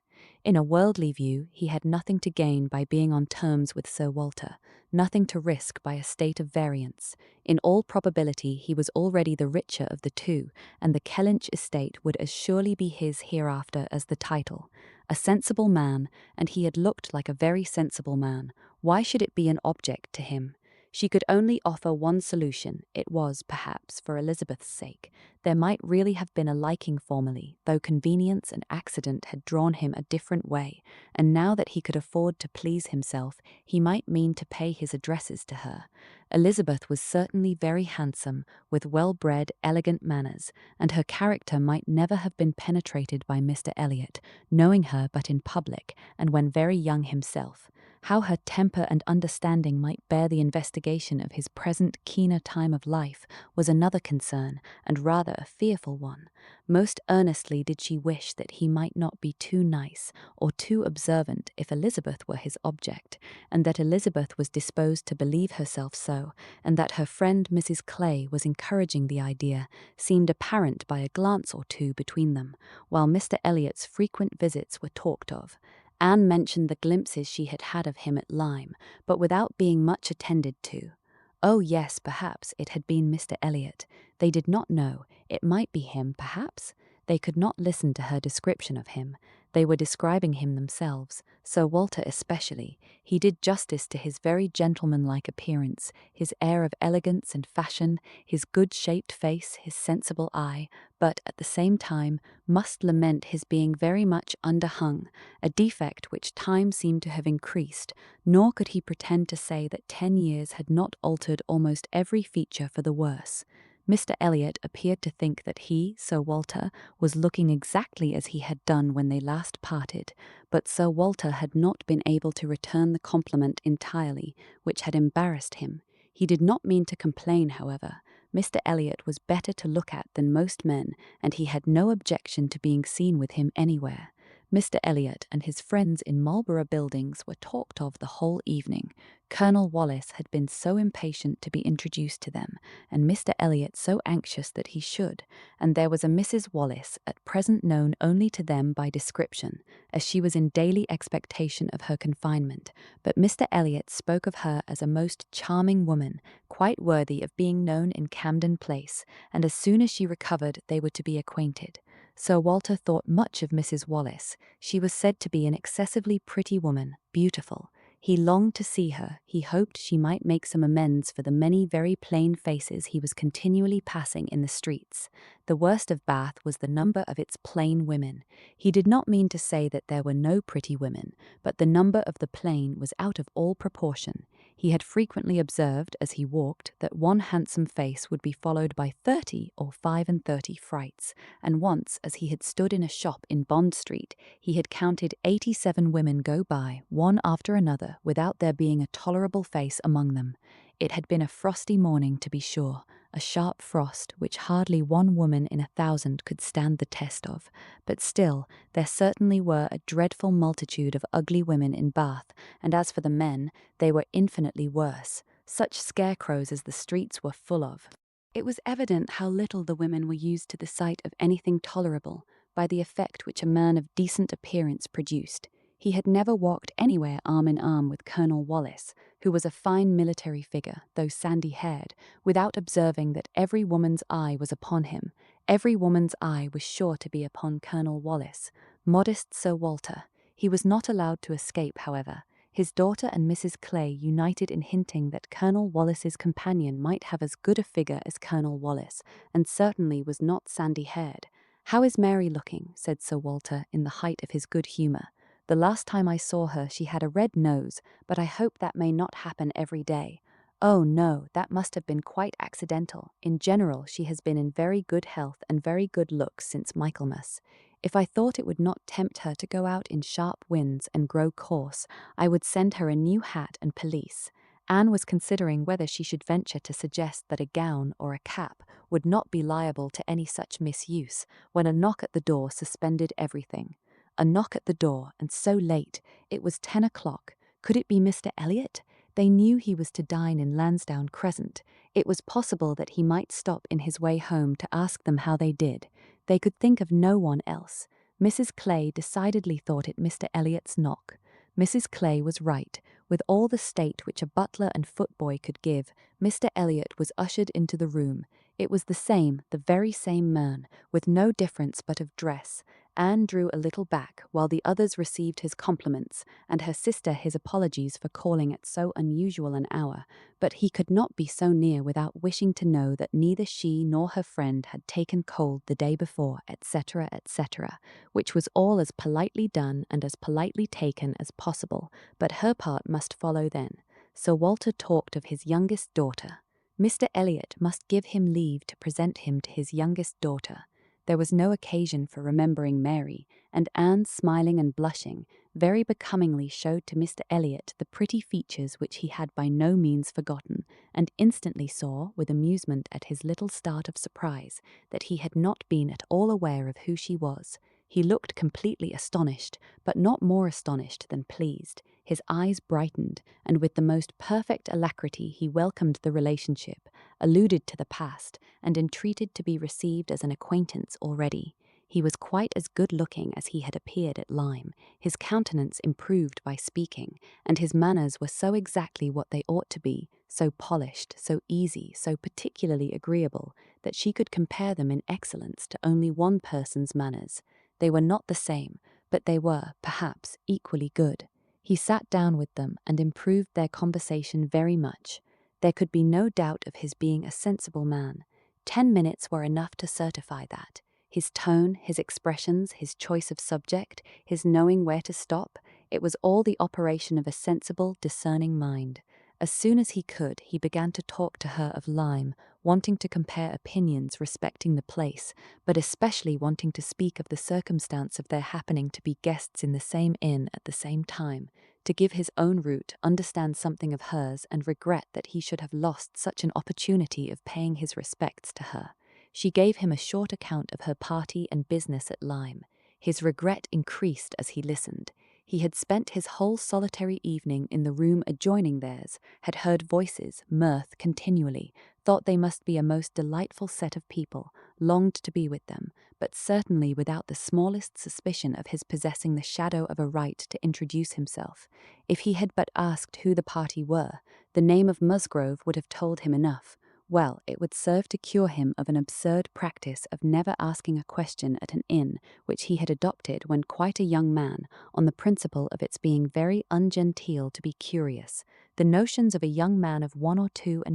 In a worldly view, he had nothing to gain by being on terms with Sir Walter, nothing to risk by a state of variance. In all probability he was already the richer of the two, and the Kellynch estate would as surely be his hereafter as the title. A sensible man, and he had looked like a very sensible man. Why should it be an object to him? She could only offer one solution. It was, perhaps, for Elizabeth's sake. There might really have been a liking formerly, though convenience and accident had drawn him a different way, and now that he could afford to please himself, he might mean to pay his addresses to her. Elizabeth was certainly very handsome, with well-bred, elegant manners, and her character might never have been penetrated by Mr. Elliot, knowing her but in public, and when very young himself. How her temper and understanding might bear the investigation of his present keener time of life was another concern, and rather a fearful one. Most earnestly did she wish that he might not be too nice or too observant if Elizabeth were his object, and that Elizabeth was disposed to believe herself so, and that her friend Mrs. Clay was encouraging the idea, seemed apparent by a glance or two between them, while Mr. Elliot's frequent visits were talked of. Anne mentioned the glimpses she had had of him at Lyme, but without being much attended to. Oh yes, perhaps it had been Mr. Elliot. They did not know. It might be him, perhaps. They could not listen to her description of him. They were describing him themselves, Sir Walter especially. He did justice to his very gentlemanlike appearance, his air of elegance and fashion, his good-shaped face, his sensible eye, but, at the same time, must lament his being very much underhung, a defect which time seemed to have increased, nor could he pretend to say that 10 years had not altered almost every feature for the worse. Mr. Elliot appeared to think that he, Sir Walter, was looking exactly as he had done when they last parted, but Sir Walter had not been able to return the compliment entirely, which had embarrassed him. He did not mean to complain, however. Mr. Elliot was better to look at than most men, and he had no objection to being seen with him anywhere. Mr. Elliot and his friends in Marlborough Buildings were talked of the whole evening. Colonel Wallis had been so impatient to be introduced to them, and Mr. Elliot so anxious that he should, and there was a Mrs. Wallis, at present known only to them by description, as she was in daily expectation of her confinement, but Mr. Elliot spoke of her as a most charming woman, quite worthy of being known in Camden Place, and as soon as she recovered they were to be acquainted. Sir Walter thought much of Mrs. Wallis. She was said to be an excessively pretty woman, beautiful. He longed to see her. He hoped she might make some amends for the many very plain faces he was continually passing in the streets. The worst of Bath was the number of its plain women. He did not mean to say that there were no pretty women, but the number of the plain was out of all proportion. He had frequently observed, as he walked, that one handsome face would be followed by 30 or 35 frights, and once, as he had stood in a shop in Bond Street, he had counted 87 women go by, one after another, without there being a tolerable face among them. It had been a frosty morning, to be sure, a sharp frost which hardly one woman in 1,000 could stand the test of, but still there certainly were a dreadful multitude of ugly women in Bath, and as for the men, they were infinitely worse, such scarecrows as the streets were full of. It was evident how little the women were used to the sight of anything tolerable, by the effect which a man of decent appearance produced. He had never walked anywhere arm in arm with Colonel Wallis, who was a fine military figure, though sandy-haired, without observing that every woman's eye was upon him. Every woman's eye was sure to be upon Colonel Wallis. Modest Sir Walter. He was not allowed to escape, however. His daughter and Mrs. Clay united in hinting that Colonel Wallis's companion might have as good a figure as Colonel Wallis, and certainly was not sandy-haired. "How is Mary looking?" said Sir Walter, in the height of his good humour. "The last time I saw her she had a red nose, but I hope that may not happen every day." "Oh no, that must have been quite accidental. In general she has been in very good health and very good looks since Michaelmas. If I thought it would not tempt her to go out in sharp winds and grow coarse, I would send her a new hat and pelisse." Anne was considering whether she should venture to suggest that a gown or a cap would not be liable to any such misuse, when a knock at the door suspended everything. A knock at the door, and so late. It was 10 o'clock. Could it be Mr. Elliot? They knew he was to dine in Lansdowne Crescent. It was possible that he might stop in his way home to ask them how they did. They could think of no one else. Mrs. Clay decidedly thought it Mr. Elliot's knock. Mrs. Clay was right. With all the state which a butler and footboy could give, Mr. Elliot was ushered into the room. It was the very same man, with no difference but of dress. Anne drew a little back, while the others received his compliments, and her sister his apologies for calling at so unusual an hour, but he could not be so near without wishing to know that neither she nor her friend had taken cold the day before, etc., etc., which was all as politely done and as politely taken as possible, but her part must follow then. Sir Walter talked of his youngest daughter. Mr. Elliot must give him leave to present him to his youngest daughter. There was no occasion for remembering Mary, and Anne, smiling and blushing, very becomingly showed to Mr. Elliot the pretty features which he had by no means forgotten, and instantly saw, with amusement at his little start of surprise, that he had not been at all aware of who she was. He looked completely astonished, but not more astonished than pleased. His eyes brightened, and with the most perfect alacrity he welcomed the relationship, alluded to the past, and entreated to be received as an acquaintance already. He was quite as good-looking as he had appeared at Lyme, his countenance improved by speaking, and his manners were so exactly what they ought to be, so polished, so easy, so particularly agreeable, that she could compare them in excellence to only one person's manners. They were not the same, but they were, perhaps, equally good. He sat down with them and improved their conversation very much. There could be no doubt of his being a sensible man. 10 minutes were enough to certify that. His tone, his expressions, his choice of subject, his knowing where to stop, it was all the operation of a sensible, discerning mind. As soon as he could, he began to talk to her of Lyme, wanting to compare opinions respecting the place, but especially wanting to speak of the circumstance of their happening to be guests in the same inn at the same time, to give his own route, understand something of hers, and regret that he should have lost such an opportunity of paying his respects to her. She gave him a short account of her party and business at Lyme. His regret increased as he listened. He had spent his whole solitary evening in the room adjoining theirs, had heard voices, mirth continually, thought they must be a most delightful set of people, longed to be with them, but certainly without the smallest suspicion of his possessing the shadow of a right to introduce himself. If he had but asked who the party were, the name of Musgrove would have told him enough. Well, it would serve to cure him of an absurd practice of never asking a question at an inn, which he had adopted when quite a young man, on the principle of its being very ungenteel to be curious. The notions of a young man of 21 or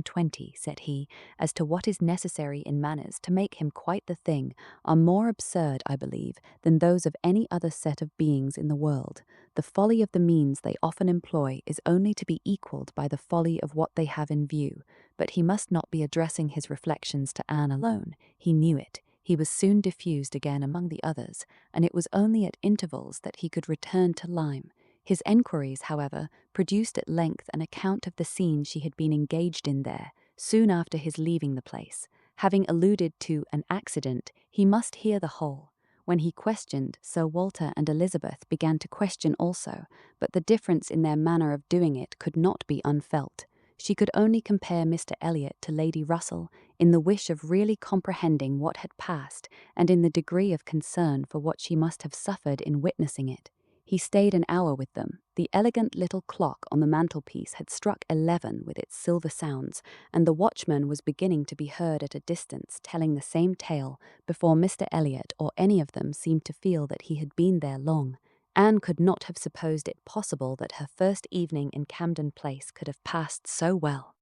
22, said he, as to what is necessary in manners to make him quite the thing, are more absurd, I believe, than those of any other set of beings in the world. The folly of the means they often employ is only to be equalled by the folly of what they have in view. But he must not be addressing his reflections to Anne alone. He knew it. He was soon diffused again among the others, and it was only at intervals that he could return to Lyme. His enquiries, however, produced at length an account of the scene she had been engaged in there, soon after his leaving the place. Having alluded to an accident, he must hear the whole. When he questioned, Sir Walter and Elizabeth began to question also, but the difference in their manner of doing it could not be unfelt. She could only compare Mr. Elliot to Lady Russell in the wish of really comprehending what had passed and in the degree of concern for what she must have suffered in witnessing it. He stayed an hour with them. The elegant little clock on the mantelpiece had struck 11 with its silver sounds, and the watchman was beginning to be heard at a distance telling the same tale before Mr. Elliot or any of them seemed to feel that he had been there long. Anne could not have supposed it possible that her first evening in Camden Place could have passed so well.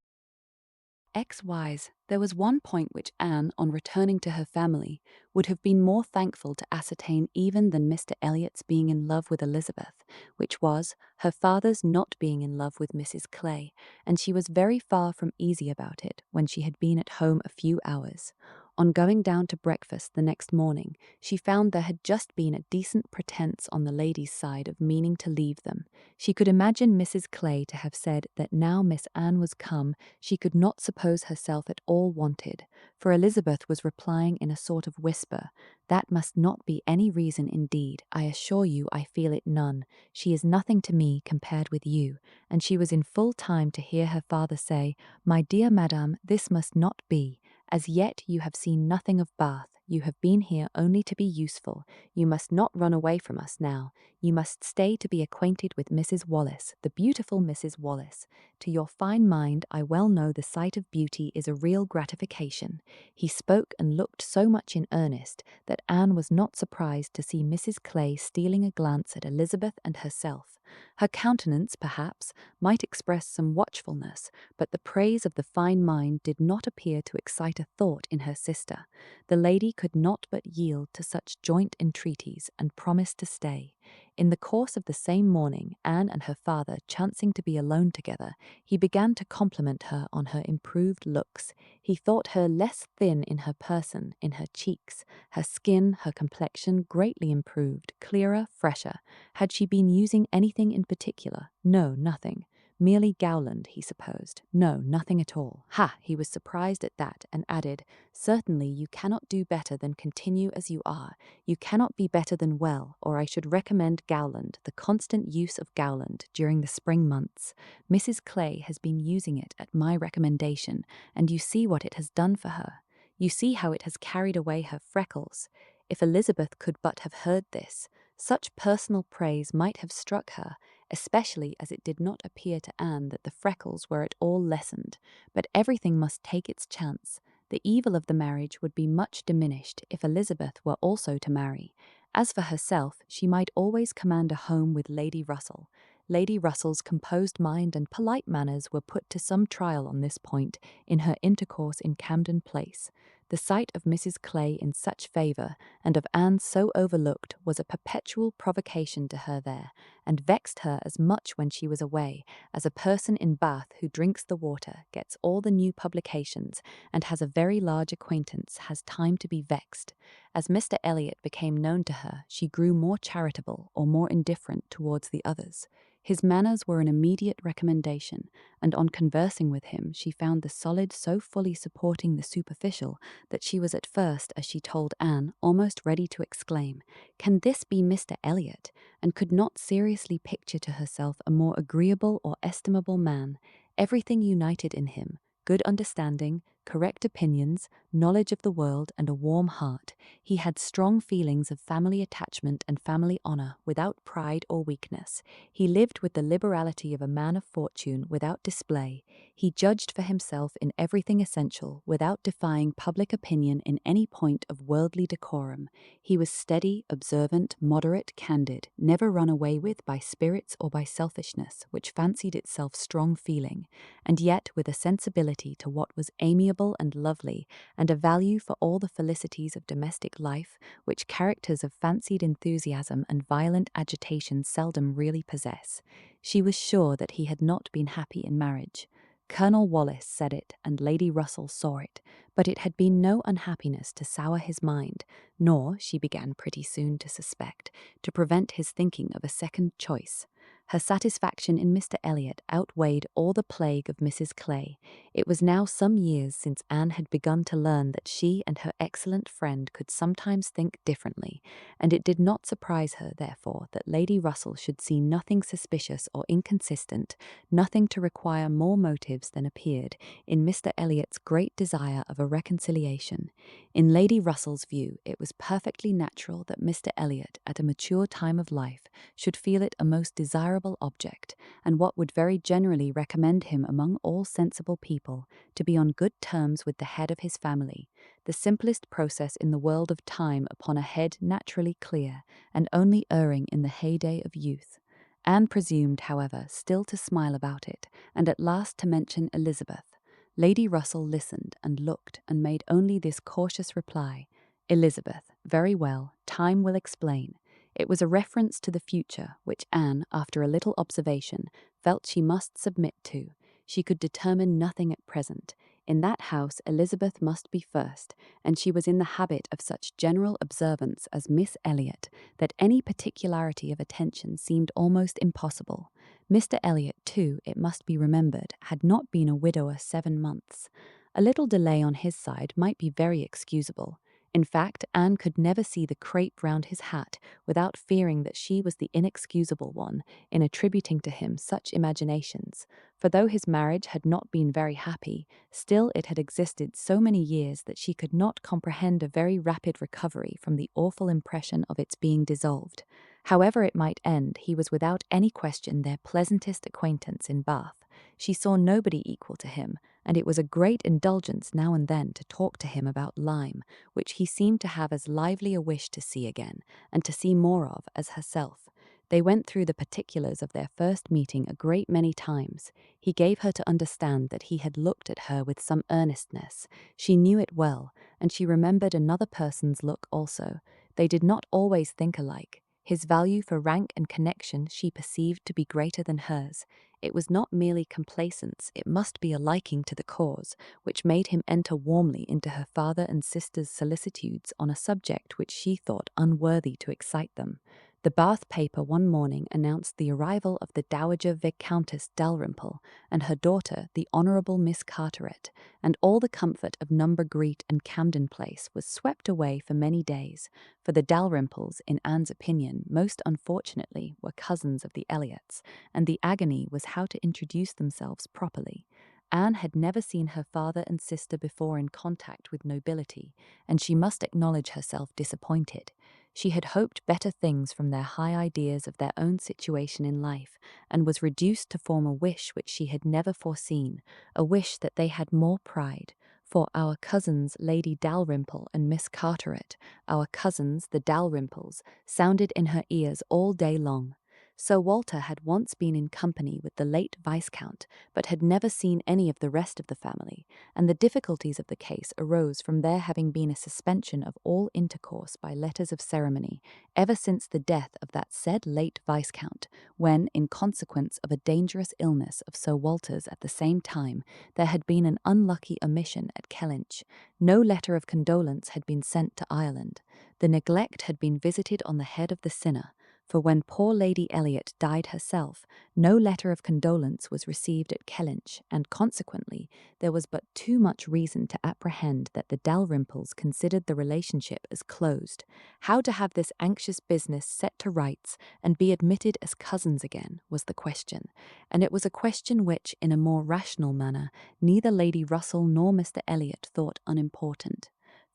XYZ, there was one point which Anne, on returning to her family, would have been more thankful to ascertain even than Mr. Elliot's being in love with Elizabeth, which was her father's not being in love with Mrs. Clay, and she was very far from easy about it when she had been at home a few hours. On going down to breakfast the next morning, she found there had just been a decent pretence on the ladies' side of meaning to leave them. She could imagine Mrs. Clay to have said that now Miss Anne was come, she could not suppose herself at all wanted, for Elizabeth was replying in a sort of whisper, "That must not be any reason indeed. I assure you I feel it none. She is nothing to me compared with you," and she was in full time to hear her father say, "My dear madam, this must not be. As yet you have seen nothing of Bath. You have been here only to be useful. You must not run away from us now. You must stay to be acquainted with Mrs. Wallace, the beautiful Mrs. Wallace. To your fine mind, I well know the sight of beauty is a real gratification." He spoke and looked so much in earnest that Anne was not surprised to see Mrs. Clay stealing a glance at Elizabeth and herself. Her countenance, perhaps, might express some watchfulness, but the praise of the fine mind did not appear to excite a thought in her sister. The lady could not but yield to such joint entreaties and promised to stay. In the course of the same morning, Anne and her father chancing to be alone together, he began to compliment her on her improved looks. He thought her less thin in her person, in her cheeks, her skin, her complexion greatly improved, clearer, fresher. Had she been using anything in particular? No, nothing. Merely Gowland, he supposed. No, nothing at all. Ha! He was surprised at that, and added, "Certainly you cannot do better than continue as you are. You cannot be better than well, or I should recommend Gowland, the constant use of Gowland during the spring months. Mrs. Clay has been using it at my recommendation, and you see what it has done for her. You see how it has carried away her freckles. If Elizabeth could but have heard this, such personal praise might have struck her, especially as it did not appear to Anne that the freckles were at all lessened. But everything must take its chance. The evil of the marriage would be much diminished if Elizabeth were also to marry. As for herself, she might always command a home with Lady Russell. Lady Russell's composed mind and polite manners were put to some trial on this point in her intercourse in Camden Place. The sight of Mrs. Clay in such favour, and of Anne so overlooked, was a perpetual provocation to her there, and vexed her as much when she was away, as a person in Bath who drinks the water, gets all the new publications, and has a very large acquaintance, has time to be vexed. As Mr. Elliot became known to her, she grew more charitable or more indifferent towards the others. His manners were an immediate recommendation, and on conversing with him she found the solid so fully supporting the superficial that she was at first, as she told Anne, almost ready to exclaim, "Can this be Mr. Elliot?" and could not seriously picture to herself a more agreeable or estimable man. Everything united in him: good understanding, correct opinions, knowledge of the world, and a warm heart. He had strong feelings of family attachment and family honour, without pride or weakness. He lived with the liberality of a man of fortune, without display. He judged for himself in everything essential, without defying public opinion in any point of worldly decorum. He was steady, observant, moderate, candid, never run away with by spirits or by selfishness, which fancied itself strong feeling, and yet with a sensibility to what was amiable and lovely, and a value for all the felicities of domestic life, which characters of fancied enthusiasm and violent agitation seldom really possess. She was sure that he had not been happy in marriage. Colonel Wallis said it, and Lady Russell saw it, but it had been no unhappiness to sour his mind, nor, she began pretty soon to suspect, to prevent his thinking of a second choice. Her satisfaction in Mr. Elliot outweighed all the plague of Mrs. Clay. It was now some years since Anne had begun to learn that she and her excellent friend could sometimes think differently, and it did not surprise her, therefore, that Lady Russell should see nothing suspicious or inconsistent, nothing to require more motives than appeared, in Mr. Elliot's great desire of a reconciliation. In Lady Russell's view, it was perfectly natural that Mr. Elliot, at a mature time of life, should feel it a most desirable object, and what would very generally recommend him among all sensible people, to be on good terms with the head of his family, the simplest process in the world of time upon a head naturally clear, and only erring in the heyday of youth. Anne presumed, however, still to smile about it, and at last to mention Elizabeth. Lady Russell listened and looked, and made only this cautious reply: "Elizabeth, very well, time will explain." It was a reference to the future, which Anne, after a little observation, felt she must submit to. She could determine nothing at present. In that house Elizabeth must be first, and she was in the habit of such general observance as Miss Elliot, that any particularity of attention seemed almost impossible. Mr. Elliot, too, it must be remembered, had not been a widower 7 months. A little delay on his side might be very excusable. In fact, Anne could never see the crape round his hat without fearing that she was the inexcusable one in attributing to him such imaginations, for though his marriage had not been very happy, still it had existed so many years that she could not comprehend a very rapid recovery from the awful impression of its being dissolved. However it might end, he was without any question their pleasantest acquaintance in Bath. She saw nobody equal to him, and it was a great indulgence now and then to talk to him about Lyme, which he seemed to have as lively a wish to see again, and to see more of, as herself. They went through the particulars of their first meeting a great many times. He gave her to understand that he had looked at her with some earnestness. She knew it well, and she remembered another person's look also. They did not always think alike. His value for rank and connection she perceived to be greater than hers. It was not merely complacence, it must be a liking to the cause, which made him enter warmly into her father and sister's solicitudes on a subject which she thought unworthy to excite them. The Bath paper one morning announced the arrival of the Dowager Viscountess Dalrymple and her daughter, the Honourable Miss Carteret, and all the comfort of Number Greet and Camden Place was swept away for many days, for the Dalrymples, in Anne's opinion, most unfortunately, were cousins of the Elliots, and the agony was how to introduce themselves properly. Anne had never seen her father and sister before in contact with nobility, and she must acknowledge herself disappointed. She had hoped better things from their high ideas of their own situation in life, and was reduced to form a wish which she had never foreseen, a wish that they had more pride. For our cousins, Lady Dalrymple and Miss Carteret, our cousins, the Dalrymples, sounded in her ears all day long. Sir Walter had once been in company with the late Viscount, but had never seen any of the rest of the family, and the difficulties of the case arose from there having been a suspension of all intercourse by letters of ceremony, ever since the death of that said late Viscount, when, in consequence of a dangerous illness of Sir Walter's at the same time, there had been an unlucky omission at Kellynch. No letter of condolence had been sent to Ireland. The neglect had been visited on the head of the sinner, for when poor Lady Elliot died herself, no letter of condolence was received at Kellynch, and consequently there was but too much reason to apprehend that the Dalrymples considered the relationship as closed. How to have this anxious business set to rights and be admitted as cousins again was the question, and it was a question which, in a more rational manner, neither Lady Russell nor Mr. Elliot thought unimportant.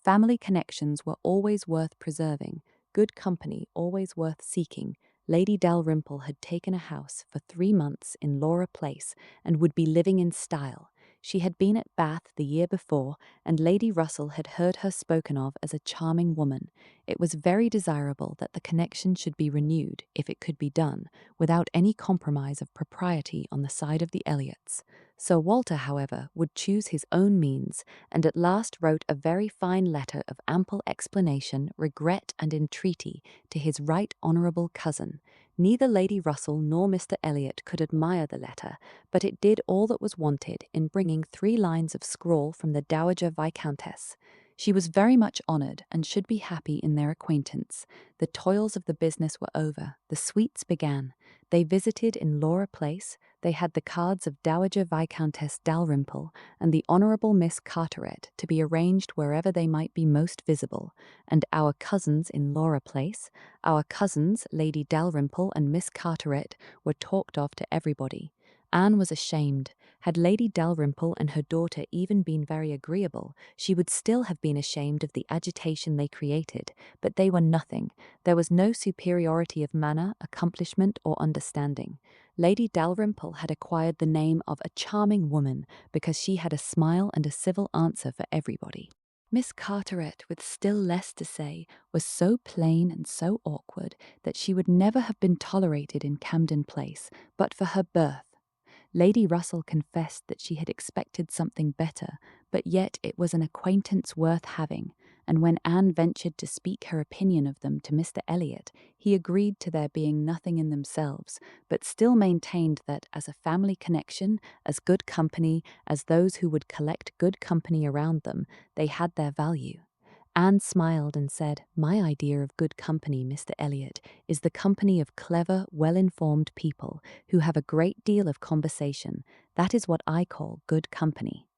Family connections were always worth preserving, good company always worth seeking. Lady Dalrymple had taken a house for 3 months in Laura Place and would be living in style. She had been at Bath the year before, and Lady Russell had heard her spoken of as a charming woman. It was very desirable that the connection should be renewed, if it could be done, without any compromise of propriety on the side of the Elliots. Sir Walter, however, would choose his own means, and at last wrote a very fine letter of ample explanation, regret, and entreaty to his right honourable cousin. Neither Lady Russell nor Mr. Elliot could admire the letter, but it did all that was wanted in bringing 3 lines of scrawl from the Dowager Viscountess. She was very much honoured and should be happy in their acquaintance. The toils of the business were over. The sweets began. They visited in Laura Place. They had the cards of Dowager Viscountess Dalrymple and the Honourable Miss Carteret to be arranged wherever they might be most visible, and our cousins in Laura Place, our cousins, Lady Dalrymple and Miss Carteret, were talked of to everybody. Anne was ashamed. Had Lady Dalrymple and her daughter even been very agreeable, she would still have been ashamed of the agitation they created, but they were nothing. There was no superiority of manner, accomplishment, or understanding. Lady Dalrymple had acquired the name of a charming woman because she had a smile and a civil answer for everybody. Miss Carteret, with still less to say, was so plain and so awkward that she would never have been tolerated in Camden Place but for her birth. Lady Russell confessed that she had expected something better, but yet it was an acquaintance worth having, and when Anne ventured to speak her opinion of them to Mr. Elliot, he agreed to their being nothing in themselves, but still maintained that, as a family connection, as good company, as those who would collect good company around them, they had their value. Anne smiled and said, "My idea of good company, Mr. Elliot, is the company of clever, well-informed people who have a great deal of conversation. That is what I call good company."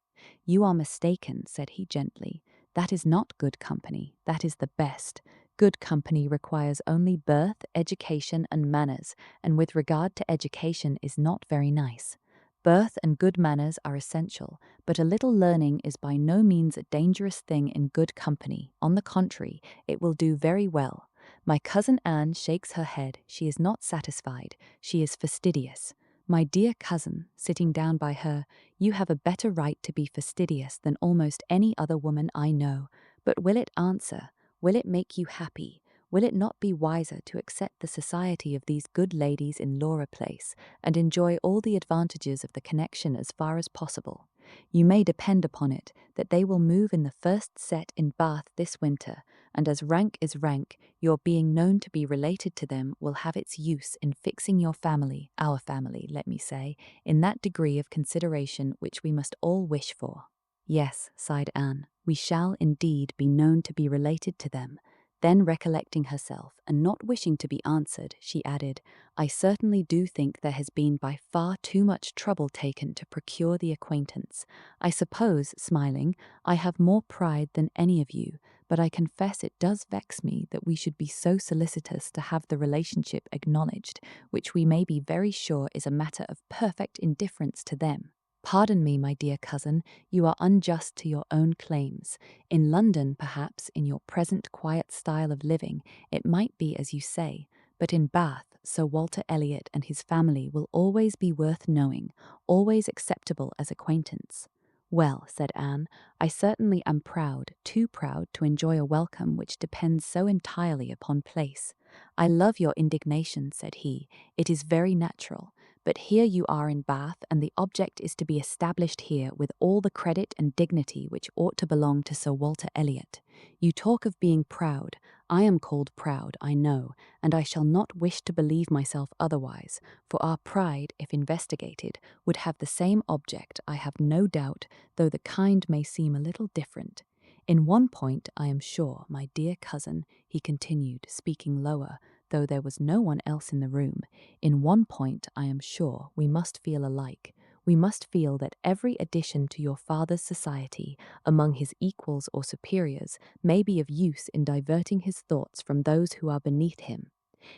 "You are mistaken," said he gently. "That is not good company. That is the best. Good company requires only birth, education, and manners, and with regard to education is not very nice. Birth and good manners are essential, but a little learning is by no means a dangerous thing in good company. On the contrary, it will do very well. My cousin Anne shakes her head. She is not satisfied. She is fastidious. My dear cousin, sitting down by her, you have a better right to be fastidious than almost any other woman I know. But will it answer? Will it make you happy? Will it not be wiser to accept the society of these good ladies in Laura Place, and enjoy all the advantages of the connection as far as possible? You may depend upon it that they will move in the first set in Bath this winter, and as rank is rank, your being known to be related to them will have its use in fixing your family, our family, let me say, in that degree of consideration which we must all wish for." "Yes," sighed Anne, "we shall indeed be known to be related to them." Then, recollecting herself, and not wishing to be answered, she added, "I certainly do think there has been by far too much trouble taken to procure the acquaintance. I suppose," smiling, "I have more pride than any of you, but I confess it does vex me that we should be so solicitous to have the relationship acknowledged, which we may be very sure is a matter of perfect indifference to them." Pardon me, my dear cousin, you are unjust to your own claims. In London, perhaps, in your present quiet style of living, it might be as you say, but in Bath, Sir Walter Elliot and his family will always be worth knowing, always acceptable as acquaintance. Well, said Anne, I certainly am proud, too proud to enjoy a welcome which depends so entirely upon place. I love your indignation, said he. It is very natural. But here you are in Bath, and the object is to be established here with all the credit and dignity which ought to belong to Sir Walter Elliot. You talk of being proud. I am called proud, I know, and I shall not wish to believe myself otherwise, for our pride, if investigated, would have the same object, I have no doubt, though the kind may seem a little different. In one point, I am sure, my dear cousin, he continued, speaking lower, though there was no one else in the room, in one point, I am sure, we must feel alike. We must feel that every addition to your father's society, among his equals or superiors, may be of use in diverting his thoughts from those who are beneath him.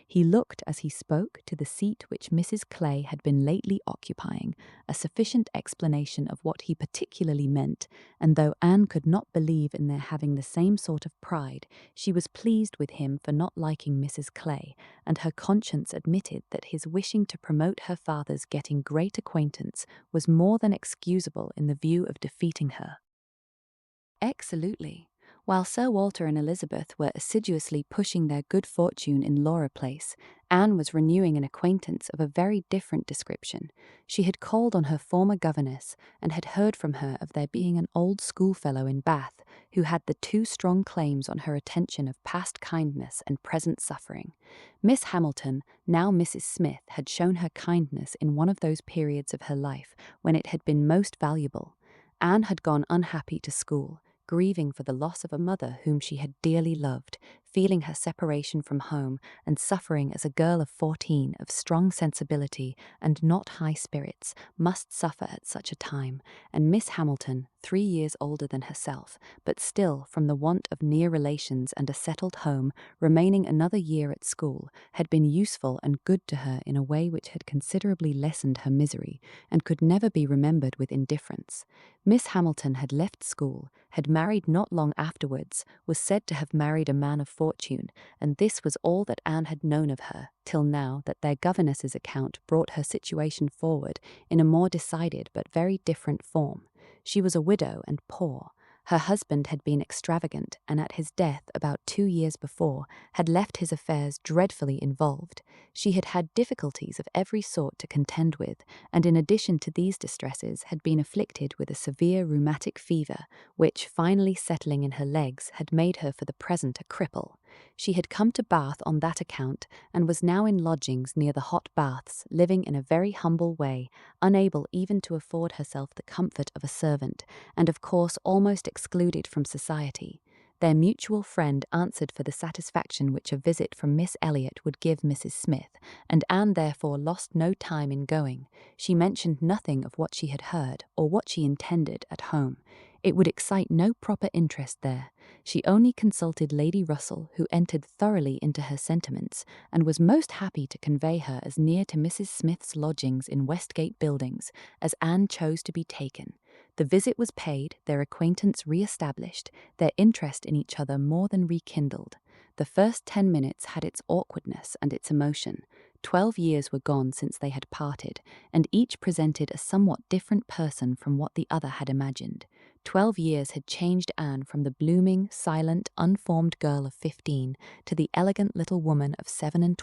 He looked, as he spoke, to the seat which Mrs. Clay had been lately occupying, a sufficient explanation of what he particularly meant, and though Anne could not believe in their having the same sort of pride, she was pleased with him for not liking Mrs. Clay, and her conscience admitted that his wishing to promote her father's getting great acquaintance was more than excusable in the view of defeating her. Absolutely. While Sir Walter and Elizabeth were assiduously pushing their good fortune in Laura Place, Anne was renewing an acquaintance of a very different description. She had called on her former governess, and had heard from her of there being an old schoolfellow in Bath, who had the two strong claims on her attention of past kindness and present suffering. Miss Hamilton, now Mrs. Smith, had shown her kindness in one of those periods of her life when it had been most valuable. Anne had gone unhappy to school, grieving for the loss of a mother whom she had dearly loved, feeling her separation from home, and suffering as a girl of 14 of strong sensibility and not high spirits must suffer at such a time, and Miss Hamilton, 3 years older than herself, but still, from the want of near relations and a settled home, remaining another year at school, had been useful and good to her in a way which had considerably lessened her misery, and could never be remembered with indifference. Miss Hamilton had left school, had married not long afterwards, was said to have married a man of fortune, and this was all that Anne had known of her, till now that their governess's account brought her situation forward in a more decided but very different form. She was a widow and poor. Her husband had been extravagant, and at his death, about 2 years before, had left his affairs dreadfully involved. She had had difficulties of every sort to contend with, and in addition to these distresses had been afflicted with a severe rheumatic fever, which, finally settling in her legs, had made her for the present a cripple. She had come to Bath on that account, and was now in lodgings near the hot baths, living in a very humble way, unable even to afford herself the comfort of a servant, and of course almost excluded from society. Their mutual friend answered for the satisfaction which a visit from Miss Elliot would give Mrs. Smith, and Anne therefore lost no time in going. She mentioned nothing of what she had heard, or what she intended, at home. It would excite no proper interest there. She only consulted Lady Russell, who entered thoroughly into her sentiments, and was most happy to convey her as near to Mrs. Smith's lodgings in Westgate Buildings as Anne chose to be taken. The visit was paid, their acquaintance re-established, their interest in each other more than rekindled. The first 10 minutes had its awkwardness and its emotion. 12 years were gone since they had parted, and each presented a somewhat different person from what the other had imagined. 12 years had changed Anne from the blooming, silent, unformed girl of 15 to the elegant little woman of 27,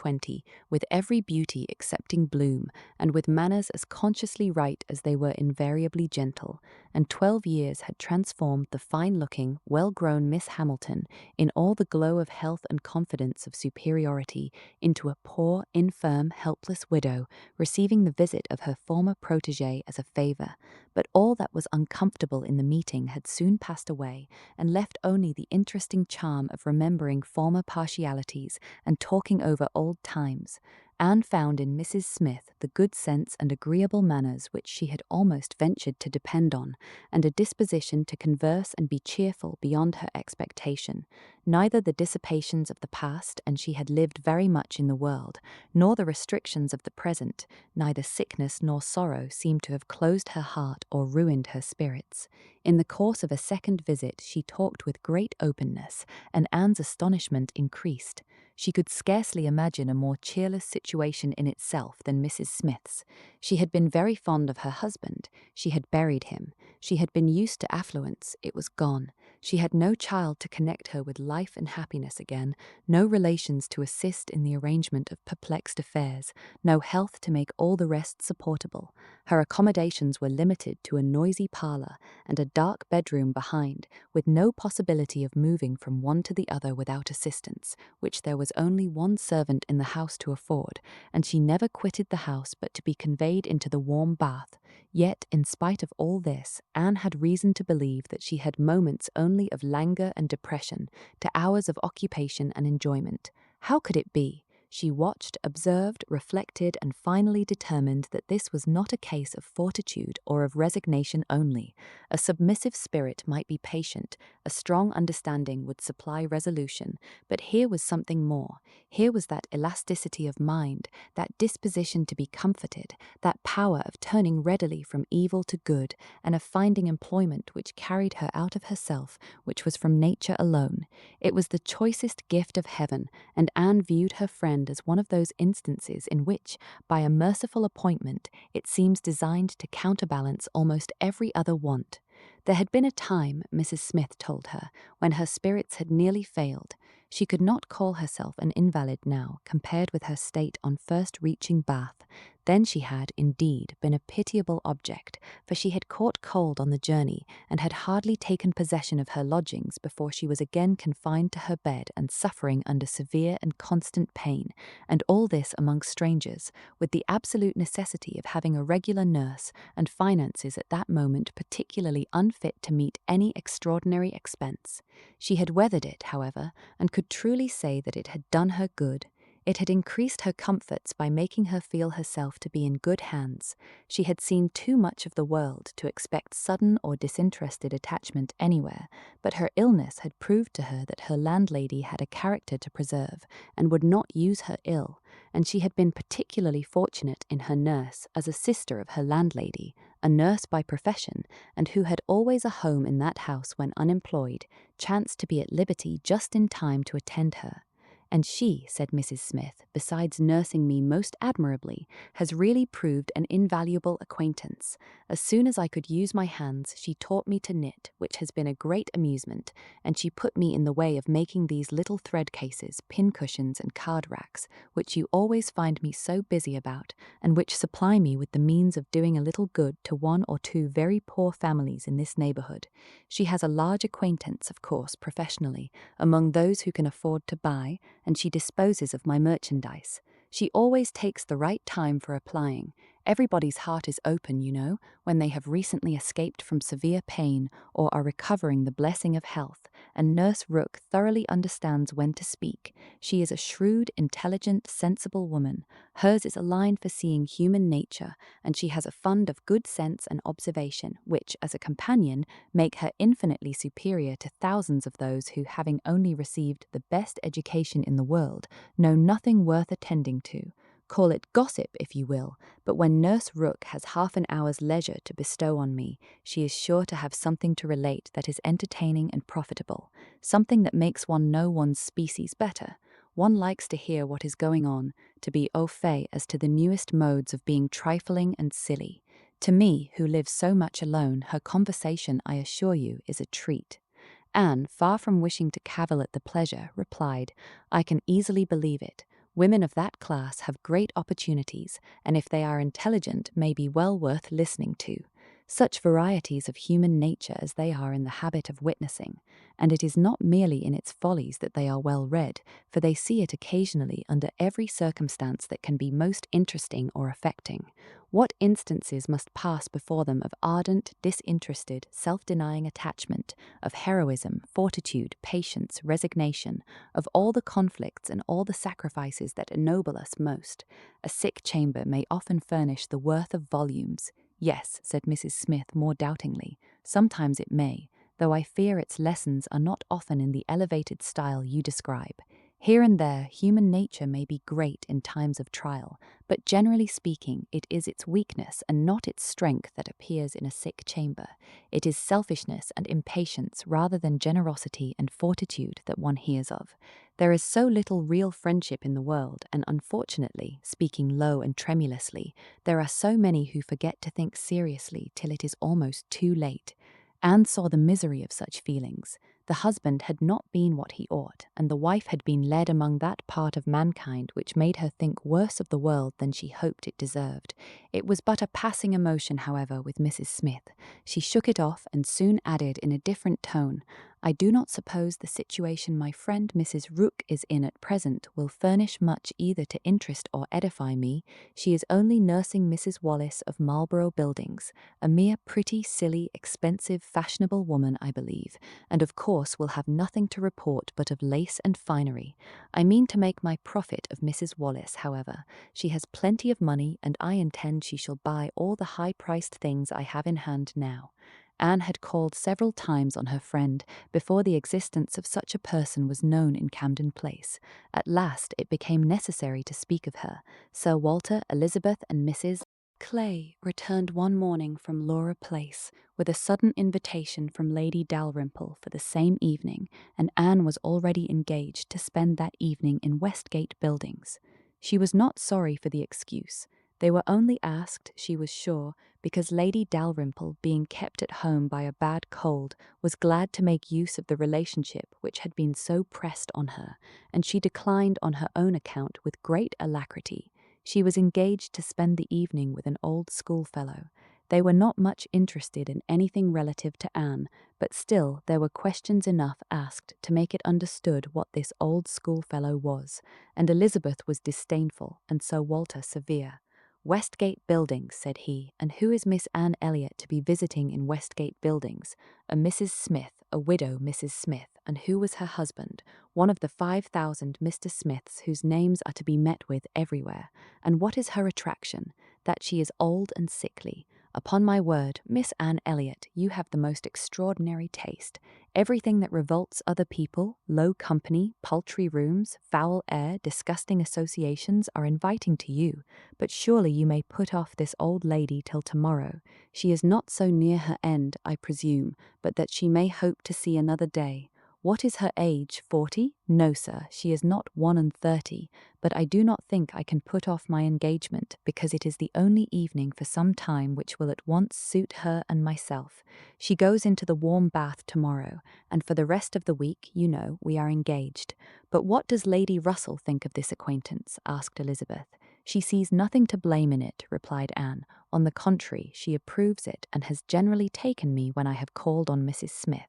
with every beauty excepting bloom, and with manners as consciously right as they were invariably gentle. And 12 years had transformed the fine-looking, well-grown Miss Hamilton, in all the glow of health and confidence of superiority, into a poor, infirm, helpless widow, receiving the visit of her former protégé as a favour. But all that was uncomfortable in the meeting had soon passed away, and left only the interesting charm of remembering former partialities and talking over old times. Anne found in Mrs. Smith the good sense and agreeable manners which she had almost ventured to depend on, and a disposition to converse and be cheerful beyond her expectation. Neither the dissipations of the past, and she had lived very much in the world, nor the restrictions of the present, neither sickness nor sorrow seemed to have closed her heart or ruined her spirits. In the course of a second visit she talked with great openness, and Anne's astonishment increased. She could scarcely imagine a more cheerless situation in itself than Mrs. Smith's. She had been very fond of her husband. She had buried him. She had been used to affluence. It was gone. She had no child to connect her with life and happiness again, no relations to assist in the arrangement of perplexed affairs, no health to make all the rest supportable. Her accommodations were limited to a noisy parlour and a dark bedroom behind, with no possibility of moving from one to the other without assistance, which there was only one servant in the house to afford, and she never quitted the house but to be conveyed into the warm bath. Yet, in spite of all this, Anne had reason to believe that she had moments only of languor and depression, to hours of occupation and enjoyment. How could it be? She watched, observed, reflected, and finally determined that this was not a case of fortitude or of resignation only. A submissive spirit might be patient, a strong understanding would supply resolution, but here was something more. Here was that elasticity of mind, that disposition to be comforted, that power of turning readily from evil to good, and of finding employment which carried her out of herself, which was from nature alone. It was the choicest gift of heaven, and Anne viewed her friend as one of those instances in which, by a merciful appointment, it seems designed to counterbalance almost every other want. There had been a time, Mrs. Smith told her, when her spirits had nearly failed. She could not call herself an invalid now, compared with her state on first reaching Bath. Then she had, indeed, been a pitiable object, for she had caught cold on the journey, and had hardly taken possession of her lodgings before she was again confined to her bed and suffering under severe and constant pain, and all this among strangers, with the absolute necessity of having a regular nurse, and finances at that moment particularly unfit to meet any extraordinary expense. She had weathered it, however, and could truly say that it had done her good. It had increased her comforts by making her feel herself to be in good hands. She had seen too much of the world to expect sudden or disinterested attachment anywhere, but her illness had proved to her that her landlady had a character to preserve, and would not use her ill, and she had been particularly fortunate in her nurse as a sister of her landlady, a nurse by profession, and who had always a home in that house when unemployed, chanced to be at liberty just in time to attend her. And she, said Mrs. Smith, besides nursing me most admirably, has really proved an invaluable acquaintance. As soon as I could use my hands, she taught me to knit, which has been a great amusement, and she put me in the way of making these little thread cases, pin-cushions, and card-racks, which you always find me so busy about, and which supply me with the means of doing a little good to one or two very poor families in this neighbourhood. She has a large acquaintance, of course, professionally, among those who can afford to buy, and she disposes of my merchandise. She always takes the right time for applying. Everybody's heart is open, you know, when they have recently escaped from severe pain or are recovering the blessing of health, and Nurse Rooke thoroughly understands when to speak. She is a shrewd, intelligent, sensible woman. Hers is a line for seeing human nature, and she has a fund of good sense and observation, which, as a companion, make her infinitely superior to thousands of those who, having only received the best education in the world, know nothing worth attending to. Call it gossip, if you will, but when Nurse Rooke has half an hour's leisure to bestow on me, she is sure to have something to relate that is entertaining and profitable, something that makes one know one's species better. One likes to hear what is going on, to be au fait as to the newest modes of being trifling and silly. To me, who live so much alone, her conversation, I assure you, is a treat. Anne, far from wishing to cavil at the pleasure, replied, "I can easily believe it. Women of that class have great opportunities, and if they are intelligent, may be well worth listening to. Such varieties of human nature as they are in the habit of witnessing, and it is not merely in its follies that they are well read, for they see it occasionally under every circumstance that can be most interesting or affecting. What instances must pass before them of ardent, disinterested, self-denying attachment, of heroism, fortitude, patience, resignation, of all the conflicts and all the sacrifices that ennoble us most. A sick chamber may often furnish the worth of volumes. Yes, said Mrs. Smith more doubtingly, sometimes it may, though I fear its lessons are not often in the elevated style you describe. Here and there, human nature may be great in times of trial, but generally speaking, it is its weakness and not its strength that appears in a sick chamber. It is selfishness and impatience rather than generosity and fortitude that one hears of. There is so little real friendship in the world, and unfortunately, speaking low and tremulously, there are so many who forget to think seriously till it is almost too late. Anne saw the misery of such feelings. The husband had not been what he ought, and the wife had been led among that part of mankind which made her think worse of the world than she hoped it deserved. It was but a passing emotion, however, with Mrs. Smith. She shook it off and soon added in a different tone, I do not suppose the situation my friend Mrs. Rook is in at present will furnish much either to interest or edify me. She is only nursing Mrs. Wallace of Marlborough Buildings, a mere pretty, silly, expensive, fashionable woman, I believe, and of course will have nothing to report but of lace and finery. I mean to make my profit of Mrs. Wallace, however. She has plenty of money, and I intend she shall buy all the high-priced things I have in hand now. Anne had called several times on her friend before the existence of such a person was known in Camden Place. At last it became necessary to speak of her. Sir Walter, Elizabeth, and Mrs. Clay returned one morning from Laura Place with a sudden invitation from Lady Dalrymple for the same evening, and Anne was already engaged to spend that evening in Westgate Buildings. She was not sorry for the excuse. They were only asked, she was sure, because Lady Dalrymple, being kept at home by a bad cold, was glad to make use of the relationship which had been so pressed on her, and she declined on her own account with great alacrity. She was engaged to spend the evening with an old schoolfellow. They were not much interested in anything relative to Anne, but still there were questions enough asked to make it understood what this old schoolfellow was, and Elizabeth was disdainful, and Sir Walter severe. Westgate Buildings, said he, and who is Miss Anne Elliot to be visiting in Westgate Buildings? A Mrs. Smith, a widow Mrs. Smith, and who was her husband? One of the 5,000 Mr. Smiths whose names are to be met with everywhere. And what is her attraction? That she is old and sickly. Upon my word, Miss Anne Elliot, you have the most extraordinary taste. Everything that revolts other people, low company, paltry rooms, foul air, disgusting associations are inviting to you. But surely you may put off this old lady till tomorrow. She is not so near her end, I presume, but that she may hope to see another day. What is her age, 40? No, sir, she is not 31, but I do not think I can put off my engagement, because it is the only evening for some time which will at once suit her and myself. She goes into the warm bath tomorrow, and for the rest of the week, you know, we are engaged. But what does Lady Russell think of this acquaintance? Asked Elizabeth. She sees nothing to blame in it, replied Anne. On the contrary, she approves it, and has generally taken me when I have called on Mrs. Smith.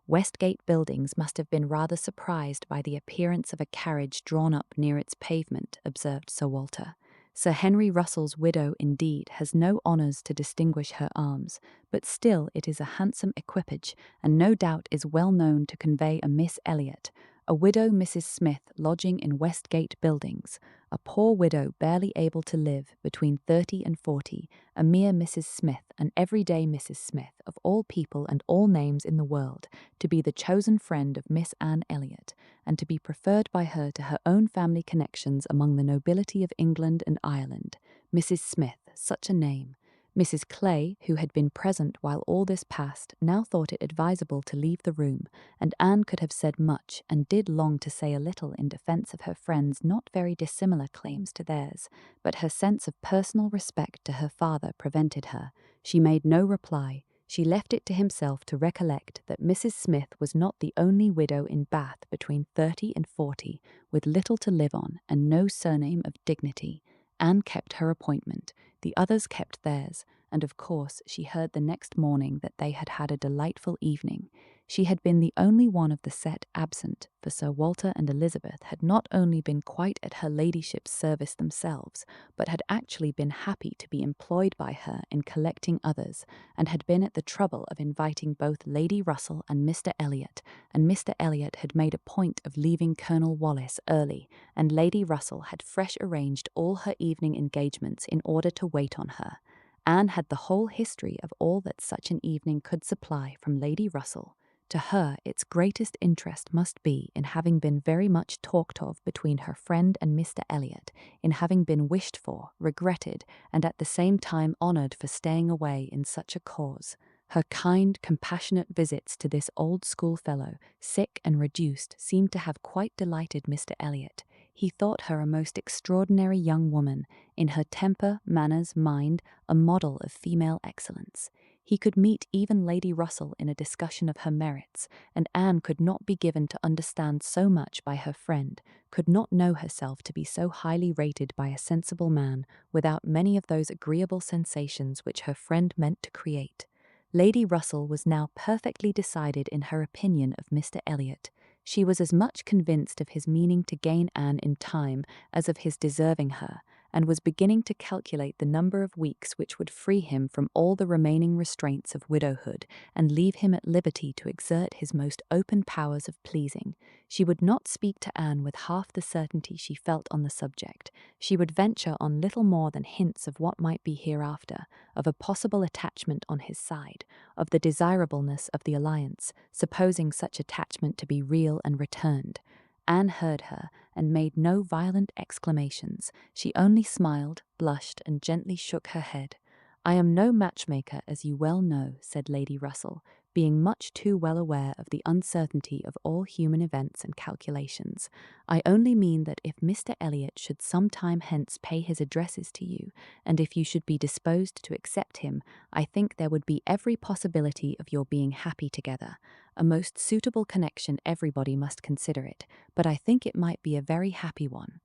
Westgate Buildings must have been rather surprised by the appearance of a carriage drawn up near its pavement, observed Sir Walter. Sir Henry Russell's widow, indeed, has no honours to distinguish her arms, but still it is a handsome equipage, and no doubt is well known to convey a Miss Elliot, a widow Mrs. Smith lodging in Westgate Buildings, a poor widow barely able to live, between 30 and 40, a mere Mrs. Smith, an everyday Mrs. Smith, of all people and all names in the world, to be the chosen friend of Miss Anne Elliot, and to be preferred by her to her own family connections among the nobility of England and Ireland. Mrs. Smith, such a name. Mrs. Clay, who had been present while all this passed, now thought it advisable to leave the room, and Anne could have said much, and did long to say a little in defence of her friends' not very dissimilar claims to theirs, but her sense of personal respect to her father prevented her. She made no reply. She left it to himself to recollect that Mrs. Smith was not the only widow in Bath between 30 and 40, with little to live on, and no surname of dignity. Anne kept her appointment. The others kept theirs, and of course she heard the next morning that they had had a delightful evening. She had been the only one of the set absent, for Sir Walter and Elizabeth had not only been quite at her ladyship's service themselves, but had actually been happy to be employed by her in collecting others, and had been at the trouble of inviting both Lady Russell and Mr. Elliot, and Mr. Elliot had made a point of leaving Colonel Wallis early, and Lady Russell had fresh arranged all her evening engagements in order to wait on her. Anne had the whole history of all that such an evening could supply from Lady Russell. To her, its greatest interest must be in having been very much talked of between her friend and Mr. Elliot, in having been wished for, regretted, and at the same time honoured for staying away in such a cause. Her kind, compassionate visits to this old schoolfellow, sick and reduced, seemed to have quite delighted Mr. Elliot. He thought her a most extraordinary young woman, in her temper, manners, mind, a model of female excellence. He could meet even Lady Russell in a discussion of her merits, and Anne could not be given to understand so much by her friend, could not know herself to be so highly rated by a sensible man, without many of those agreeable sensations which her friend meant to create. Lady Russell was now perfectly decided in her opinion of Mr. Elliot. She was as much convinced of his meaning to gain Anne in time as of his deserving her, and was beginning to calculate the number of weeks which would free him from all the remaining restraints of widowhood, and leave him at liberty to exert his most open powers of pleasing. She would not speak to Anne with half the certainty she felt on the subject. She would venture on little more than hints of what might be hereafter, of a possible attachment on his side, of the desirableness of the alliance, supposing such attachment to be real and returned. Anne heard her, and made no violent exclamations. She only smiled, blushed, and gently shook her head. "I am no matchmaker, as you well know," said Lady Russell, being much too well aware of the uncertainty of all human events and calculations. "I only mean that if Mr. Elliot should some time hence pay his addresses to you, and if you should be disposed to accept him, I think there would be every possibility of your being happy together. A most suitable connection, everybody must consider it, but I think it might be a very happy one.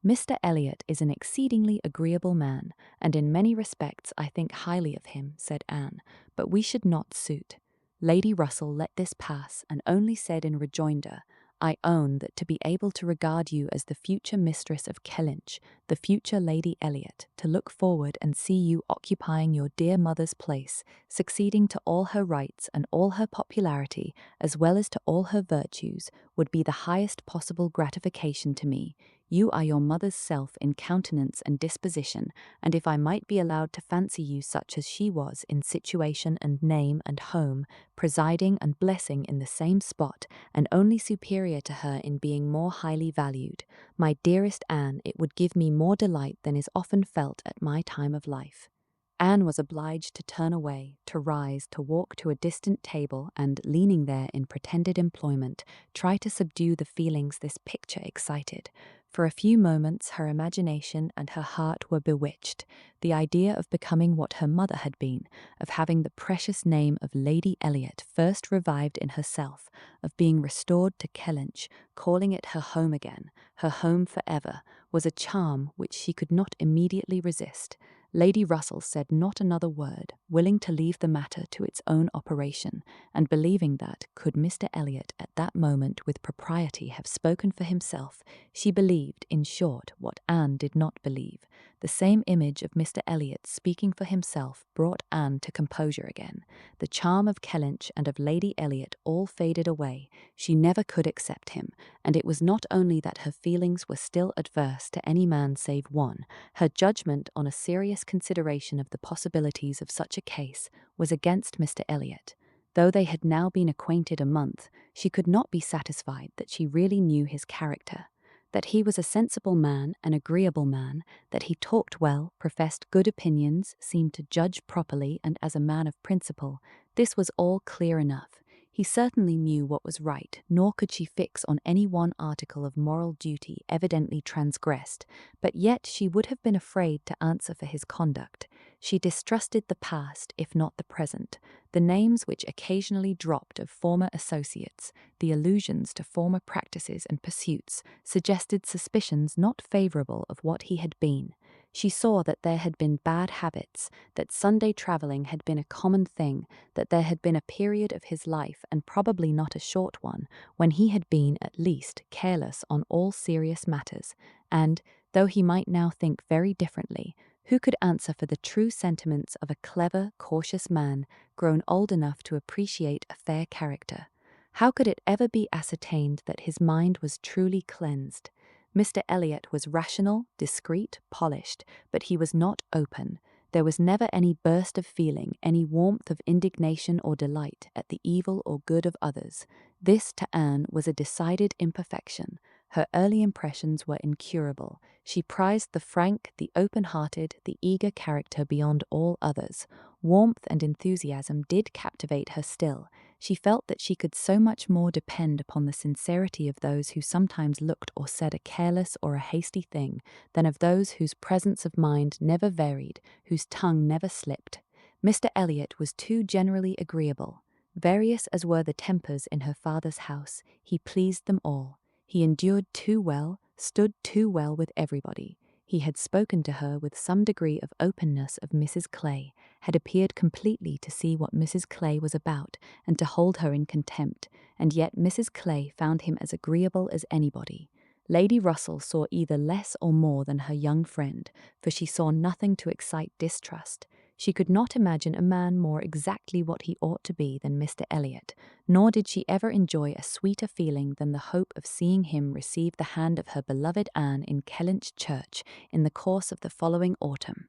Mr. Elliot is an exceedingly agreeable man, and in many respects I think highly of him," said Anne, "but we should not suit." Lady Russell let this pass, and only said in rejoinder, "I own that to be able to regard you as the future mistress of Kellynch, the future Lady Elliot, to look forward and see you occupying your dear mother's place, succeeding to all her rights and all her popularity, as well as to all her virtues, would be the highest possible gratification to me. You are your mother's self in countenance and disposition, and if I might be allowed to fancy you such as she was in situation and name and home, presiding and blessing in the same spot, and only superior to her in being more highly valued, my dearest Anne, it would give me more delight than is often felt at my time of life." Anne was obliged to turn away, to rise, to walk to a distant table, and, leaning there in pretended employment, try to subdue the feelings this picture excited. For a few moments her imagination and her heart were bewitched. The idea of becoming what her mother had been, of having the precious name of Lady Elliot first revived in herself, of being restored to Kellynch, calling it her home again, her home for ever, was a charm which she could not immediately resist. Lady Russell said not another word, willing to leave the matter to its own operation, and believing that, could Mr. Elliot at that moment with propriety have spoken for himself, she believed, in short, what Anne did not believe. The same image of Mr. Elliot speaking for himself brought Anne to composure again. The charm of Kellynch and of Lady Elliot all faded away. She never could accept him, and it was not only that her feelings were still adverse to any man save one, her judgment on a serious consideration of the possibilities of such a case was against Mr. Elliot. Though they had now been acquainted a month, she could not be satisfied that she really knew his character. That he was a sensible man, an agreeable man, that he talked well, professed good opinions, seemed to judge properly and as a man of principle, this was all clear enough. He certainly knew what was right, nor could she fix on any one article of moral duty evidently transgressed, but yet she would have been afraid to answer for his conduct. She distrusted the past, if not the present. The names which occasionally dropped of former associates, the allusions to former practices and pursuits, suggested suspicions not favourable of what he had been. She saw that there had been bad habits, that Sunday travelling had been a common thing, that there had been a period of his life, and probably not a short one, when he had been, at least, careless on all serious matters, and, though he might now think very differently, who could answer for the true sentiments of a clever, cautious man, grown old enough to appreciate a fair character? How could it ever be ascertained that his mind was truly cleansed? Mr. Elliot was rational, discreet, polished, but he was not open. There was never any burst of feeling, any warmth of indignation or delight at the evil or good of others. This, to Anne, was a decided imperfection. Her early impressions were incurable. She prized the frank, the open-hearted, the eager character beyond all others. Warmth and enthusiasm did captivate her still. She felt that she could so much more depend upon the sincerity of those who sometimes looked or said a careless or a hasty thing, than of those whose presence of mind never varied, whose tongue never slipped. Mr. Elliot was too generally agreeable. Various as were the tempers in her father's house, he pleased them all. He endured too well, stood too well with everybody. He had spoken to her with some degree of openness of Mrs. Clay, had appeared completely to see what Mrs. Clay was about, and to hold her in contempt, and yet Mrs. Clay found him as agreeable as anybody. Lady Russell saw either less or more than her young friend, for she saw nothing to excite distrust. She could not imagine a man more exactly what he ought to be than Mr. Elliot, nor did she ever enjoy a sweeter feeling than the hope of seeing him receive the hand of her beloved Anne in Kellynch Church in the course of the following autumn.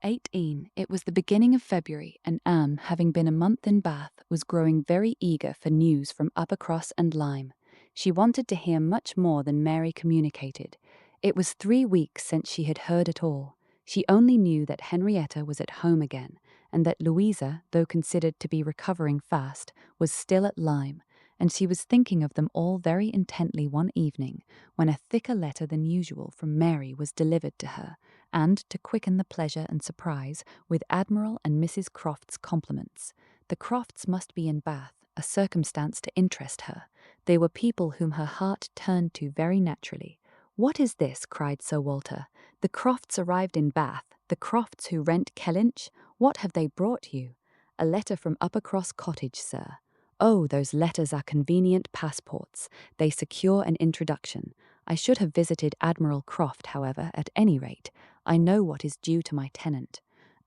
XVIII. It was the beginning of February, and Anne, having been a month in Bath, was growing very eager for news from Uppercross and Lyme. She wanted to hear much more than Mary communicated. It was 3 weeks since she had heard it all. She only knew that Henrietta was at home again, and that Louisa, though considered to be recovering fast, was still at Lyme, and she was thinking of them all very intently one evening, when a thicker letter than usual from Mary was delivered to her, and, to quicken the pleasure and surprise, with Admiral and Mrs. Croft's compliments. The Crofts must be in Bath, a circumstance to interest her. They were people whom her heart turned to very naturally. "What is this?" cried Sir Walter. "The Crofts arrived in Bath, the Crofts who rent Kellynch? What have they brought you?" "A letter from Uppercross Cottage, sir." "Oh, those letters are convenient passports. They secure an introduction. I should have visited Admiral Croft, however, at any rate. I know what is due to my tenant."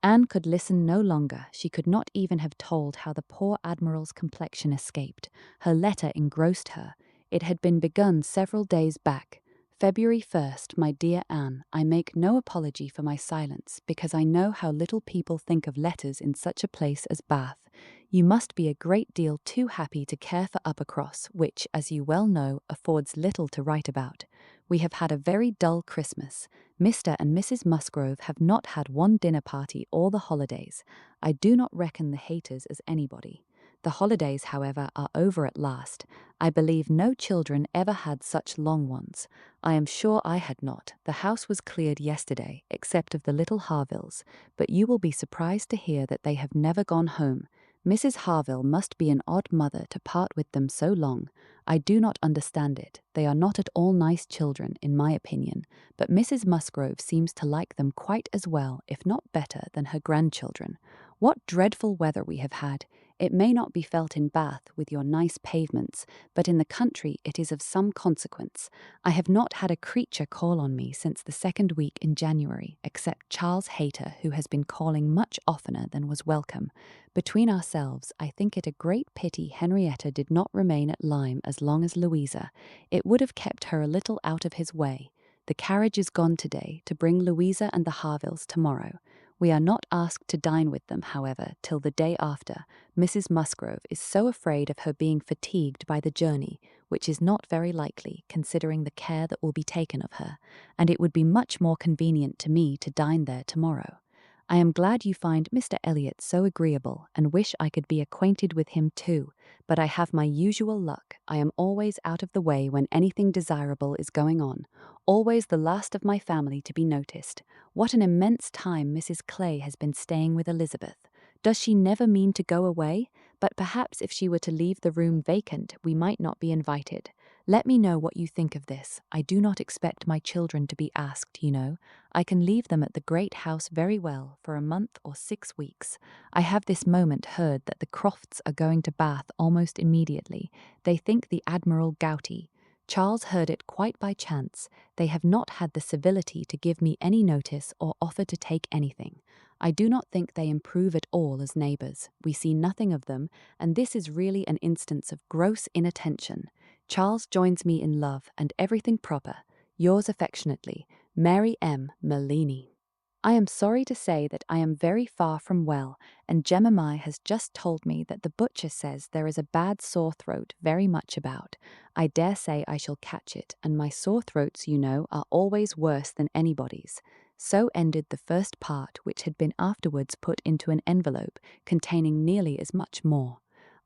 Anne could listen no longer. She could not even have told how the poor Admiral's complexion escaped. Her letter engrossed her. It had been begun several days back. February 1st, my dear Anne, I make no apology for my silence, because I know how little people think of letters in such a place as Bath. You must be a great deal too happy to care for Uppercross, which, as you well know, affords little to write about. We have had a very dull Christmas. Mr. and Mrs. Musgrove have not had one dinner party all the holidays. I do not reckon the Hayters as anybody. The holidays, however, are over at last. I believe no children ever had such long ones. I am sure I had not. The house was cleared yesterday, except of the little Harvilles, but you will be surprised to hear that they have never gone home. Mrs. Harville must be an odd mother to part with them so long. I do not understand it. They are not at all nice children, in my opinion, but Mrs. Musgrove seems to like them quite as well, if not better, than her grandchildren. What dreadful weather we have had! It may not be felt in Bath with your nice pavements, but in the country it is of some consequence. I have not had a creature call on me since the 2nd week in January, except Charles Hayter, who has been calling much oftener than was welcome. Between ourselves, I think it a great pity Henrietta did not remain at Lyme as long as Louisa. It would have kept her a little out of his way. The carriage is gone today to bring Louisa and the Harvilles tomorrow. We are not asked to dine with them, however, till the day after. Mrs. Musgrove is so afraid of her being fatigued by the journey, which is not very likely, considering the care that will be taken of her, and it would be much more convenient to me to dine there tomorrow. I am glad you find Mr. Elliot so agreeable, and wish I could be acquainted with him too, but I have my usual luck. I am always out of the way when anything desirable is going on, always the last of my family to be noticed. What an immense time Mrs. Clay has been staying with Elizabeth. Does she never mean to go away? But perhaps if she were to leave the room vacant, we might not be invited. Let me know what you think of this. I do not expect my children to be asked, you know. I can leave them at the great house very well for a month or 6 weeks. I have this moment heard that the Crofts are going to Bath almost immediately. They think the Admiral gouty. Charles heard it quite by chance. They have not had the civility to give me any notice or offer to take anything. I do not think they improve at all as neighbours. We see nothing of them, and this is really an instance of gross inattention. Charles joins me in love and everything proper. Yours affectionately, Mary M. Malini. I am sorry to say that I am very far from well, and Jemima has just told me that the butcher says there is a bad sore throat very much about. I dare say I shall catch it, and my sore throats, you know, are always worse than anybody's. So ended the first part, which had been afterwards put into an envelope containing nearly as much more.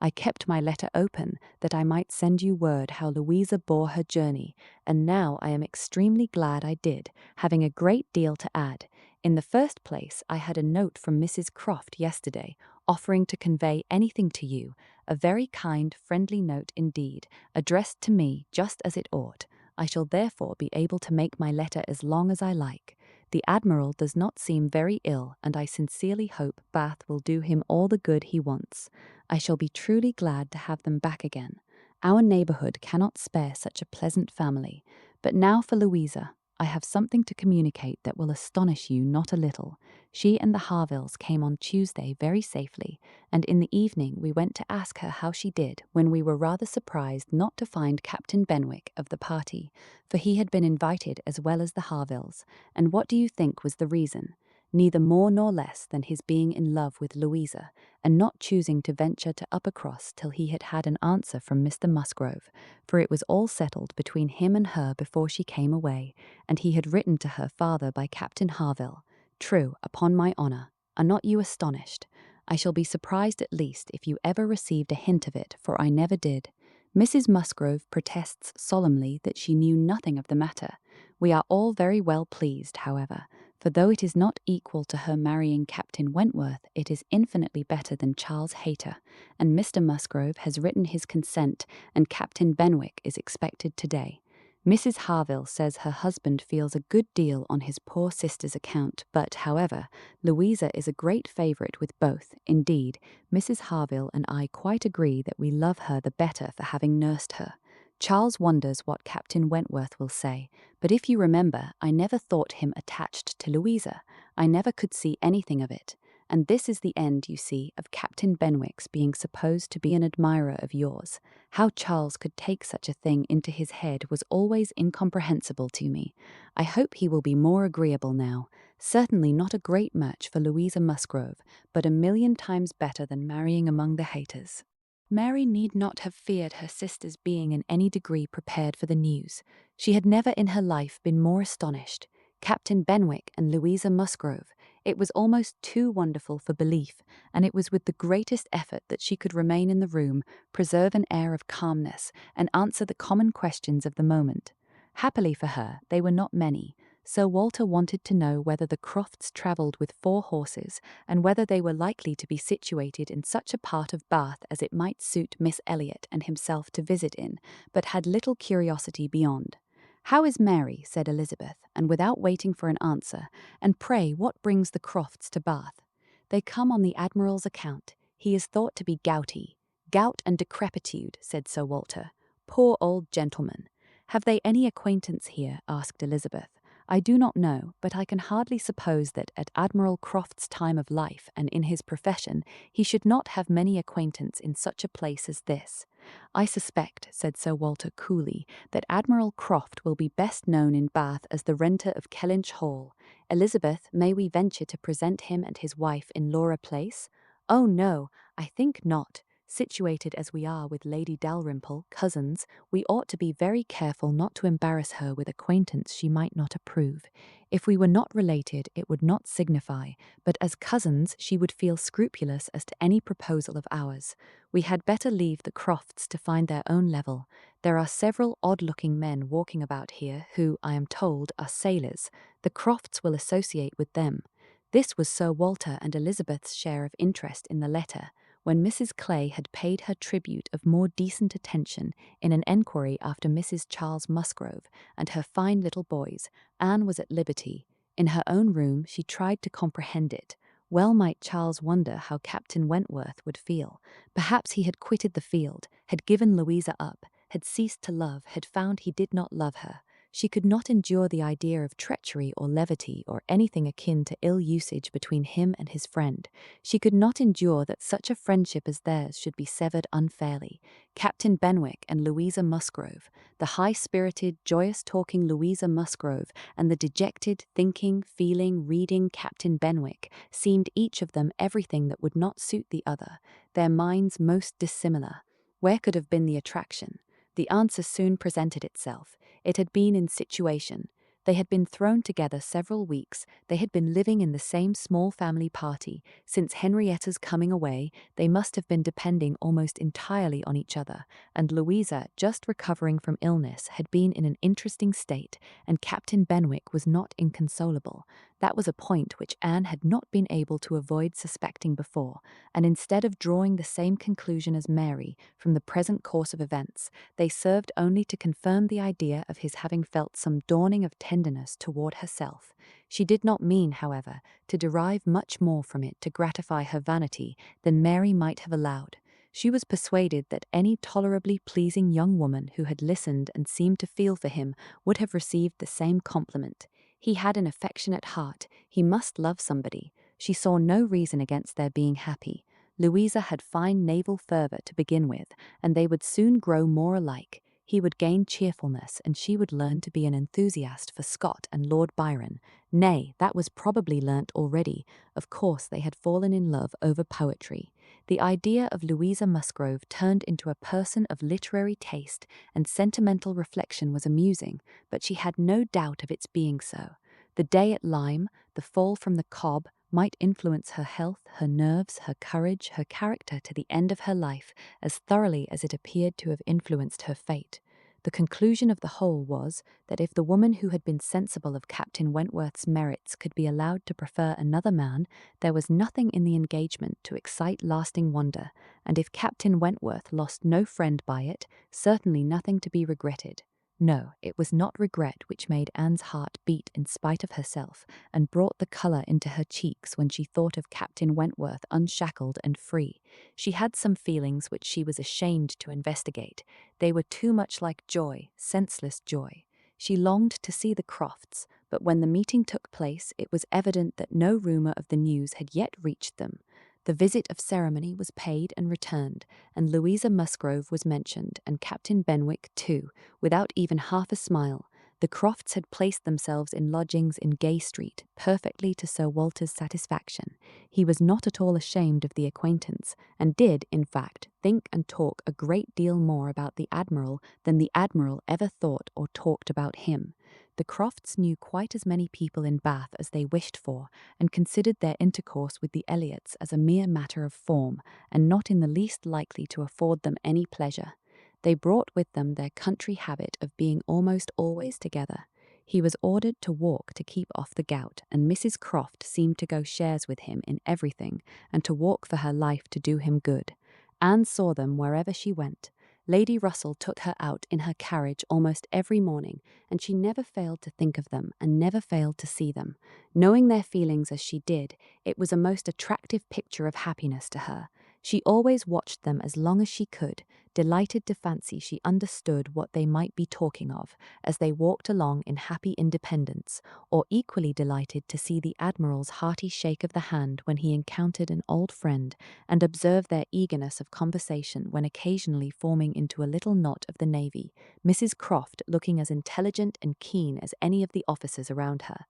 I kept my letter open that I might send you word how Louisa bore her journey, and now I am extremely glad I did, having a great deal to add. In the first place, I had a note from Mrs. Croft yesterday, offering to convey anything to you, a very kind, friendly note indeed, addressed to me just as it ought. I shall therefore be able to make my letter as long as I like. The Admiral does not seem very ill, and I sincerely hope Bath will do him all the good he wants. I shall be truly glad to have them back again. Our neighbourhood cannot spare such a pleasant family. But now for Louisa. I have something to communicate that will astonish you not a little. She and the Harvilles came on Tuesday very safely, and in the evening we went to ask her how she did, when we were rather surprised not to find Captain Benwick of the party, for he had been invited as well as the Harvilles. And what do you think was the reason? Neither more nor less than his being in love with Louisa, and not choosing to venture to Uppercross till he had had an answer from Mr. Musgrove, for it was all settled between him and her before she came away, and he had written to her father by Captain Harville. True, upon my honour. Are not you astonished? I shall be surprised at least if you ever received a hint of it, for I never did. Mrs. Musgrove protests solemnly that she knew nothing of the matter. We are all very well pleased, however, for though it is not equal to her marrying Captain Wentworth, it is infinitely better than Charles Hayter, and Mr. Musgrove has written his consent, and Captain Benwick is expected today. Mrs. Harville says her husband feels a good deal on his poor sister's account, but, however, Louisa is a great favourite with both. Indeed, Mrs. Harville and I quite agree that we love her the better for having nursed her. Charles wonders what Captain Wentworth will say, but if you remember, I never thought him attached to Louisa. I never could see anything of it. And this is the end, you see, of Captain Benwick's being supposed to be an admirer of yours. How Charles could take such a thing into his head was always incomprehensible to me. I hope he will be more agreeable now. Certainly not a great match for Louisa Musgrove, but 1,000,000 times better than marrying among the Hayters. Mary need not have feared her sister's being in any degree prepared for the news. She had never in her life been more astonished. Captain Benwick and Louisa Musgrove. It was almost too wonderful for belief, and it was with the greatest effort that she could remain in the room, preserve an air of calmness, and answer the common questions of the moment. Happily for her, they were not many. Sir Walter wanted to know whether the Crofts travelled with 4 horses, and whether they were likely to be situated in such a part of Bath as it might suit Miss Elliot and himself to visit in, but had little curiosity beyond. "How is Mary?" said Elizabeth, and without waiting for an answer, "and pray what brings the Crofts to Bath?" "They come on the Admiral's account. He is thought to be gouty." "Gout and decrepitude," said Sir Walter. "Poor old gentleman." "Have they any acquaintance here?" asked Elizabeth. "I do not know, but I can hardly suppose that at Admiral Croft's time of life and in his profession he should not have many acquaintance in such a place as this." "I suspect," said Sir Walter coolly, "that Admiral Croft will be best known in Bath as the renter of Kellynch Hall. Elizabeth, may we venture to present him and his wife in Laura Place?" "Oh no, I think not. Situated as we are with Lady Dalrymple, cousins, we ought to be very careful not to embarrass her with acquaintance she might not approve. If we were not related, it would not signify, but as cousins she would feel scrupulous as to any proposal of ours. We had better leave the Crofts to find their own level. There are several odd-looking men walking about here who, I am told, are sailors. The Crofts will associate with them." This was Sir Walter and Elizabeth's share of interest in the letter. when Mrs. Clay had paid her tribute of more decent attention in an enquiry after Mrs. Charles Musgrove and her fine little boys, Anne was at liberty. In her own room she tried to comprehend it. Well might Charles wonder how Captain Wentworth would feel. Perhaps he had quitted the field, had given Louisa up, had ceased to love, had found he did not love her. She could not endure the idea of treachery or levity or anything akin to ill usage between him and his friend. She could not endure that such a friendship as theirs should be severed unfairly. Captain Benwick and Louisa Musgrove, the high-spirited, joyous-talking Louisa Musgrove and the dejected, thinking, feeling, reading Captain Benwick, seemed each of them everything that would not suit the other, their minds most dissimilar. Where could have been the attraction? The answer soon presented itself. It had been in situation. They had been thrown together several weeks, they had been living in the same small family party. Since Henrietta's coming away, they must have been depending almost entirely on each other, and Louisa, just recovering from illness, had been in an interesting state, and Captain Benwick was not inconsolable. That was a point which Anne had not been able to avoid suspecting before, and instead of drawing the same conclusion as Mary from the present course of events, they served only to confirm the idea of his having felt some dawning of tenderness toward herself. She did not mean, however, to derive much more from it to gratify her vanity than Mary might have allowed. She was persuaded that any tolerably pleasing young woman who had listened and seemed to feel for him would have received the same compliment. He had an affectionate heart, he must love somebody. She saw no reason against their being happy. Louisa had fine naval fervour to begin with, and they would soon grow more alike. He would gain cheerfulness, and she would learn to be an enthusiast for Scott and Lord Byron. Nay, that was probably learnt already. Of course they had fallen in love over poetry. The idea of Louisa Musgrove turned into a person of literary taste and sentimental reflection was amusing, but she had no doubt of its being so. The day at Lyme, the fall from the Cobb, might influence her health, her nerves, her courage, her character to the end of her life as thoroughly as it appeared to have influenced her fate. The conclusion of the whole was that if the woman who had been sensible of Captain Wentworth's merits could be allowed to prefer another man, there was nothing in the engagement to excite lasting wonder, and if Captain Wentworth lost no friend by it, certainly nothing to be regretted. No, it was not regret which made Anne's heart beat in spite of herself, and brought the colour into her cheeks when she thought of Captain Wentworth unshackled and free. She had some feelings which she was ashamed to investigate. They were too much like joy, senseless joy. She longed to see the Crofts, but when the meeting took place, it was evident that no rumour of the news had yet reached them. The visit of ceremony was paid and returned, and Louisa Musgrove was mentioned, and Captain Benwick too, without even half a smile. The Crofts had placed themselves in lodgings in Gay Street, perfectly to Sir Walter's satisfaction. He was not at all ashamed of the acquaintance, and did, in fact, think and talk a great deal more about the Admiral than the Admiral ever thought or talked about him. The Crofts knew quite as many people in Bath as they wished for, and considered their intercourse with the Elliots as a mere matter of form, and not in the least likely to afford them any pleasure. They brought with them their country habit of being almost always together. He was ordered to walk to keep off the gout, and Mrs. Croft seemed to go shares with him in everything, and to walk for her life to do him good. Anne saw them wherever she went. Lady Russell took her out in her carriage almost every morning, and she never failed to think of them and never failed to see them. Knowing their feelings as she did, it was a most attractive picture of happiness to her. She always watched them as long as she could, delighted to fancy she understood what they might be talking of as they walked along in happy independence, or equally delighted to see the Admiral's hearty shake of the hand when he encountered an old friend, and observe their eagerness of conversation when occasionally forming into a little knot of the navy, Mrs. Croft looking as intelligent and keen as any of the officers around her.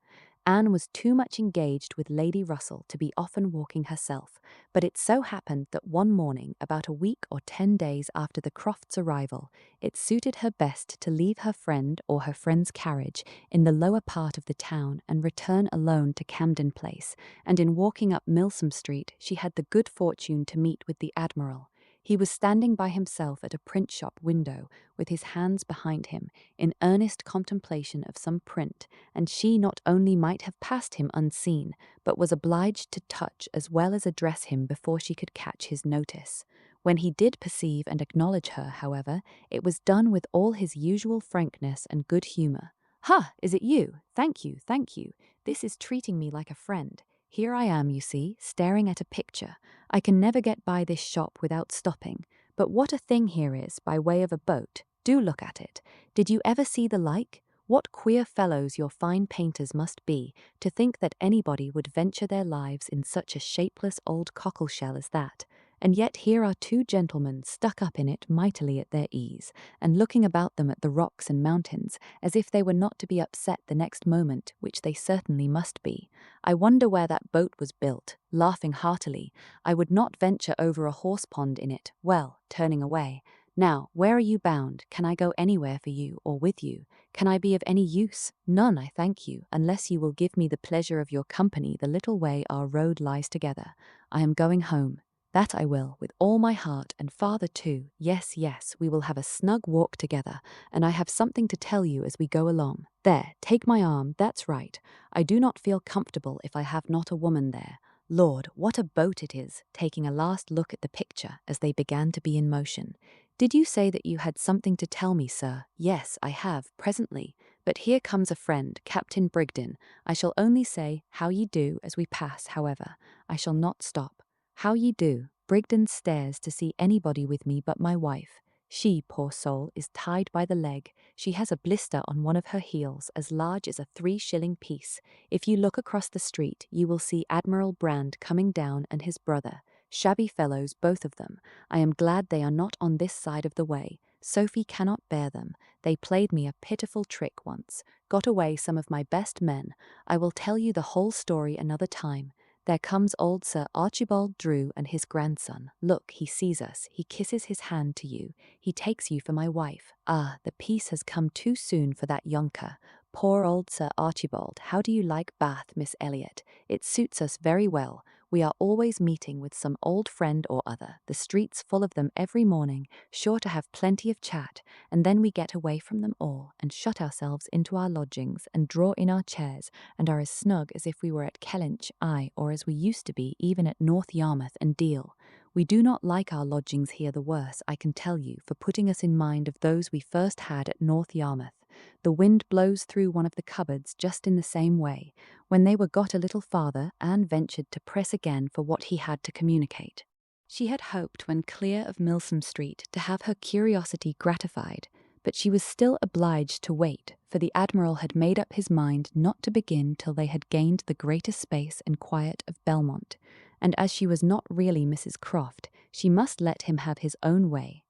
Anne was too much engaged with Lady Russell to be often walking herself, but it so happened that one morning, about a week or 10 days after the Crofts' arrival, it suited her best to leave her friend or her friend's carriage in the lower part of the town and return alone to Camden Place, and in walking up Milsom Street she had the good fortune to meet with the Admiral. He was standing by himself at a print shop window, with his hands behind him, in earnest contemplation of some print, and she not only might have passed him unseen, but was obliged to touch as well as address him before she could catch his notice. When he did perceive and acknowledge her, however, it was done with all his usual frankness and good humour. "Ha! Is it you? Thank you, thank you. This is treating me like a friend. Here I am, you see, staring at a picture. I can never get by this shop without stopping. But what a thing here is, by way of a boat. Do look at it. Did you ever see the like? What queer fellows your fine painters must be, to think that anybody would venture their lives in such a shapeless old cockleshell as that. And yet here are two gentlemen stuck up in it mightily at their ease, and looking about them at the rocks and mountains, as if they were not to be upset the next moment, which they certainly must be. I wonder where that boat was built," laughing heartily. "I would not venture over a horse pond in it." Well, turning away. "Now, where are you bound? Can I go anywhere for you, or with you? Can I be of any use?" "None, I thank you, unless you will give me the pleasure of your company the little way our road lies together. I am going home." "That I will, with all my heart, and father too. Yes, yes, we will have a snug walk together, and I have something to tell you as we go along. There, take my arm, that's right. I do not feel comfortable if I have not a woman there. Lord, what a boat it is," taking a last look at the picture as they began to be in motion. "Did you say that you had something to tell me, sir?" "Yes, I have, presently. But here comes a friend, Captain Brigden. I shall only say, 'How ye do,' as we pass, however. I shall not stop. How ye do." Brigden stares to see anybody with me but my wife. She, poor soul, is tied by the leg. She has a blister on one of her heels as large as a 3-shilling piece. If you look across the street, you will see Admiral Brand coming down and his brother. Shabby fellows, both of them. I am glad they are not on this side of the way. Sophie cannot bear them. They played me a pitiful trick once, got away some of my best men. I will tell you the whole story another time. There comes old Sir Archibald Drew and his grandson. Look, he sees us. He kisses his hand to you. He takes you for my wife. Ah, the peace has come too soon for that yonker. Poor old Sir Archibald. How do you like Bath, Miss Elliot? It suits us very well. We are always meeting with some old friend or other, the streets full of them every morning, sure to have plenty of chat, and then we get away from them all, and shut ourselves into our lodgings, and draw in our chairs, and are as snug as if we were at Kellynch, aye, or as we used to be even at North Yarmouth and Deal. We do not like our lodgings here the worse, I can tell you, for putting us in mind of those we first had at North Yarmouth. The wind blows through one of the cupboards just in the same way. When they were got a little farther, Anne ventured to press again for what he had to communicate. She had hoped, when clear of Milsom Street, to have her curiosity gratified, but she was still obliged to wait, for the Admiral had made up his mind not to begin till they had gained the greater space and quiet of Belmont, and as she was not really Mrs. Croft, she must let him have his own way.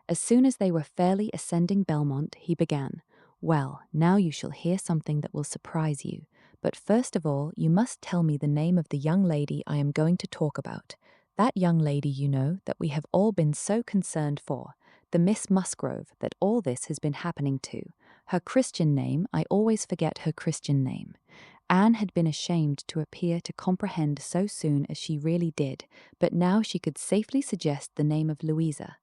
As soon as they were fairly ascending Belmont, he began, "Well, now you shall hear something that will surprise you. But first of all, you must tell me the name of the young lady I am going to talk about. That young lady, you know, that we have all been so concerned for. The Miss Musgrove that all this has been happening to. Her Christian name, I always forget her Christian name." Anne had been ashamed to appear to comprehend so soon as she really did, but now she could safely suggest the name of Louisa.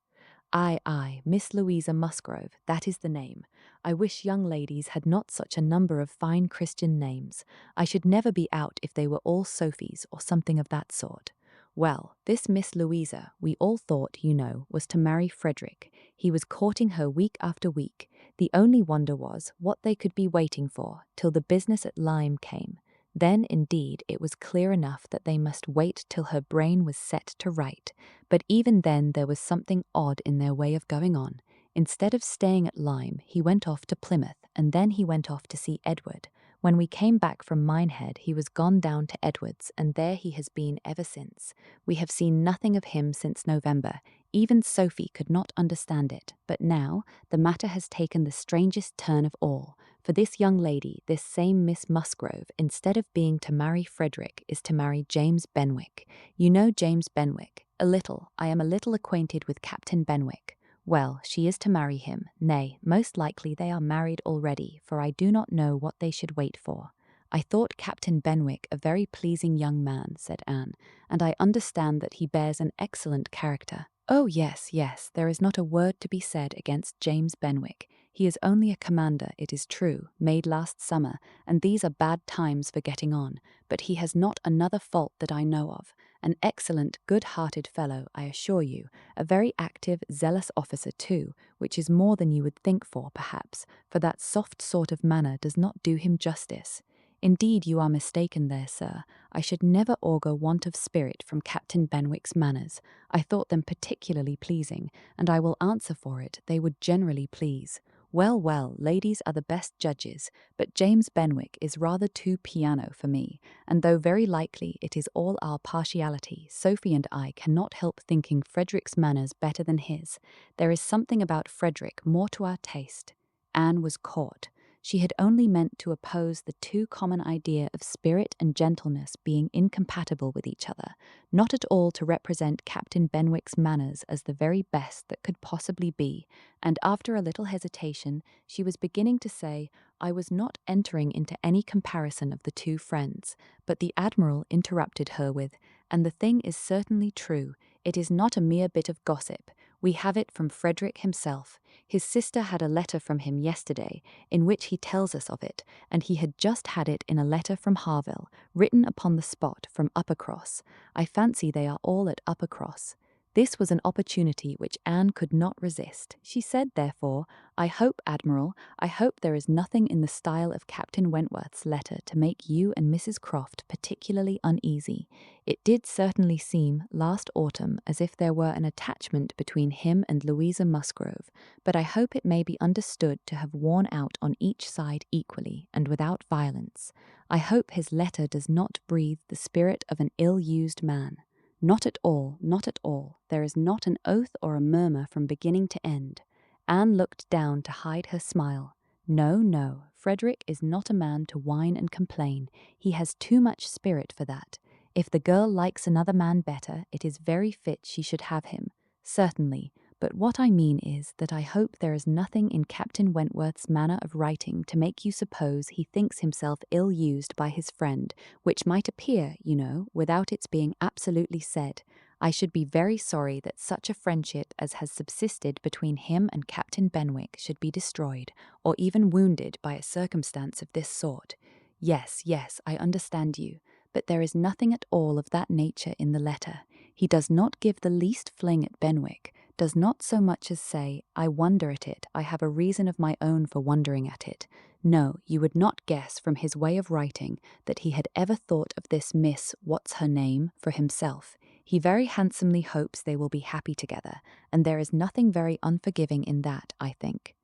Aye, Miss Louisa Musgrove, that is the name. I wish young ladies had not such a number of fine Christian names. I should never be out if they were all Sophies or something of that sort. Well, this Miss Louisa, we all thought, you know, was to marry Frederick. He was courting her week after week. The only wonder was what they could be waiting for, till the business at Lyme came. Then, indeed, it was clear enough that they must wait till her brain was set to right. But even then there was something odd in their way of going on. Instead of staying at Lyme, he went off to Plymouth, and then he went off to see Edward. When we came back from Minehead, he was gone down to Edward's, and there he has been ever since. We have seen nothing of him since November. Even Sophie could not understand it, but now the matter has taken the strangest turn of all. For this young lady, this same Miss Musgrove, instead of being to marry Frederick, is to marry James Benwick. You know James Benwick? A little. I am a little acquainted with Captain Benwick. Well, she is to marry him. Nay, most likely they are married already, for I do not know what they should wait for. I thought Captain Benwick a very pleasing young man, said Anne, and I understand that he bears an excellent character. Oh, yes, yes, there is not a word to be said against James Benwick. He is only a commander, it is true, made last summer, and these are bad times for getting on, but he has not another fault that I know of. An excellent, good-hearted fellow, I assure you, a very active, zealous officer too, which is more than you would think for, perhaps, for that soft sort of manner does not do him justice. Indeed, you are mistaken there, sir. I should never augur want of spirit from Captain Benwick's manners. I thought them particularly pleasing, and I will answer for it they would generally please. Well, well, ladies are the best judges, but James Benwick is rather too piano for me, and though very likely it is all our partiality, Sophie and I cannot help thinking Frederick's manners better than his. There is something about Frederick more to our taste. Anne was caught. She had only meant to oppose the too common idea of spirit and gentleness being incompatible with each other, not at all to represent Captain Benwick's manners as the very best that could possibly be, and after a little hesitation, she was beginning to say, I was not entering into any comparison of the two friends, but the Admiral interrupted her with, and the thing is certainly true, it is not a mere bit of gossip. We have it from Frederick himself. His sister had a letter from him yesterday, in which he tells us of it, and he had just had it in a letter from Harville, written upon the spot from Uppercross. I fancy they are all at Uppercross. This was an opportunity which Anne could not resist. She said, therefore, I hope, Admiral, I hope there is nothing in the style of Captain Wentworth's letter to make you and Mrs. Croft particularly uneasy. It did certainly seem, last autumn, as if there were an attachment between him and Louisa Musgrove, but I hope it may be understood to have worn out on each side equally, and without violence. I hope his letter does not breathe the spirit of an ill-used man. Not at all, not at all. There is not an oath or a murmur from beginning to end. Anne looked down to hide her smile. No, no, Frederick is not a man to whine and complain. He has too much spirit for that. If the girl likes another man better, it is very fit she should have him. Certainly, but what I mean is that I hope there is nothing in Captain Wentworth's manner of writing to make you suppose he thinks himself ill-used by his friend, which might appear, you know, without its being absolutely said. I should be very sorry that such a friendship as has subsisted between him and Captain Benwick should be destroyed, or even wounded by a circumstance of this sort. Yes, yes, I understand you, but there is nothing at all of that nature in the letter. He does not give the least fling at Benwick, does not so much as say, I wonder at it, I have a reason of my own for wondering at it. No, you would not guess from his way of writing that he had ever thought of this Miss What's-her-name for himself. He very handsomely hopes they will be happy together, and there is nothing very unforgiving in that, I think.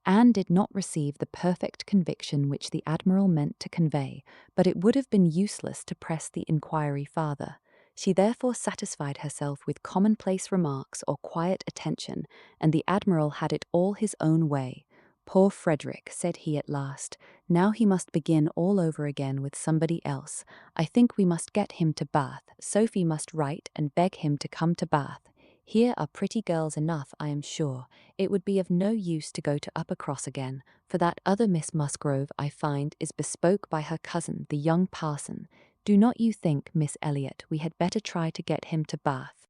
Anne did not receive the perfect conviction which the Admiral meant to convey, but it would have been useless to press the inquiry farther. She therefore satisfied herself with commonplace remarks or quiet attention, and the Admiral had it all his own way. Poor Frederick, said he at last, now he must begin all over again with somebody else. I think we must get him to Bath. Sophie must write and beg him to come to Bath. Here are pretty girls enough, I am sure. It would be of no use to go to Uppercross again, for that other Miss Musgrove, I find, is bespoke by her cousin, the young parson. Do not you think, Miss Elliot, we had better try to get him to Bath?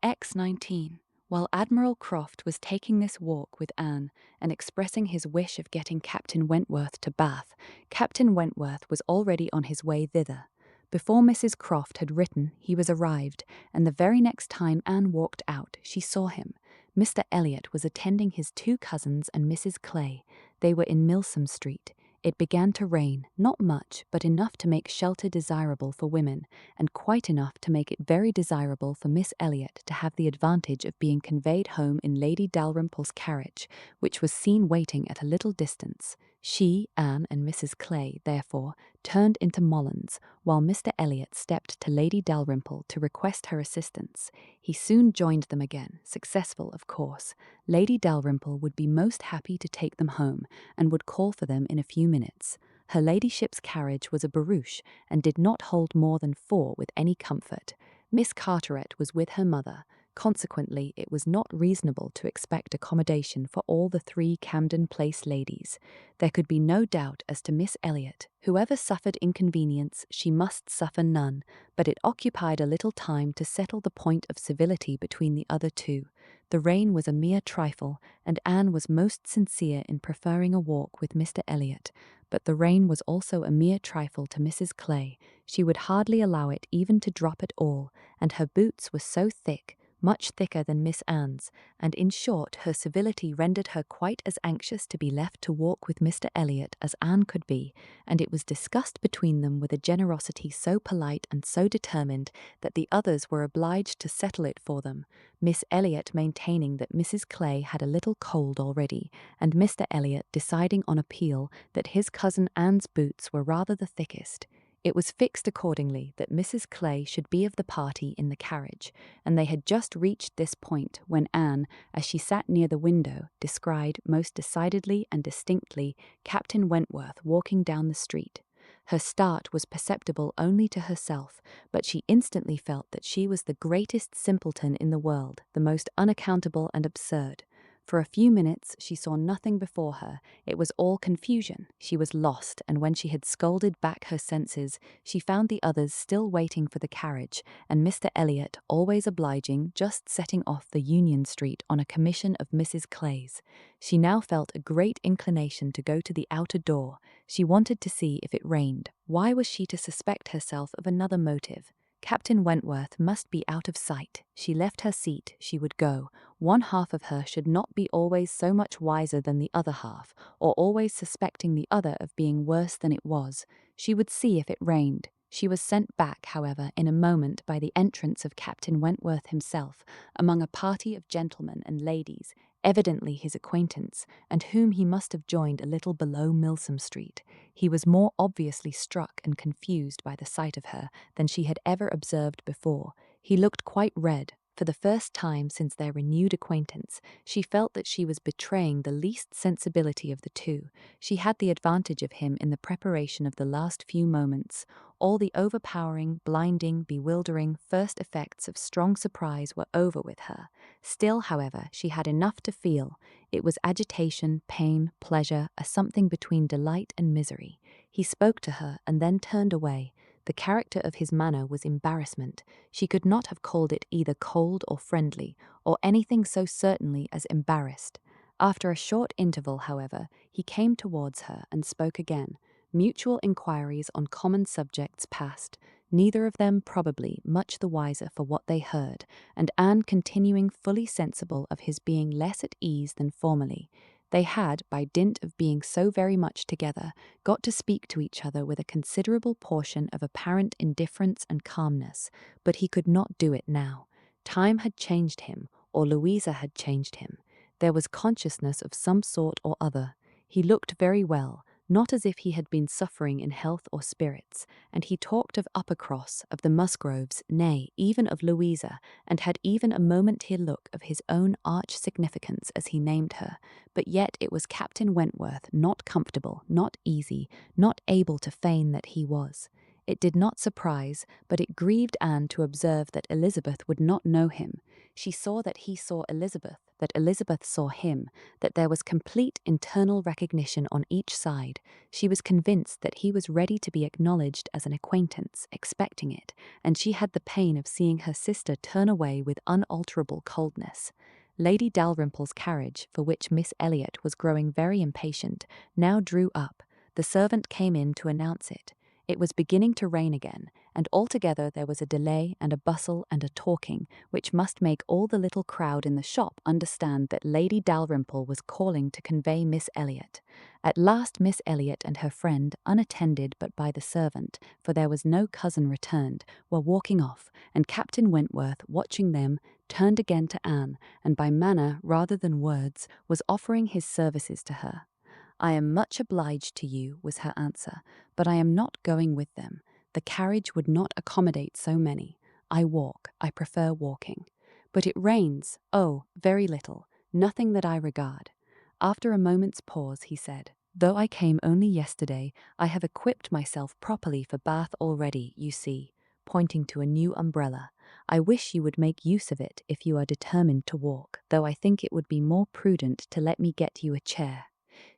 XXIX. While Admiral Croft was taking this walk with Anne and expressing his wish of getting Captain Wentworth to Bath, Captain Wentworth was already on his way thither. Before Mrs. Croft had written, he was arrived, and the very next time Anne walked out, she saw him. Mr. Elliot was attending his two cousins and Mrs. Clay. They were in Milsom Street. It began to rain, not much, but enough to make shelter desirable for women, and quite enough to make it very desirable for Miss Elliot to have the advantage of being conveyed home in Lady Dalrymple's carriage, which was seen waiting at a little distance. She, Anne, and Mrs. Clay, therefore, turned into Molins, while Mr. Elliot stepped to Lady Dalrymple to request her assistance. He soon joined them again, successful, of course. Lady Dalrymple would be most happy to take them home, and would call for them in a few minutes. Her ladyship's carriage was a barouche, and did not hold more than 4 with any comfort. Miss Carteret was with her mother. Consequently, it was not reasonable to expect accommodation for all the 3 Camden Place ladies. There could be no doubt as to Miss Elliot. Whoever suffered inconvenience, she must suffer none, but it occupied a little time to settle the point of civility between the other 2. The rain was a mere trifle, and Anne was most sincere in preferring a walk with Mr. Elliot, but the rain was also a mere trifle to Mrs. Clay. She would hardly allow it even to drop at all, and her boots were so thick, much thicker than Miss Anne's, and in short her civility rendered her quite as anxious to be left to walk with Mr. Elliot as Anne could be, and it was discussed between them with a generosity so polite and so determined that the others were obliged to settle it for them, Miss Elliot maintaining that Mrs. Clay had a little cold already, and Mr. Elliot deciding on appeal that his cousin Anne's boots were rather the thickest. It was fixed accordingly that Mrs. Clay should be of the party in the carriage, and they had just reached this point when Anne, as she sat near the window, descried most decidedly and distinctly Captain Wentworth walking down the street. Her start was perceptible only to herself, but she instantly felt that she was the greatest simpleton in the world, the most unaccountable and absurd. For a few minutes she saw nothing before her. It was all confusion. She was lost, and when she had scolded back her senses, she found the others still waiting for the carriage, and Mr. Elliot, always obliging, just setting off the Union Street on a commission of Mrs. Clay's. She now felt a great inclination to go to the outer door. She wanted to see if it rained. Why was she to suspect herself of another motive? Captain Wentworth must be out of sight. She left her seat. She would go. One half of her should not be always so much wiser than the other half, or always suspecting the other of being worse than it was. She would see if it rained. She was sent back, however, in a moment by the entrance of Captain Wentworth himself, among a party of gentlemen and ladies, evidently his acquaintance, and whom he must have joined a little below Milsom Street. He was more obviously struck and confused by the sight of her than she had ever observed before. He looked quite red. For the first time since their renewed acquaintance, she felt that she was betraying the least sensibility of the 2. She had the advantage of him in the preparation of the last few moments. All the overpowering, blinding, bewildering first effects of strong surprise were over with her. Still, however, she had enough to feel. It was agitation, pain, pleasure, a something between delight and misery. He spoke to her and then turned away. The character of his manner was embarrassment. She could not have called it either cold or friendly, or anything so certainly as embarrassed. After a short interval, however, he came towards her and spoke again. Mutual inquiries on common subjects passed, neither of them probably much the wiser for what they heard, and Anne continuing fully sensible of his being less at ease than formerly. They had, by dint of being so very much together, got to speak to each other with a considerable portion of apparent indifference and calmness, but he could not do it now. Time had changed him, or Louisa had changed him. There was consciousness of some sort or other. He looked very well, not as if he had been suffering in health or spirits, and he talked of Uppercross, of the Musgroves, nay, even of Louisa, and had even a momentary look of his own arch significance as he named her, but yet it was Captain Wentworth, not comfortable, not easy, not able to feign that he was. It did not surprise, but it grieved Anne to observe that Elizabeth would not know him. She saw that he saw Elizabeth, that Elizabeth saw him, that there was complete internal recognition on each side. She was convinced that he was ready to be acknowledged as an acquaintance, expecting it, and she had the pain of seeing her sister turn away with unalterable coldness. Lady Dalrymple's carriage, for which Miss Elliot was growing very impatient, now drew up. The servant came in to announce it. It was beginning to rain again, and altogether there was a delay and a bustle and a talking, which must make all the little crowd in the shop understand that Lady Dalrymple was calling to convey Miss Elliot. At last Miss Elliot and her friend, unattended but by the servant, for there was no cousin returned, were walking off, and Captain Wentworth, watching them, turned again to Anne, and by manner rather than words was offering his services to her. "I am much obliged to you," was her answer, "but I am not going with them. The carriage would not accommodate so many. I walk. I prefer walking. But it rains. Oh, very little. Nothing that I regard." After a moment's pause, he said, "Though I came only yesterday, I have equipped myself properly for Bath already, you see. pointing to a new umbrella. "I wish you would make use of it if you are determined to walk, though I think it would be more prudent to let me get you a chair."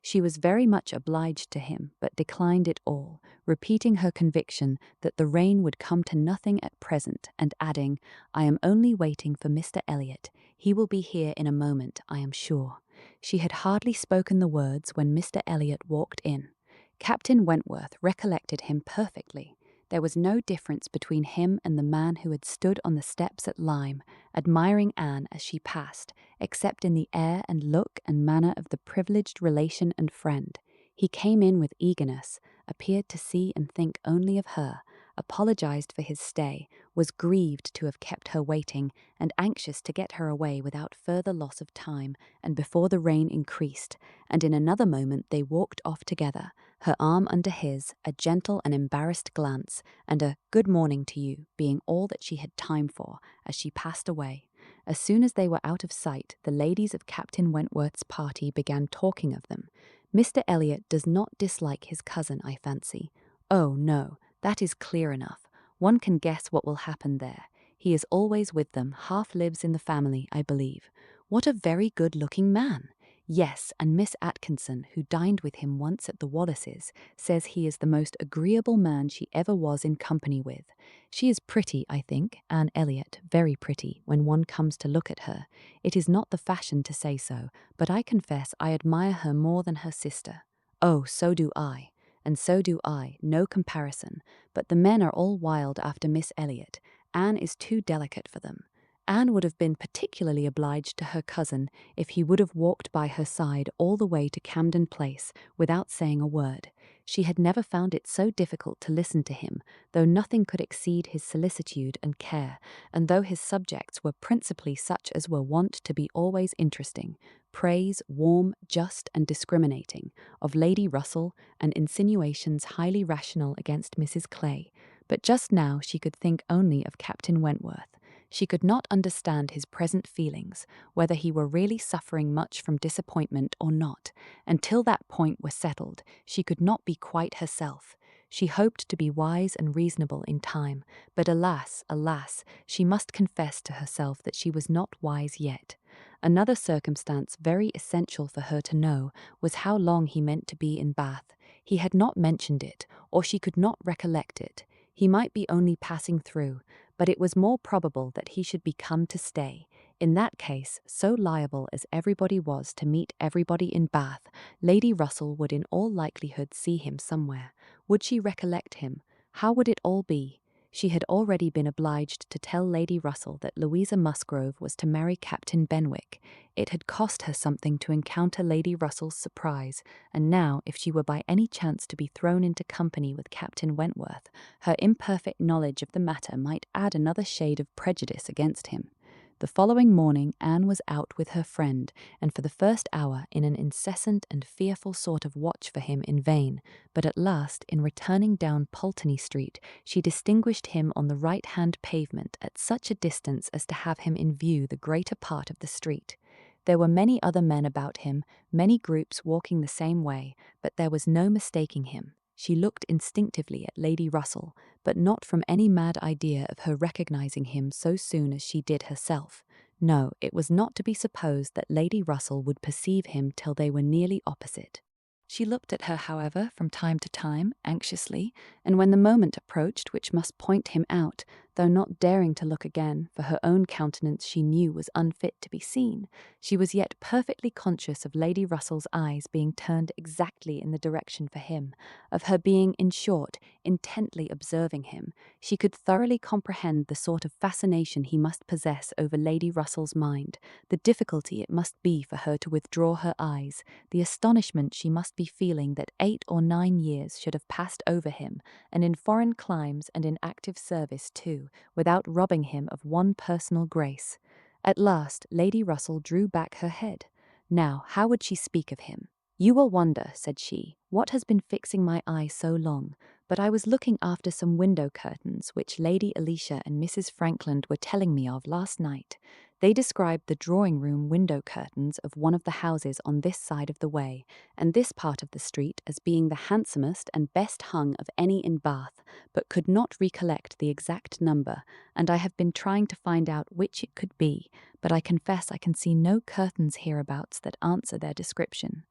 She was very much obliged to him, but declined it all, repeating her conviction that the rain would come to nothing at present, and adding, "I am only waiting for Mr. Elliot. He will be here in a moment, I am sure." She had hardly spoken the words when Mr. Elliot walked in. Captain Wentworth recollected him perfectly. There was no difference between him and the man who had stood on the steps at Lyme, admiring Anne as she passed, except in the air and look and manner of the privileged relation and friend. He came in with eagerness, appeared to see and think only of her, apologized for his stay, was grieved to have kept her waiting, and anxious to get her away without further loss of time, and before the rain increased, and in another moment they walked off together, her arm under his, a gentle and embarrassed glance, and a "good morning to you" being all that she had time for, as she passed away. As soon as they were out of sight, the ladies of Captain Wentworth's party began talking of them. "Mr. Elliot does not dislike his cousin, I fancy." "Oh, no, that is clear enough. One can guess what will happen there. He is always with them, half lives in the family, I believe." "What a very good-looking man!" "Yes, and Miss Atkinson, who dined with him once at the Wallaces, says he is the most agreeable man she ever was in company with. She is pretty, I think, Anne Elliot, very pretty, when one comes to look at her. It is not the fashion to say so, but I confess I admire her more than her sister." "Oh, so do I. And so do I, no comparison, but the men are all wild after Miss Elliot. Anne is too delicate for them." Anne would have been particularly obliged to her cousin if he would have walked by her side all the way to Camden Place without saying a word. She had never found it so difficult to listen to him, though nothing could exceed his solicitude and care, and though his subjects were principally such as were wont to be always interesting, praise, warm, just, and discriminating, of Lady Russell, and insinuations highly rational against Mrs. Clay. But just now she could think only of Captain Wentworth. She could not understand his present feelings, whether he were really suffering much from disappointment or not. Until that point were settled, she could not be quite herself. She hoped to be wise and reasonable in time, but alas, alas, she must confess to herself that she was not wise yet. Another circumstance very essential for her to know was how long he meant to be in Bath. He had not mentioned it, or she could not recollect it. He might be only passing through, but it was more probable that he should be come to stay. In that case, so liable as everybody was to meet everybody in Bath, Lady Russell would in all likelihood see him somewhere. Would she recollect him? How would it all be? She had already been obliged to tell Lady Russell that Louisa Musgrove was to marry Captain Benwick. It had cost her something to encounter Lady Russell's surprise, and now, if she were by any chance to be thrown into company with Captain Wentworth, her imperfect knowledge of the matter might add another shade of prejudice against him. The following morning Anne was out with her friend, and for the first hour in an incessant and fearful sort of watch for him in vain, but at last, in returning down Pulteney Street, she distinguished him on the right-hand pavement at such a distance as to have him in view the greater part of the street. There were many other men about him, many groups walking the same way, but there was no mistaking him. She looked instinctively at Lady Russell, but not from any mad idea of her recognizing him so soon as she did herself. No, it was not to be supposed that Lady Russell would perceive him till they were nearly opposite. She looked at her, however, from time to time, anxiously, and when the moment approached which must point him out, though not daring to look again, for her own countenance she knew was unfit to be seen, she was yet perfectly conscious of Lady Russell's eyes being turned exactly in the direction for him, of her being, in short, intently observing him. She could thoroughly comprehend the sort of fascination he must possess over Lady Russell's mind, the difficulty it must be for her to withdraw her eyes, the astonishment she must be feeling that 8 or 9 years should have passed over him, and in foreign climes and in active service too, without robbing him of one personal grace. At last Lady Russell drew back her head. Now, how would she speak of him? "You will wonder," said she, "what has been fixing my eye so long, but I was looking after some window curtains which Lady Alicia and Mrs. Frankland were telling me of last night. They described the drawing-room window curtains of one of the houses on this side of the way, and this part of the street as being the handsomest and best hung of any in Bath, but could not recollect the exact number, and I have been trying to find out which it could be, but I confess I can see no curtains hereabouts that answer their description.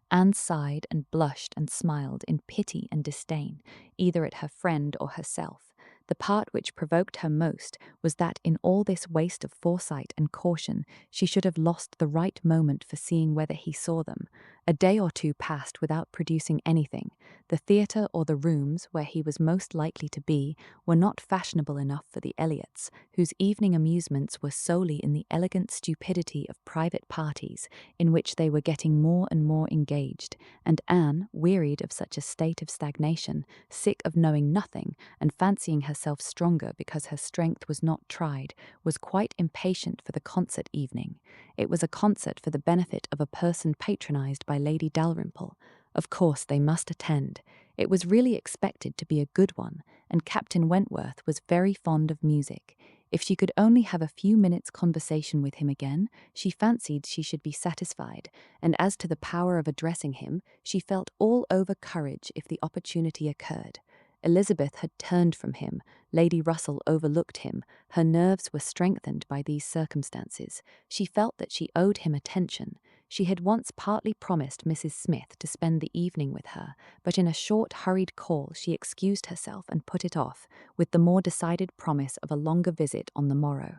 Anne sighed and blushed and smiled in pity and disdain, either at her friend or herself. The part which provoked her most was that in all this waste of foresight and caution she should have lost the right moment for seeing whether he saw them. A day or two passed without producing anything. The theatre or the rooms, where he was most likely to be, were not fashionable enough for the Elliots, whose evening amusements were solely in the elegant stupidity of private parties, in which they were getting more and more engaged, and Anne, wearied of such a state of stagnation, sick of knowing nothing, and fancying herself stronger because her strength was not tried, was quite impatient for the concert evening. It was a concert for the benefit of a person patronized by Lady Dalrymple. Of course they must attend. It was really expected to be a good one, and Captain Wentworth was very fond of music. If she could only have a few minutes' conversation with him again, she fancied she should be satisfied, and as to the power of addressing him, she felt all over courage if the opportunity occurred. Elizabeth had turned from him, Lady Russell overlooked him, her nerves were strengthened by these circumstances. She felt that she owed him attention. She had once partly promised Mrs. Smith to spend the evening with her, but in a short, hurried call she excused herself and put it off, with the more decided promise of a longer visit on the morrow.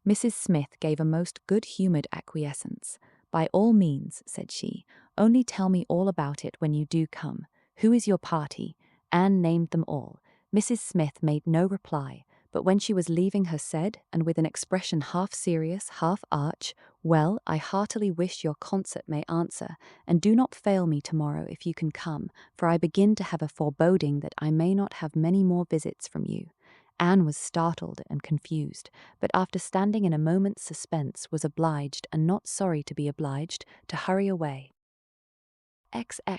Mrs. Smith gave a most good-humoured acquiescence. "By all means," said she, "only tell me all about it when you do come. Who is your party?" Anne named them all. Mrs. Smith made no reply, but when she was leaving her said, and with an expression half serious, half arch, "Well, I heartily wish your concert may answer, and do not fail me tomorrow if you can come, for I begin to have a foreboding that I may not have many more visits from you." Anne was startled and confused, but after standing in a moment's suspense was obliged, and not sorry to be obliged, to hurry away.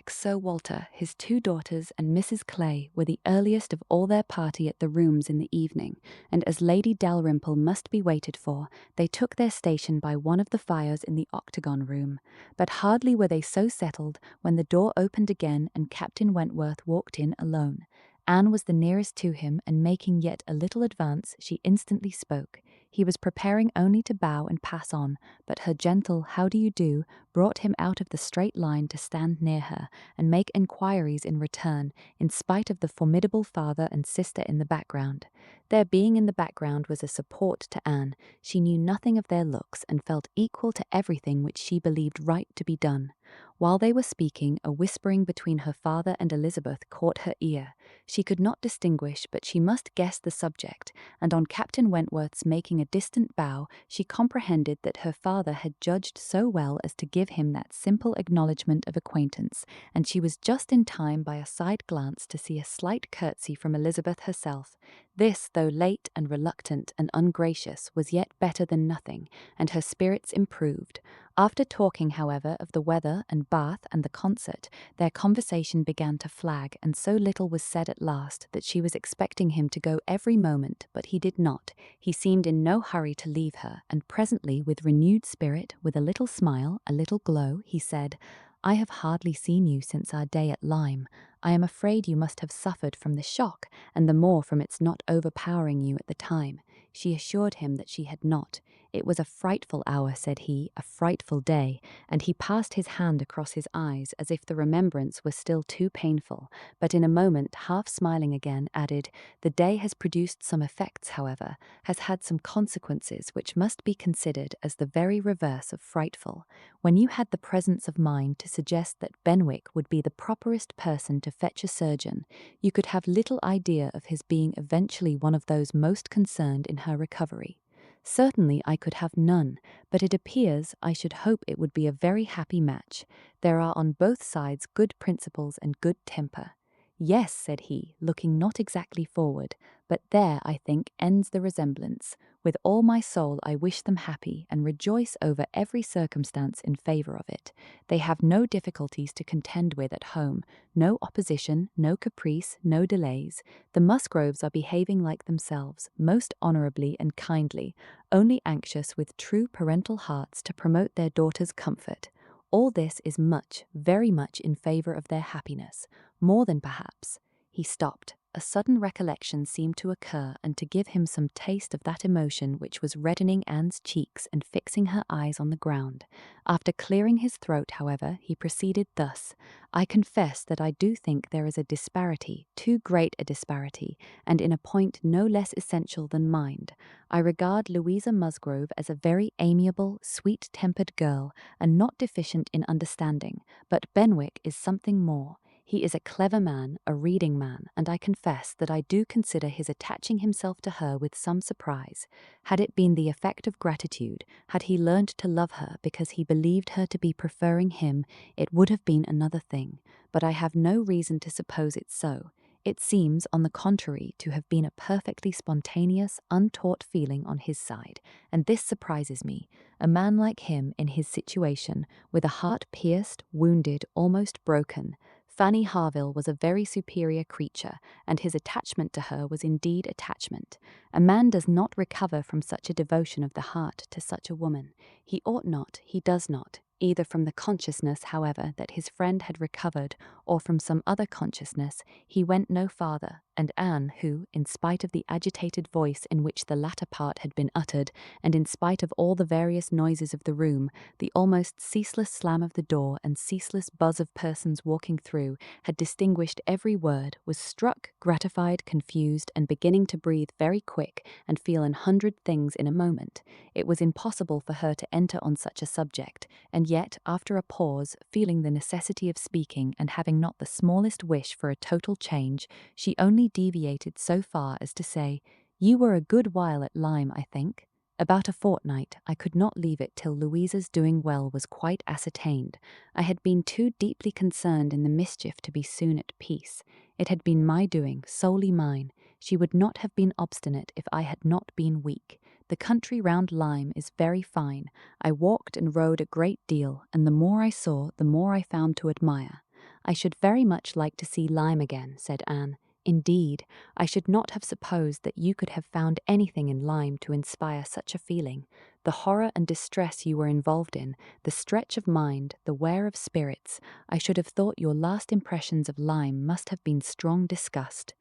Sir Walter, his two daughters, and Mrs. Clay were the earliest of all their party at the rooms in the evening, and as Lady Dalrymple must be waited for, they took their station by one of the fires in the octagon room. But hardly were they so settled when the door opened again and Captain Wentworth walked in alone. Anne was the nearest to him, and making yet a little advance, she instantly spoke. He was preparing only to bow and pass on, but her gentle "How do you do?" brought him out of the straight line to stand near her and make enquiries in return, in spite of the formidable father and sister in the background. Their being in the background was a support to Anne. She knew nothing of their looks and felt equal to everything which she believed right to be done. While they were speaking, a whispering between her father and Elizabeth caught her ear. She could not distinguish, but she must guess the subject, and on Captain Wentworth's making a distant bow, she comprehended that her father had judged so well as to give him that simple acknowledgment of acquaintance, and she was just in time by a side glance to see a slight curtsy from Elizabeth herself. This, though late and reluctant and ungracious, was yet better than nothing, and her spirits improved. After talking, however, of the weather and Bath and the concert, their conversation began to flag, and so little was said at last that she was expecting him to go every moment, but he did not. He seemed in no hurry to leave her, and presently, with renewed spirit, with a little smile, a little glow, he said, "I have hardly seen you since our day at Lyme. I am afraid you must have suffered from the shock, and the more from its not overpowering you at the time." She assured him that she had not. "It was a frightful hour," said he, "a frightful day," and he passed his hand across his eyes as if the remembrance were still too painful, but in a moment, half smiling again, added, "The day has produced some effects, however, has had some consequences which must be considered as the very reverse of frightful. When you had the presence of mind to suggest that Benwick would be the properest person to fetch a surgeon, you could have little idea of his being eventually one of those most concerned in her recovery. Certainly I could have none, but it appears I should hope it would be a very happy match. There are on both sides good principles and good temper." "Yes," said he, looking not exactly forward, But there, I think, ends the resemblance. With all my soul I wish them happy, and rejoice over every circumstance in favour of it. They have no difficulties to contend with at home, no opposition, no caprice, no delays. The Musgroves are behaving like themselves, most honourably and kindly, only anxious with true parental hearts to promote their daughter's comfort. All this is much, very much in favour of their happiness, more than perhaps. He stopped. A sudden recollection seemed to occur and to give him some taste of that emotion which was reddening Anne's cheeks and fixing her eyes on the ground. After clearing his throat, however, he proceeded thus: "I confess that I do think there is a disparity, too great a disparity, and in a point no less essential than mind. I regard Louisa Musgrove as a very amiable, sweet-tempered girl, and not deficient in understanding, but Benwick is something more. He is a clever man, a reading man, and I confess that I do consider his attaching himself to her with some surprise. Had it been the effect of gratitude, had he learnt to love her because he believed her to be preferring him, it would have been another thing, but I have no reason to suppose it so. It seems, on the contrary, to have been a perfectly spontaneous, untaught feeling on his side, and this surprises me. A man like him, in his situation, with a heart pierced, wounded, almost broken. Fanny Harville was a very superior creature, and his attachment to her was indeed attachment. A man does not recover from such a devotion of the heart to such a woman. He ought not, he does not, either from the consciousness, however, that his friend had recovered, or from some other consciousness. He went no farther, and Anne, who, in spite of the agitated voice in which the latter part had been uttered, and in spite of all the various noises of the room, the almost ceaseless slam of the door and ceaseless buzz of persons walking through, had distinguished every word, was struck, gratified, confused, and beginning to breathe very quick, and feel 100 things in a moment. It was impossible for her to enter on such a subject, and yet, after a pause, feeling the necessity of speaking, and having not the smallest wish for a total change, she only deviated so far as to say, "You were a good while at Lyme, I think." "About a fortnight. I could not leave it till Louisa's doing well was quite ascertained. I had been too deeply concerned in the mischief to be soon at peace. It had been my doing, solely mine. She would not have been obstinate if I had not been weak. The country round Lyme is very fine. I walked and rode a great deal, and the more I saw, the more I found to admire." "I should very much like to see Lyme again," said Anne. "Indeed, I should not have supposed that you could have found anything in Lyme to inspire such a feeling. The horror and distress you were involved in, the stretch of mind, the wear of spirits, I should have thought your last impressions of Lyme must have been strong disgust."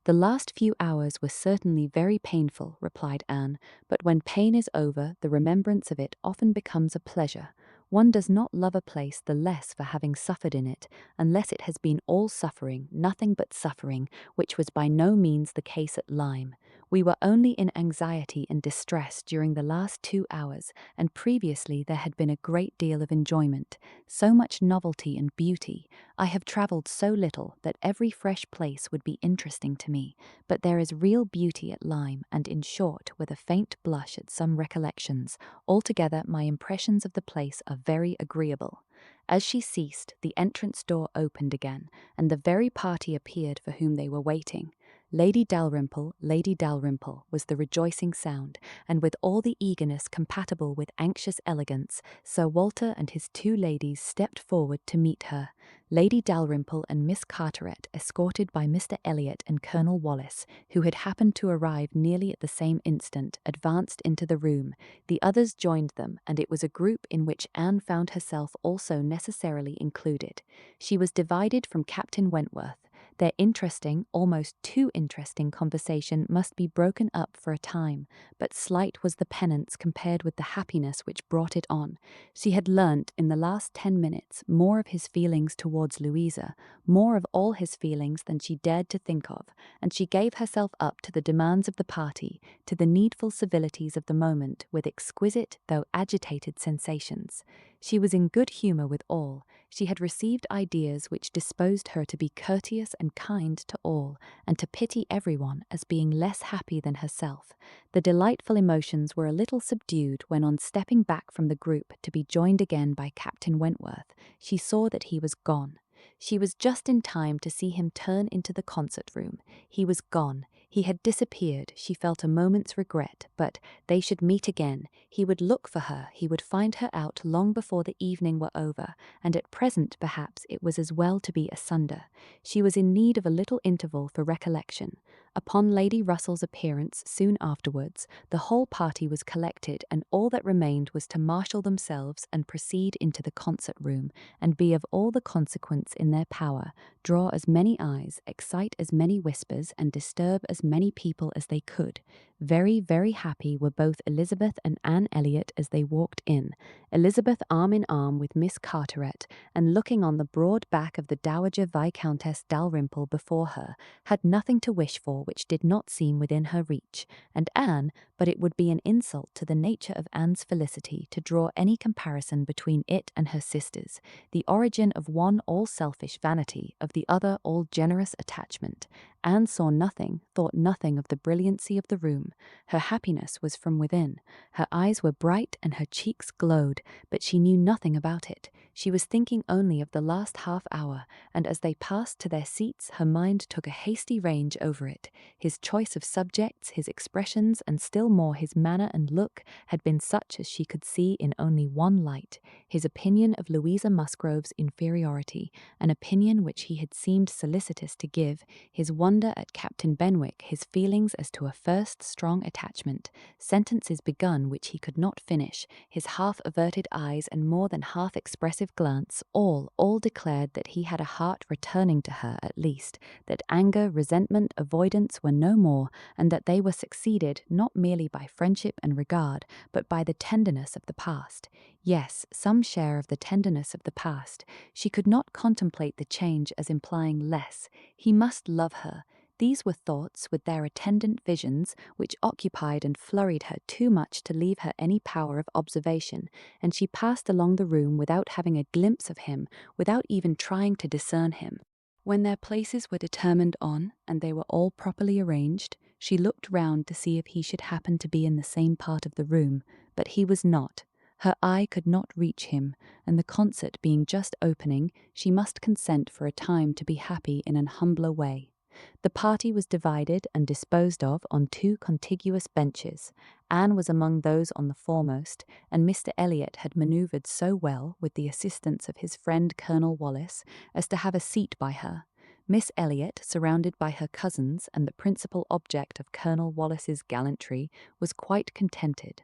"The last few hours were certainly very painful," replied Anne, "but when pain is over, the remembrance of it often becomes a pleasure. One does not love a place the less for having suffered in it, unless it has been all suffering, nothing but suffering, which was by no means the case at Lyme. We were only in anxiety and distress during the last 2 hours, and previously there had been a great deal of enjoyment, so much novelty and beauty. I have travelled so little that every fresh place would be interesting to me, but there is real beauty at Lyme, and in short, with a faint blush at some recollections, altogether my impressions of the place are very agreeable." As she ceased, the entrance door opened again, and the very party appeared for whom they were waiting. Lady Dalrymple, was the rejoicing sound, and with all the eagerness compatible with anxious elegance, Sir Walter and his 2 ladies stepped forward to meet her. Lady Dalrymple and Miss Carteret, escorted by Mr. Elliot and Colonel Wallis, who had happened to arrive nearly at the same instant, advanced into the room. The others joined them, and it was a group in which Anne found herself also necessarily included. She was divided from Captain Wentworth. Their interesting, almost too interesting conversation must be broken up for a time, but slight was the penance compared with the happiness which brought it on. She had learnt in the last 10 minutes more of his feelings towards Louisa, more of all his feelings than she dared to think of, and she gave herself up to the demands of the party, to the needful civilities of the moment, with exquisite though agitated sensations. She was in good humour with all. She had received ideas which disposed her to be courteous and kind to all, and to pity everyone as being less happy than herself. The delightful emotions were a little subdued when, on stepping back from the group to be joined again by Captain Wentworth, she saw that he was gone. She was just in time to see him turn into the concert room. He was gone. He had disappeared. She felt a moment's regret, but they should meet again. He would look for her. He would find her out long before the evening were over, and at present perhaps it was as well to be asunder. She was in need of a little interval for recollection. Upon Lady Russell's appearance soon afterwards, the whole party was collected, and all that remained was to marshal themselves and proceed into the concert room, and be of all the consequence in their power, draw as many eyes, excite as many whispers, and disturb as many people as they could. Very, very happy were both Elizabeth and Anne Elliot as they walked in, Elizabeth arm in arm with Miss Carteret, and looking on the broad back of the Dowager Viscountess Dalrymple before her, had nothing to wish for which did not seem within her reach, and Anne, but it would be an insult to the nature of Anne's felicity to draw any comparison between it and her sisters, the origin of one all selfish vanity, of the other all generous attachment. Anne saw nothing, thought nothing of the brilliancy of the room. Her happiness was from within. Her eyes were bright and her cheeks glowed, but she knew nothing about it. She was thinking only of the last half hour, and as they passed to their seats her mind took a hasty range over it. His choice of subjects, his expressions, and still more his manner and look, had been such as she could see in only one light: his opinion of Louisa Musgrove's inferiority, an opinion which he had seemed solicitous to give, his wonder at Captain Benwick, his feelings as to a first strong attachment, sentences begun which he could not finish, his half-averted eyes and more than half-expressive glance, all declared that he had a heart returning to her at least, that anger, resentment, avoidance were no more, and that they were succeeded not merely by friendship and regard, but by the tenderness of the past. Yes, some share of the tenderness of the past. She could not contemplate the change as implying less. He must love her. These were thoughts, with their attendant visions, which occupied and flurried her too much to leave her any power of observation, and she passed along the room without having a glimpse of him, without even trying to discern him. When their places were determined on, and they were all properly arranged, she looked round to see if he should happen to be in the same part of the room, but he was not. Her eye could not reach him, and the concert being just opening, she must consent for a time to be happy in an humbler way. The party was divided and disposed of on two contiguous benches. Anne was among those on the foremost, and Mr. Elliot had manoeuvred so well, with the assistance of his friend Colonel Wallis, as to have a seat by her. Miss Elliot, surrounded by her cousins and the principal object of Colonel Wallis's gallantry, was quite contented.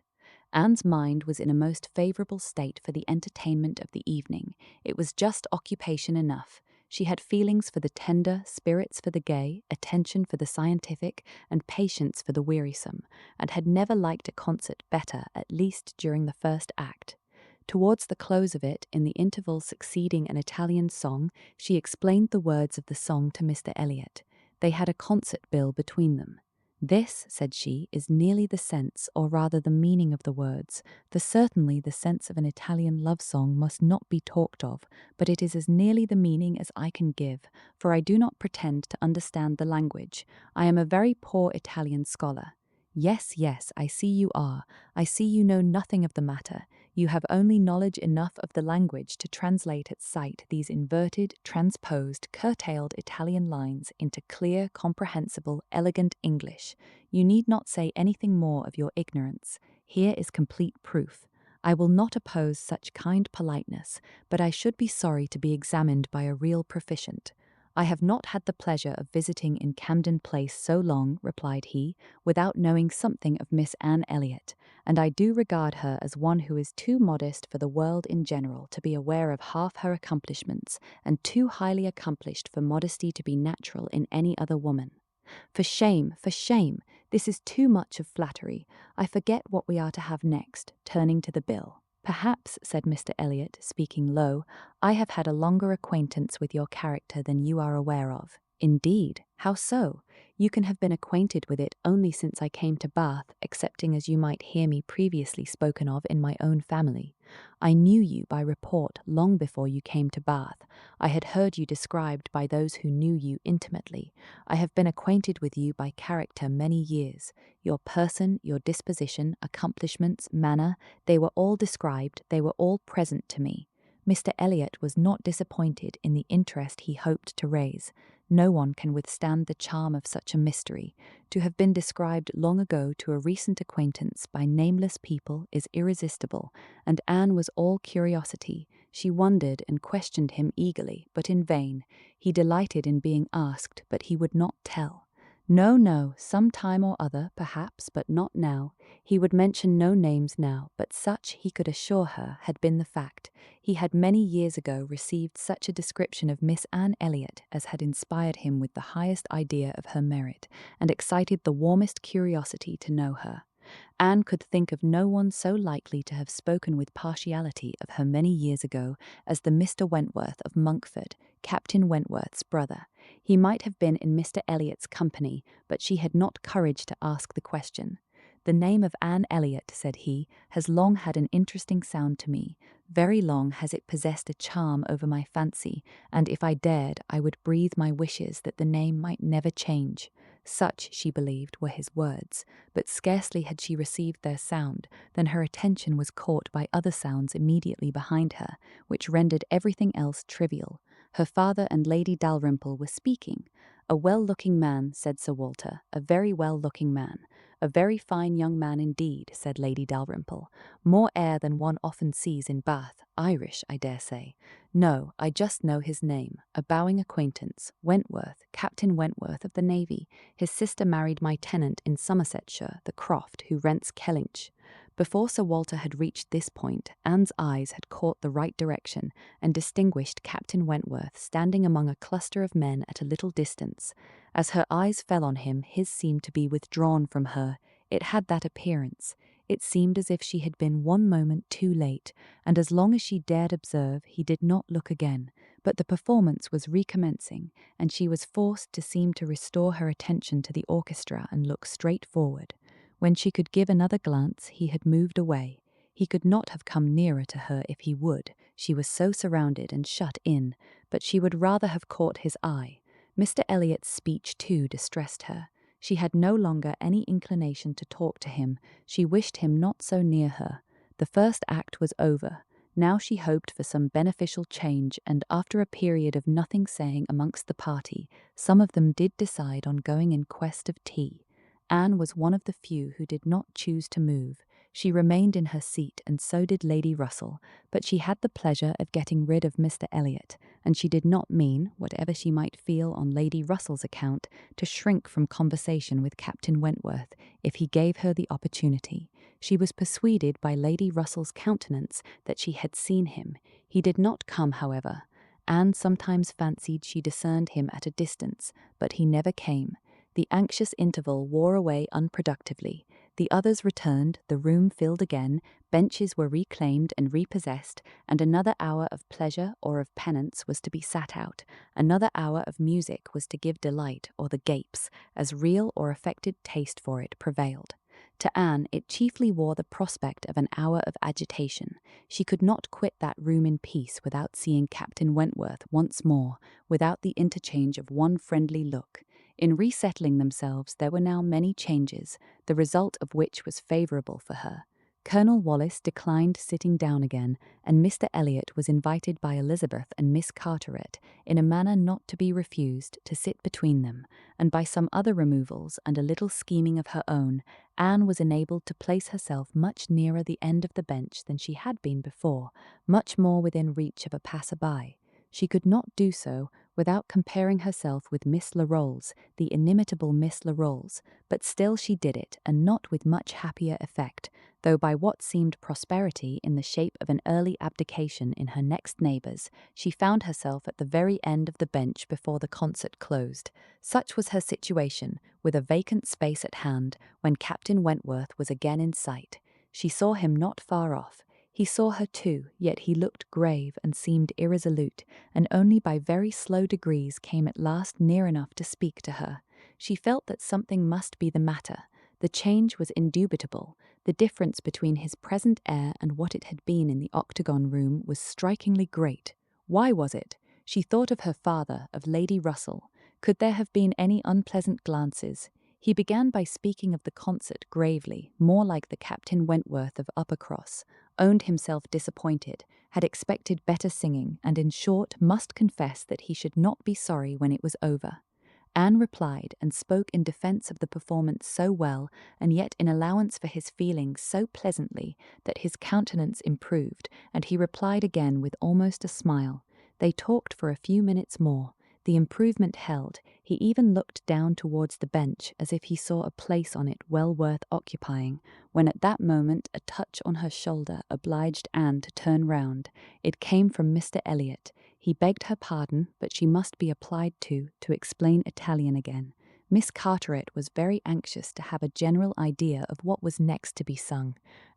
Anne's mind was in a most favourable state for the entertainment of the evening. It was just occupation enough. She had feelings for the tender, spirits for the gay, attention for the scientific, and patience for the wearisome, and had never liked a concert better, at least during the first act. Towards the close of it, in the interval succeeding an Italian song, she explained the words of the song to Mr. Elliot. They had a concert bill between them. "This," said she, "is nearly the sense, or rather the meaning of the words, for certainly the sense of an Italian love song must not be talked of, but it is as nearly the meaning as I can give, for I do not pretend to understand the language. I am a very poor Italian scholar." "Yes, yes, I see you are. I see you know nothing of the matter. You have only knowledge enough of the language to translate at sight these inverted, transposed, curtailed Italian lines into clear, comprehensible, elegant English. You need not say anything more of your ignorance. Here is complete proof. I will not oppose such kind politeness, but I should be sorry to be examined by a real proficient. "I have not had the pleasure of visiting in Camden Place so long," replied he, "without knowing something of Miss Anne Elliot, and I do regard her as one who is too modest for the world in general to be aware of half her accomplishments, and too highly accomplished for modesty to be natural in any other woman. For shame, for shame! This is too much of flattery. I forget what we are to have next," turning to the bill. "Perhaps," said Mr. Elliot, speaking low, "I have had a longer acquaintance with your character than you are aware of." "Indeed? How so? You can have been acquainted with it only since I came to Bath, excepting as you might hear me previously spoken of in my own family. I knew you by report long before you came to Bath. I had heard you described by those who knew you intimately. I have been acquainted with you by character many years. Your person, your disposition, accomplishments, manner, they were all described, they were all present to me. Mr. Elliot was not disappointed in the interest he hoped to raise. No one can withstand the charm of such a mystery. To have been described long ago to a recent acquaintance by nameless people is irresistible, and Anne was all curiosity. She wondered and questioned him eagerly, but in vain. He delighted in being asked, but he would not tell. No, some time or other, perhaps, but not now. He would mention no names now, but such, he could assure her, had been the fact. He had many years ago received such a description of Miss Anne Elliot as had inspired him with the highest idea of her merit, and excited the warmest curiosity to know her. Anne could think of no one so likely to have spoken with partiality of her many years ago as the Mr. Wentworth of Monkford, Captain Wentworth's brother. He might have been in Mr. Elliot's company, but she had not courage to ask the question. "The name of Anne Elliot," said he, "has long had an interesting sound to me. Very long has it possessed a charm over my fancy, and if I dared, I would breathe my wishes that the name might never change." Such, she believed, were his words, but scarcely had she received their sound than her attention was caught by other sounds immediately behind her, which rendered everything else trivial. Her father and Lady Dalrymple were speaking. "A well-looking man," said Sir Walter, "a very well-looking man." "A very fine young man indeed," said Lady Dalrymple. "More air than one often sees in Bath. Irish, I dare say." "No, I just know his name. A bowing acquaintance. Wentworth, Captain Wentworth of the Navy. His sister married my tenant in Somersetshire, the Croft, who rents Kellynch." Before Sir Walter had reached this point, Anne's eyes had caught the right direction, and distinguished Captain Wentworth standing among a cluster of men at a little distance. As her eyes fell on him, his seemed to be withdrawn from her. It had that appearance. It seemed as if she had been one moment too late, and as long as she dared observe, he did not look again. But the performance was recommencing, and she was forced to seem to restore her attention to the orchestra and look straight forward. When she could give another glance, he had moved away. He could not have come nearer to her if he would. She was so surrounded and shut in, but she would rather have caught his eye. Mr. Elliot's speech, too, distressed her. She had no longer any inclination to talk to him. She wished him not so near her. The first act was over. Now she hoped for some beneficial change, and after a period of nothing saying amongst the party, some of them did decide on going in quest of tea. Anne was one of the few who did not choose to move. She remained in her seat, and so did Lady Russell, but she had the pleasure of getting rid of Mr. Elliot, and she did not mean, whatever she might feel on Lady Russell's account, to shrink from conversation with Captain Wentworth if he gave her the opportunity. She was persuaded by Lady Russell's countenance that she had seen him. He did not come, however. Anne sometimes fancied she discerned him at a distance, but he never came. The anxious interval wore away unproductively. The others returned, the room filled again, benches were reclaimed and repossessed, and another hour of pleasure or of penance was to be sat out. Another hour of music was to give delight or the gapes, as real or affected taste for it prevailed. To Anne, it chiefly wore the prospect of an hour of agitation. She could not quit that room in peace without seeing Captain Wentworth once more, without the interchange of one friendly look. In resettling themselves, there were now many changes, the result of which was favourable for her. Colonel Wallis declined sitting down again, and Mr. Elliot was invited by Elizabeth and Miss Carteret, in a manner not to be refused, to sit between them, and by some other removals and a little scheming of her own, Anne was enabled to place herself much nearer the end of the bench than she had been before, much more within reach of a passer-by. She could not do so without comparing herself with Miss Larolles, the inimitable Miss Larolles, but still she did it, and not with much happier effect, though by what seemed prosperity in the shape of an early abdication in her next neighbours, she found herself at the very end of the bench before the concert closed. Such was her situation, with a vacant space at hand, when Captain Wentworth was again in sight. She saw him not far off. He saw her too, yet he looked grave and seemed irresolute, and only by very slow degrees came at last near enough to speak to her. She felt that something must be the matter. The change was indubitable. The difference between his present air and what it had been in the octagon room was strikingly great. Why was it? She thought of her father, of Lady Russell. Could there have been any unpleasant glances? He began by speaking of the concert gravely, more like the Captain Wentworth of Uppercross. owned himself disappointed, had expected better singing, and in short must confess that he should not be sorry when it was over. Anne replied and spoke in defence of the performance so well, and yet in allowance for his feelings so pleasantly, that his countenance improved, and he replied again with almost a smile. They talked for a few minutes more. The improvement held. He even looked down towards the bench as if he saw a place on it well worth occupying, when at that moment a touch on her shoulder obliged Anne to turn round. It came from Mr. Elliot. He begged her pardon, but she must be applied to explain Italian again. Miss Carteret was very anxious to have a general idea of what was next to be sung.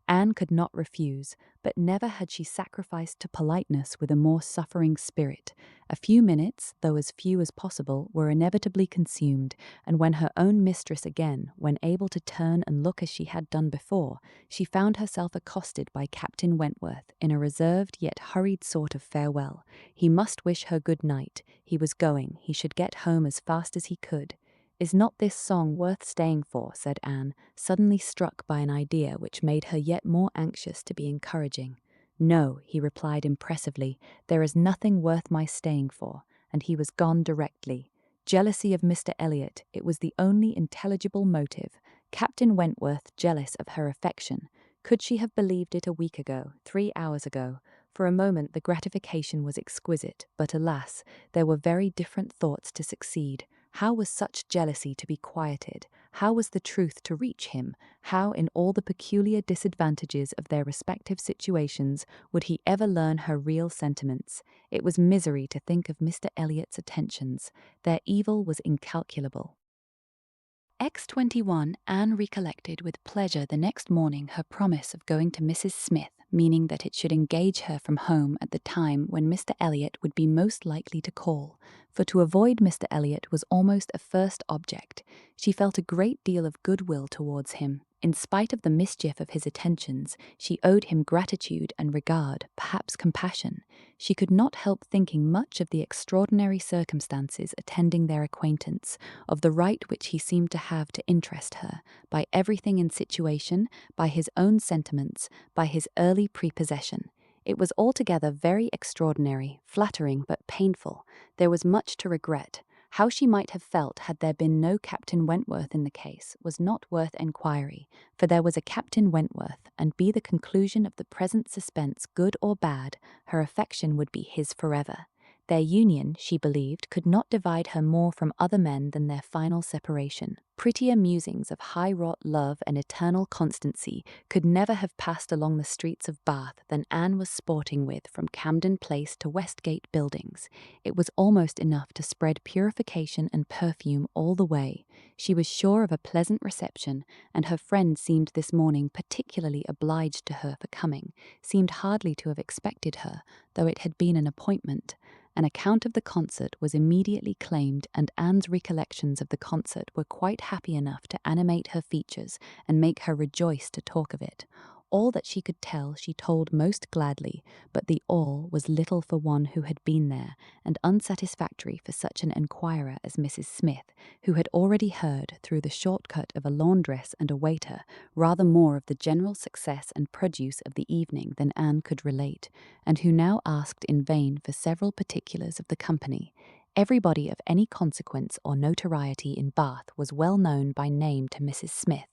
Anne could not refuse, but never had she sacrificed to politeness with a more suffering spirit. A few minutes, though as few as possible, were inevitably consumed, and when her own mistress again, when able to turn and look as she had done before, she found herself accosted by Captain Wentworth in a reserved yet hurried sort of farewell. He must wish her good night. He was going. He should get home as fast as he could. "Is not this song worth staying for?" said Anne, suddenly struck by an idea which made her yet more anxious to be encouraging. "No," he replied impressively, "there is nothing worth my staying for," and he was gone directly. Jealousy of Mr. Elliot, it was the only intelligible motive. Captain Wentworth jealous of her affection. Could she have believed it a week ago, 3 hours ago? For a moment the gratification was exquisite, but alas, there were very different thoughts to succeed. How was such jealousy to be quieted? How was the truth to reach him? How, in all the peculiar disadvantages of their respective situations, would he ever learn her real sentiments? It was misery to think of Mr. Elliot's attentions. Their evil was incalculable. XXI. Anne recollected with pleasure the next morning her promise of going to Mrs. Smith, meaning that it should engage her from home at the time when Mr. Elliot would be most likely to call, for to avoid Mr. Elliot was almost a first object. She felt a great deal of goodwill towards him. In spite of the mischief of his attentions, she owed him gratitude and regard, perhaps compassion. She could not help thinking much of the extraordinary circumstances attending their acquaintance, of the right which he seemed to have to interest her, by everything in situation, by his own sentiments, by his early prepossession. It was altogether very extraordinary, flattering, but painful. There was much to regret. How she might have felt had there been no Captain Wentworth in the case was not worth enquiry, for there was a Captain Wentworth, and be the conclusion of the present suspense good or bad, her affection would be his forever. Their union, she believed, could not divide her more from other men than their final separation. Prettier musings of high-wrought love and eternal constancy could never have passed along the streets of Bath than Anne was sporting with from Camden Place to Westgate Buildings. It was almost enough to spread purification and perfume all the way. She was sure of a pleasant reception, and her friend seemed this morning particularly obliged to her for coming, seemed hardly to have expected her, though it had been an appointment. An account of the concert was immediately claimed, and Anne's recollections of the concert were quite happy enough to animate her features and make her rejoice to talk of it. All that she could tell she told most gladly, but the all was little for one who had been there, and unsatisfactory for such an enquirer as Mrs. Smith, who had already heard, through the short-cut of a laundress and a waiter, rather more of the general success and produce of the evening than Anne could relate, and who now asked in vain for several particulars of the company. Everybody of any consequence or notoriety in Bath was well known by name to Mrs. Smith.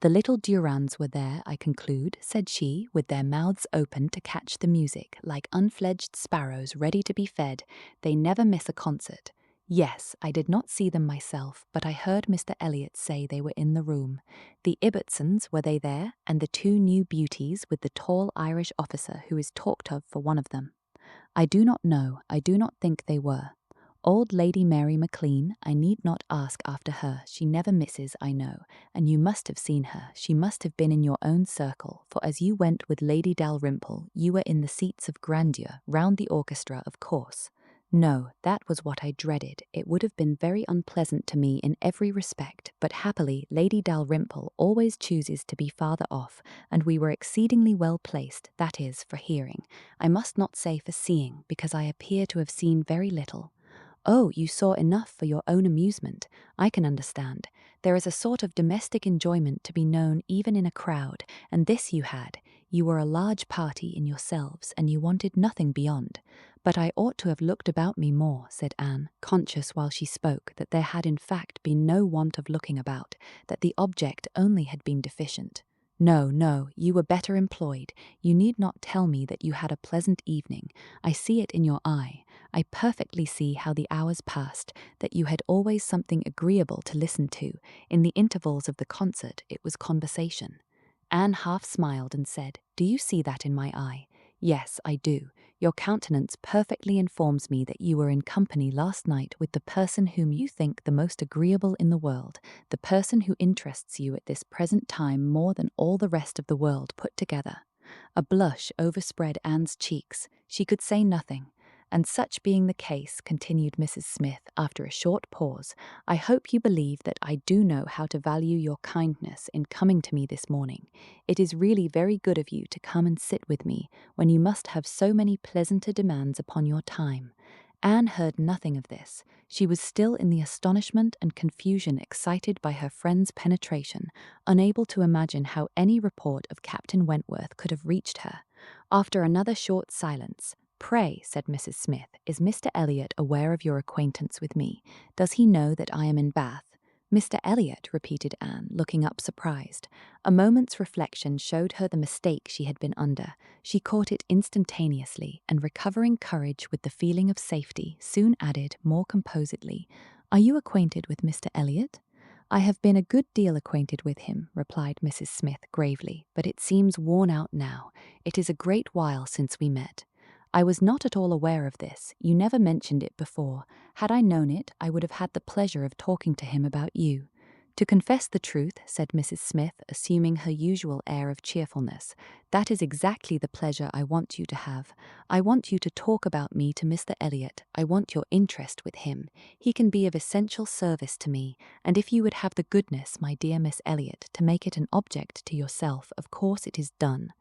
"The little Durans were there, I conclude," said she, with their mouths open to catch the music, like unfledged sparrows ready to be fed. "They never miss a concert." "Yes, I did not see them myself, but I heard Mr. Elliot say they were in the room." "The Ibbotsons, were they there, and the 2 new beauties with the tall Irish officer who is talked of for one of them?" "I do not know. I do not think they were." "Old Lady Mary Maclean, I need not ask after her. She never misses, I know, and you must have seen her. She must have been in your own circle, for as you went with Lady Dalrymple, you were in the seats of grandeur, round the orchestra, of course." "No, that was what I dreaded. It would have been very unpleasant to me in every respect, but happily Lady Dalrymple always chooses to be farther off, and we were exceedingly well placed, that is, for hearing. I must not say for seeing, because I appear to have seen very little." "Oh, you saw enough for your own amusement. I can understand. There is a sort of domestic enjoyment to be known even in a crowd, and this you had. You were a large party in yourselves, and you wanted nothing beyond. But I ought to have looked about me more, said Anne, conscious while she spoke that there had in fact been no want of looking about, that the object only had been deficient. No, no, you were better employed. You need not tell me that you had a pleasant evening. I see it in your eye. I perfectly see how the hours passed, that you had always something agreeable to listen to. In the intervals of the concert, it was conversation. Anne half smiled and said, Do you see that in my eye? Yes, I do. Your countenance perfectly informs me that you were in company last night with the person whom you think the most agreeable in the world, the person who interests you at this present time more than all the rest of the world put together. A blush overspread Anne's cheeks. She could say nothing. And such being the case, continued Mrs. Smith after a short pause, I hope you believe that I do know how to value your kindness in coming to me this morning. It is really very good of you to come and sit with me when you must have so many pleasanter demands upon your time. Anne heard nothing of this. She was still in the astonishment and confusion excited by her friend's penetration, unable to imagine how any report of Captain Wentworth could have reached her. After another short silence, Pray, said Mrs. Smith, is Mr. Elliot aware of your acquaintance with me? Does he know that I am in Bath? Mr. Elliot, repeated Anne, looking up surprised. A moment's reflection showed her the mistake she had been under. She caught it instantaneously, and recovering courage with the feeling of safety, soon added, more composedly, Are you acquainted with Mr. Elliot? I have been a good deal acquainted with him, replied Mrs. Smith gravely, but it seems worn out now. It is a great while since we met. I was not at all aware of this. You never mentioned it before. Had I known it, I would have had the pleasure of talking to him about you. To confess the truth, said Mrs. Smith, assuming her usual air of cheerfulness, that is exactly the pleasure I want you to have. I want you to talk about me to Mr. Elliot. I want your interest with him. He can be of essential service to me, and if you would have the goodness, my dear Miss Elliot, to make it an object to yourself, of course it is done.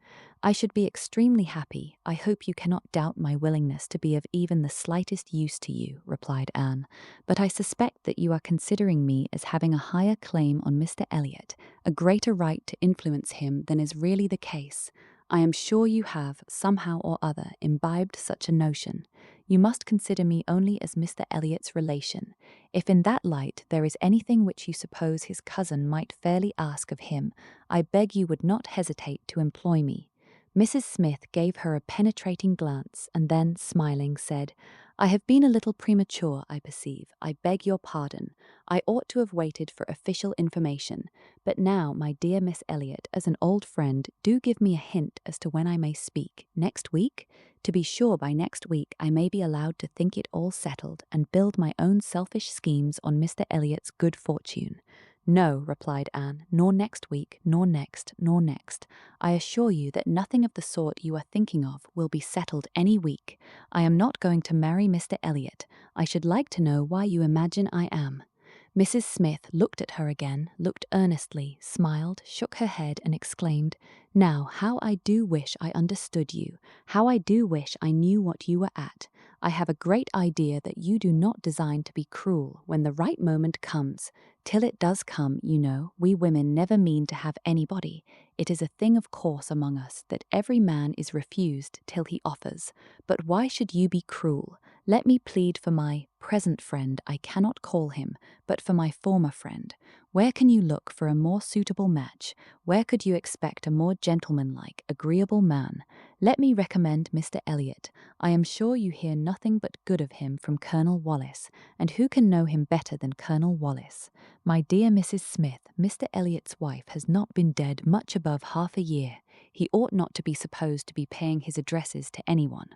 I should be extremely happy. I hope you cannot doubt my willingness to be of even the slightest use to you, replied Anne, but I suspect that you are considering me as having a higher claim on Mr. Elliot, a greater right to influence him than is really the case. I am sure you have, somehow or other, imbibed such a notion. You must consider me only as Mr. Elliot's relation. If in that light there is anything which you suppose his cousin might fairly ask of him, I beg you would not hesitate to employ me. Mrs. Smith gave her a penetrating glance, and then, smiling, said, I have been a little premature, I perceive. I beg your pardon. I ought to have waited for official information. But now, my dear Miss Elliot, as an old friend, do give me a hint as to when I may speak. Next week? To be sure, by next week I may be allowed to think it all settled and build my own selfish schemes on Mr. Elliot's good fortune. No, replied Anne, nor next week, nor next, nor next. I assure you that nothing of the sort you are thinking of will be settled any week. I am not going to marry Mr. Elliot. I should like to know why you imagine I am. Mrs. Smith looked at her again, looked earnestly, smiled, shook her head, and exclaimed, Now, how I do wish I understood you. How I do wish I knew what you were at. I have a great idea that you do not design to be cruel when the right moment comes. Till it does come, you know, we women never mean to have anybody. It is a thing of course among us that every man is refused till he offers. But why should you be cruel? Let me plead for my present friend, I cannot call him, but for my former friend. Where can you look for a more suitable match? Where could you expect a more gentlemanlike, agreeable man? Let me recommend Mr. Elliot. I am sure you hear nothing but good of him from Colonel Wallis, and who can know him better than Colonel Wallis? My dear Mrs. Smith, Mr. Elliot's wife has not been dead much above half a year. He ought not to be supposed to be paying his addresses to anyone.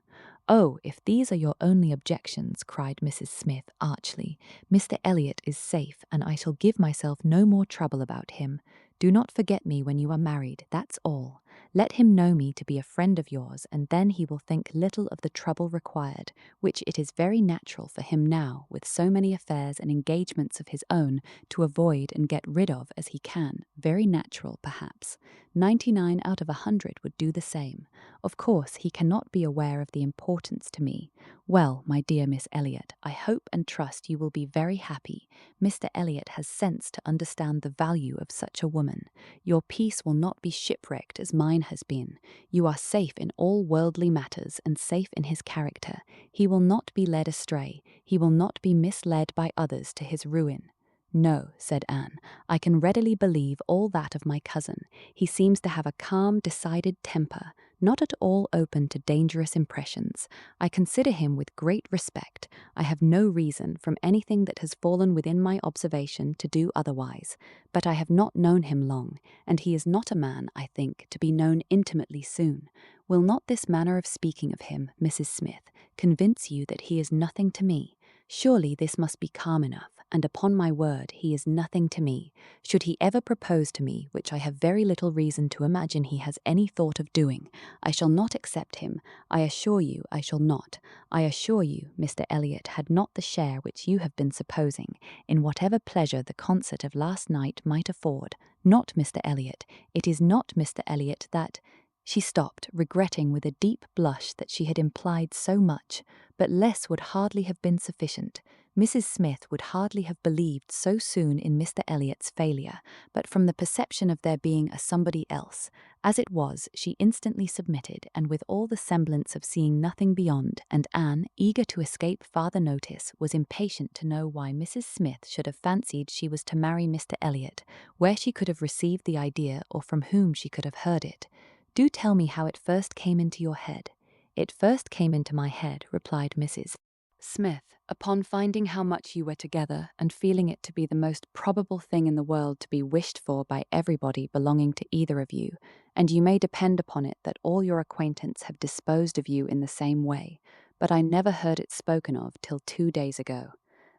Oh, if these are your only objections, cried Mrs. Smith archly, Mr. Elliot is safe, and I shall give myself no more trouble about him. Do not forget me when you are married, that's all. Let him know me to be a friend of yours, and then he will think little of the trouble required, which it is very natural for him now, with so many affairs and engagements of his own, to avoid and get rid of as he can. Very natural, perhaps. 99 out of 100 would do the same. Of course, he cannot be aware of the importance to me. Well, my dear Miss Elliot, I hope and trust you will be very happy. Mr. Elliot has sense to understand the value of such a woman. Your peace will not be shipwrecked as mine has been. You are safe in all worldly matters and safe in his character. He will not be led astray. He will not be misled by others to his ruin. No, said Anne, I can readily believe all that of my cousin. He seems to have a calm, decided temper, not at all open to dangerous impressions. I consider him with great respect. I have no reason, from anything that has fallen within my observation, to do otherwise. But I have not known him long, and he is not a man, I think, to be known intimately soon. Will not this manner of speaking of him, Mrs. Smith, convince you that he is nothing to me? Surely this must be calm enough, and upon my word he is nothing to me. Should he ever propose to me, which I have very little reason to imagine he has any thought of doing, I shall not accept him. I assure you I shall not. I assure you Mr. Elliot had not the share which you have been supposing, in whatever pleasure the concert of last night might afford. Not Mr. Elliot. It is not Mr. Elliot that— She stopped, regretting with a deep blush that she had implied so much, but less would hardly have been sufficient. Mrs. Smith would hardly have believed so soon in Mr. Elliot's failure, but from the perception of there being a somebody else. As it was, she instantly submitted, and with all the semblance of seeing nothing beyond, and Anne, eager to escape farther notice, was impatient to know why Mrs. Smith should have fancied she was to marry Mr. Elliot, where she could have received the idea or from whom she could have heard it. Do tell me how it first came into your head. It first came into my head, replied Mrs. Smith, upon finding how much you were together and feeling it to be the most probable thing in the world to be wished for by everybody belonging to either of you, and you may depend upon it that all your acquaintance have disposed of you in the same way, but I never heard it spoken of till 2 days ago.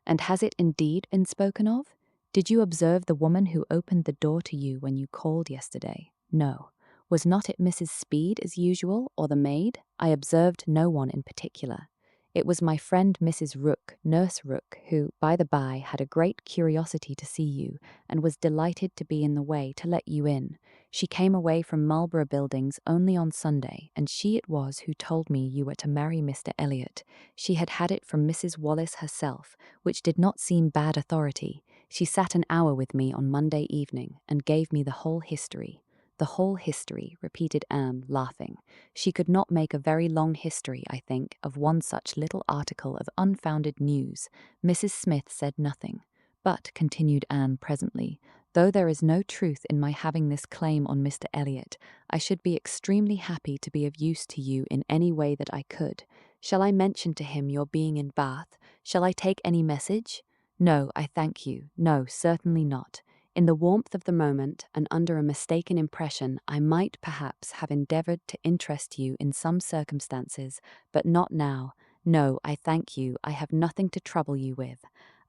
And has it indeed been spoken of? Did you observe the woman who opened the door to you when you called yesterday? No. Was not it Mrs. Speed as usual, or the maid? I observed no one in particular. It was my friend Mrs. Rook, Nurse Rook, who, by the by, had a great curiosity to see you, and was delighted to be in the way to let you in. She came away from Marlborough Buildings only on Sunday, and she it was who told me you were to marry Mr. Elliot. She had had it from Mrs. Wallace herself, which did not seem bad authority. She sat an hour with me on Monday evening, and gave me the whole history. The whole history, repeated Anne, laughing. She could not make a very long history, I think, of one such little article of unfounded news. Mrs. Smith said nothing. But, continued Anne presently, though there is no truth in my having this claim on Mr. Elliot, I should be extremely happy to be of use to you in any way that I could. Shall I mention to him your being in Bath? Shall I take any message? No, I thank you. No, certainly not. In the warmth of the moment, and under a mistaken impression, I might perhaps have endeavoured to interest you in some circumstances, but not now. No, I thank you, I have nothing to trouble you with.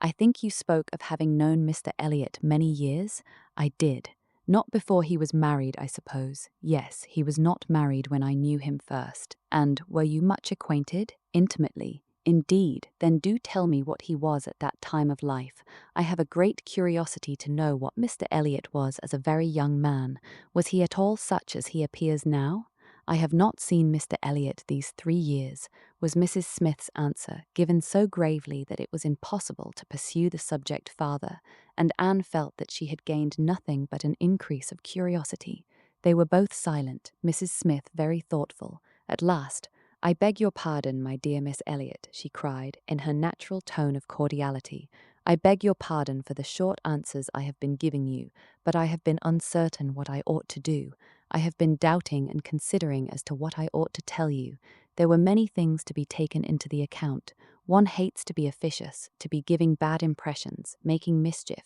I think you spoke of having known Mr. Elliot many years? I did. Not before he was married, I suppose. Yes, he was not married when I knew him first. And were you much acquainted? Intimately. Indeed, then do tell me what he was at that time of life. I have a great curiosity to know what Mr. Elliot was as a very young man. Was he at all such as he appears now? I have not seen Mr. Elliot these 3 years, was Mrs. Smith's answer, given so gravely that it was impossible to pursue the subject farther, and Anne felt that she had gained nothing but an increase of curiosity. They were both silent, Mrs. Smith very thoughtful. At last, I beg your pardon, my dear Miss Elliot, she cried, in her natural tone of cordiality. I beg your pardon for the short answers I have been giving you, but I have been uncertain what I ought to do. I have been doubting and considering as to what I ought to tell you. There were many things to be taken into the account. One hates to be officious, to be giving bad impressions, making mischief.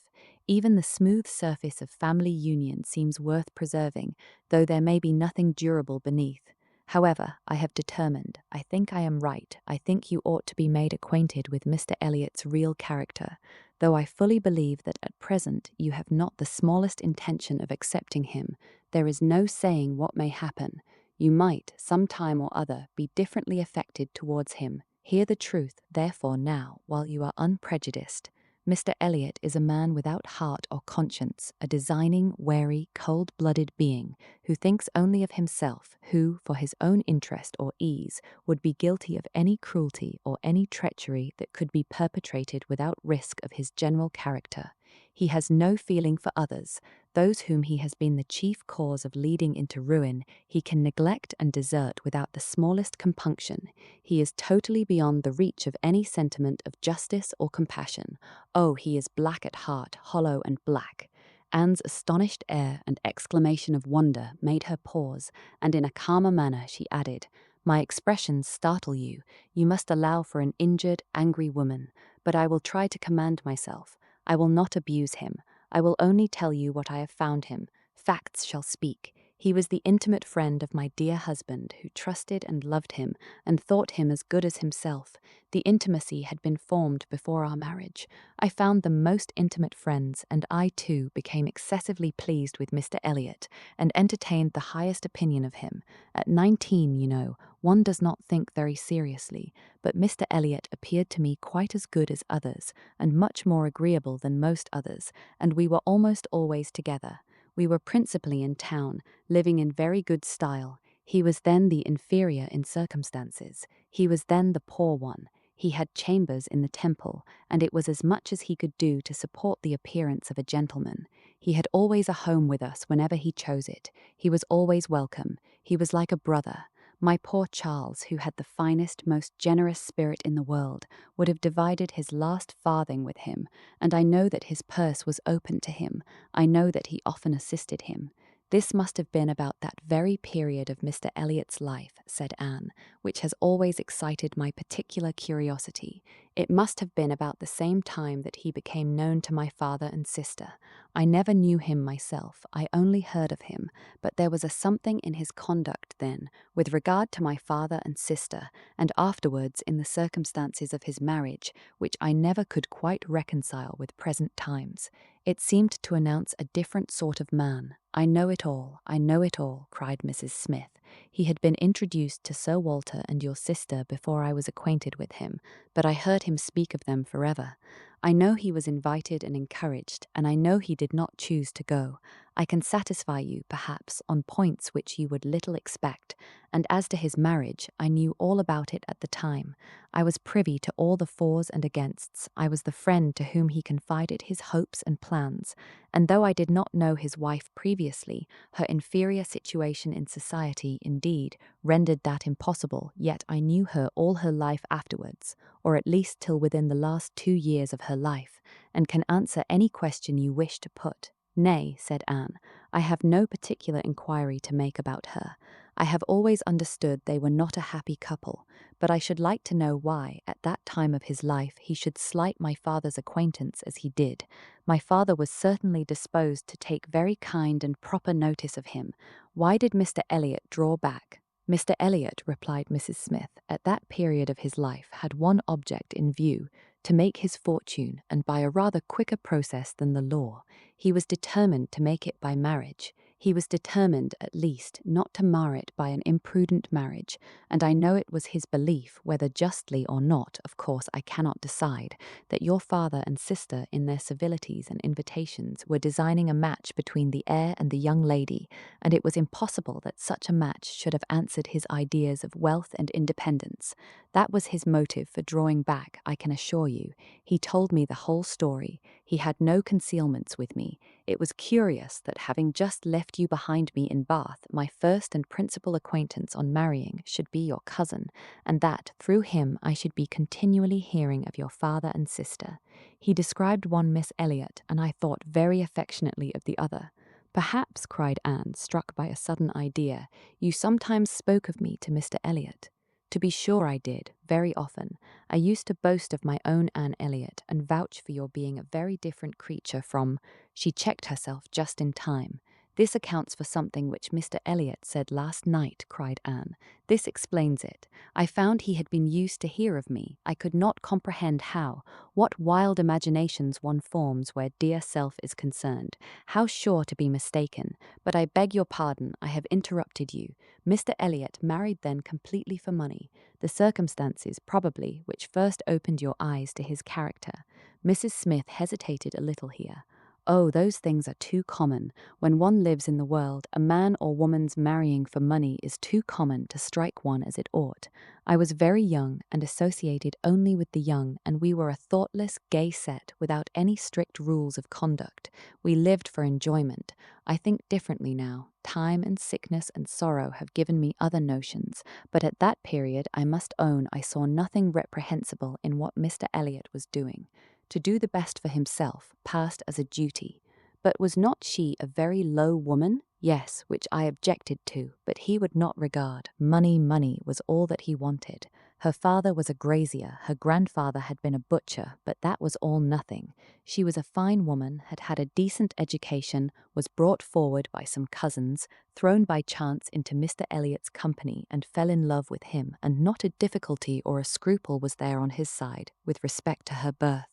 Even the smooth surface of family union seems worth preserving, though there may be nothing durable beneath. However, I have determined, I think I am right, I think you ought to be made acquainted with Mr. Elliot's real character, though I fully believe that at present you have not the smallest intention of accepting him. There is no saying what may happen. You might, some time or other, be differently affected towards him. Hear the truth, therefore, now, while you are unprejudiced. Mr. Elliot is a man without heart or conscience, a designing, wary, cold-blooded being who thinks only of himself, who, for his own interest or ease, would be guilty of any cruelty or any treachery that could be perpetrated without risk of his general character. He has no feeling for others. Those whom he has been the chief cause of leading into ruin, he can neglect and desert without the smallest compunction. He is totally beyond the reach of any sentiment of justice or compassion. Oh, he is black at heart, hollow and black. Anne's astonished air and exclamation of wonder made her pause, and in a calmer manner she added, "My expressions startle you. You must allow for an injured, angry woman, but I will try to command myself. I will not abuse him. I will only tell you what I have found him. Facts shall speak. He was the intimate friend of my dear husband, who trusted and loved him, and thought him as good as himself. The intimacy had been formed before our marriage. I found them most intimate friends, and I, too, became excessively pleased with Mr. Elliot, and entertained the highest opinion of him. At 19, you know, one does not think very seriously, but Mr. Elliot appeared to me quite as good as others, and much more agreeable than most others, and we were almost always together. We were principally in town, living in very good style. He was then the inferior in circumstances. He was then the poor one. He had chambers in the Temple, and it was as much as he could do to support the appearance of a gentleman. He had always a home with us whenever he chose it. He was always welcome. He was like a brother. My poor Charles, who had the finest, most generous spirit in the world, would have divided his last farthing with him, and I know that his purse was open to him. I know that he often assisted him. This must have been about that very period of Mr. Elliot's life, said Anne, which has always excited my particular curiosity. It must have been about the same time that he became known to my father and sister. I never knew him myself, I only heard of him, but there was a something in his conduct then, with regard to my father and sister, and afterwards in the circumstances of his marriage, which I never could quite reconcile with present times. It seemed to announce a different sort of man. I know it all, I know it all, cried Mrs. Smith. He had been introduced to Sir Walter and your sister before I was acquainted with him, but I heard him speak of them forever. I know he was invited and encouraged, and I know he did not choose to go. I can satisfy you, perhaps, on points which you would little expect, and as to his marriage, I knew all about it at the time. I was privy to all the fors and againsts. I was the friend to whom he confided his hopes and plans, and though I did not know his wife previously, her inferior situation in society, indeed, rendered that impossible, yet I knew her all her life afterwards, or at least till within the last 2 years of her life, and can answer any question you wish to put. Nay, said Anne, I have no particular inquiry to make about her. I have always understood they were not a happy couple, but I should like to know why, at that time of his life, he should slight my father's acquaintance as he did. My father was certainly disposed to take very kind and proper notice of him. Why did Mr. Elliot draw back? Mr. Elliot, replied Mrs. Smith, at that period of his life had one object in view, to make his fortune, and by a rather quicker process than the law. He was determined to make it by marriage. He was determined, at least, not to mar it by an imprudent marriage, and I know it was his belief, whether justly or not, of course I cannot decide, that your father and sister, in their civilities and invitations, were designing a match between the heir and the young lady, and it was impossible that such a match should have answered his ideas of wealth and independence. That was his motive for drawing back, I can assure you. He told me the whole story. He had no concealments with me. It was curious that, having just left you behind me in Bath, my first and principal acquaintance on marrying should be your cousin, and that, through him, I should be continually hearing of your father and sister. He described one Miss Elliot, and I thought very affectionately of the other. Perhaps, cried Anne, struck by a sudden idea, you sometimes spoke of me to Mr. Elliot. To be sure I did, very often. I used to boast of my own Anne Elliot, and vouch for your being a very different creature from— She checked herself just in time. This accounts for something which Mr. Elliot said last night, cried Anne. This explains it. I found he had been used to hear of me. I could not comprehend how. What wild imaginations one forms where dear self is concerned. How sure to be mistaken. But I beg your pardon, I have interrupted you. Mr. Elliot married then completely for money. The circumstances, probably, which first opened your eyes to his character. Mrs. Smith hesitated a little here. Oh, those things are too common. When one lives in the world, a man or woman's marrying for money is too common to strike one as it ought. I was very young and associated only with the young, and we were a thoughtless, gay set without any strict rules of conduct. We lived for enjoyment. I think differently now. Time and sickness and sorrow have given me other notions, but at that period I must own I saw nothing reprehensible in what Mr. Elliot was doing. To do the best for himself passed as a duty. But was not she a very low woman? Yes, which I objected to, but he would not regard. Money was all that he wanted. Her father was a grazier, her grandfather had been a butcher, but that was all nothing. She was a fine woman, had had a decent education, was brought forward by some cousins, thrown by chance into Mr. Elliot's company, and fell in love with him, and not a difficulty or a scruple was there on his side, with respect to her birth.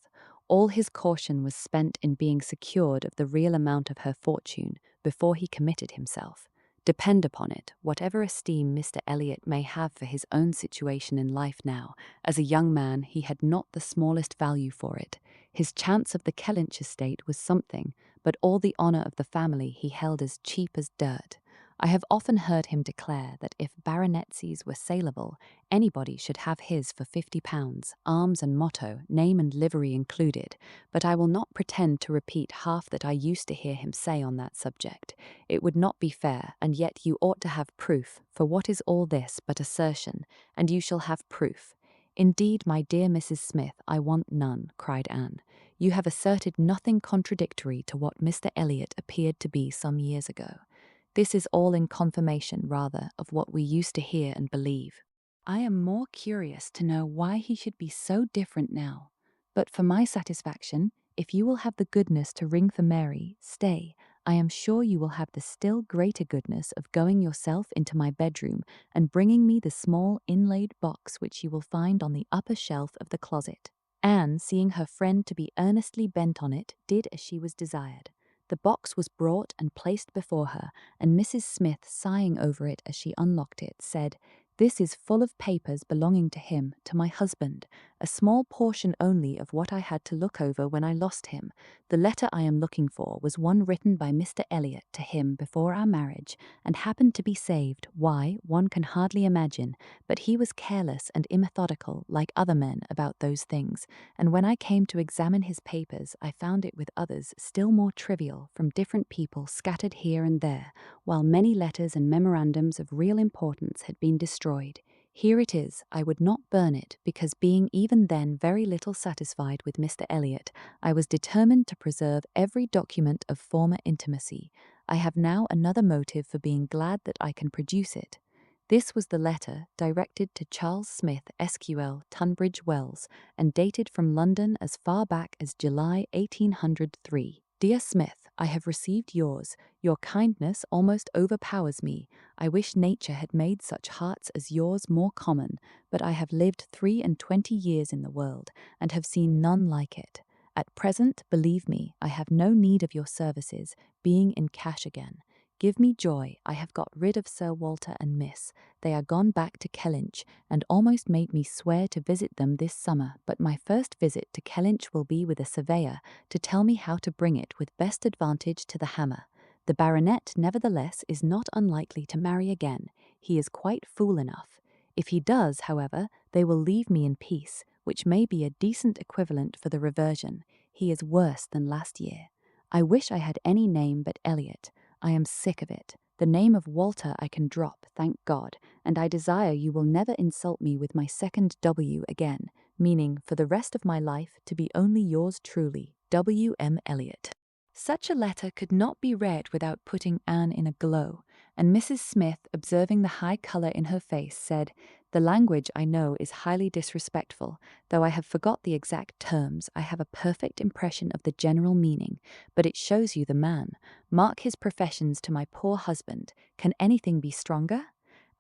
All his caution was spent in being secured of the real amount of her fortune before he committed himself. Depend upon it, whatever esteem Mr. Elliot may have for his own situation in life now, as a young man he had not the smallest value for it. His chance of the Kellynch estate was something, but all the honour of the family he held as cheap as dirt. I have often heard him declare that if baronetcies were saleable, anybody should have his for £50, arms and motto, name and livery included, but I will not pretend to repeat half that I used to hear him say on that subject. It would not be fair, and yet you ought to have proof, for what is all this but assertion, and you shall have proof. Indeed, my dear Mrs. Smith, I want none, cried Anne. You have asserted nothing contradictory to what Mr. Elliot appeared to be some years ago. This is all in confirmation, rather, of what we used to hear and believe. I am more curious to know why he should be so different now. But for my satisfaction, if you will have the goodness to ring for Mary, stay, I am sure you will have the still greater goodness of going yourself into my bedroom and bringing me the small inlaid box which you will find on the upper shelf of the closet. Anne, seeing her friend to be earnestly bent on it, did as she was desired. The box was brought and placed before her, and Mrs. Smith, sighing over it as she unlocked it, said, "This is full of papers belonging to him, to my husband, a small portion only of what I had to look over when I lost him. The letter I am looking for was one written by Mr. Elliot to him before our marriage, and happened to be saved. Why, one can hardly imagine, but he was careless and immethodical, like other men, about those things, and when I came to examine his papers, I found it with others still more trivial, from different people scattered here and there, while many letters and memorandums of real importance had been destroyed. Here it is. I would not burn it, because being even then very little satisfied with Mr. Elliot, I was determined to preserve every document of former intimacy. I have now another motive for being glad that I can produce it. This was the letter, directed to Charles Smith, SQL, Tunbridge Wells, and dated from London as far back as July 1803. Dear Smith, I have received yours. Your kindness almost overpowers me. I wish nature had made such hearts as yours more common, but I have lived 23 years in the world, and have seen none like it. At present, believe me, I have no need of your services, being in cash again. Give me joy, I have got rid of Sir Walter and Miss. They are gone back to Kellynch, and almost made me swear to visit them this summer, but my first visit to Kellynch will be with a surveyor, to tell me how to bring it with best advantage to the hammer. The baronet, nevertheless, is not unlikely to marry again. He is quite fool enough. If he does, however, they will leave me in peace, which may be a decent equivalent for the reversion. He is worse than last year. I wish I had any name but Elliot. I am sick of it. The name of Walter I can drop, thank God, and I desire you will never insult me with my second W again, meaning, for the rest of my life, to be only yours truly, W. M. Elliot." Such a letter could not be read without putting Anne in a glow, and Mrs. Smith, observing the high colour in her face, said, "The language, I know, is highly disrespectful. Though I have forgot the exact terms, I have a perfect impression of the general meaning, but it shows you the man. Mark his professions to my poor husband. Can anything be stronger?"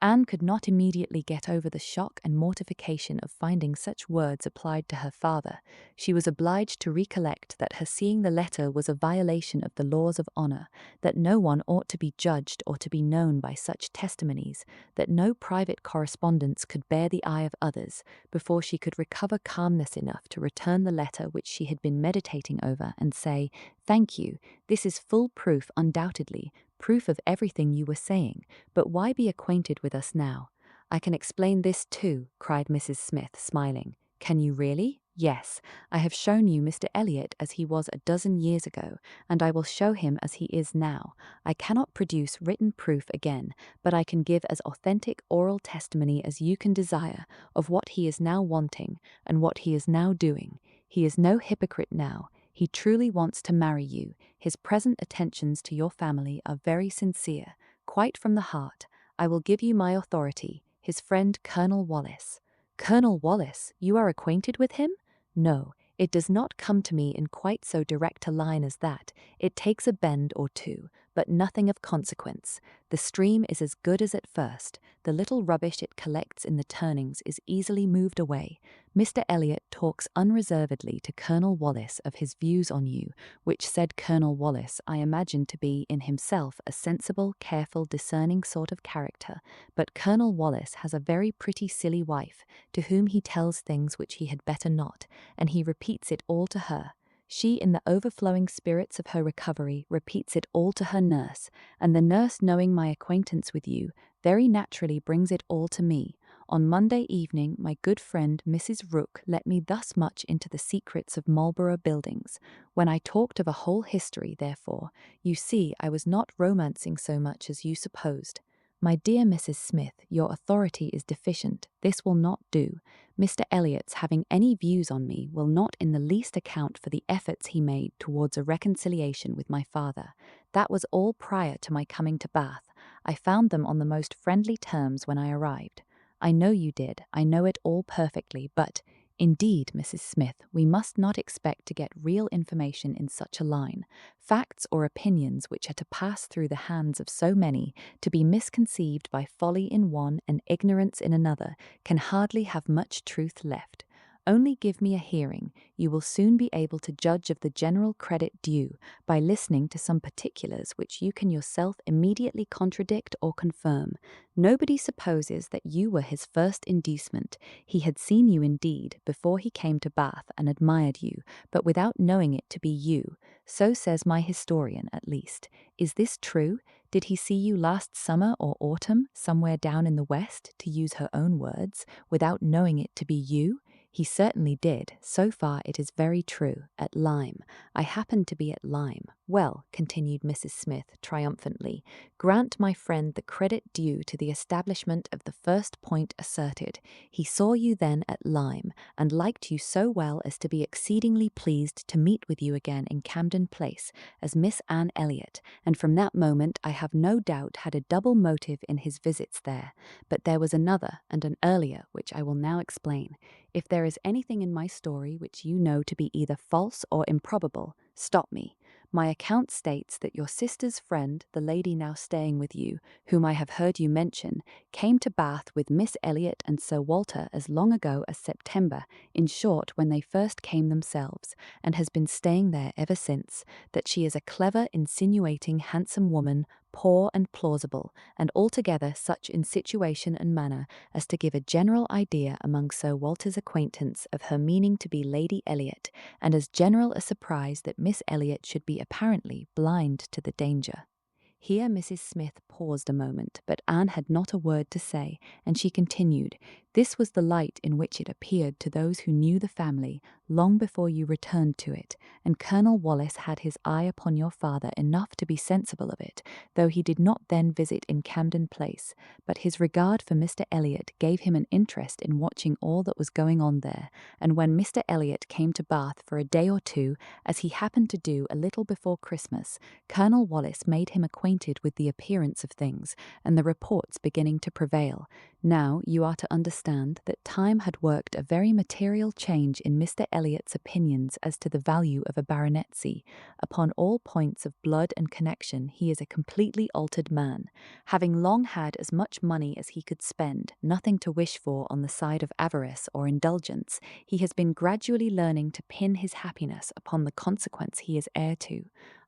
Anne could not immediately get over the shock and mortification of finding such words applied to her father. She was obliged to recollect that her seeing the letter was a violation of the laws of honour, that no one ought to be judged or to be known by such testimonies, that no private correspondence could bear the eye of others, before she could recover calmness enough to return the letter which she had been meditating over and say, "Thank you, this is full proof undoubtedly, proof of everything you were saying, but why be acquainted with us now?" "I can explain this too," cried Mrs. Smith, smiling. "Can you really?" "Yes, I have shown you Mr. Elliot as he was a dozen years ago, and I will show him as he is now. I cannot produce written proof again, but I can give as authentic oral testimony as you can desire of what he is now wanting and what he is now doing. He is no hypocrite now. He truly wants to marry you. His present attentions to your family are very sincere, quite from the heart. I will give you my authority, his friend Colonel Wallis." "Colonel Wallis? You are acquainted with him?" "No, it does not come to me in quite so direct a line as that. It takes a bend or two, but nothing of consequence. The stream is as good as at first. The little rubbish it collects in the turnings is easily moved away. Mr. Elliot talks unreservedly to Colonel Wallis of his views on you, which said Colonel Wallis I imagine to be in himself a sensible, careful, discerning sort of character, but Colonel Wallis has a very pretty silly wife, to whom he tells things which he had better not, and he repeats it all to her. She, in the overflowing spirits of her recovery, repeats it all to her nurse, and the nurse, knowing my acquaintance with you, very naturally brings it all to me. On Monday evening, my good friend Mrs. Rooke let me thus much into the secrets of Marlborough Buildings. When I talked of a whole history, therefore, you see I was not romancing so much as you supposed. My dear Mrs. Smith, your authority is deficient. This will not do. Mr. Elliot's having any views on me will not in the least account for the efforts he made towards a reconciliation with my father. That was all prior to my coming to Bath. I found them on the most friendly terms when I arrived. I know you did. I know it all perfectly, but indeed, Mrs. Smith, we must not expect to get real information in such a line. Facts or opinions which are to pass through the hands of so many, to be misconceived by folly in one and ignorance in another, can hardly have much truth left. Only give me a hearing, you will soon be able to judge of the general credit due, by listening to some particulars which you can yourself immediately contradict or confirm. Nobody supposes that you were his first inducement. He had seen you indeed, before he came to Bath, and admired you, but without knowing it to be you. So says my historian, at least. Is this true? Did he see you last summer or autumn, somewhere down in the west, to use her own words, without knowing it to be you? He certainly did. So far it is very true. At Lyme. I happened to be at Lyme. Well, continued Mrs. Smith triumphantly, grant my friend the credit due to the establishment of the first point asserted. He saw you then at Lyme, and liked you so well as to be exceedingly pleased to meet with you again in Camden Place, as Miss Anne Elliot, and from that moment I have no doubt had a double motive in his visits there. But there was another, and an earlier, which I will now explain. If there is anything in my story which you know to be either false or improbable, stop me. My account states that your sister's friend, the lady now staying with you, whom I have heard you mention, came to Bath with Miss Elliot and Sir Walter as long ago as September, in short, when they first came themselves, and has been staying there ever since, that she is a clever, insinuating, handsome woman, poor and plausible, and altogether such in situation and manner as to give a general idea among Sir Walter's acquaintance of her meaning to be Lady Elliot, and as general a surprise that Miss Elliot should be apparently blind to the danger. Here Mrs. Smith paused a moment, but Anne had not a word to say, and she continued, "This was the light in which it appeared to those who knew the family, long before you returned to it, and Colonel Wallis had his eye upon your father enough to be sensible of it, though he did not then visit in Camden Place, but his regard for Mr. Elliot gave him an interest in watching all that was going on there, and when Mr. Elliot came to Bath for a day or two, as he happened to do a little before Christmas, Colonel Wallis made him acquainted with the appearance of things, and the reports beginning to prevail. Now you are to understand that time had worked a very material change in Mr. Elliot's opinions as to the value of a baronetcy. Upon all points of blood and connection he is a completely altered man. Having long had as much money as he could spend, nothing to wish for on the side of avarice or indulgence, he has been gradually learning to pin his happiness upon the consequence he is heir to.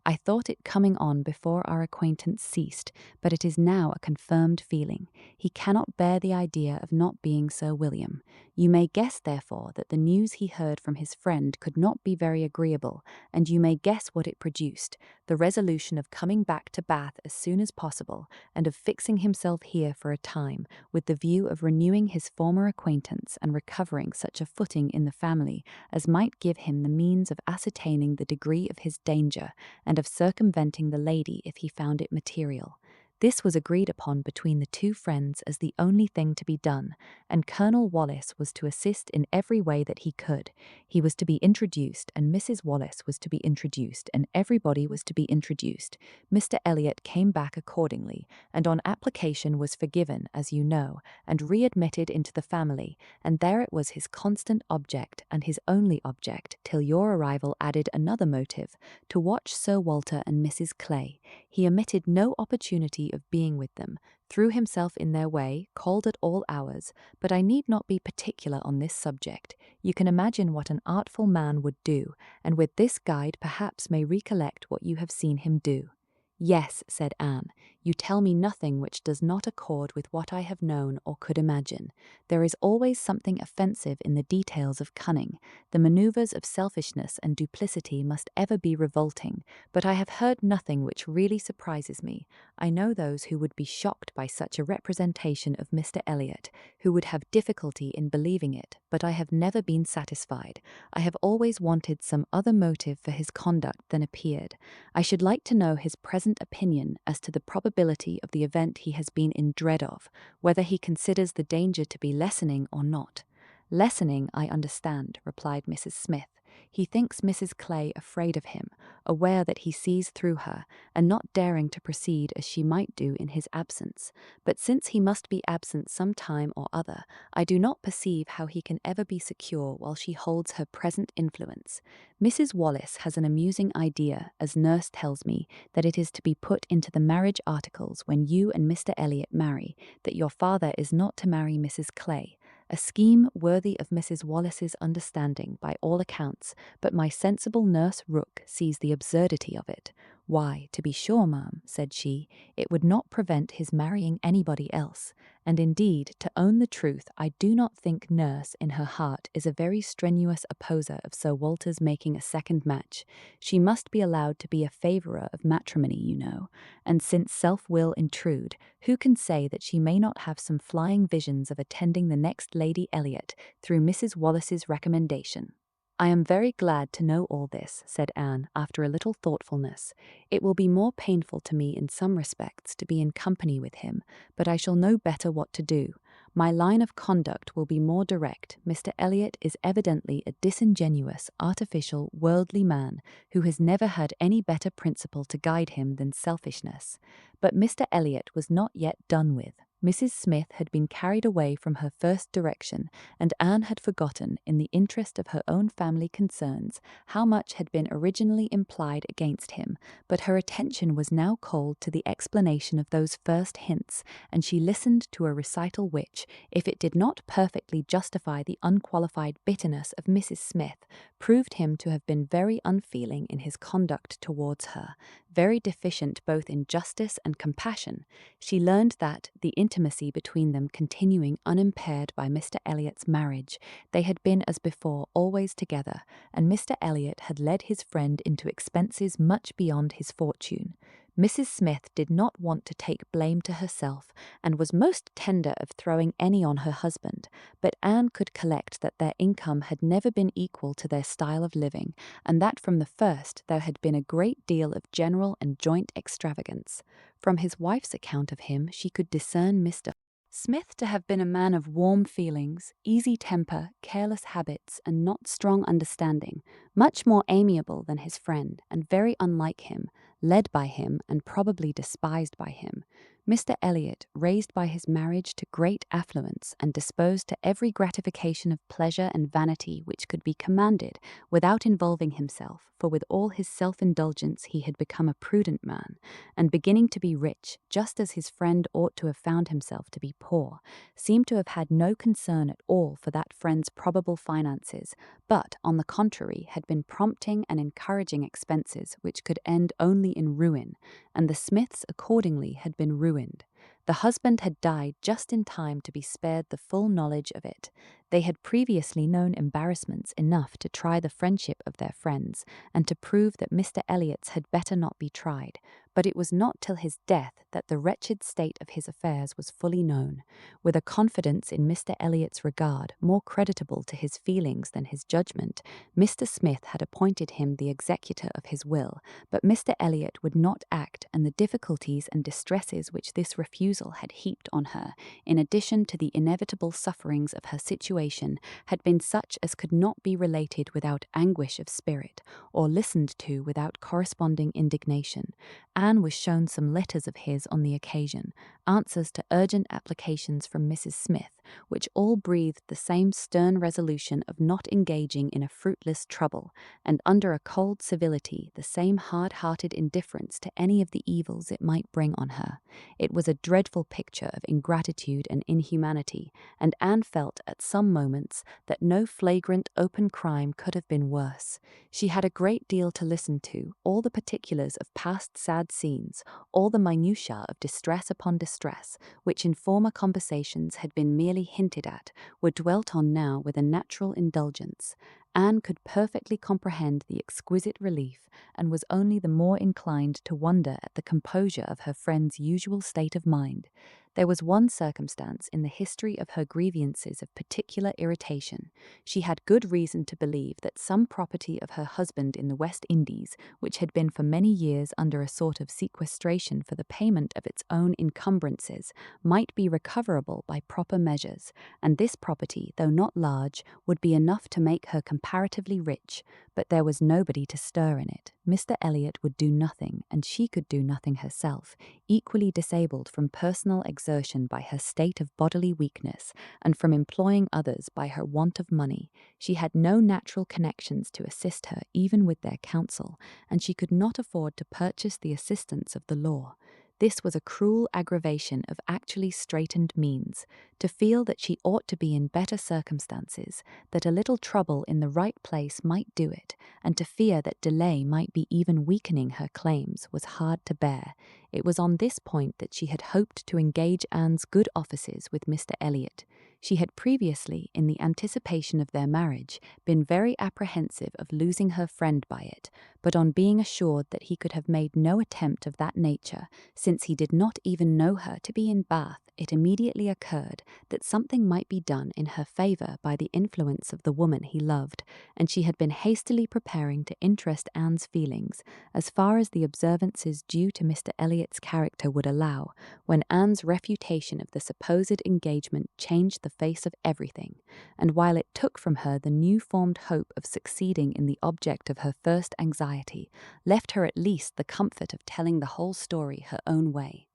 I thought it coming on before our acquaintance ceased, but it is now a confirmed feeling. He cannot bear the idea of not being Sir William. You may guess, therefore, that the news he heard from his friend could not be very agreeable, and you may guess what it produced, the resolution of coming back to Bath as soon as possible, and of fixing himself here for a time, with the view of renewing his former acquaintance and recovering such a footing in the family as might give him the means of ascertaining the degree of his danger, and of circumventing the lady if he found it material. This was agreed upon between the two friends as the only thing to be done, and Colonel Wallis was to assist in every way that he could. He was to be introduced, and Mrs. Wallis was to be introduced, and everybody was to be introduced. Mr. Elliot came back accordingly, and on application was forgiven, as you know, and readmitted into the family, and there it was his constant object, and his only object, till your arrival added another motive, to watch Sir Walter and Mrs. Clay. He omitted no opportunity of being with them, threw himself in their way, called at all hours, but I need not be particular on this subject. You can imagine what an artful man would do, and with this guide perhaps may recollect what you have seen him do. Yes, said Anne, you tell me nothing which does not accord with what I have known or could imagine. There is always something offensive in the details of cunning. The manoeuvres of selfishness and duplicity must ever be revolting, but I have heard nothing which really surprises me. I know those who would be shocked by such a representation of Mr. Elliot, who would have difficulty in believing it, but I have never been satisfied. I have always wanted some other motive for his conduct than appeared. I should like to know his present opinion as to the probability of the event he has been in dread of, whether he considers the danger to be lessening or not. Lessening, I understand, replied Mrs. Smith. He thinks Mrs. Clay afraid of him, aware that he sees through her, and not daring to proceed as she might do in his absence. But since he must be absent some time or other, I do not perceive how he can ever be secure while she holds her present influence. Mrs. Wallis has an amusing idea, as nurse tells me, that it is to be put into the marriage articles when you and Mr. Elliot marry, that your father is not to marry Mrs. Clay. A scheme worthy of Mrs. Wallis's understanding by all accounts, but my sensible nurse Rook sees the absurdity of it. Why, to be sure, ma'am, said she, it would not prevent his marrying anybody else, and indeed, to own the truth, I do not think nurse in her heart is a very strenuous opposer of Sir Walter's making a second match. She must be allowed to be a favourer of matrimony, you know, and since self will intrude, who can say that she may not have some flying visions of attending the next Lady Elliot through Mrs. Wallis's recommendation? I am very glad to know all this, said Anne, after a little thoughtfulness. It will be more painful to me in some respects to be in company with him, but I shall know better what to do. My line of conduct will be more direct. Mr. Elliot is evidently a disingenuous, artificial, worldly man who has never had any better principle to guide him than selfishness. But Mr. Elliot was not yet done with. Mrs. Smith had been carried away from her first direction, and Anne had forgotten, in the interest of her own family concerns, how much had been originally implied against him, but her attention was now called to the explanation of those first hints, and she listened to a recital which, if it did not perfectly justify the unqualified bitterness of Mrs. Smith, proved him to have been very unfeeling in his conduct towards her, very deficient both in justice and compassion. She learned that, the intimacy between them continuing unimpaired by Mr. Elliot's marriage, they had been as before always together, and Mr. Elliot had led his friend into expenses much beyond his fortune. Mrs. Smith did not want to take blame to herself, and was most tender of throwing any on her husband, but Anne could collect that their income had never been equal to their style of living, and that from the first there had been a great deal of general and joint extravagance. From his wife's account of him she could discern Mr. Smith to have been a man of warm feelings, easy temper, careless habits, and not strong understanding, much more amiable than his friend, and very unlike him, led by him, and probably despised by him. Mr. Elliot, raised by his marriage to great affluence and disposed to every gratification of pleasure and vanity which could be commanded without involving himself, for with all his self-indulgence he had become a prudent man, and beginning to be rich, just as his friend ought to have found himself to be poor, seemed to have had no concern at all for that friend's probable finances, but, on the contrary, had been prompting and encouraging expenses which could end only in ruin, and the Smiths accordingly had been ruined. The husband had died just in time to be spared the full knowledge of it. They had previously known embarrassments enough to try the friendship of their friends, and to prove that Mr. Elliot's had better not be tried, but it was not till his death that the wretched state of his affairs was fully known. With a confidence in Mr. Elliot's regard more creditable to his feelings than his judgment, Mr. Smith had appointed him the executor of his will, but Mr. Elliot would not act, and the difficulties and distresses which this refusal had heaped on her, in addition to the inevitable sufferings of her situation, had been such as could not be related without anguish of spirit, or listened to without corresponding indignation. Anne was shown some letters of his on the occasion, answers to urgent applications from Mrs. Smith, which all breathed the same stern resolution of not engaging in a fruitless trouble, and under a cold civility the same hard-hearted indifference to any of the evils it might bring on her. It was a dreadful picture of ingratitude and inhumanity, and Anne felt at some moments that no flagrant open crime could have been worse. She had a great deal to listen to, all the particulars of past sad scenes, all the minutiae of distress upon distress, which in former conversations had been merely hinted at, were dwelt on now with a natural indulgence. Anne could perfectly comprehend the exquisite relief, and was only the more inclined to wonder at the composure of her friend's usual state of mind. There was one circumstance in the history of her grievances of particular irritation. She had good reason to believe that some property of her husband in the West Indies, which had been for many years under a sort of sequestration for the payment of its own encumbrances, might be recoverable by proper measures, and this property, though not large, would be enough to make her comparatively rich, but there was nobody to stir in it. Mr. Elliot would do nothing, and she could do nothing herself, equally disabled from personal exertion by her state of bodily weakness, and from employing others by her want of money. She had no natural connections to assist her even with their counsel, and she could not afford to purchase the assistance of the law. This was a cruel aggravation of actually straitened means, to feel that she ought to be in better circumstances, that a little trouble in the right place might do it, and to fear that delay might be even weakening her claims, was hard to bear. It was on this point that she had hoped to engage Anne's good offices with Mr. Elliot. She had previously, in the anticipation of their marriage, been very apprehensive of losing her friend by it, but on being assured that he could have made no attempt of that nature, since he did not even know her to be in Bath, it immediately occurred that something might be done in her favour by the influence of the woman he loved, and she had been hastily preparing to interest Anne's feelings, as far as the observances due to Mr. Elliot's character would allow, when Anne's refutation of the supposed engagement changed the face of everything, and while it took from her the new-formed hope of succeeding in the object of her first anxiety, left her at least the comfort of telling the whole story her own way.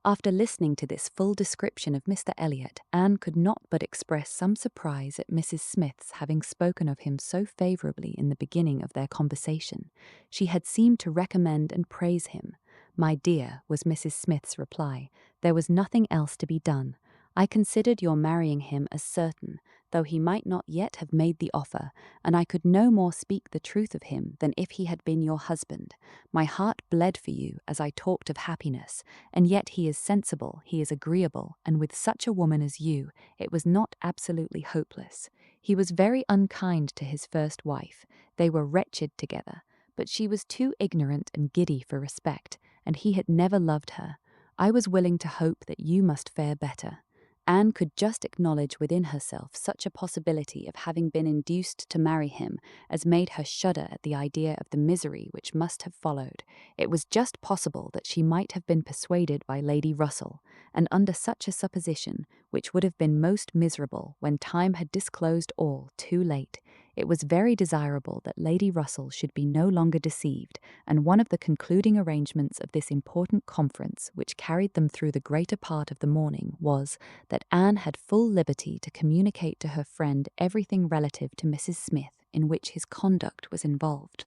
After listening to this full description of Mr. Elliot, Anne could not but express some surprise at Mrs. Smith's having spoken of him so favourably in the beginning of their conversation. She had seemed to recommend and praise him. "My dear," was Mrs. Smith's reply, "there was nothing else to be done. I considered your marrying him as certain, though he might not yet have made the offer, and I could no more speak the truth of him than if he had been your husband. My heart bled for you as I talked of happiness, and yet he is sensible, he is agreeable, and with such a woman as you, it was not absolutely hopeless. He was very unkind to his first wife. They were wretched together, but she was too ignorant and giddy for respect, and he had never loved her. I was willing to hope that you must fare better." Anne could just acknowledge within herself such a possibility of having been induced to marry him as made her shudder at the idea of the misery which must have followed. It was just possible that she might have been persuaded by Lady Russell, and under such a supposition, which would have been most miserable when time had disclosed all too late, It was very desirable that Lady Russell should be no longer deceived, and one of the concluding arrangements of this important conference, which carried them through the greater part of the morning, was that Anne had full liberty to communicate to her friend everything relative to Mrs. Smith in which his conduct was involved.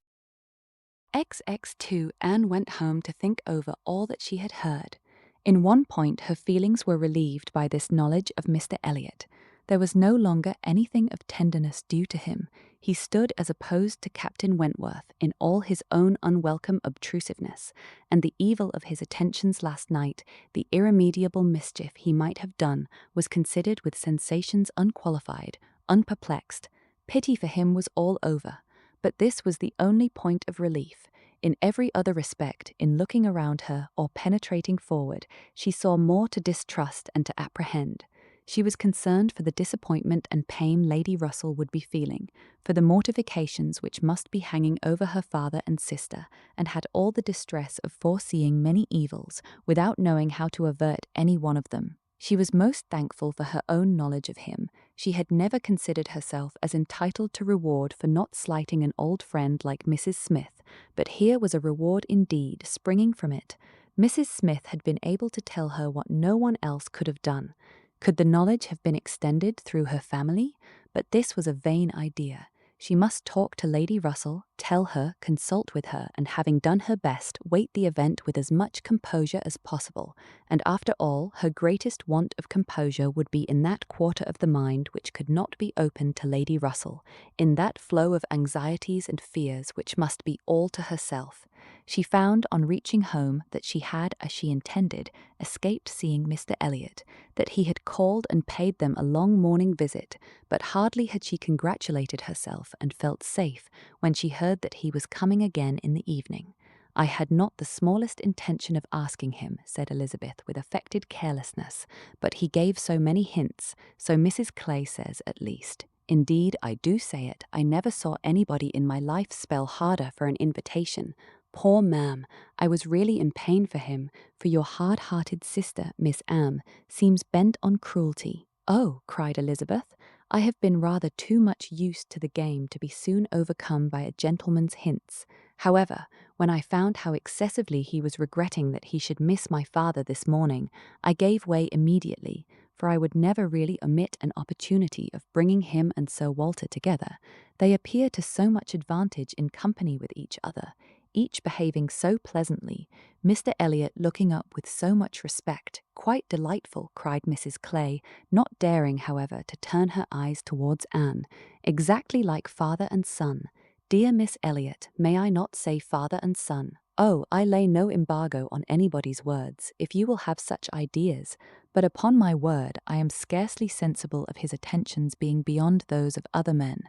XXII. Anne went home to think over all that she had heard. In one point her feelings were relieved by this knowledge of Mr. Elliot. There was no longer anything of tenderness due to him. He stood as opposed to Captain Wentworth in all his own unwelcome obtrusiveness, and the evil of his attentions last night, the irremediable mischief he might have done, was considered with sensations unqualified, unperplexed. Pity for him was all over. But this was the only point of relief. In every other respect, in looking around her or penetrating forward, she saw more to distrust and to apprehend. She was concerned for the disappointment and pain Lady Russell would be feeling, for the mortifications which must be hanging over her father and sister, and had all the distress of foreseeing many evils without knowing how to avert any one of them. She was most thankful for her own knowledge of him. She had never considered herself as entitled to reward for not slighting an old friend like Mrs. Smith, but here was a reward indeed springing from it. Mrs. Smith had been able to tell her what no one else could have done. Could the knowledge have been extended through her family? But this was a vain idea. She must talk to Lady Russell, tell her, consult with her, and having done her best, wait the event with as much composure as possible. And after all, her greatest want of composure would be in that quarter of the mind which could not be opened to Lady Russell, in that flow of anxieties and fears which must be all to herself. She found on reaching home that she had, as she intended, escaped seeing Mr. Elliot, that he had called and paid them a long morning visit, but hardly had she congratulated herself and felt safe when she heard that he was coming again in the evening. "I had not the smallest intention of asking him," said Elizabeth with affected carelessness, "but he gave so many hints, so Mrs. Clay says at least. Indeed, I do say it, I never saw anybody in my life spell harder for an invitation. Poor ma'am, I was really in pain for him, for your hard-hearted sister, Miss Anne, seems bent on cruelty." "Oh," cried Elizabeth, "I have been rather too much used to the game to be soon overcome by a gentleman's hints. However, when I found how excessively he was regretting that he should miss my father this morning, I gave way immediately, for I would never really omit an opportunity of bringing him and Sir Walter together. They appear to so much advantage in company with each other, each behaving so pleasantly, Mr. Elliot looking up with so much respect. Quite delightful," cried Mrs. Clay, not daring, however, to turn her eyes towards Anne. "Exactly like father and son. Dear Miss Elliot, may I not say father and son? Oh, I lay no embargo on anybody's words, if you will have such ideas, but upon my word I am scarcely sensible of his attentions being beyond those of other men."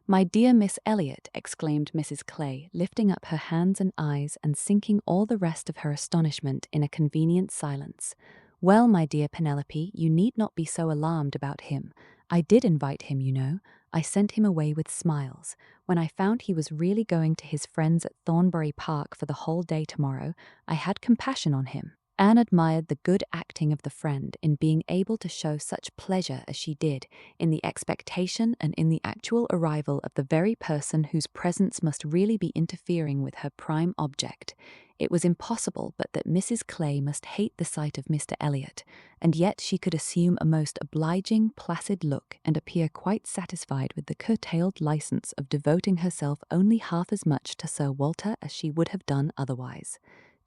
"My dear Miss Elliot," exclaimed Mrs. Clay, lifting up her hands and eyes and sinking all the rest of her astonishment in a convenient silence. "Well, my dear Penelope, you need not be so alarmed about him. I did invite him, you know. I sent him away with smiles. When I found he was really going to his friends at Thornbury Park for the whole day tomorrow, I had compassion on him." Anne admired the good acting of the friend in being able to show such pleasure as she did, in the expectation and in the actual arrival of the very person whose presence must really be interfering with her prime object. It was impossible but that Mrs. Clay must hate the sight of Mr. Elliot, and yet she could assume a most obliging, placid look and appear quite satisfied with the curtailed license of devoting herself only half as much to Sir Walter as she would have done otherwise.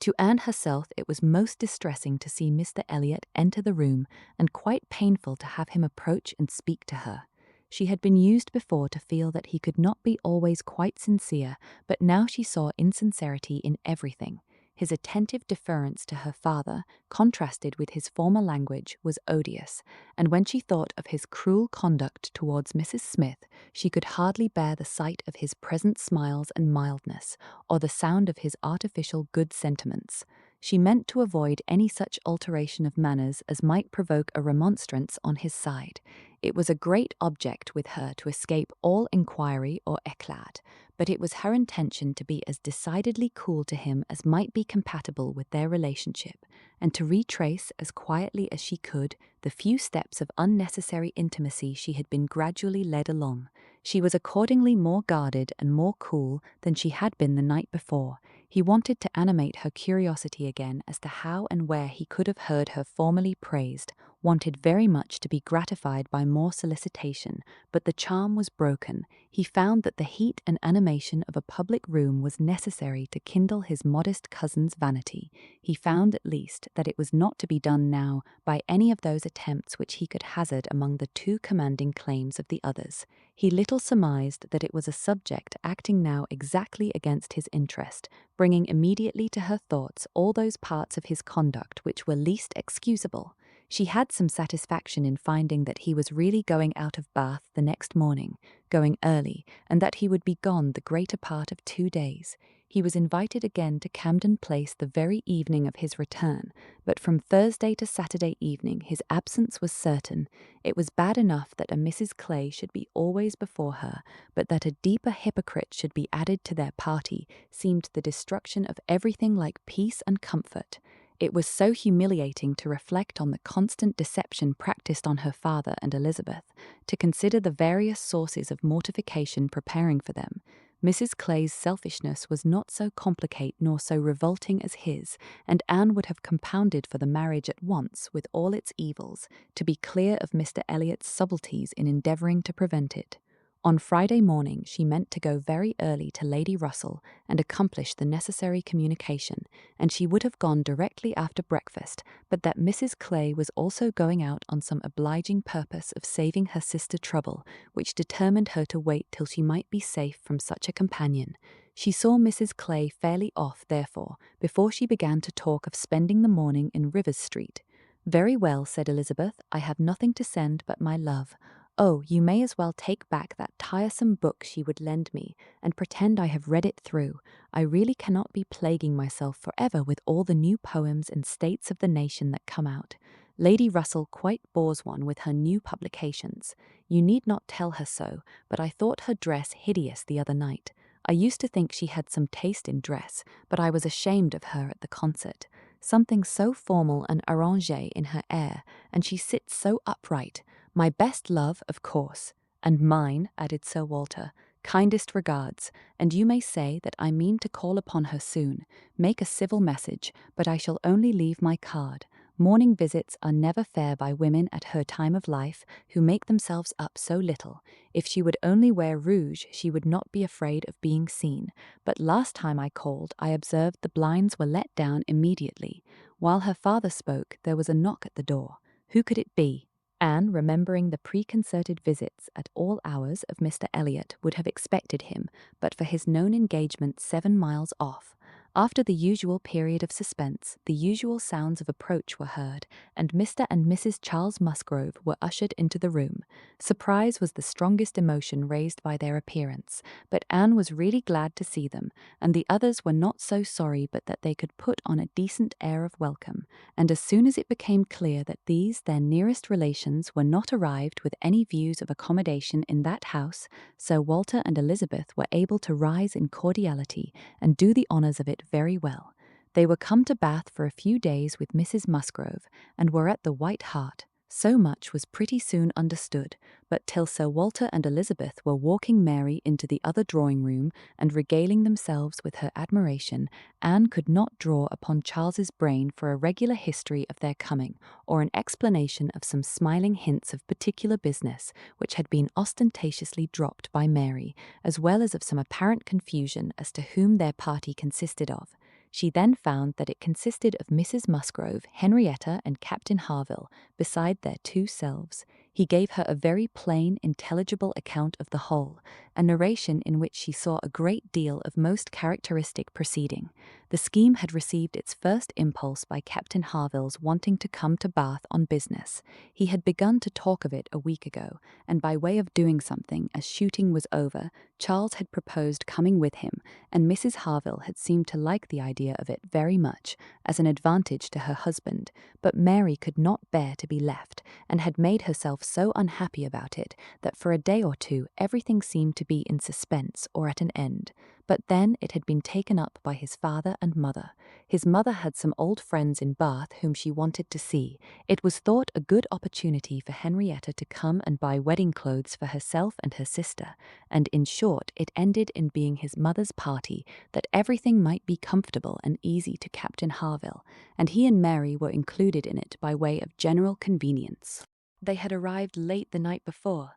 To Anne herself it was most distressing to see Mr. Elliot enter the room, and quite painful to have him approach and speak to her. She had been used before to feel that he could not be always quite sincere, but now she saw insincerity in everything. His attentive deference to her father, contrasted with his former language, was odious, and when she thought of his cruel conduct towards Mrs. Smith, she could hardly bear the sight of his present smiles and mildness, or the sound of his artificial good sentiments. She meant to avoid any such alteration of manners as might provoke a remonstrance on his side. It was a great object with her to escape all inquiry or éclat, but it was her intention to be as decidedly cool to him as might be compatible with their relationship, and to retrace, as quietly as she could, the few steps of unnecessary intimacy she had been gradually led along. She was accordingly more guarded and more cool than she had been the night before. He wanted to animate her curiosity again as to how and where he could have heard her formerly praised, wanted very much to be gratified by more solicitation, but the charm was broken. He found that the heat and animation of a public room was necessary to kindle his modest cousin's vanity. He found at least that it was not to be done now by any of those attempts which he could hazard among the too commanding claims of the others. He little surmised that it was a subject acting now exactly against his interest, bringing immediately to her thoughts all those parts of his conduct which were least excusable. She had some satisfaction in finding that he was really going out of Bath the next morning, going early, and that he would be gone the greater part of 2 days. He was invited again to Camden Place the very evening of his return, but from Thursday to Saturday evening his absence was certain. It was bad enough that a Mrs. Clay should be always before her, but that a deeper hypocrite should be added to their party seemed the destruction of everything like peace and comfort. It was so humiliating to reflect on the constant deception practiced on her father and Elizabeth, to consider the various sources of mortification preparing for them. Mrs. Clay's selfishness was not so complicate nor so revolting as his, and Anne would have compounded for the marriage at once with all its evils, to be clear of Mr. Elliot's subtleties in endeavouring to prevent it. On Friday morning she meant to go very early to Lady Russell and accomplish the necessary communication, and she would have gone directly after breakfast, but that Mrs. Clay was also going out on some obliging purpose of saving her sister trouble, which determined her to wait till she might be safe from such a companion. She saw Mrs. Clay fairly off, therefore, before she began to talk of spending the morning in Rivers Street. "Very well," said Elizabeth, "I have nothing to send but my love. Oh, you may as well take back that tiresome book she would lend me, and pretend I have read it through. I really cannot be plaguing myself forever with all the new poems and states of the nation that come out. Lady Russell quite bores one with her new publications. You need not tell her so, but I thought her dress hideous the other night. I used to think she had some taste in dress, but I was ashamed of her at the concert. Something so formal and arrangé in her air, and she sits so upright. My best love, of course, and mine," added Sir Walter, "kindest regards, and you may say that I mean to call upon her soon, make a civil message, but I shall only leave my card. Morning visits are never fair by women at her time of life, who make themselves up so little. If she would only wear rouge, she would not be afraid of being seen. But last time I called, I observed the blinds were let down immediately. While her father spoke, there was a knock at the door. Who could it be?" Anne, remembering the preconcerted visits at all hours of Mr. Elliot, would have expected him, but for his known engagement 7 miles off. After the usual period of suspense, the usual sounds of approach were heard, and Mr. and Mrs. Charles Musgrove were ushered into the room. Surprise was the strongest emotion raised by their appearance, but Anne was really glad to see them, and the others were not so sorry but that they could put on a decent air of welcome, and as soon as it became clear that these, their nearest relations, were not arrived with any views of accommodation in that house, Sir Walter and Elizabeth were able to rise in cordiality and do the honours of it very well. They were come to Bath for a few days with Mrs. Musgrove, and were at the White Hart. So much was pretty soon understood, but till Sir Walter and Elizabeth were walking Mary into the other drawing-room and regaling themselves with her admiration, Anne could not draw upon Charles's brain for a regular history of their coming, or an explanation of some smiling hints of particular business which had been ostentatiously dropped by Mary, as well as of some apparent confusion as to whom their party consisted of. She then found that it consisted of Mrs. Musgrove, Henrietta, and Captain Harville, beside their 2 selves. He gave her a very plain, intelligible account of the whole, a narration in which she saw a great deal of most characteristic proceeding. The scheme had received its first impulse by Captain Harville's wanting to come to Bath on business. He had begun to talk of it a week ago, and by way of doing something, as shooting was over, Charles had proposed coming with him, and Mrs. Harville had seemed to like the idea of it very much, as an advantage to her husband, but Mary could not bear to be left, and had made herself so unhappy about it that for a day or two everything seemed to to be in suspense or at an end, but then it had been taken up by his father and mother. His mother had some old friends in Bath whom she wanted to see. It was thought a good opportunity for Henrietta to come and buy wedding clothes for herself and her sister, and in short it ended in being his mother's party that everything might be comfortable and easy to Captain Harville, and he and Mary were included in it by way of general convenience. They had arrived late the night before.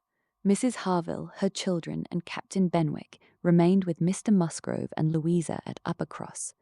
Mrs. Harville, her children, and Captain Benwick remained with Mr. Musgrove and Louisa at Uppercross.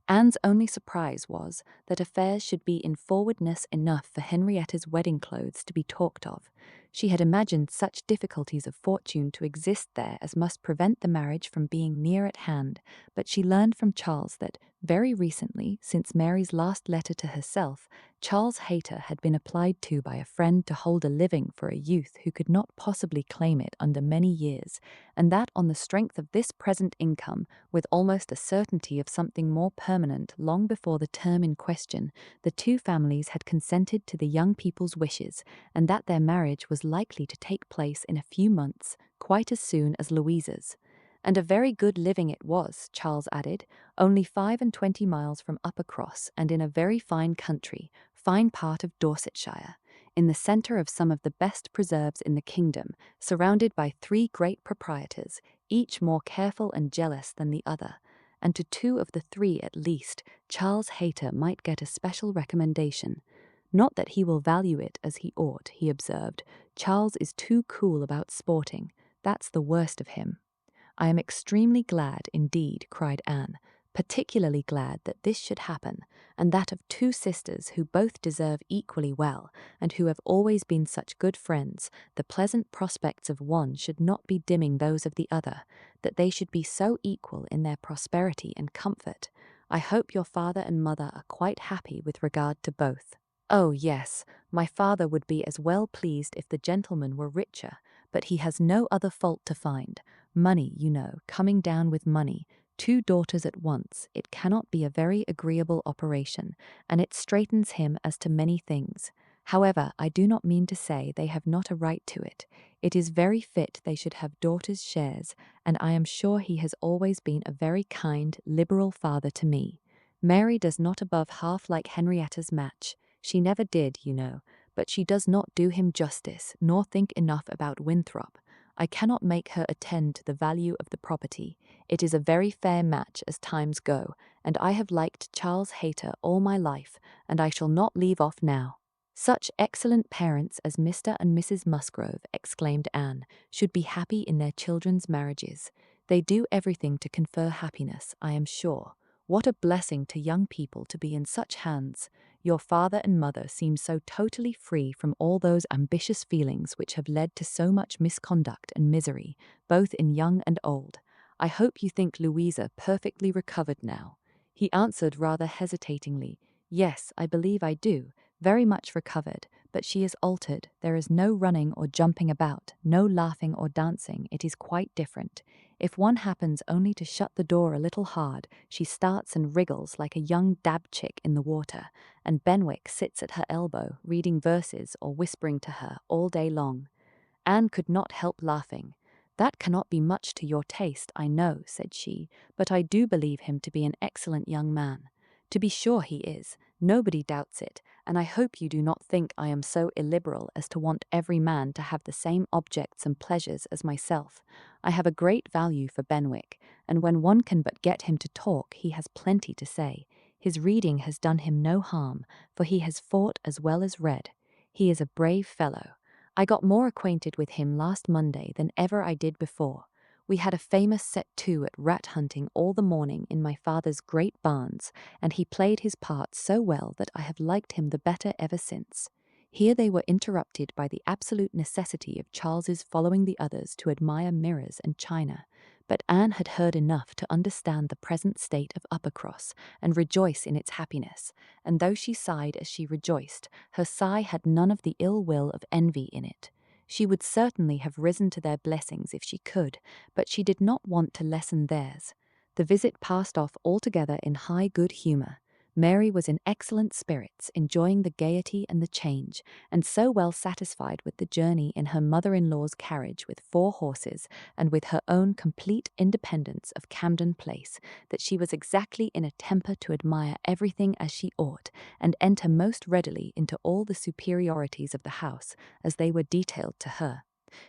Anne's only surprise was that affairs should be in forwardness enough for Henrietta's wedding clothes to be talked of. She had imagined such difficulties of fortune to exist there as must prevent the marriage from being near at hand, but she learned from Charles that, very recently, since Mary's last letter to herself, Charles Hayter had been applied to by a friend to hold a living for a youth who could not possibly claim it under many years, and that on the strength of this present income, with almost a certainty of something more permanent long before the term in question, the two families had consented to the young people's wishes, and that their marriage was likely to take place in a few months, quite as soon as Louisa's. And a very good living it was, Charles added, only 25 miles from Uppercross, and in a very fine country, fine part of Dorsetshire, in the centre of some of the best preserves in the kingdom, surrounded by 3 great proprietors, each more careful and jealous than the other, and to 2 of the 3 at least, Charles Hayter might get a special recommendation. Not that he will value it as he ought, he observed. Charles is too cool about sporting. That's the worst of him. I am extremely glad indeed, cried Anne, particularly glad that this should happen, and that of 2 sisters who both deserve equally well, and who have always been such good friends, the pleasant prospects of one should not be dimming those of the other, that they should be so equal in their prosperity and comfort. I hope your father and mother are quite happy with regard to both. Oh, yes, my father would be as well pleased if the gentleman were richer, but he has no other fault to find. Money, you know, coming down with money, 2 daughters at once, it cannot be a very agreeable operation, and it straightens him as to many things. However, I do not mean to say they have not a right to it. It is very fit they should have daughters' shares, and I am sure he has always been a very kind, liberal father to me. Mary does not above half like Henrietta's match. She never did, you know, but she does not do him justice, nor think enough about Winthrop. I cannot make her attend to the value of the property. It is a very fair match as times go, and I have liked Charles Hayter all my life, and I shall not leave off now. Such excellent parents as Mr. and Mrs. Musgrove, exclaimed Anne, should be happy in their children's marriages. They do everything to confer happiness, I am sure. What a blessing to young people to be in such hands! Your father and mother seem so totally free from all those ambitious feelings which have led to so much misconduct and misery, both in young and old. I hope you think Louisa perfectly recovered now. He answered rather hesitatingly, Yes, I believe I do, very much recovered, but she is altered. There is no running or jumping about, no laughing or dancing. It is quite different. If one happens only to shut the door a little hard, she starts and wriggles like a young dab chick in the water, and Benwick sits at her elbow, reading verses or whispering to her all day long. Anne could not help laughing. That cannot be much to your taste, I know, said she, but I do believe him to be an excellent young man. To be sure he is, nobody doubts it, and I hope you do not think I am so illiberal as to want every man to have the same objects and pleasures as myself. I have a great value for Benwick, and when one can but get him to talk, he has plenty to say. His reading has done him no harm, for he has fought as well as read. He is a brave fellow. I got more acquainted with him last Monday than ever I did before. We had a famous set-to at rat-hunting all the morning in my father's great barns, and he played his part so well that I have liked him the better ever since. Here they were interrupted by the absolute necessity of Charles's following the others to admire mirrors and china, but Anne had heard enough to understand the present state of Uppercross and rejoice in its happiness, and though she sighed as she rejoiced, her sigh had none of the ill will of envy in it. She would certainly have risen to their blessings if she could, but she did not want to lessen theirs. The visit passed off altogether in high good humour. Mary was in excellent spirits, enjoying the gaiety and the change, and so well satisfied with the journey in her mother-in-law's carriage with 4 horses, and with her own complete independence of Camden Place, that she was exactly in a temper to admire everything as she ought, and enter most readily into all the superiorities of the house, as they were detailed to her.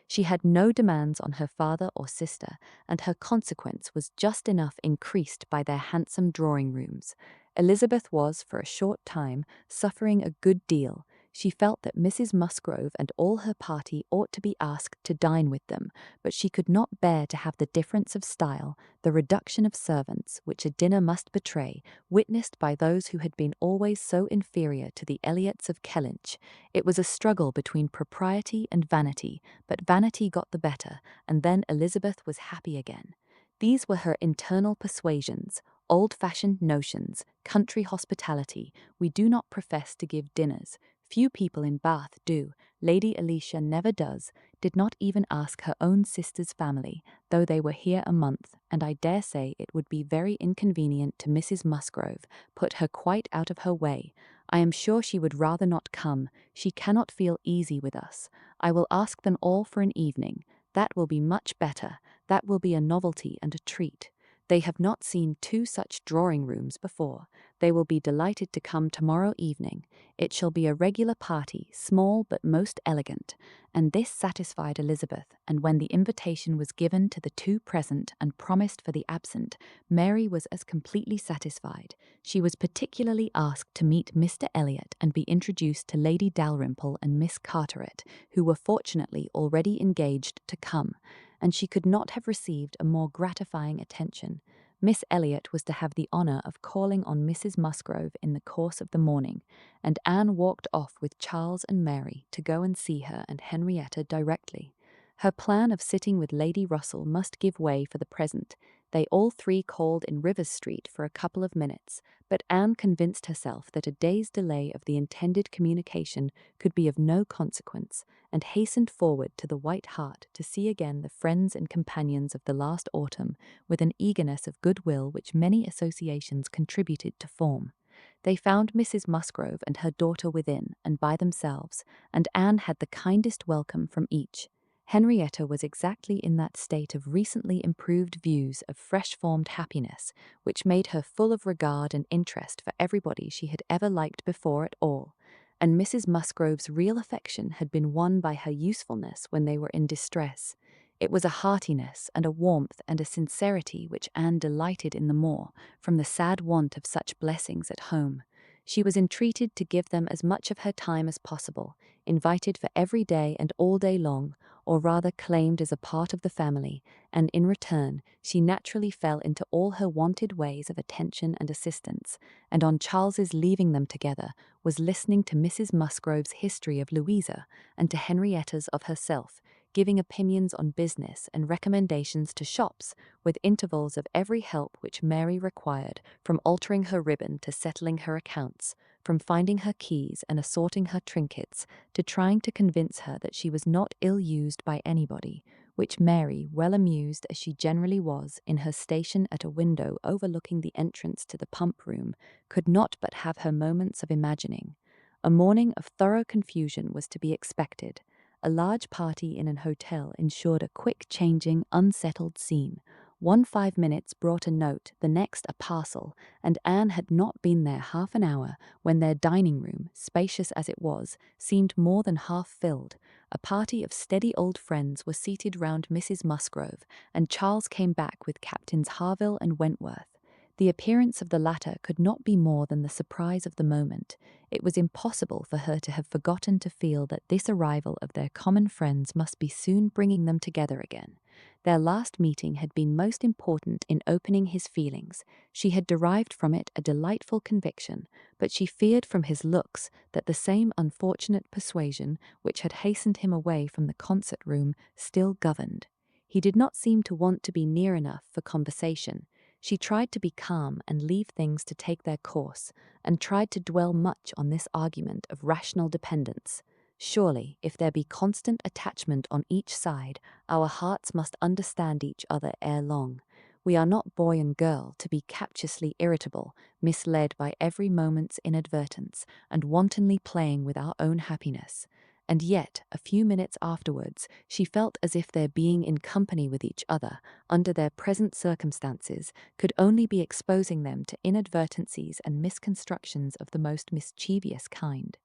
She had no demands on her father or sister, and her consequence was just enough increased by their handsome drawing-rooms. Elizabeth was, for a short time, suffering a good deal. She felt that Mrs. Musgrove and all her party ought to be asked to dine with them, but she could not bear to have the difference of style, the reduction of servants, which a dinner must betray, witnessed by those who had been always so inferior to the Elliots of Kellynch. It was a struggle between propriety and vanity, but vanity got the better, and then Elizabeth was happy again. These were her internal persuasions, old-fashioned notions, country hospitality. We do not profess to give dinners. Few people in Bath do. Lady Alicia never does, did not even ask her own sister's family, though they were here a month, and I dare say it would be very inconvenient to Mrs. Musgrove, put her quite out of her way. I am sure she would rather not come. She cannot feel easy with us. I will ask them all for an evening. That will be much better. That will be a novelty and a treat. They have not seen 2 such drawing-rooms before. They will be delighted to come tomorrow evening. It shall be a regular party, small but most elegant. And this satisfied Elizabeth, and when the invitation was given to the 2 present and promised for the absent, Mary was as completely satisfied. She was particularly asked to meet Mr. Elliot and be introduced to Lady Dalrymple and Miss Carteret, who were fortunately already engaged to come, and she could not have received a more gratifying attention. Miss Elliot was to have the honour of calling on Mrs. Musgrove in the course of the morning, and Anne walked off with Charles and Mary to go and see her and Henrietta directly. Her plan of sitting with Lady Russell must give way for the present. They all 3 called in Rivers Street for a couple of minutes, but Anne convinced herself that a day's delay of the intended communication could be of no consequence, and hastened forward to the White Hart to see again the friends and companions of the last autumn, with an eagerness of goodwill which many associations contributed to form. They found Mrs. Musgrove and her daughter within, and by themselves, and Anne had the kindest welcome from each. Henrietta was exactly in that state of recently improved views of fresh-formed happiness, which made her full of regard and interest for everybody she had ever liked before at all, and Mrs. Musgrove's real affection had been won by her usefulness when they were in distress. It was a heartiness and a warmth and a sincerity which Anne delighted in the more, from the sad want of such blessings at home. She was entreated to give them as much of her time as possible, invited for every day and all day long, or rather claimed as a part of the family, and in return she naturally fell into all her wonted ways of attention and assistance, and on Charles's leaving them together, was listening to Mrs. Musgrove's history of Louisa, and to Henrietta's of herself, giving opinions on business and recommendations to shops, with intervals of every help which Mary required, from altering her ribbon to settling her accounts, from finding her keys and assorting her trinkets, to trying to convince her that she was not ill-used by anybody, which Mary, well amused as she generally was in her station at a window overlooking the entrance to the pump-room, could not but have her moments of imagining. A morning of thorough confusion was to be expected. A large party in an hotel ensured a quick changing, unsettled scene. 5 minutes brought a note, the next a parcel, and Anne had not been there half an hour when their dining-room, spacious as it was, seemed more than half filled. A party of steady old friends were seated round Mrs. Musgrove, and Charles came back with Captains Harville and Wentworth. The appearance of the latter could not be more than the surprise of the moment. It was impossible for her to have forgotten to feel that this arrival of their common friends must be soon bringing them together again. Their last meeting had been most important in opening his feelings. She had derived from it a delightful conviction, but she feared from his looks that the same unfortunate persuasion which had hastened him away from the concert-room still governed. He did not seem to want to be near enough for conversation. She tried to be calm and leave things to take their course, and tried to dwell much on this argument of rational dependence. Surely, if there be constant attachment on each side, our hearts must understand each other ere long. We are not boy and girl to be captiously irritable, misled by every moment's inadvertence, and wantonly playing with our own happiness. And yet, a few minutes afterwards, she felt as if their being in company with each other, under their present circumstances, could only be exposing them to inadvertencies and misconstructions of the most mischievous kind.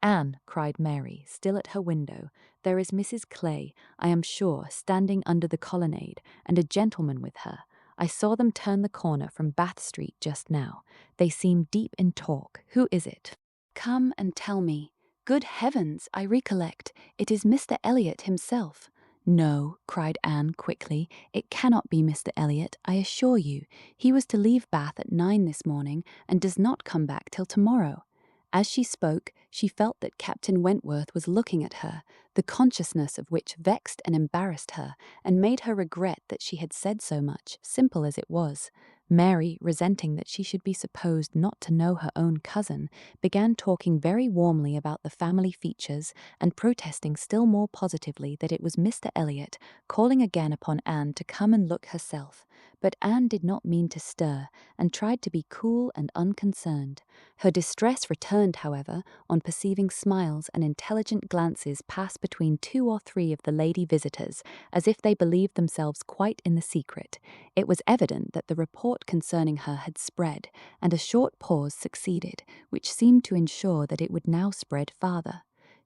"Anne," cried Mary, still at her window, "there is Mrs. Clay, I am sure, standing under the colonnade, and a gentleman with her. I saw them turn the corner from Bath Street just now. They seem deep in talk. Who is it? Come and tell me. Good heavens, I recollect. It is Mr. Elliot himself." "No," cried Anne quickly, "it cannot be Mr. Elliot, I assure you. He was to leave Bath at 9 this morning, and does not come back till tomorrow." As she spoke, she felt that Captain Wentworth was looking at her, the consciousness of which vexed and embarrassed her, and made her regret that she had said so much, simple as it was. Mary, resenting that she should be supposed not to know her own cousin, began talking very warmly about the family features, and protesting still more positively that it was Mr. Elliot, calling again upon Anne to come and look herself. But Anne did not mean to stir, and tried to be cool and unconcerned. Her distress returned, however, on perceiving smiles and intelligent glances pass between 2 or 3 of the lady visitors, as if they believed themselves quite in the secret. It was evident that the report concerning her had spread, and a short pause succeeded, which seemed to ensure that it would now spread farther.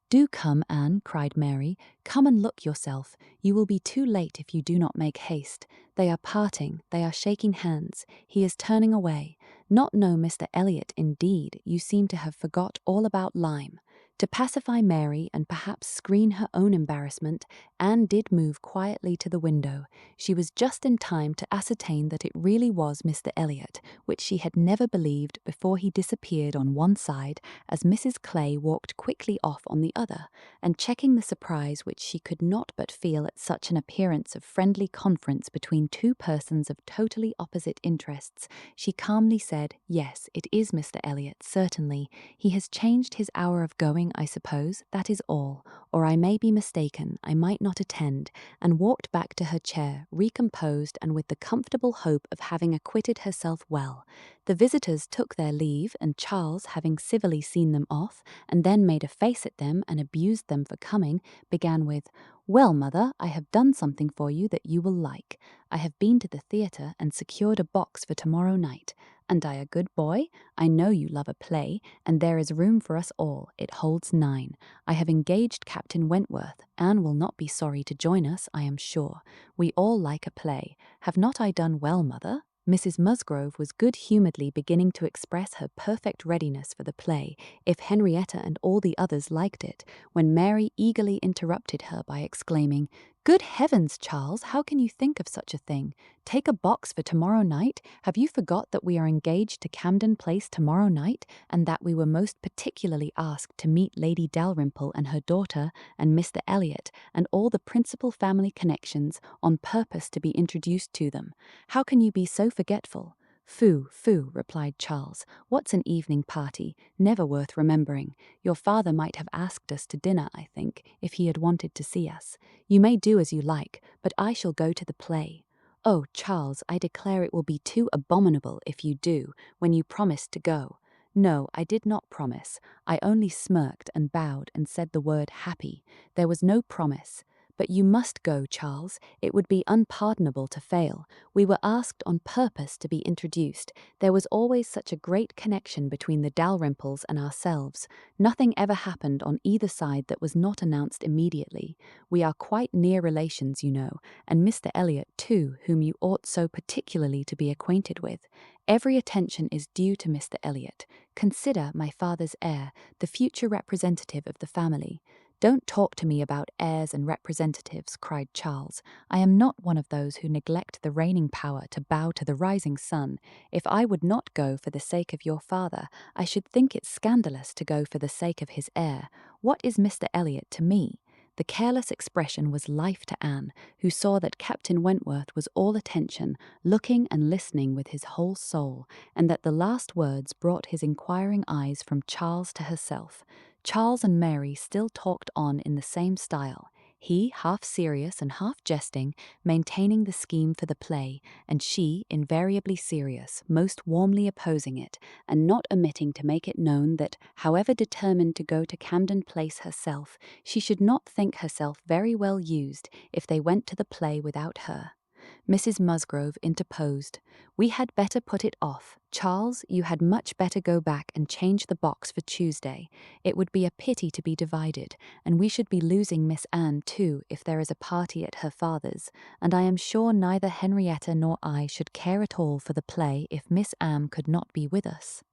"Do come, Anne," cried Mary. "Come and look yourself. You will be too late if you do not make haste. They are parting, they are shaking hands. He is turning away. Not know Mr. Elliot, indeed, you seem to have forgot all about Lyme." To pacify Mary and perhaps screen her own embarrassment, Anne did move quietly to the window. She was just in time to ascertain that it really was Mr. Elliot, which she had never believed before he disappeared on one side as Mrs. Clay walked quickly off on the other, and checking the surprise which she could not but feel at such an appearance of friendly conference between two persons of totally opposite interests, she calmly said, "Yes, it is Mr. Elliot, certainly. He has changed his hour of going, I suppose, that is all, or I may be mistaken, I might not attend," and walked back to her chair, recomposed and with the comfortable hope of having acquitted herself well. The visitors took their leave, and Charles, having civilly seen them off, and then made a face at them and abused them for coming, began with, "Well, mother, I have done something for you that you will like. I have been to the theatre and secured a box for tomorrow night. And I a good boy? I know you love a play, and there is room for us all. It holds 9. I have engaged Captain Wentworth. Anne will not be sorry to join us, I am sure. We all like a play. Have not I done well, mother?" Mrs. Musgrove was good-humouredly beginning to express her perfect readiness for the play, if Henrietta and all the others liked it, when Mary eagerly interrupted her by exclaiming, "Good heavens, Charles, how can you think of such a thing? Take a box for tomorrow night? Have you forgot that we are engaged to Camden Place tomorrow night, and that we were most particularly asked to meet Lady Dalrymple and her daughter, and Mr. Elliot, and all the principal family connections, on purpose to be introduced to them? How can you be so forgetful?" "Phoo, phoo," replied Charles. "What's an evening party? Never worth remembering. Your father might have asked us to dinner, I think, if he had wanted to see us. You may do as you like, but I shall go to the play." "Oh, Charles, I declare it will be too abominable if you do, when you promised to go." "No, I did not promise. I only smirked and bowed and said the word happy. There was no promise. But you must go, Charles. It would be unpardonable to fail. We were asked on purpose to be introduced. There was always such a great connection between the Dalrymples and ourselves. Nothing ever happened on either side that was not announced immediately. We are quite near relations, you know, and Mr. Elliot, too, whom you ought so particularly to be acquainted with. Every attention is due to Mr. Elliot. Consider my father's heir, the future representative of the family." "Don't talk to me about heirs and representatives," cried Charles. "I am not one of those who neglect the reigning power to bow to the rising sun. If I would not go for the sake of your father, I should think it scandalous to go for the sake of his heir. What is Mr. Elliot to me?" The careless expression was life to Anne, who saw that Captain Wentworth was all attention, looking and listening with his whole soul, and that the last words brought his inquiring eyes from Charles to herself. Charles and Mary still talked on in the same style. he half serious and half jesting, maintaining the scheme for the play, and she invariably serious, most warmly opposing it, and not omitting to make it known that, however determined to go to Camden Place herself, she should not think herself very well used if they went to the play without her. Mrs. Musgrove interposed. "We had better put it off. Charles, you had much better go back and change the box for Tuesday. It would be a pity to be divided, and we should be losing Miss Anne too if there is a party at her father's, and I am sure neither Henrietta nor I should care at all for the play if Miss Anne could not be with us."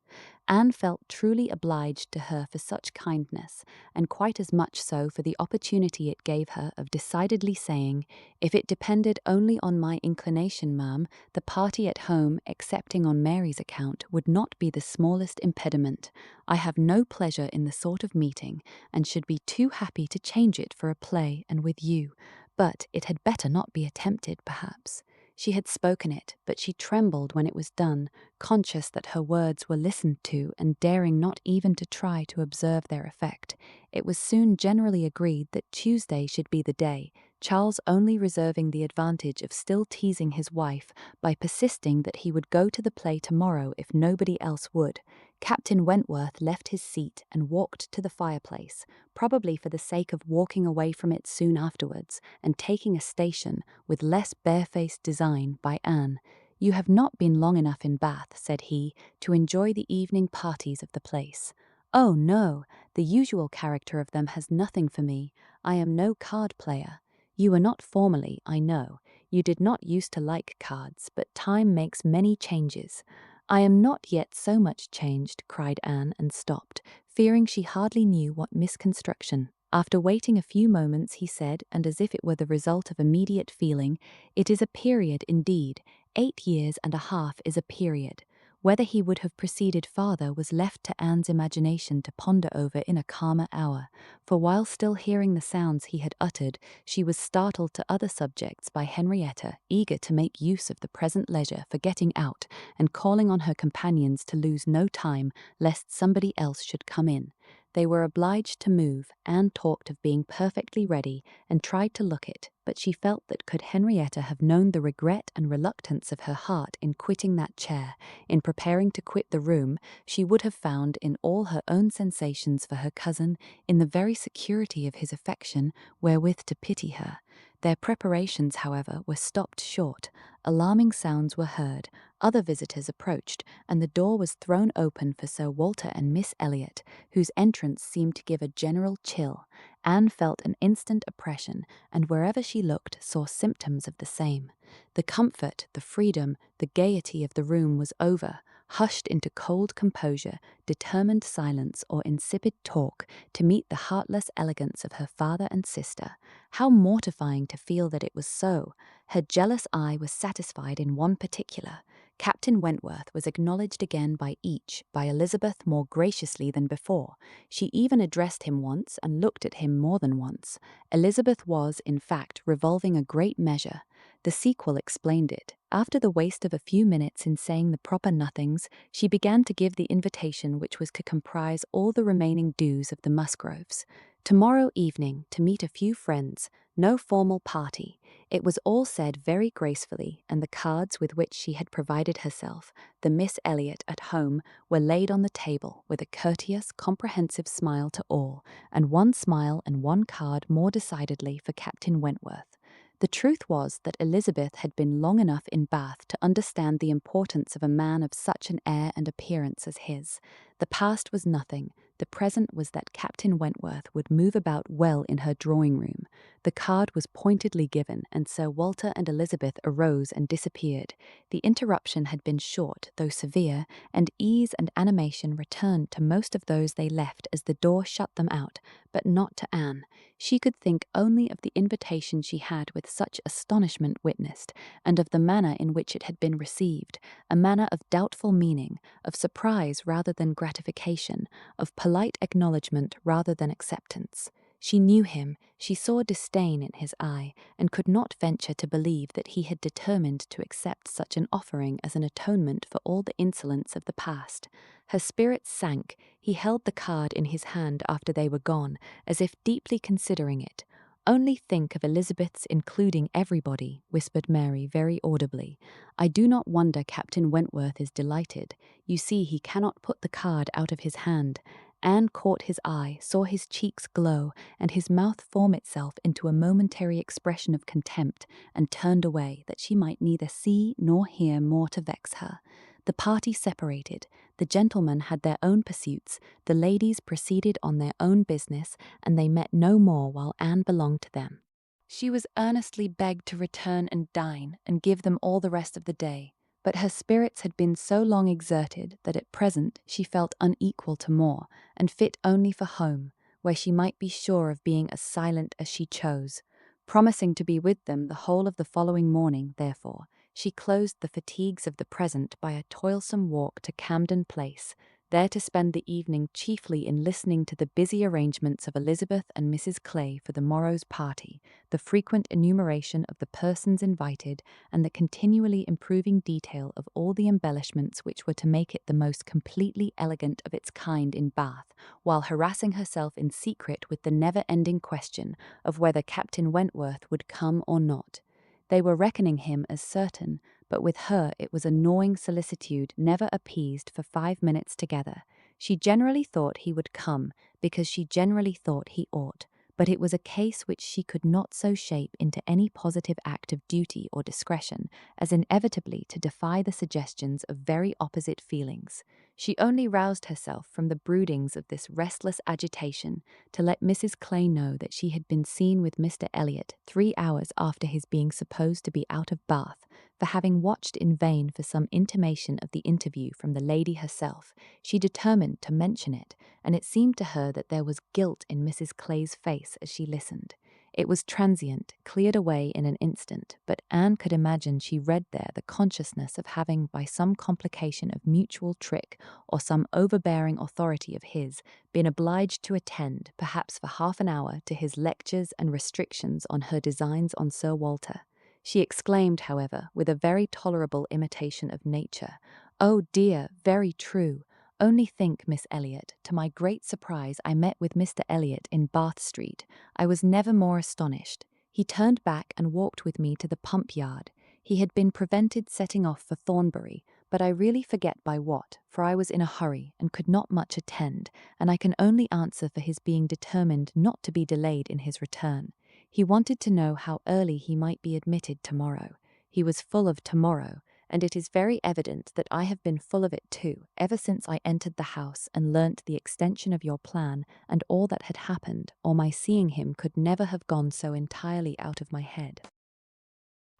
Anne felt truly obliged to her for such kindness, and quite as much so for the opportunity it gave her of decidedly saying, "If it depended only on my inclination, ma'am, the party at home, excepting on Mary's account, would not be the smallest impediment. I have no pleasure in the sort of meeting, and should be too happy to change it for a play and with you, but it had better not be attempted, perhaps." She had spoken it, but she trembled when it was done, conscious that her words were listened to and daring not even to try to observe their effect. It was soon generally agreed that Tuesday should be the day, Charles only reserving the advantage of still teasing his wife by persisting that he would go to the play tomorrow if nobody else would. Captain Wentworth left his seat and walked to the fireplace, probably for the sake of walking away from it soon afterwards, and taking a station, with less barefaced design, by Anne. "You have not been long enough in Bath," said he, "to enjoy the evening parties of the place." "Oh, no, the usual character of them has nothing for me. I am no card player. You were not formerly, I know. You did not used to like cards, but time makes many changes." "I am not yet so much changed," cried Anne, and stopped, fearing she hardly knew what misconstruction. After waiting a few moments, he said, and as if it were the result of immediate feeling, "It is a period indeed. 8 years and a half is a period." Whether he would have proceeded farther was left to Anne's imagination to ponder over in a calmer hour, for while still hearing the sounds he had uttered, she was startled to other subjects by Henrietta, eager to make use of the present leisure for getting out, and calling on her companions to lose no time, lest somebody else should come in. They were obliged to move. Anne talked of being perfectly ready, and tried to look it, but she felt that could Henrietta have known the regret and reluctance of her heart in quitting that chair, in preparing to quit the room, she would have found in all her own sensations for her cousin, in the very security of his affection, wherewith to pity her. Their preparations, however, were stopped short. Alarming sounds were heard, other visitors approached, and the door was thrown open for Sir Walter and Miss Elliot, whose entrance seemed to give a general chill. Anne felt an instant oppression, and wherever she looked saw symptoms of the same. The comfort, the freedom, the gaiety of the room was over, hushed into cold composure, determined silence, or insipid talk, to meet the heartless elegance of her father and sister. How mortifying to feel that it was so! Her jealous eye was satisfied in one particular. Captain Wentworth was acknowledged again by each, by Elizabeth more graciously than before. She even addressed him once, and looked at him more than once. Elizabeth was, in fact, revolving a great measure. The sequel explained it. After the waste of a few minutes in saying the proper nothings, she began to give the invitation which was to comprise all the remaining dues of the Musgroves. Tomorrow evening, to meet a few friends, no formal party. It was all said very gracefully, and the cards with which she had provided herself, the Miss Elliot at home, were laid on the table, with a courteous, comprehensive smile to all, and one smile and one card more decidedly for Captain Wentworth. The truth was that Elizabeth had been long enough in Bath to understand the importance of a man of such an air and appearance as his. The past was nothing. The present was that Captain Wentworth would move about well in her drawing-room. The card was pointedly given, and Sir Walter and Elizabeth arose and disappeared. The interruption had been short, though severe, and ease and animation returned to most of those they left as the door shut them out, but not to Anne. She could think only of the invitation she had with such astonishment witnessed, and of the manner in which it had been received, a manner of doubtful meaning, of surprise rather than gratification, of polite acknowledgment rather than acceptance. She knew him, she saw disdain in his eye, and could not venture to believe that he had determined to accept such an offering as an atonement for all the insolence of the past. Her spirits sank. He held the card in his hand after they were gone, as if deeply considering it. Only think of Elizabeth's including everybody, whispered Mary very audibly. I do not wonder Captain Wentworth is delighted. You see, he cannot put the card out of his hand. Anne caught his eye, saw his cheeks glow, and his mouth form itself into a momentary expression of contempt, and turned away, that she might neither see nor hear more to vex her. The party separated. The gentlemen had their own pursuits, the ladies proceeded on their own business, and they met no more while Anne belonged to them. She was earnestly begged to return and dine, and give them all the rest of the day, but her spirits had been so long exerted that at present she felt unequal to more, and fit only for home, where she might be sure of being as silent as she chose. Promising to be with them the whole of the following morning, therefore, she closed the fatigues of the present by a toilsome walk to Camden Place, there to spend the evening chiefly in listening to the busy arrangements of Elizabeth and Mrs. Clay for the morrow's party, the frequent enumeration of the persons invited, and the continually improving detail of all the embellishments which were to make it the most completely elegant of its kind in Bath, while harassing herself in secret with the never-ending question of whether Captain Wentworth would come or not. They were reckoning him as certain, but with her it was a gnawing solicitude never appeased for 5 minutes together. She generally thought he would come, because she generally thought he ought, but it was a case which she could not so shape into any positive act of duty or discretion as inevitably to defy the suggestions of very opposite feelings. She only roused herself from the broodings of this restless agitation to let Mrs. Clay know that she had been seen with Mr. Elliot 3 hours after his being supposed to be out of Bath, for having watched in vain for some intimation of the interview from the lady herself. She determined to mention it, and it seemed to her that there was guilt in Mrs. Clay's face as she listened. It was transient, cleared away in an instant, but Anne could imagine she read there the consciousness of having, by some complication of mutual trick, or some overbearing authority of his, been obliged to attend, perhaps for half an hour, to his lectures and restrictions on her designs on Sir Walter. She exclaimed, however, with a very tolerable imitation of nature, "Oh dear, very true. Only think, Miss Elliot, to my great surprise I met with Mr. Elliot in Bath Street. I was never more astonished. He turned back and walked with me to the pump yard. He had been prevented setting off for Thornbury, but I really forget by what, for I was in a hurry and could not much attend, and I can only answer for his being determined not to be delayed in his return. He wanted to know how early he might be admitted tomorrow. He was full of tomorrow, and it is very evident that I have been full of it too, ever since I entered the house and learnt the extension of your plan and all that had happened, or my seeing him could never have gone so entirely out of my head."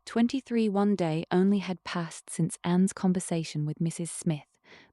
23 one day only had passed since Anne's conversation with Mrs. Smith,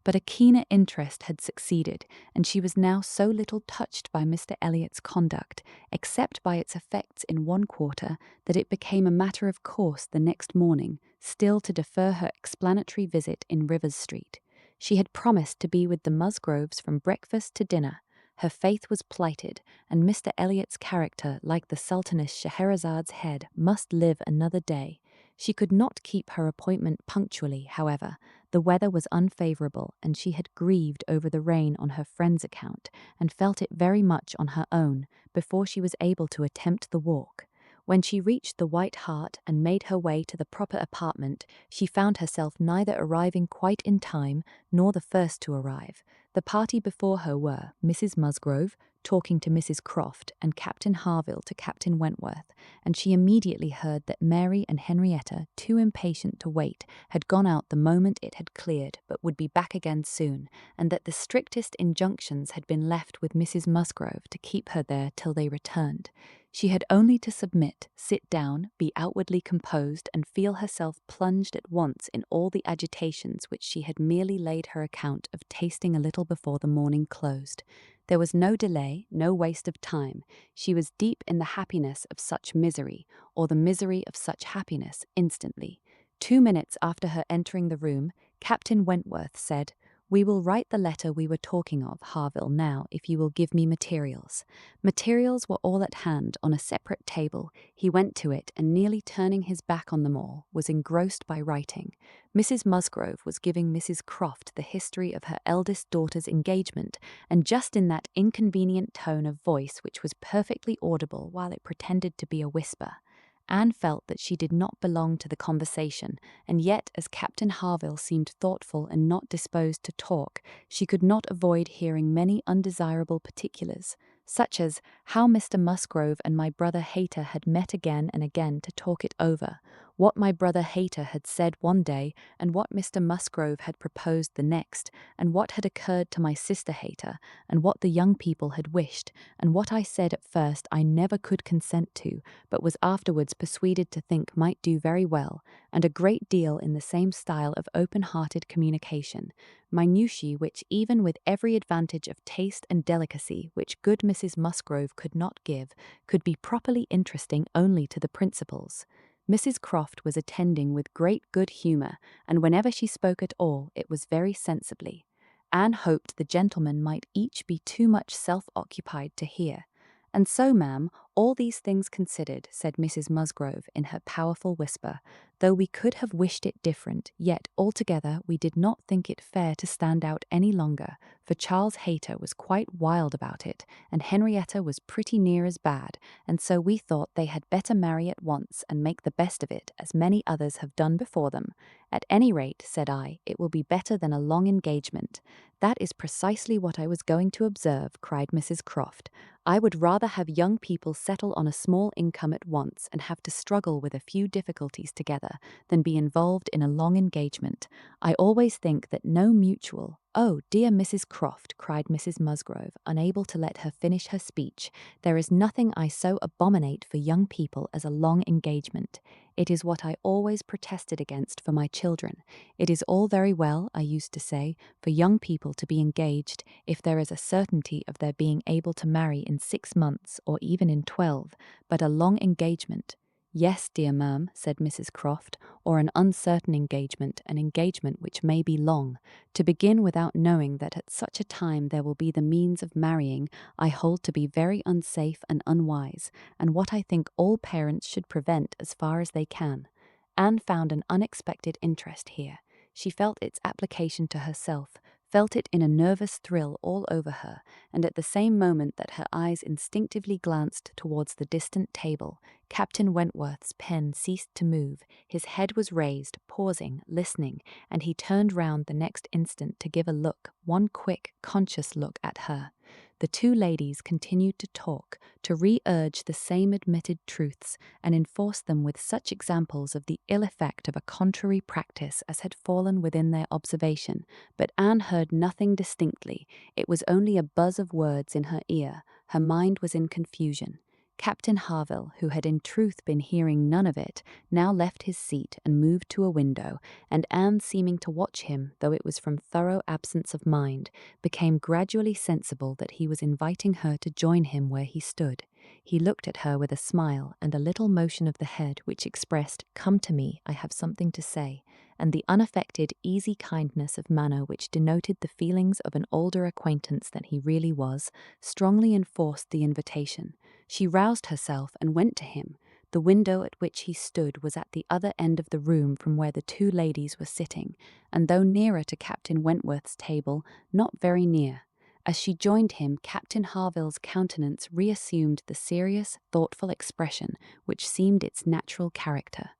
but a keener interest had succeeded, and she was now so little touched by Mr. Elliot's conduct, except by its effects in one quarter, that it became a matter of course the next morning still to defer her explanatory visit in Rivers Street. She had promised to be with the Musgroves from breakfast to dinner. Her faith was plighted, and Mr. Elliot's character, like the Sultaness Scheherazade's head, must live another day. She could not keep her appointment punctually, however. The weather was unfavourable, and she had grieved over the rain on her friend's account, and felt it very much on her own, before she was able to attempt the walk. When she reached the White Hart and made her way to the proper apartment, she found herself neither arriving quite in time, nor the first to arrive. The party before her were Mrs. Musgrove, talking to Mrs. Croft, and Captain Harville to Captain Wentworth, and she immediately heard that Mary and Henrietta, too impatient to wait, had gone out the moment it had cleared, but would be back again soon, and that the strictest injunctions had been left with Mrs. Musgrove to keep her there till they returned. She had only to submit, sit down, be outwardly composed, and feel herself plunged at once in all the agitations which she had merely laid her account of tasting a little before the morning closed. There was no delay, no waste of time. She was deep in the happiness of such misery, or the misery of such happiness, instantly. 2 minutes after her entering the room, Captain Wentworth said, We will write the letter we were talking of, Harville, now, if you will give me materials. Materials were all at hand on a separate table. He went to it, and nearly turning his back on them all, was engrossed by writing. Mrs. Musgrove was giving Mrs. Croft the history of her eldest daughter's engagement, and just in that inconvenient tone of voice which was perfectly audible while it pretended to be a whisper. Anne felt that she did not belong to the conversation, and yet, as Captain Harville seemed thoughtful and not disposed to talk, she could not avoid hearing many undesirable particulars, such as how Mr. Musgrove and my brother Hayter had met again and again to talk it over, what my brother Hayter had said one day, and what Mr. Musgrove had proposed the next, and what had occurred to my sister Hayter, and what the young people had wished, and what I said at first I never could consent to, but was afterwards persuaded to think might do very well, and a great deal in the same style of open-hearted communication, minutiae which, even with every advantage of taste and delicacy which good Mrs. Musgrove could not give, could be properly interesting only to the principals. Mrs. Croft was attending with great good humour, and whenever she spoke at all, it was very sensibly. Anne hoped the gentlemen might each be too much self-occupied to hear. "And so, ma'am, all these things considered," said Mrs. Musgrove in her powerful whisper, "though we could have wished it different, yet altogether we did not think it fair to stand out any longer, for Charles Hayter was quite wild about it, and Henrietta was pretty near as bad, and so we thought they had better marry at once and make the best of it, as many others have done before them. At any rate, said I, it will be better than a long engagement." "That is precisely what I was going to observe," cried Mrs. Croft. "I would rather have young people settle on a small income at once and have to struggle with a few difficulties together than be involved in a long engagement. I always think that no mutual—" "Oh, dear Mrs. Croft," cried Mrs. Musgrove, unable to let her finish her speech, "there is nothing I so abominate for young people as a long engagement. It is what I always protested against for my children. It is all very well, I used to say, for young people to be engaged, if there is a certainty of their being able to marry in 6 months, or even in 12, but a long engagement—" "Yes, dear ma'am," said Mrs. Croft, "or an uncertain engagement, an engagement which may be long. To begin without knowing that at such a time there will be the means of marrying, I hold to be very unsafe and unwise, and what I think all parents should prevent as far as they can." Anne found an unexpected interest here. She felt its application to herself, felt it in a nervous thrill all over her, and at the same moment that her eyes instinctively glanced towards the distant table, Captain Wentworth's pen ceased to move, his head was raised, pausing, listening, and he turned round the next instant to give a look, one quick, conscious look at her. The two ladies continued to talk, to re-urge the same admitted truths, and enforce them with such examples of the ill effect of a contrary practice as had fallen within their observation, but Anne heard nothing distinctly. It was only a buzz of words in her ear. Her mind was in confusion. Captain Harville, who had in truth been hearing none of it, now left his seat and moved to a window, and Anne, seeming to watch him, though it was from thorough absence of mind, became gradually sensible that he was inviting her to join him where he stood. He looked at her with a smile and a little motion of the head which expressed, "Come to me, I have something to say," and the unaffected, easy kindness of manner which denoted the feelings of an older acquaintance than he really was, strongly enforced the invitation. She roused herself and went to him. The window at which he stood was at the other end of the room from where the two ladies were sitting, and though nearer to Captain Wentworth's table, not very near. As she joined him, Captain Harville's countenance reassumed the serious, thoughtful expression which seemed its natural character.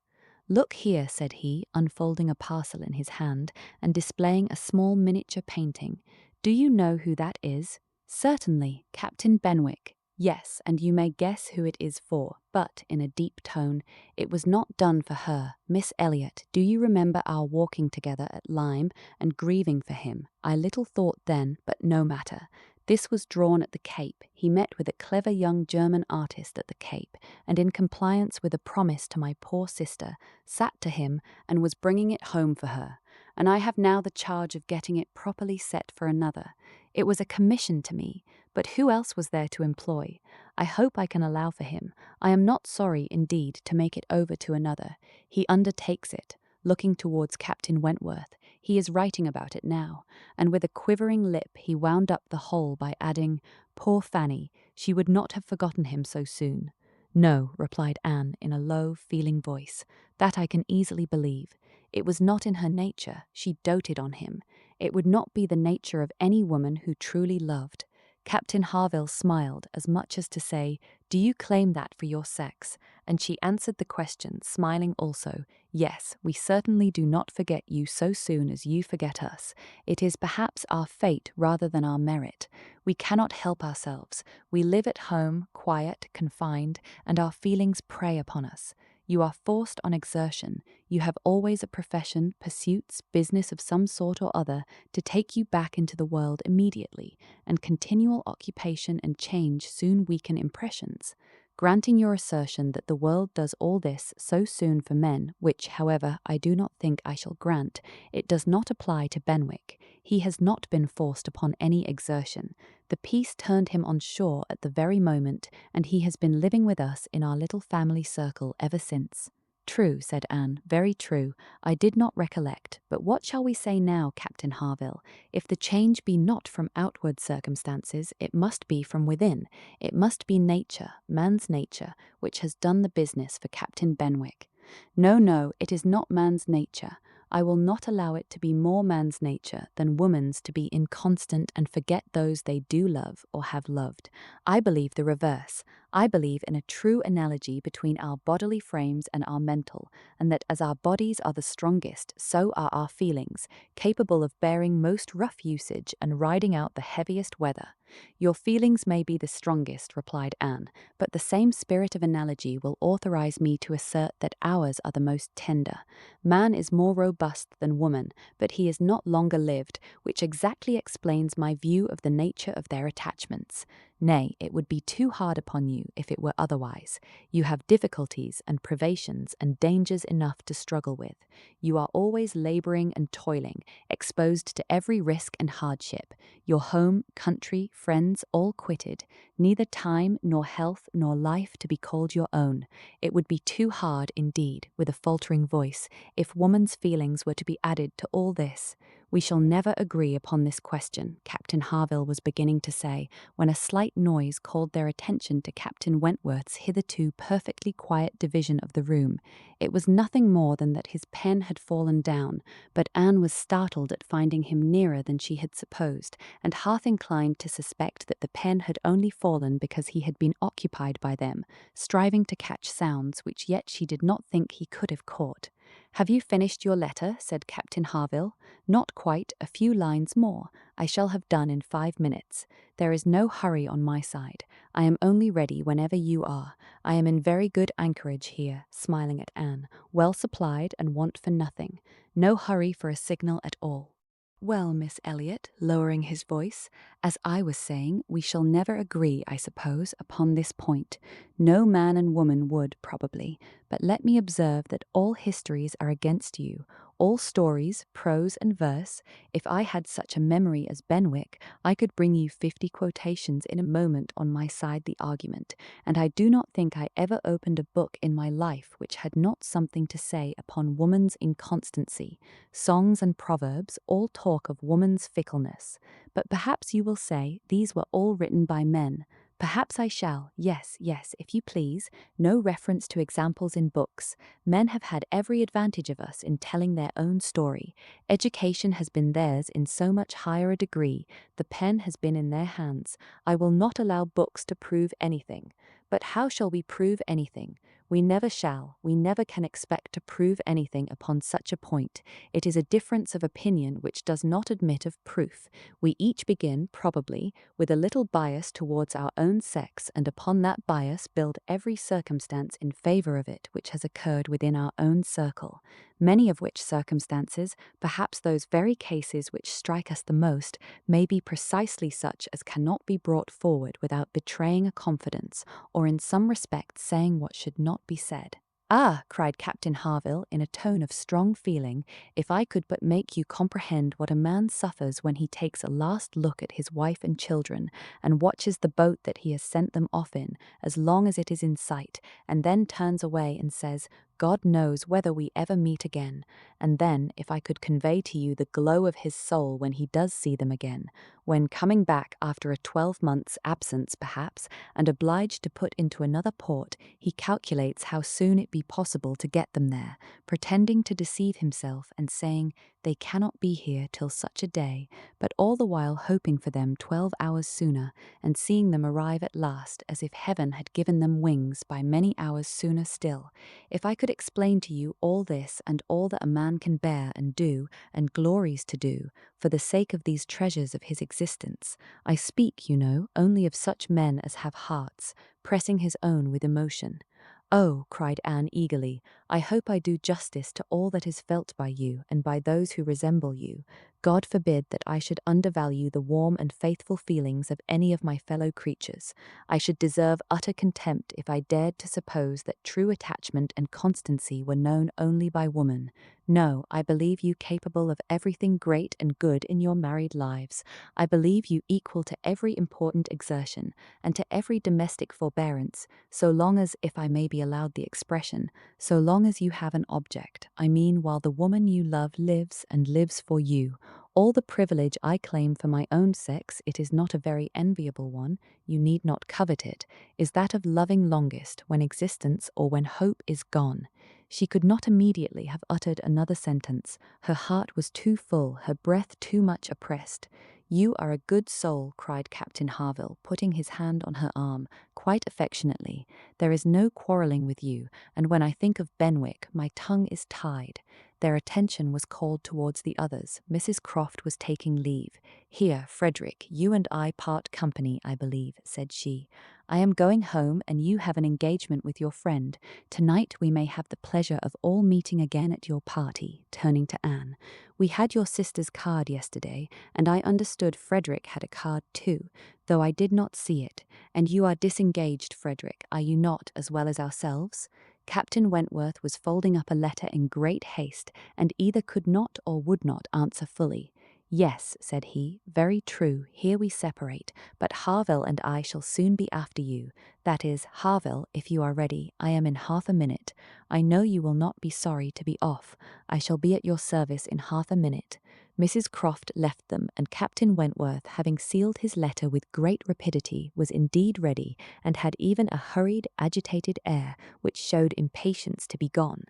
"Look here," said he, unfolding a parcel in his hand, and displaying a small miniature painting. "Do you know who that is?" "Certainly, Captain Benwick." "Yes, and you may guess who it is for," but, in a deep tone, "it was not done for her. Miss Elliot, do you remember our walking together at Lyme, and grieving for him? I little thought then, but no matter. This was drawn at the Cape. He met with a clever young German artist at the Cape, and in compliance with a promise to my poor sister, sat to him, and was bringing it home for her. And I have now the charge of getting it properly set for another. It was a commission to me, but who else was there to employ? I hope I can allow for him. I am not sorry, indeed, to make it over to another. He undertakes it," looking towards Captain Wentworth. He is writing about it now, and with a quivering lip he wound up the whole by adding, "Poor Fanny, she would not have forgotten him so soon." "No," replied Anne in a low, feeling voice, "that I can easily believe. It was not in her nature, she doted on him. It would not be the nature of any woman who truly loved." Captain Harville smiled, as much as to say, "Do you claim that for your sex?" And she answered the question, smiling also, "Yes, we certainly do not forget you so soon as you forget us. It is perhaps our fate rather than our merit. We cannot help ourselves. We live at home, quiet, confined, and our feelings prey upon us. You are forced on exertion. You have always a profession, pursuits, business of some sort or other to take you back into the world immediately, and continual occupation and change soon weaken impressions. Granting your assertion that the world does all this so soon for men, which, however, I do not think I shall grant, it does not apply to Benwick. He has not been forced upon any exertion. The peace turned him on shore at the very moment, and he has been living with us in our little family circle ever since." "True," said Anne, "very true. I did not recollect. But what shall we say now, Captain Harville? If the change be not from outward circumstances, it must be from within. It must be nature, man's nature, which has done the business for Captain Benwick." "No, no, it is not man's nature. I will not allow it to be more man's nature than woman's to be inconstant and forget those they do love or have loved. I believe the reverse. I believe in a true analogy between our bodily frames and our mental, and that as our bodies are the strongest, so are our feelings, capable of bearing most rough usage and riding out the heaviest weather." "Your feelings may be the strongest," replied Anne, "but the same spirit of analogy will authorize me to assert that ours are the most tender. Man is more robust than woman, but he is not longer lived, which exactly explains my view of the nature of their attachments. Nay, it would be too hard upon you if it were otherwise. You have difficulties and privations and dangers enough to struggle with. You are always labouring and toiling, exposed to every risk and hardship. Your home, country, friends, all quitted, neither time nor health nor life to be called your own. It would be too hard, indeed," with a faltering voice, "if woman's feelings were to be added to all this." "We shall never agree upon this question," Captain Harville was beginning to say, when a slight noise called their attention to Captain Wentworth's hitherto perfectly quiet division of the room. It was nothing more than that his pen had fallen down, but Anne was startled at finding him nearer than she had supposed, and half inclined to suspect that the pen had only fallen because he had been occupied by them, striving to catch sounds which yet she did not think he could have caught. "Have you finished your letter?" said Captain Harville. "Not quite, a few lines more. I shall have done in 5 minutes. There is no hurry on my side. I am only ready whenever you are. I am in very good anchorage here," smiling at Anne, "well supplied and want for nothing. No hurry for a signal at all." "Well, Miss Elliot," lowering his voice, "as I was saying, we shall never agree, I suppose, upon this point. No man and woman would, probably. But let me observe that all histories are against you, all stories, prose and verse. If I had such a memory as Benwick, I could bring you 50 quotations in a moment on my side the argument, and I do not think I ever opened a book in my life which had not something to say upon woman's inconstancy. Songs and proverbs all talk of woman's fickleness. But perhaps you will say these were all written by men. Perhaps I shall, yes, if you please. No reference to examples in books. Men have had every advantage of us in telling their own story. Education has been theirs in so much higher a degree. The pen has been in their hands. I will not allow books to prove anything. But how shall we prove anything? We never shall, we never can expect to prove anything upon such a point. It is a difference of opinion which does not admit of proof. We each begin, probably, with a little bias towards our own sex, and upon that bias build every circumstance in favour of it which has occurred within our own circle. Many of which circumstances, perhaps those very cases which strike us the most, may be precisely such as cannot be brought forward without betraying a confidence, or in some respects saying what should not be said. "Ah," cried Captain Harville in a tone of strong feeling, "if I could but make you comprehend what a man suffers when he takes a last look at his wife and children, and watches the boat that he has sent them off in, as long as it is in sight, and then turns away and says, God knows whether we ever meet again. And then, if I could convey to you the glow of his soul when he does see them again, when coming back after a 12 months' absence perhaps, and obliged to put into another port, he calculates how soon it be possible to get them there, pretending to deceive himself and saying, they cannot be here till such a day, but all the while hoping for them 12 hours sooner, and seeing them arrive at last as if heaven had given them wings by many hours sooner still. If I could explain to you all this and all that a man can bear and do, and glories to do, for the sake of these treasures of his existence, I speak, you know, only of such men as have hearts, pressing his own with emotion. Oh, cried Anne eagerly, I hope I do justice to all that is felt by you and by those who resemble you. God forbid that I should undervalue the warm and faithful feelings of any of my fellow creatures. I should deserve utter contempt if I dared to suppose that true attachment and constancy were known only by woman. No, I believe you capable of everything great and good in your married lives. I believe you equal to every important exertion, and to every domestic forbearance, so long as, if I may be allowed the expression, so long as you have an object, I mean while the woman you love lives and lives for you. All the privilege I claim for my own sex, it is not a very enviable one, you need not covet it, is that of loving longest when existence or when hope is gone. She could not immediately have uttered another sentence. Her heart was too full, her breath too much oppressed. You are a good soul, cried Captain Harville, putting his hand on her arm, quite affectionately. There is no quarrelling with you, and when I think of Benwick, my tongue is tied. Their attention was called towards the others. Mrs. Croft was taking leave. Here, Frederick, you and I part company, I believe, said she. I am going home, and you have an engagement with your friend. Tonight we may have the pleasure of all meeting again at your party, turning to Anne. We had your sister's card yesterday, and I understood Frederick had a card too, though I did not see it. And you are disengaged, Frederick, are you not, as well as ourselves? Captain Wentworth was folding up a letter in great haste, and either could not or would not answer fully. Yes, said he, very true, here we separate, but Harville and I shall soon be after you. That is, Harville, if you are ready, I am in half a minute. I know you will not be sorry to be off. I shall be at your service in half a minute. Mrs. Croft left them, and Captain Wentworth, having sealed his letter with great rapidity, was indeed ready, and had even a hurried, agitated air, which showed impatience to be gone.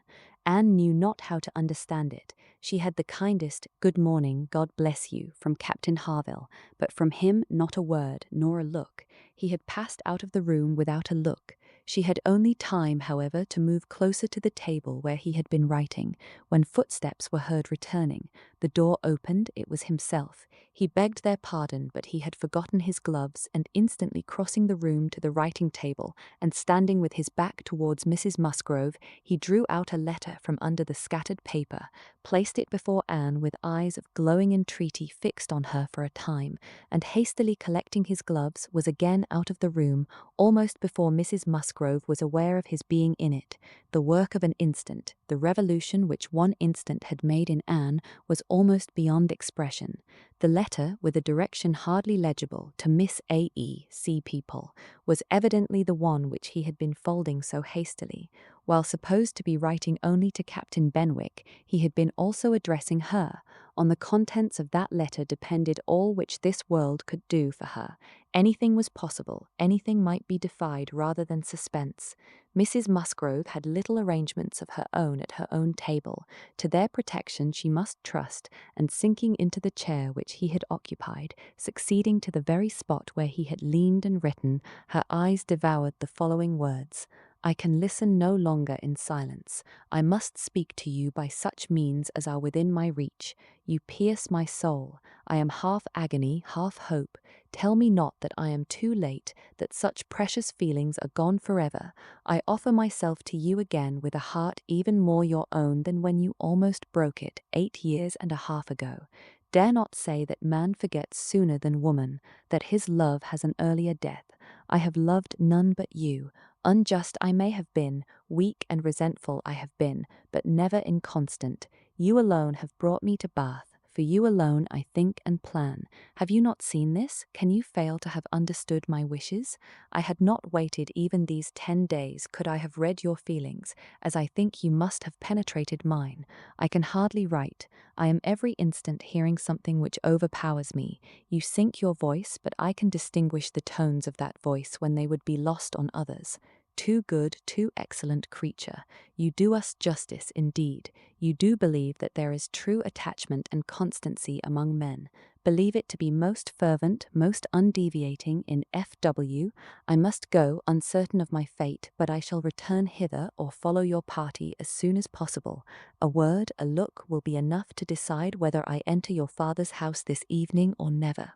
Anne knew not how to understand it. She had the kindest "Good morning, God bless you," from Captain Harville, but from him not a word, nor a look. He had passed out of the room without a look. She had only time, however, to move closer to the table where he had been writing, when footsteps were heard returning. The door opened, it was himself. He begged their pardon, but he had forgotten his gloves, and instantly crossing the room to the writing table, and standing with his back towards Mrs. Musgrove, he drew out a letter from under the scattered paper, placed it before Anne with eyes of glowing entreaty fixed on her for a time, and hastily collecting his gloves, was again out of the room, almost before Mrs. Musgrove was aware of his being in it. The work of an instant, the revolution which one instant had made in Anne, was almost beyond expression. The letter, with a direction hardly legible, to Miss A.E., Sea People, was evidently the one which he had been folding so hastily. While supposed to be writing only to Captain Benwick, he had been also addressing her. On the contents of that letter depended all which this world could do for her. Anything was possible, anything might be defied rather than suspense. Mrs. Musgrove had little arrangements of her own at her own table. To their protection she must trust, and sinking into the chair which he had occupied, succeeding to the very spot where he had leaned and written, her eyes devoured the following words: I can listen no longer in silence. I must speak to you by such means as are within my reach. You pierce my soul. I am half agony, half hope. Tell me not that I am too late, that such precious feelings are gone forever. I offer myself to you again with a heart even more your own than when you almost broke it 8 years and a half ago. Dare not say that man forgets sooner than woman, that his love has an earlier death. I have loved none but you. Unjust I may have been, weak and resentful I have been, but never inconstant. You alone have brought me to Bath. For you alone I think and plan. Have you not seen this? Can you fail to have understood my wishes? I had not waited even these 10 days could I have read your feelings, as I think you must have penetrated mine. I can hardly write. I am every instant hearing something which overpowers me. You sink your voice, but I can distinguish the tones of that voice when they would be lost on others. Too good, too excellent creature. You do us justice indeed. You do believe that there is true attachment and constancy among men. Believe it to be most fervent, most undeviating in F.W. I must go, uncertain of my fate, but I shall return hither or follow your party as soon as possible. A word, a look will be enough to decide whether I enter your father's house this evening or never.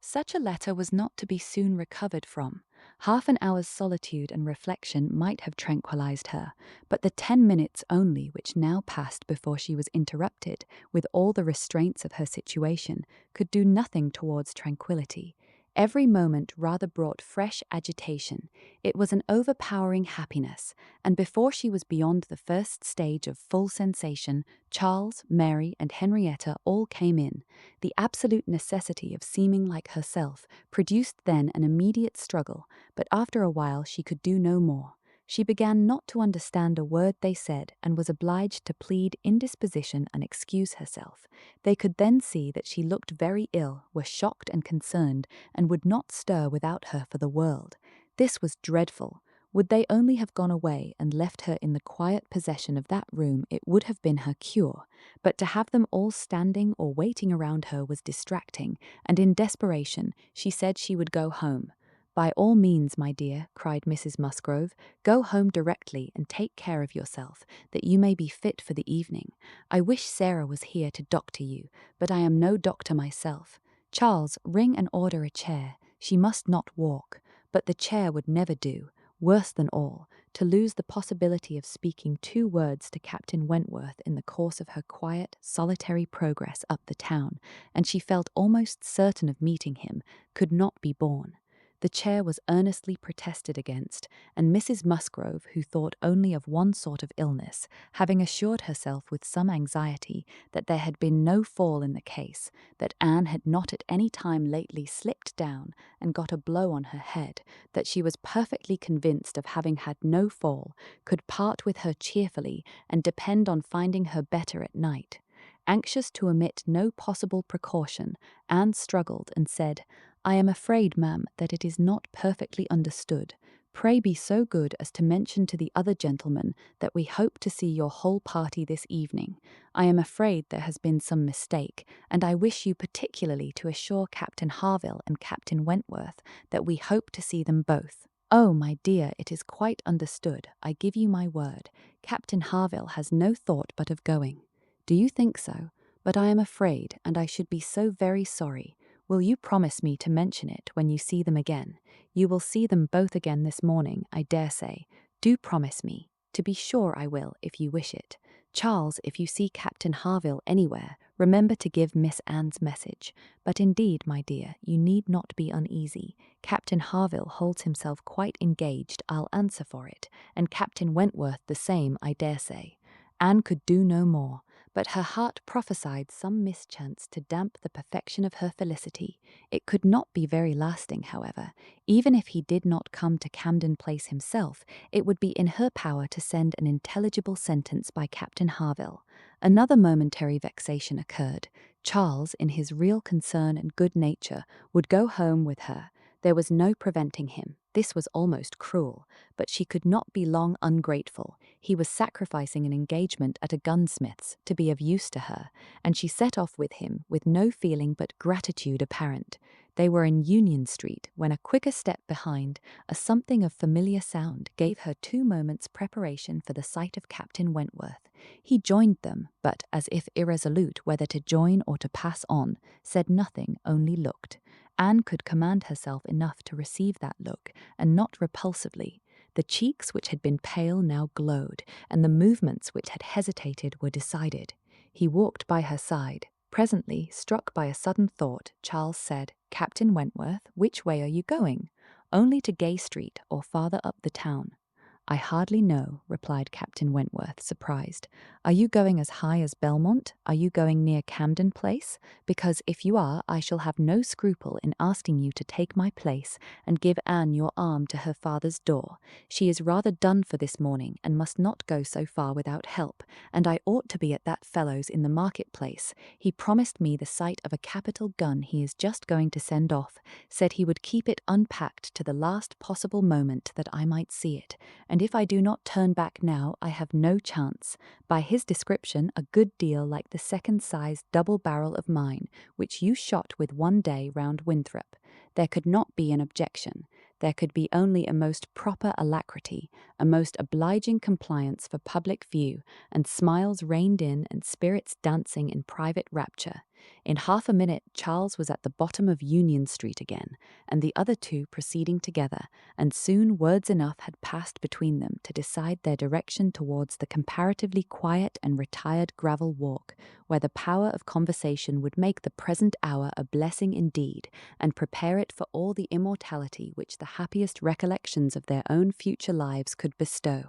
Such a letter was not to be soon recovered from. Half an hour's solitude and reflection might have tranquilized her, but the 10 minutes only which now passed before she was interrupted, with all the restraints of her situation, could do nothing towards tranquillity. Every moment rather brought fresh agitation. It was an overpowering happiness, and before she was beyond the first stage of full sensation, Charles, Mary, and Henrietta all came in. The absolute necessity of seeming like herself produced then an immediate struggle, but after a while she could do no more. She began not to understand a word they said, and was obliged to plead indisposition and excuse herself. They could then see that she looked very ill, were shocked and concerned, and would not stir without her for the world. This was dreadful. Would they only have gone away and left her in the quiet possession of that room, it would have been her cure. But to have them all standing or waiting around her was distracting, and in desperation she said she would go home. "By all means, my dear," cried Mrs. Musgrove, "go home directly and take care of yourself, that you may be fit for the evening. I wish Sarah was here to doctor you, but I am no doctor myself. Charles, ring and order a chair. She must not walk, but the chair would never do. Worse than all, to lose the possibility of speaking 2 words to Captain Wentworth in the course of her quiet, solitary progress up the town, and she felt almost certain of meeting him, could not be borne. The chair was earnestly protested against, and Mrs. Musgrove, who thought only of one sort of illness, having assured herself with some anxiety that there had been no fall in the case, that Anne had not at any time lately slipped down and got a blow on her head, that she was perfectly convinced of having had no fall, could part with her cheerfully and depend on finding her better at night. Anxious to omit no possible precaution, Anne struggled and said, "I am afraid, ma'am, that it is not perfectly understood. Pray be so good as to mention to the other gentlemen that we hope to see your whole party this evening. I am afraid there has been some mistake, and I wish you particularly to assure Captain Harville and Captain Wentworth that we hope to see them both." "Oh, my dear, it is quite understood, I give you my word. Captain Harville has no thought but of going." "Do you think so? But I am afraid, and I should be so very sorry. Will you promise me to mention it when you see them again? You will see them both again this morning, I dare say. Do promise me." "To be sure I will, if you wish it. Charles, if you see Captain Harville anywhere, remember to give Miss Anne's message. But indeed, my dear, you need not be uneasy. Captain Harville holds himself quite engaged, I'll answer for it, and Captain Wentworth the same, I dare say." Anne could do no more, but her heart prophesied some mischance to damp the perfection of her felicity. It could not be very lasting, however. Even if he did not come to Camden Place himself, it would be in her power to send an intelligible sentence by Captain Harville. Another momentary vexation occurred. Charles, in his real concern and good nature, would go home with her. There was no preventing him. This was almost cruel, but she could not be long ungrateful. He was sacrificing an engagement at a gunsmith's to be of use to her, and she set off with him with no feeling but gratitude apparent. They were in Union Street when a quicker step behind, a something of familiar sound, gave her 2 moments' preparation for the sight of Captain Wentworth. He joined them, but, as if irresolute whether to join or to pass on, said nothing, only looked. Anne could command herself enough to receive that look, and not repulsively. The cheeks which had been pale now glowed, and the movements which had hesitated were decided. He walked by her side. Presently, struck by a sudden thought, Charles said, "Captain Wentworth, which way are you going?" "Only to Gay Street, or farther up the town." "I hardly know," replied Captain Wentworth, surprised. "Are you going as high as Belmont? Are you going near Camden Place? Because if you are, I shall have no scruple in asking you to take my place and give Anne your arm to her father's door. She is rather done for this morning and must not go so far without help, and I ought to be at that fellow's in the market-place. He promised me the sight of a capital gun he is just going to send off, said he would keep it unpacked to the last possible moment that I might see it, and if I do not turn back now, I have no chance. By his description, a good deal like the second-sized double barrel of mine, which you shot with one day round Winthrop. There could not be an objection. There could be only a most proper alacrity, a most obliging compliance for public view, and smiles reined in and spirits dancing in private rapture. In half a minute Charles was at the bottom of Union Street again, and the other two proceeding together, and soon words enough had passed between them to decide their direction towards the comparatively quiet and retired gravel walk, where the power of conversation would make the present hour a blessing indeed, and prepare it for all the immortality which the happiest recollections of their own future lives could bestow.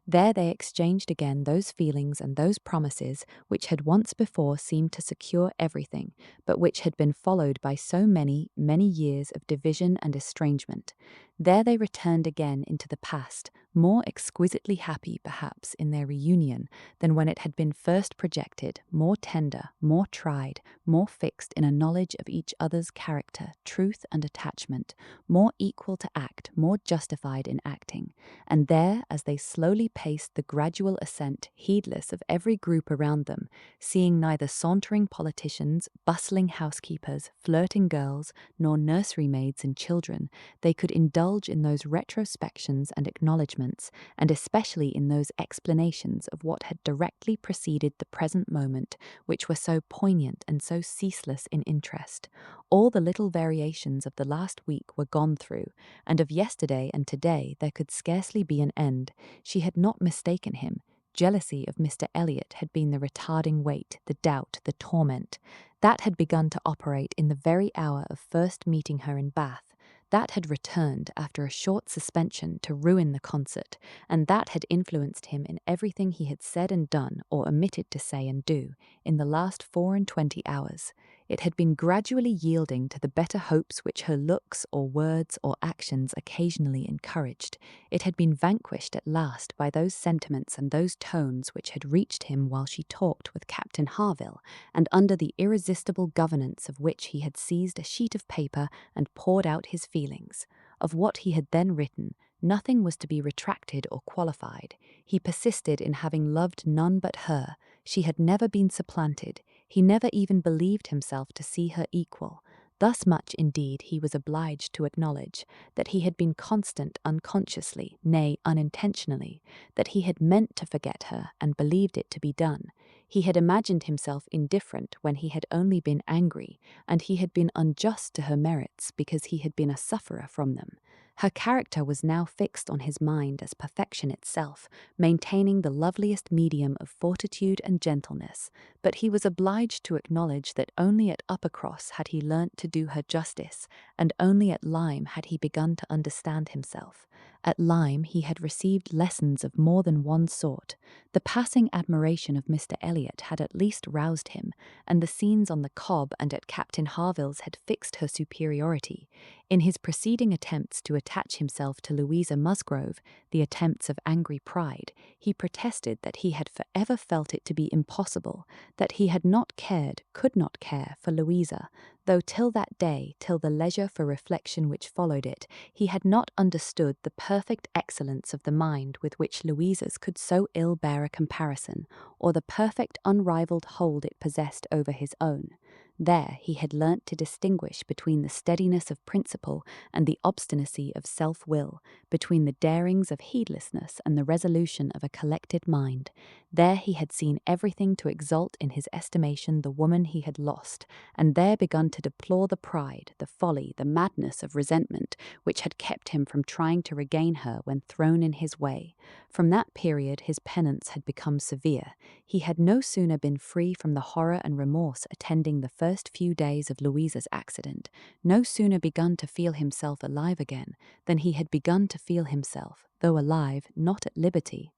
There they exchanged again those feelings and those promises which had once before seemed to secure everything, but which had been followed by so many, many years of division and estrangement. There they returned again into the past, more exquisitely happy, perhaps, in their reunion than when it had been first projected, more tender, more tried, more fixed in a knowledge of each other's character, truth, and attachment, more equal to act, more justified in acting. And there, as they slowly paced the gradual ascent, heedless of every group around them, seeing neither sauntering politicians, bustling housekeepers, flirting girls, nor nursery maids and children, they could indulge in those retrospections and acknowledgments, and especially in those explanations of what had directly preceded the present moment, which were so poignant and so ceaseless in interest. All the little variations of the last week were gone through, and of yesterday and today there could scarcely be an end. She had not mistaken him. Jealousy of Mr. Elliot had been the retarding weight, the doubt, the torment. That had begun to operate in the very hour of first meeting her in Bath. That had returned, after a short suspension, to ruin the concert, and that had influenced him in everything he had said and done, or omitted to say and do, in the last 24 hours. It had been gradually yielding to the better hopes which her looks or words or actions occasionally encouraged. It had been vanquished at last by those sentiments and those tones which had reached him while she talked with Captain Harville, and under the irresistible governance of which he had seized a sheet of paper and poured out his feelings. Of what he had then written, nothing was to be retracted or qualified. He persisted in having loved none but her. She had never been supplanted. He never even believed himself to see her equal. Thus much, indeed, he was obliged to acknowledge, that he had been constant unconsciously, nay, unintentionally, that he had meant to forget her and believed it to be done. He had imagined himself indifferent when he had only been angry, and he had been unjust to her merits because he had been a sufferer from them. Her character was now fixed on his mind as perfection itself, maintaining the loveliest medium of fortitude and gentleness, but he was obliged to acknowledge that only at Uppercross had he learnt to do her justice, and only at Lyme had he begun to understand himself. At Lyme he had received lessons of more than one sort. The passing admiration of Mr. Elliot had at least roused him, and the scenes on the Cobb and at Captain Harville's had fixed her superiority. In his preceding attempts to attach himself to Louisa Musgrove, the attempts of angry pride, he protested that he had forever felt it to be impossible, that he had not cared, could not care, for Louisa, though till that day, till the leisure for reflection which followed it, he had not understood the perfect excellence of the mind with which Louisa's could so ill bear a comparison, or the perfect unrivalled hold it possessed over his own. There he had learnt to distinguish between the steadiness of principle and the obstinacy of self-will, between the darings of heedlessness and the resolution of a collected mind. There he had seen everything to exalt in his estimation the woman he had lost, and there begun to deplore the pride, the folly, the madness of resentment which had kept him from trying to regain her when thrown in his way. From that period his penance had become severe. He had no sooner been free from the horror and remorse attending the first few days of Louisa's accident, no sooner begun to feel himself alive again, than he had begun to feel himself, though alive, not at liberty.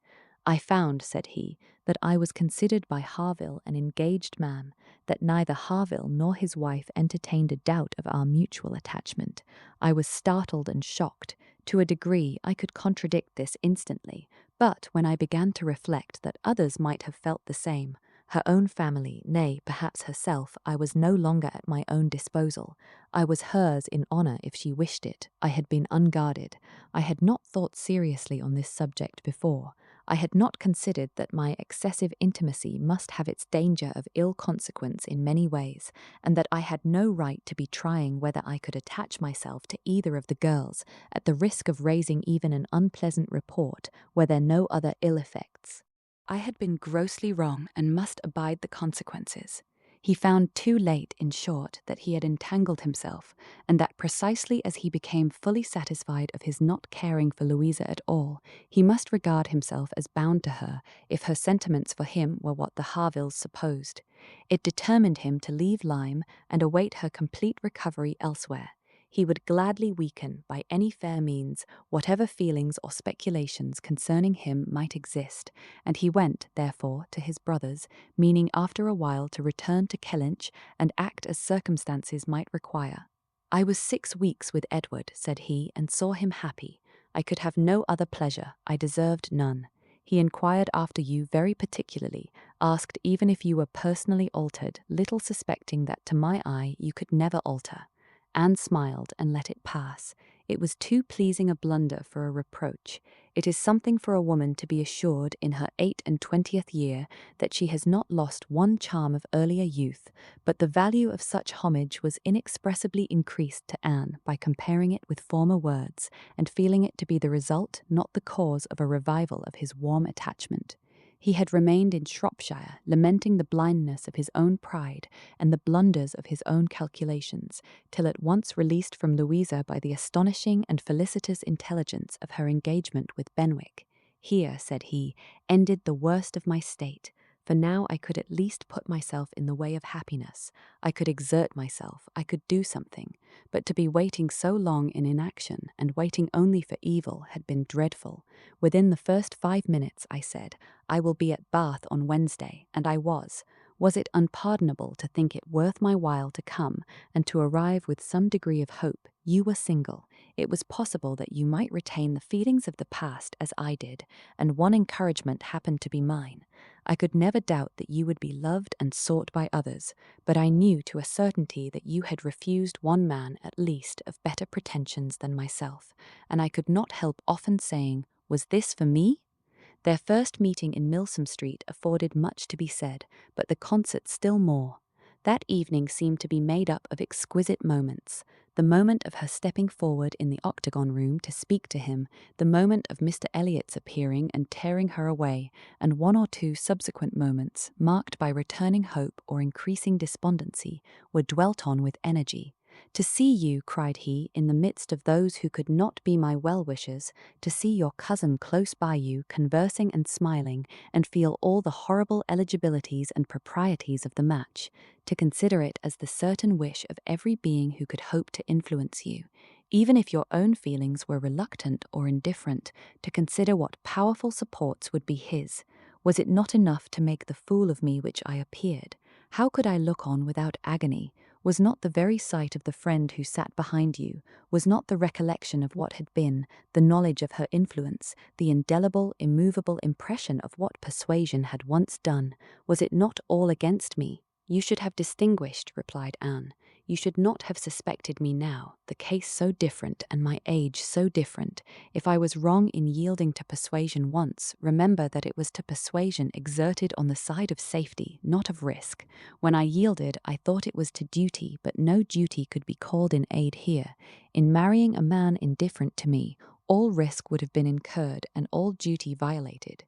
I found, said he, that I was considered by Harville an engaged man, that neither Harville nor his wife entertained a doubt of our mutual attachment. I was startled and shocked. To a degree I could contradict this instantly, but when I began to reflect that others might have felt the same, her own family, nay, perhaps herself, I was no longer at my own disposal. I was hers in honour if she wished it. I had been unguarded. I had not thought seriously on this subject before. I had not considered that my excessive intimacy must have its danger of ill consequence in many ways, and that I had no right to be trying whether I could attach myself to either of the girls, at the risk of raising even an unpleasant report, were there no other ill effects. I had been grossly wrong and must abide the consequences. He found too late, in short, that he had entangled himself, and that precisely as he became fully satisfied of his not caring for Louisa at all, he must regard himself as bound to her, if her sentiments for him were what the Harvilles supposed. It determined him to leave Lyme and await her complete recovery elsewhere. He would gladly weaken, by any fair means, whatever feelings or speculations concerning him might exist, and he went, therefore, to his brother's, meaning after a while to return to Kellynch and act as circumstances might require. I was 6 weeks with Edward, said he, and saw him happy. I could have no other pleasure. I deserved none. He inquired after you very particularly, asked even if you were personally altered, little suspecting that to my eye you could never alter. Anne smiled and let it pass. It was too pleasing a blunder for a reproach. It is something for a woman to be assured in her 28th year that she has not lost one charm of earlier youth, but the value of such homage was inexpressibly increased to Anne by comparing it with former words, and feeling it to be the result, not the cause, of a revival of his warm attachment. He had remained in Shropshire, lamenting the blindness of his own pride and the blunders of his own calculations, till at once released from Louisa by the astonishing and felicitous intelligence of her engagement with Benwick. Here, said he, ended the worst of my state, for now I could at least put myself in the way of happiness. I could exert myself, I could do something, but to be waiting so long in inaction, and waiting only for evil, had been dreadful. Within the first 5 minutes, I said, I will be at Bath on Wednesday, and I was. Was it unpardonable to think it worth my while to come, and to arrive with some degree of hope? You were single. It was possible that you might retain the feelings of the past as I did, and one encouragement happened to be mine. I could never doubt that you would be loved and sought by others, but I knew to a certainty that you had refused one man at least of better pretensions than myself, and I could not help often saying, was this for me? Their first meeting in Milsom Street afforded much to be said, but the concert still more. That evening seemed to be made up of exquisite moments. The moment of her stepping forward in the octagon room to speak to him, the moment of Mr. Elliot's appearing and tearing her away, and 1 or 2 subsequent moments, marked by returning hope or increasing despondency, were dwelt on with energy. To see you, cried he, in the midst of those who could not be my well-wishers, to see your cousin close by you, conversing and smiling, and feel all the horrible eligibilities and proprieties of the match, to consider it as the certain wish of every being who could hope to influence you, even if your own feelings were reluctant or indifferent, to consider what powerful supports would be his. Was it not enough to make the fool of me which I appeared? How could I look on without agony? Was not the very sight of the friend who sat behind you, was not the recollection of what had been, the knowledge of her influence, the indelible, immovable impression of what Persuasion had once done, was it not all against me? You should have distinguished, replied Anne. You should not have suspected me now, the case so different and my age so different. If I was wrong in yielding to Persuasion once, remember that it was to Persuasion exerted on the side of safety, not of risk. When I yielded, I thought it was to duty, but no duty could be called in aid here. In marrying a man indifferent to me, all risk would have been incurred and all duty violated.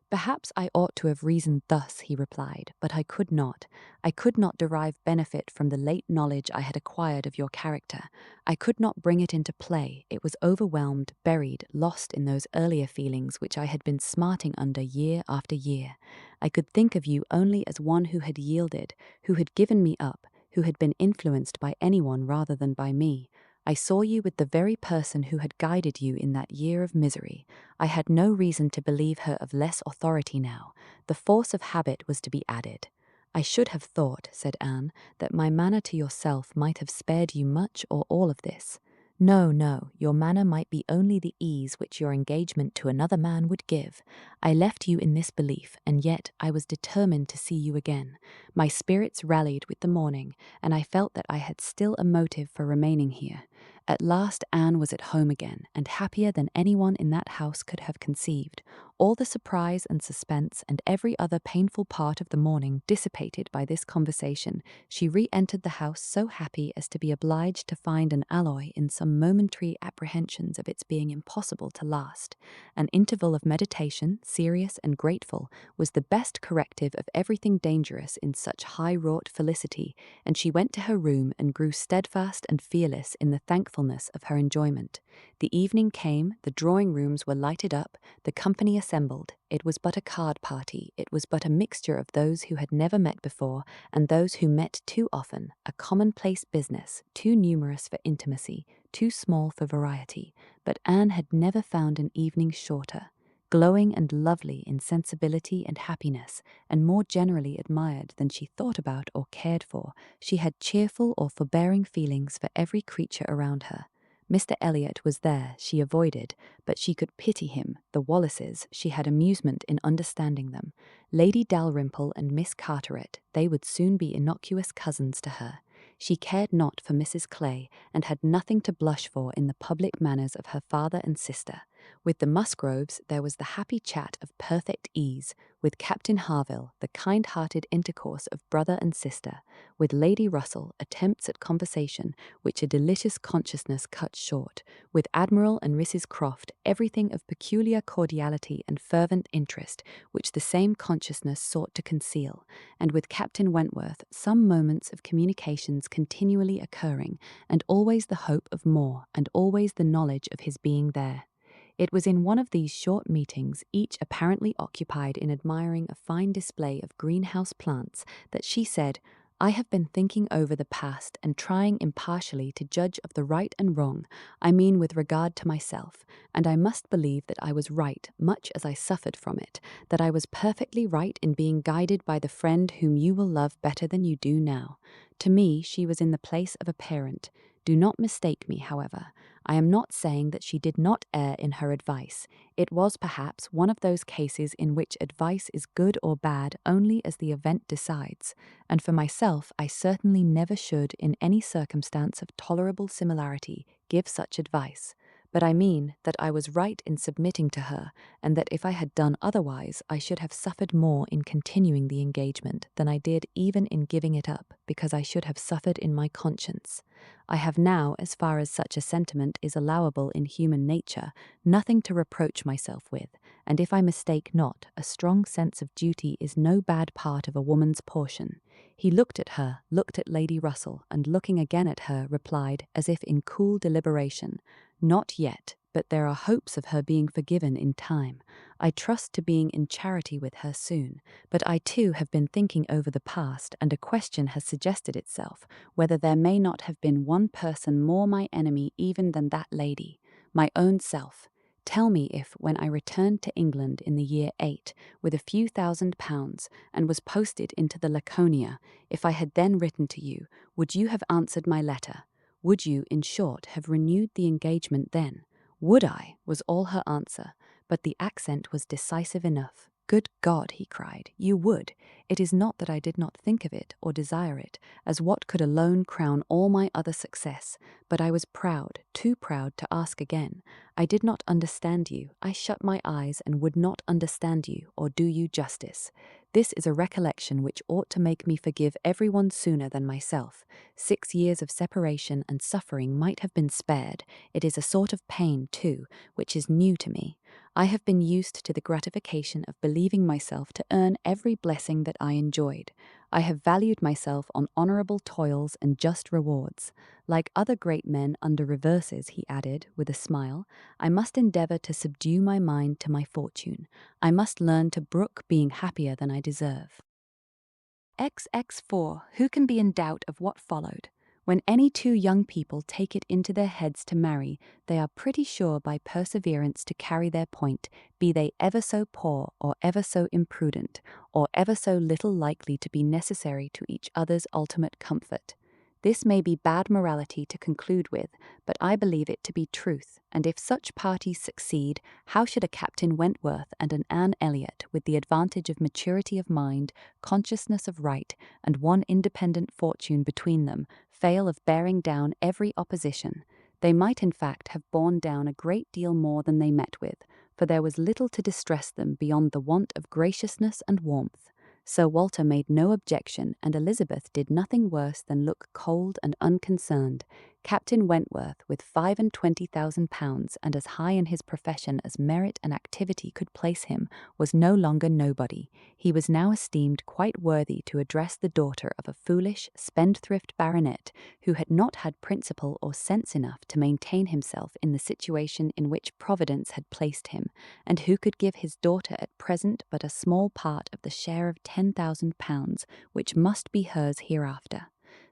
Perhaps I ought to have reasoned thus, he replied, but I could not. I could not derive benefit from the late knowledge I had acquired of your character. I could not bring it into play. It was overwhelmed, buried, lost in those earlier feelings which I had been smarting under year after year. I could think of you only as one who had yielded, who had given me up, who had been influenced by anyone rather than by me. I saw you with the very person who had guided you in that year of misery. I had no reason to believe her of less authority now. The force of habit was to be added. I should have thought, said Anne, that my manner to yourself might have spared you much or all of this. No, no, your manner might be only the ease which your engagement to another man would give. I left you in this belief, and yet I was determined to see you again. My spirits rallied with the morning, and I felt that I had still a motive for remaining here. At last Anne was at home again, and happier than anyone in that house could have conceived. All the surprise and suspense and every other painful part of the morning dissipated by this conversation. She re-entered the house so happy as to be obliged to find an alloy in some momentary apprehensions of its being impossible to last. An interval of meditation, serious and grateful, was the best corrective of everything dangerous in such high-wrought felicity, and she went to her room and grew steadfast and fearless in the thankfulness of her enjoyment. The evening came, the drawing-rooms were lighted up, the company assembled. It was but a card party, it was but a mixture of those who had never met before and those who met too often, a commonplace business, too numerous for intimacy, too small for variety. But Anne had never found an evening shorter. Glowing and lovely in sensibility and happiness, and more generally admired than she thought about or cared for, she had cheerful or forbearing feelings for every creature around her. Mr. Elliot was there, she avoided, but she could pity him. The Wallaces, she had amusement in understanding them. Lady Dalrymple and Miss Carteret, they would soon be innocuous cousins to her. She cared not for Mrs. Clay, and had nothing to blush for in the public manners of her father and sister. With the Musgroves there was the happy chat of perfect ease, with Captain Harville the kind-hearted intercourse of brother and sister, with Lady Russell attempts at conversation which a delicious consciousness cut short, with Admiral and Mrs. Croft everything of peculiar cordiality and fervent interest which the same consciousness sought to conceal, and with Captain Wentworth some moments of communications continually occurring, and always the hope of more, and always the knowledge of his being there. It was in one of these short meetings, each apparently occupied in admiring a fine display of greenhouse plants, that she said, "I have been thinking over the past and trying impartially to judge of the right and wrong, I mean with regard to myself, and I must believe that I was right, much as I suffered from it, that I was perfectly right in being guided by the friend whom you will love better than you do now. To me she was in the place of a parent. Do not mistake me, however. I am not saying that she did not err in her advice. It was perhaps one of those cases in which advice is good or bad only as the event decides, and for myself I certainly never should, in any circumstance of tolerable similarity, give such advice. But I mean that I was right in submitting to her, and that if I had done otherwise I should have suffered more in continuing the engagement than I did even in giving it up, because I should have suffered in my conscience. I have now, as far as such a sentiment is allowable in human nature, nothing to reproach myself with, and if I mistake not, a strong sense of duty is no bad part of a woman's portion." He looked at her, looked at Lady Russell, and looking again at her, replied, as if in cool deliberation, "Not yet, but there are hopes of her being forgiven in time. I trust to being in charity with her soon, but I too have been thinking over the past, and a question has suggested itself, whether there may not have been one person more my enemy even than that lady, my own self. Tell me if, when I returned to England in the year VIII, with a few £1,000, and was posted into the Laconia, if I had then written to you, would you have answered my letter? Would you, in short, have renewed the engagement then?" "Would I?" was all her answer, but the accent was decisive enough. "Good God," he cried, "you would! It is not that I did not think of it, or desire it, as what could alone crown all my other success, but I was proud, too proud to ask again. I did not understand you, I shut my eyes and would not understand you, or do you justice. This is a recollection which ought to make me forgive everyone sooner than myself. 6 years of separation and suffering might have been spared. It is a sort of pain, too, which is new to me. I have been used to the gratification of believing myself to earn every blessing that I enjoyed. I have valued myself on honourable toils and just rewards. Like other great men under reverses, he added, with a smile, I must endeavour to subdue my mind to my fortune. I must learn to brook being happier than I deserve. XX4. Who can be in doubt of what followed? When any two young people take it into their heads to marry, they are pretty sure by perseverance to carry their point, be they ever so poor or ever so imprudent, or ever so little likely to be necessary to each other's ultimate comfort. This may be bad morality to conclude with, but I believe it to be truth, and if such parties succeed, how should a Captain Wentworth and an Anne Elliot, with the advantage of maturity of mind, consciousness of right, and one independent fortune between them, fail of bearing down every opposition? They might in fact have borne down a great deal more than they met with, for there was little to distress them beyond the want of graciousness and warmth. Sir Walter made no objection, and Elizabeth did nothing worse than look cold and unconcerned. Captain Wentworth, with £25,000 and as high in his profession as merit and activity could place him, was no longer nobody. He was now esteemed quite worthy to address the daughter of a foolish, spendthrift baronet who had not had principle or sense enough to maintain himself in the situation in which Providence had placed him, and who could give his daughter at present but a small part of the share of £10,000 which must be hers hereafter.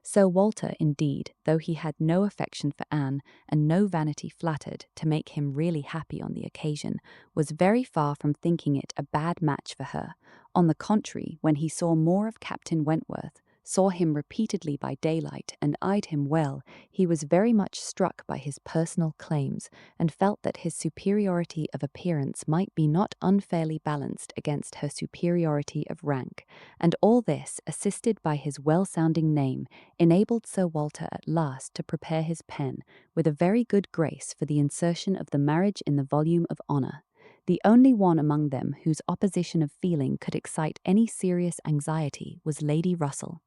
Sir Walter, indeed, though he had no affection for Anne, and no vanity flattered to make him really happy on the occasion, was very far from thinking it a bad match for her. On the contrary, when he saw more of Captain Wentworth, saw him repeatedly by daylight, and eyed him well, he was very much struck by his personal claims, and felt that his superiority of appearance might be not unfairly balanced against her superiority of rank, and all this, assisted by his well-sounding name, enabled Sir Walter at last to prepare his pen, with a very good grace, for the insertion of the marriage in the volume of honour. The only one among them whose opposition of feeling could excite any serious anxiety was Lady Russell.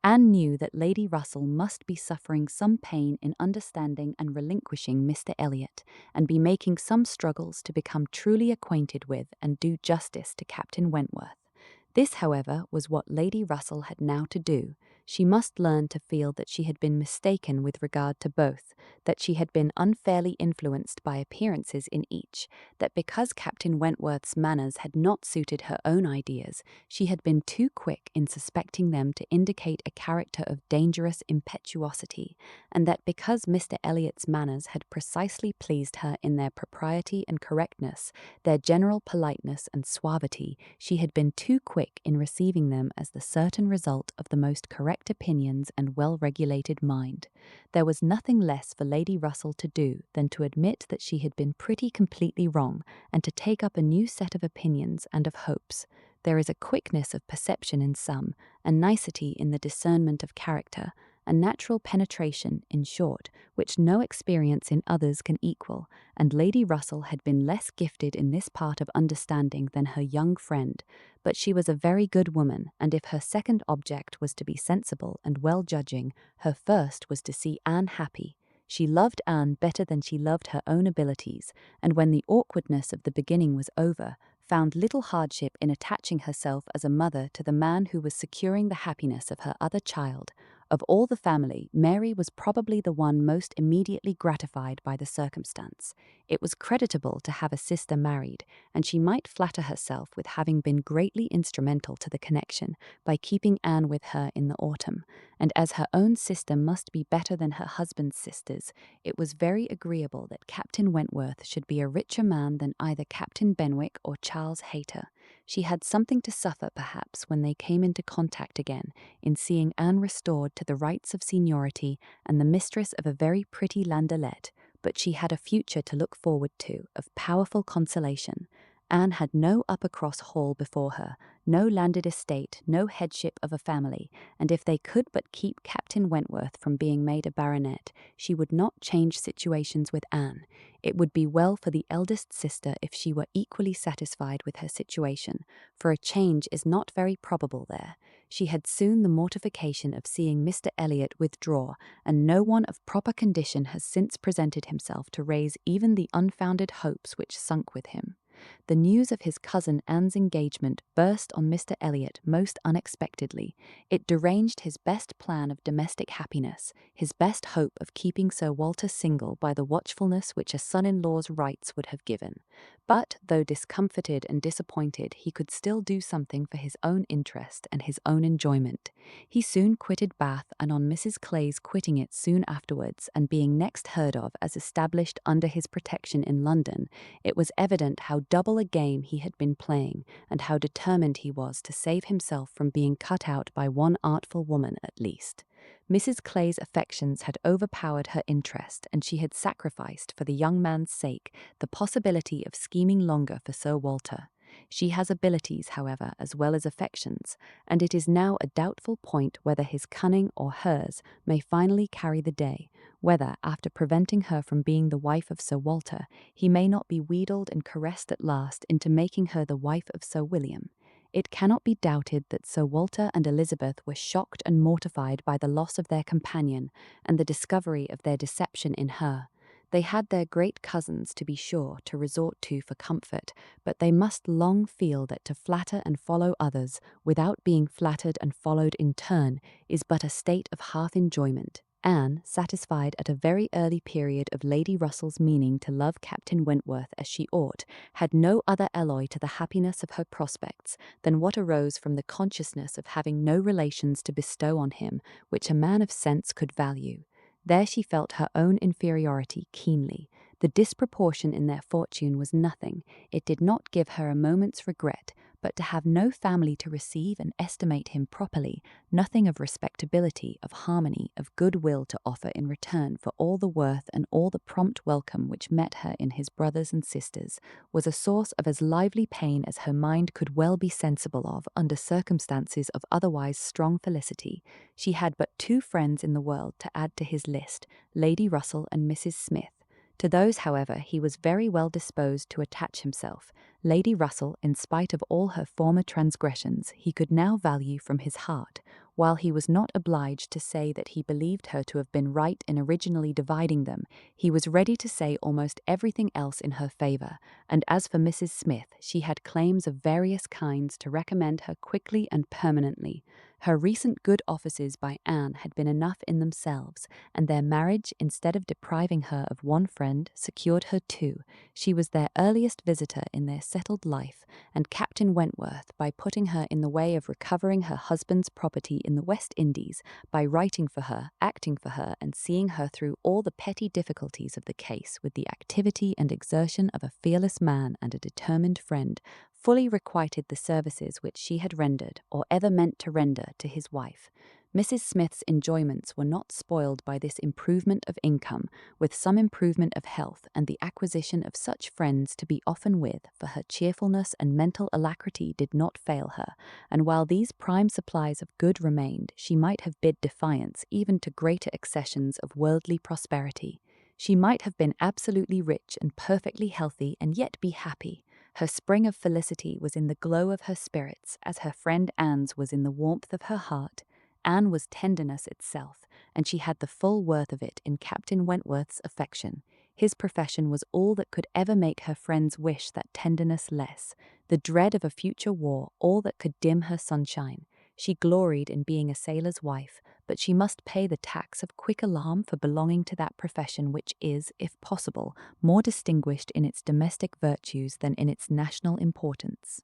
Anne knew that Lady Russell must be suffering some pain in understanding and relinquishing Mr. Elliot, and be making some struggles to become truly acquainted with and do justice to Captain Wentworth. This, however, was what Lady Russell had now to do. She must learn to feel that she had been mistaken with regard to both, that she had been unfairly influenced by appearances in each, that because Captain Wentworth's manners had not suited her own ideas, she had been too quick in suspecting them to indicate a character of dangerous impetuosity, and that because Mr. Elliot's manners had precisely pleased her in their propriety and correctness, their general politeness and suavity, she had been too quick in receiving them as the certain result of the most correct opinions and well-regulated mind. There was nothing less for Lady Russell to do than to admit that she had been pretty completely wrong, and to take up a new set of opinions and of hopes. There is a quickness of perception in some, a nicety in the discernment of character, a natural penetration, in short, which no experience in others can equal, and Lady Russell had been less gifted in this part of understanding than her young friend. But she was a very good woman, and if her second object was to be sensible and well-judging, her first was to see Anne happy. She loved Anne better than she loved her own abilities, and when the awkwardness of the beginning was over, found little hardship in attaching herself as a mother to the man who was securing the happiness of her other child. Of all the family, Mary was probably the one most immediately gratified by the circumstance. It was creditable to have a sister married, and she might flatter herself with having been greatly instrumental to the connection by keeping Anne with her in the autumn, and as her own sister must be better than her husband's sisters, it was very agreeable that Captain Wentworth should be a richer man than either Captain Benwick or Charles Hayter. She had something to suffer, perhaps, when they came into contact again, in seeing Anne restored to the rights of seniority and the mistress of a very pretty landaulette, but she had a future to look forward to, of powerful consolation. Anne had no Uppercross Hall before her, no landed estate, no headship of a family, and if they could but keep Captain Wentworth from being made a baronet, she would not change situations with Anne. It would be well for the eldest sister if she were equally satisfied with her situation, for a change is not very probable there. She had soon the mortification of seeing Mr. Elliot withdraw, and no one of proper condition has since presented himself to raise even the unfounded hopes which sunk with him. The news of his cousin Anne's engagement burst on Mr. Elliot most unexpectedly. It deranged his best plan of domestic happiness, his best hope of keeping Sir Walter single by the watchfulness which a son-in-law's rights would have given. But, though discomfited and disappointed, he could still do something for his own interest and his own enjoyment. He soon quitted Bath, and on Mrs. Clay's quitting it soon afterwards, and being next heard of as established under his protection in London, it was evident how double a game he had been playing, and how determined he was to save himself from being cut out by one artful woman at least. Mrs. Clay's affections had overpowered her interest, and she had sacrificed, for the young man's sake, the possibility of scheming longer for Sir Walter. She has abilities, however, as well as affections, and it is now a doubtful point whether his cunning or hers may finally carry the day, whether, after preventing her from being the wife of Sir Walter, he may not be wheedled and caressed at last into making her the wife of Sir William. It cannot be doubted that Sir Walter and Elizabeth were shocked and mortified by the loss of their companion and the discovery of their deception in her. They had their great cousins, to be sure, to resort to for comfort, but they must long feel that to flatter and follow others, without being flattered and followed in turn, is but a state of half-enjoyment. Anne, satisfied at a very early period of Lady Russell's meaning to love Captain Wentworth as she ought, had no other alloy to the happiness of her prospects than what arose from the consciousness of having no relations to bestow on him which a man of sense could value. There she felt her own inferiority keenly. The disproportion in their fortune was nothing. It did not give her a moment's regret, but to have no family to receive and estimate him properly, nothing of respectability, of harmony, of goodwill to offer in return for all the worth and all the prompt welcome which met her in his brothers and sisters, was a source of as lively pain as her mind could well be sensible of under circumstances of otherwise strong felicity. She had but two friends in the world to add to his list, Lady Russell and Mrs. Smith. To those, however, he was very well disposed to attach himself. Lady Russell, in spite of all her former transgressions, he could now value from his heart, while he was not obliged to say that he believed her to have been right in originally dividing them. He was ready to say almost everything else in her favour, and as for Mrs. Smith, she had claims of various kinds to recommend her quickly and permanently. Her recent good offices by Anne had been enough in themselves, and their marriage, instead of depriving her of one friend, secured her two. She was their earliest visitor in their settled life, and Captain Wentworth, by putting her in the way of recovering her husband's property in the West Indies, by writing for her, acting for her, and seeing her through all the petty difficulties of the case with the activity and exertion of a fearless man and a determined friend, fully requited the services which she had rendered, or ever meant to render, to his wife. Mrs. Smith's enjoyments were not spoiled by this improvement of income, with some improvement of health, and the acquisition of such friends to be often with, for her cheerfulness and mental alacrity did not fail her, and while these prime supplies of good remained, she might have bid defiance even to greater accessions of worldly prosperity. She might have been absolutely rich and perfectly healthy, and yet be happy. Her spring of felicity was in the glow of her spirits, as her friend Anne's was in the warmth of her heart. Anne was tenderness itself, and she had the full worth of it in Captain Wentworth's affection. His profession was all that could ever make her friends wish that tenderness less, the dread of a future war all that could dim her sunshine. She gloried in being a sailor's wife, but she must pay the tax of quick alarm for belonging to that profession which is, if possible, more distinguished in its domestic virtues than in its national importance.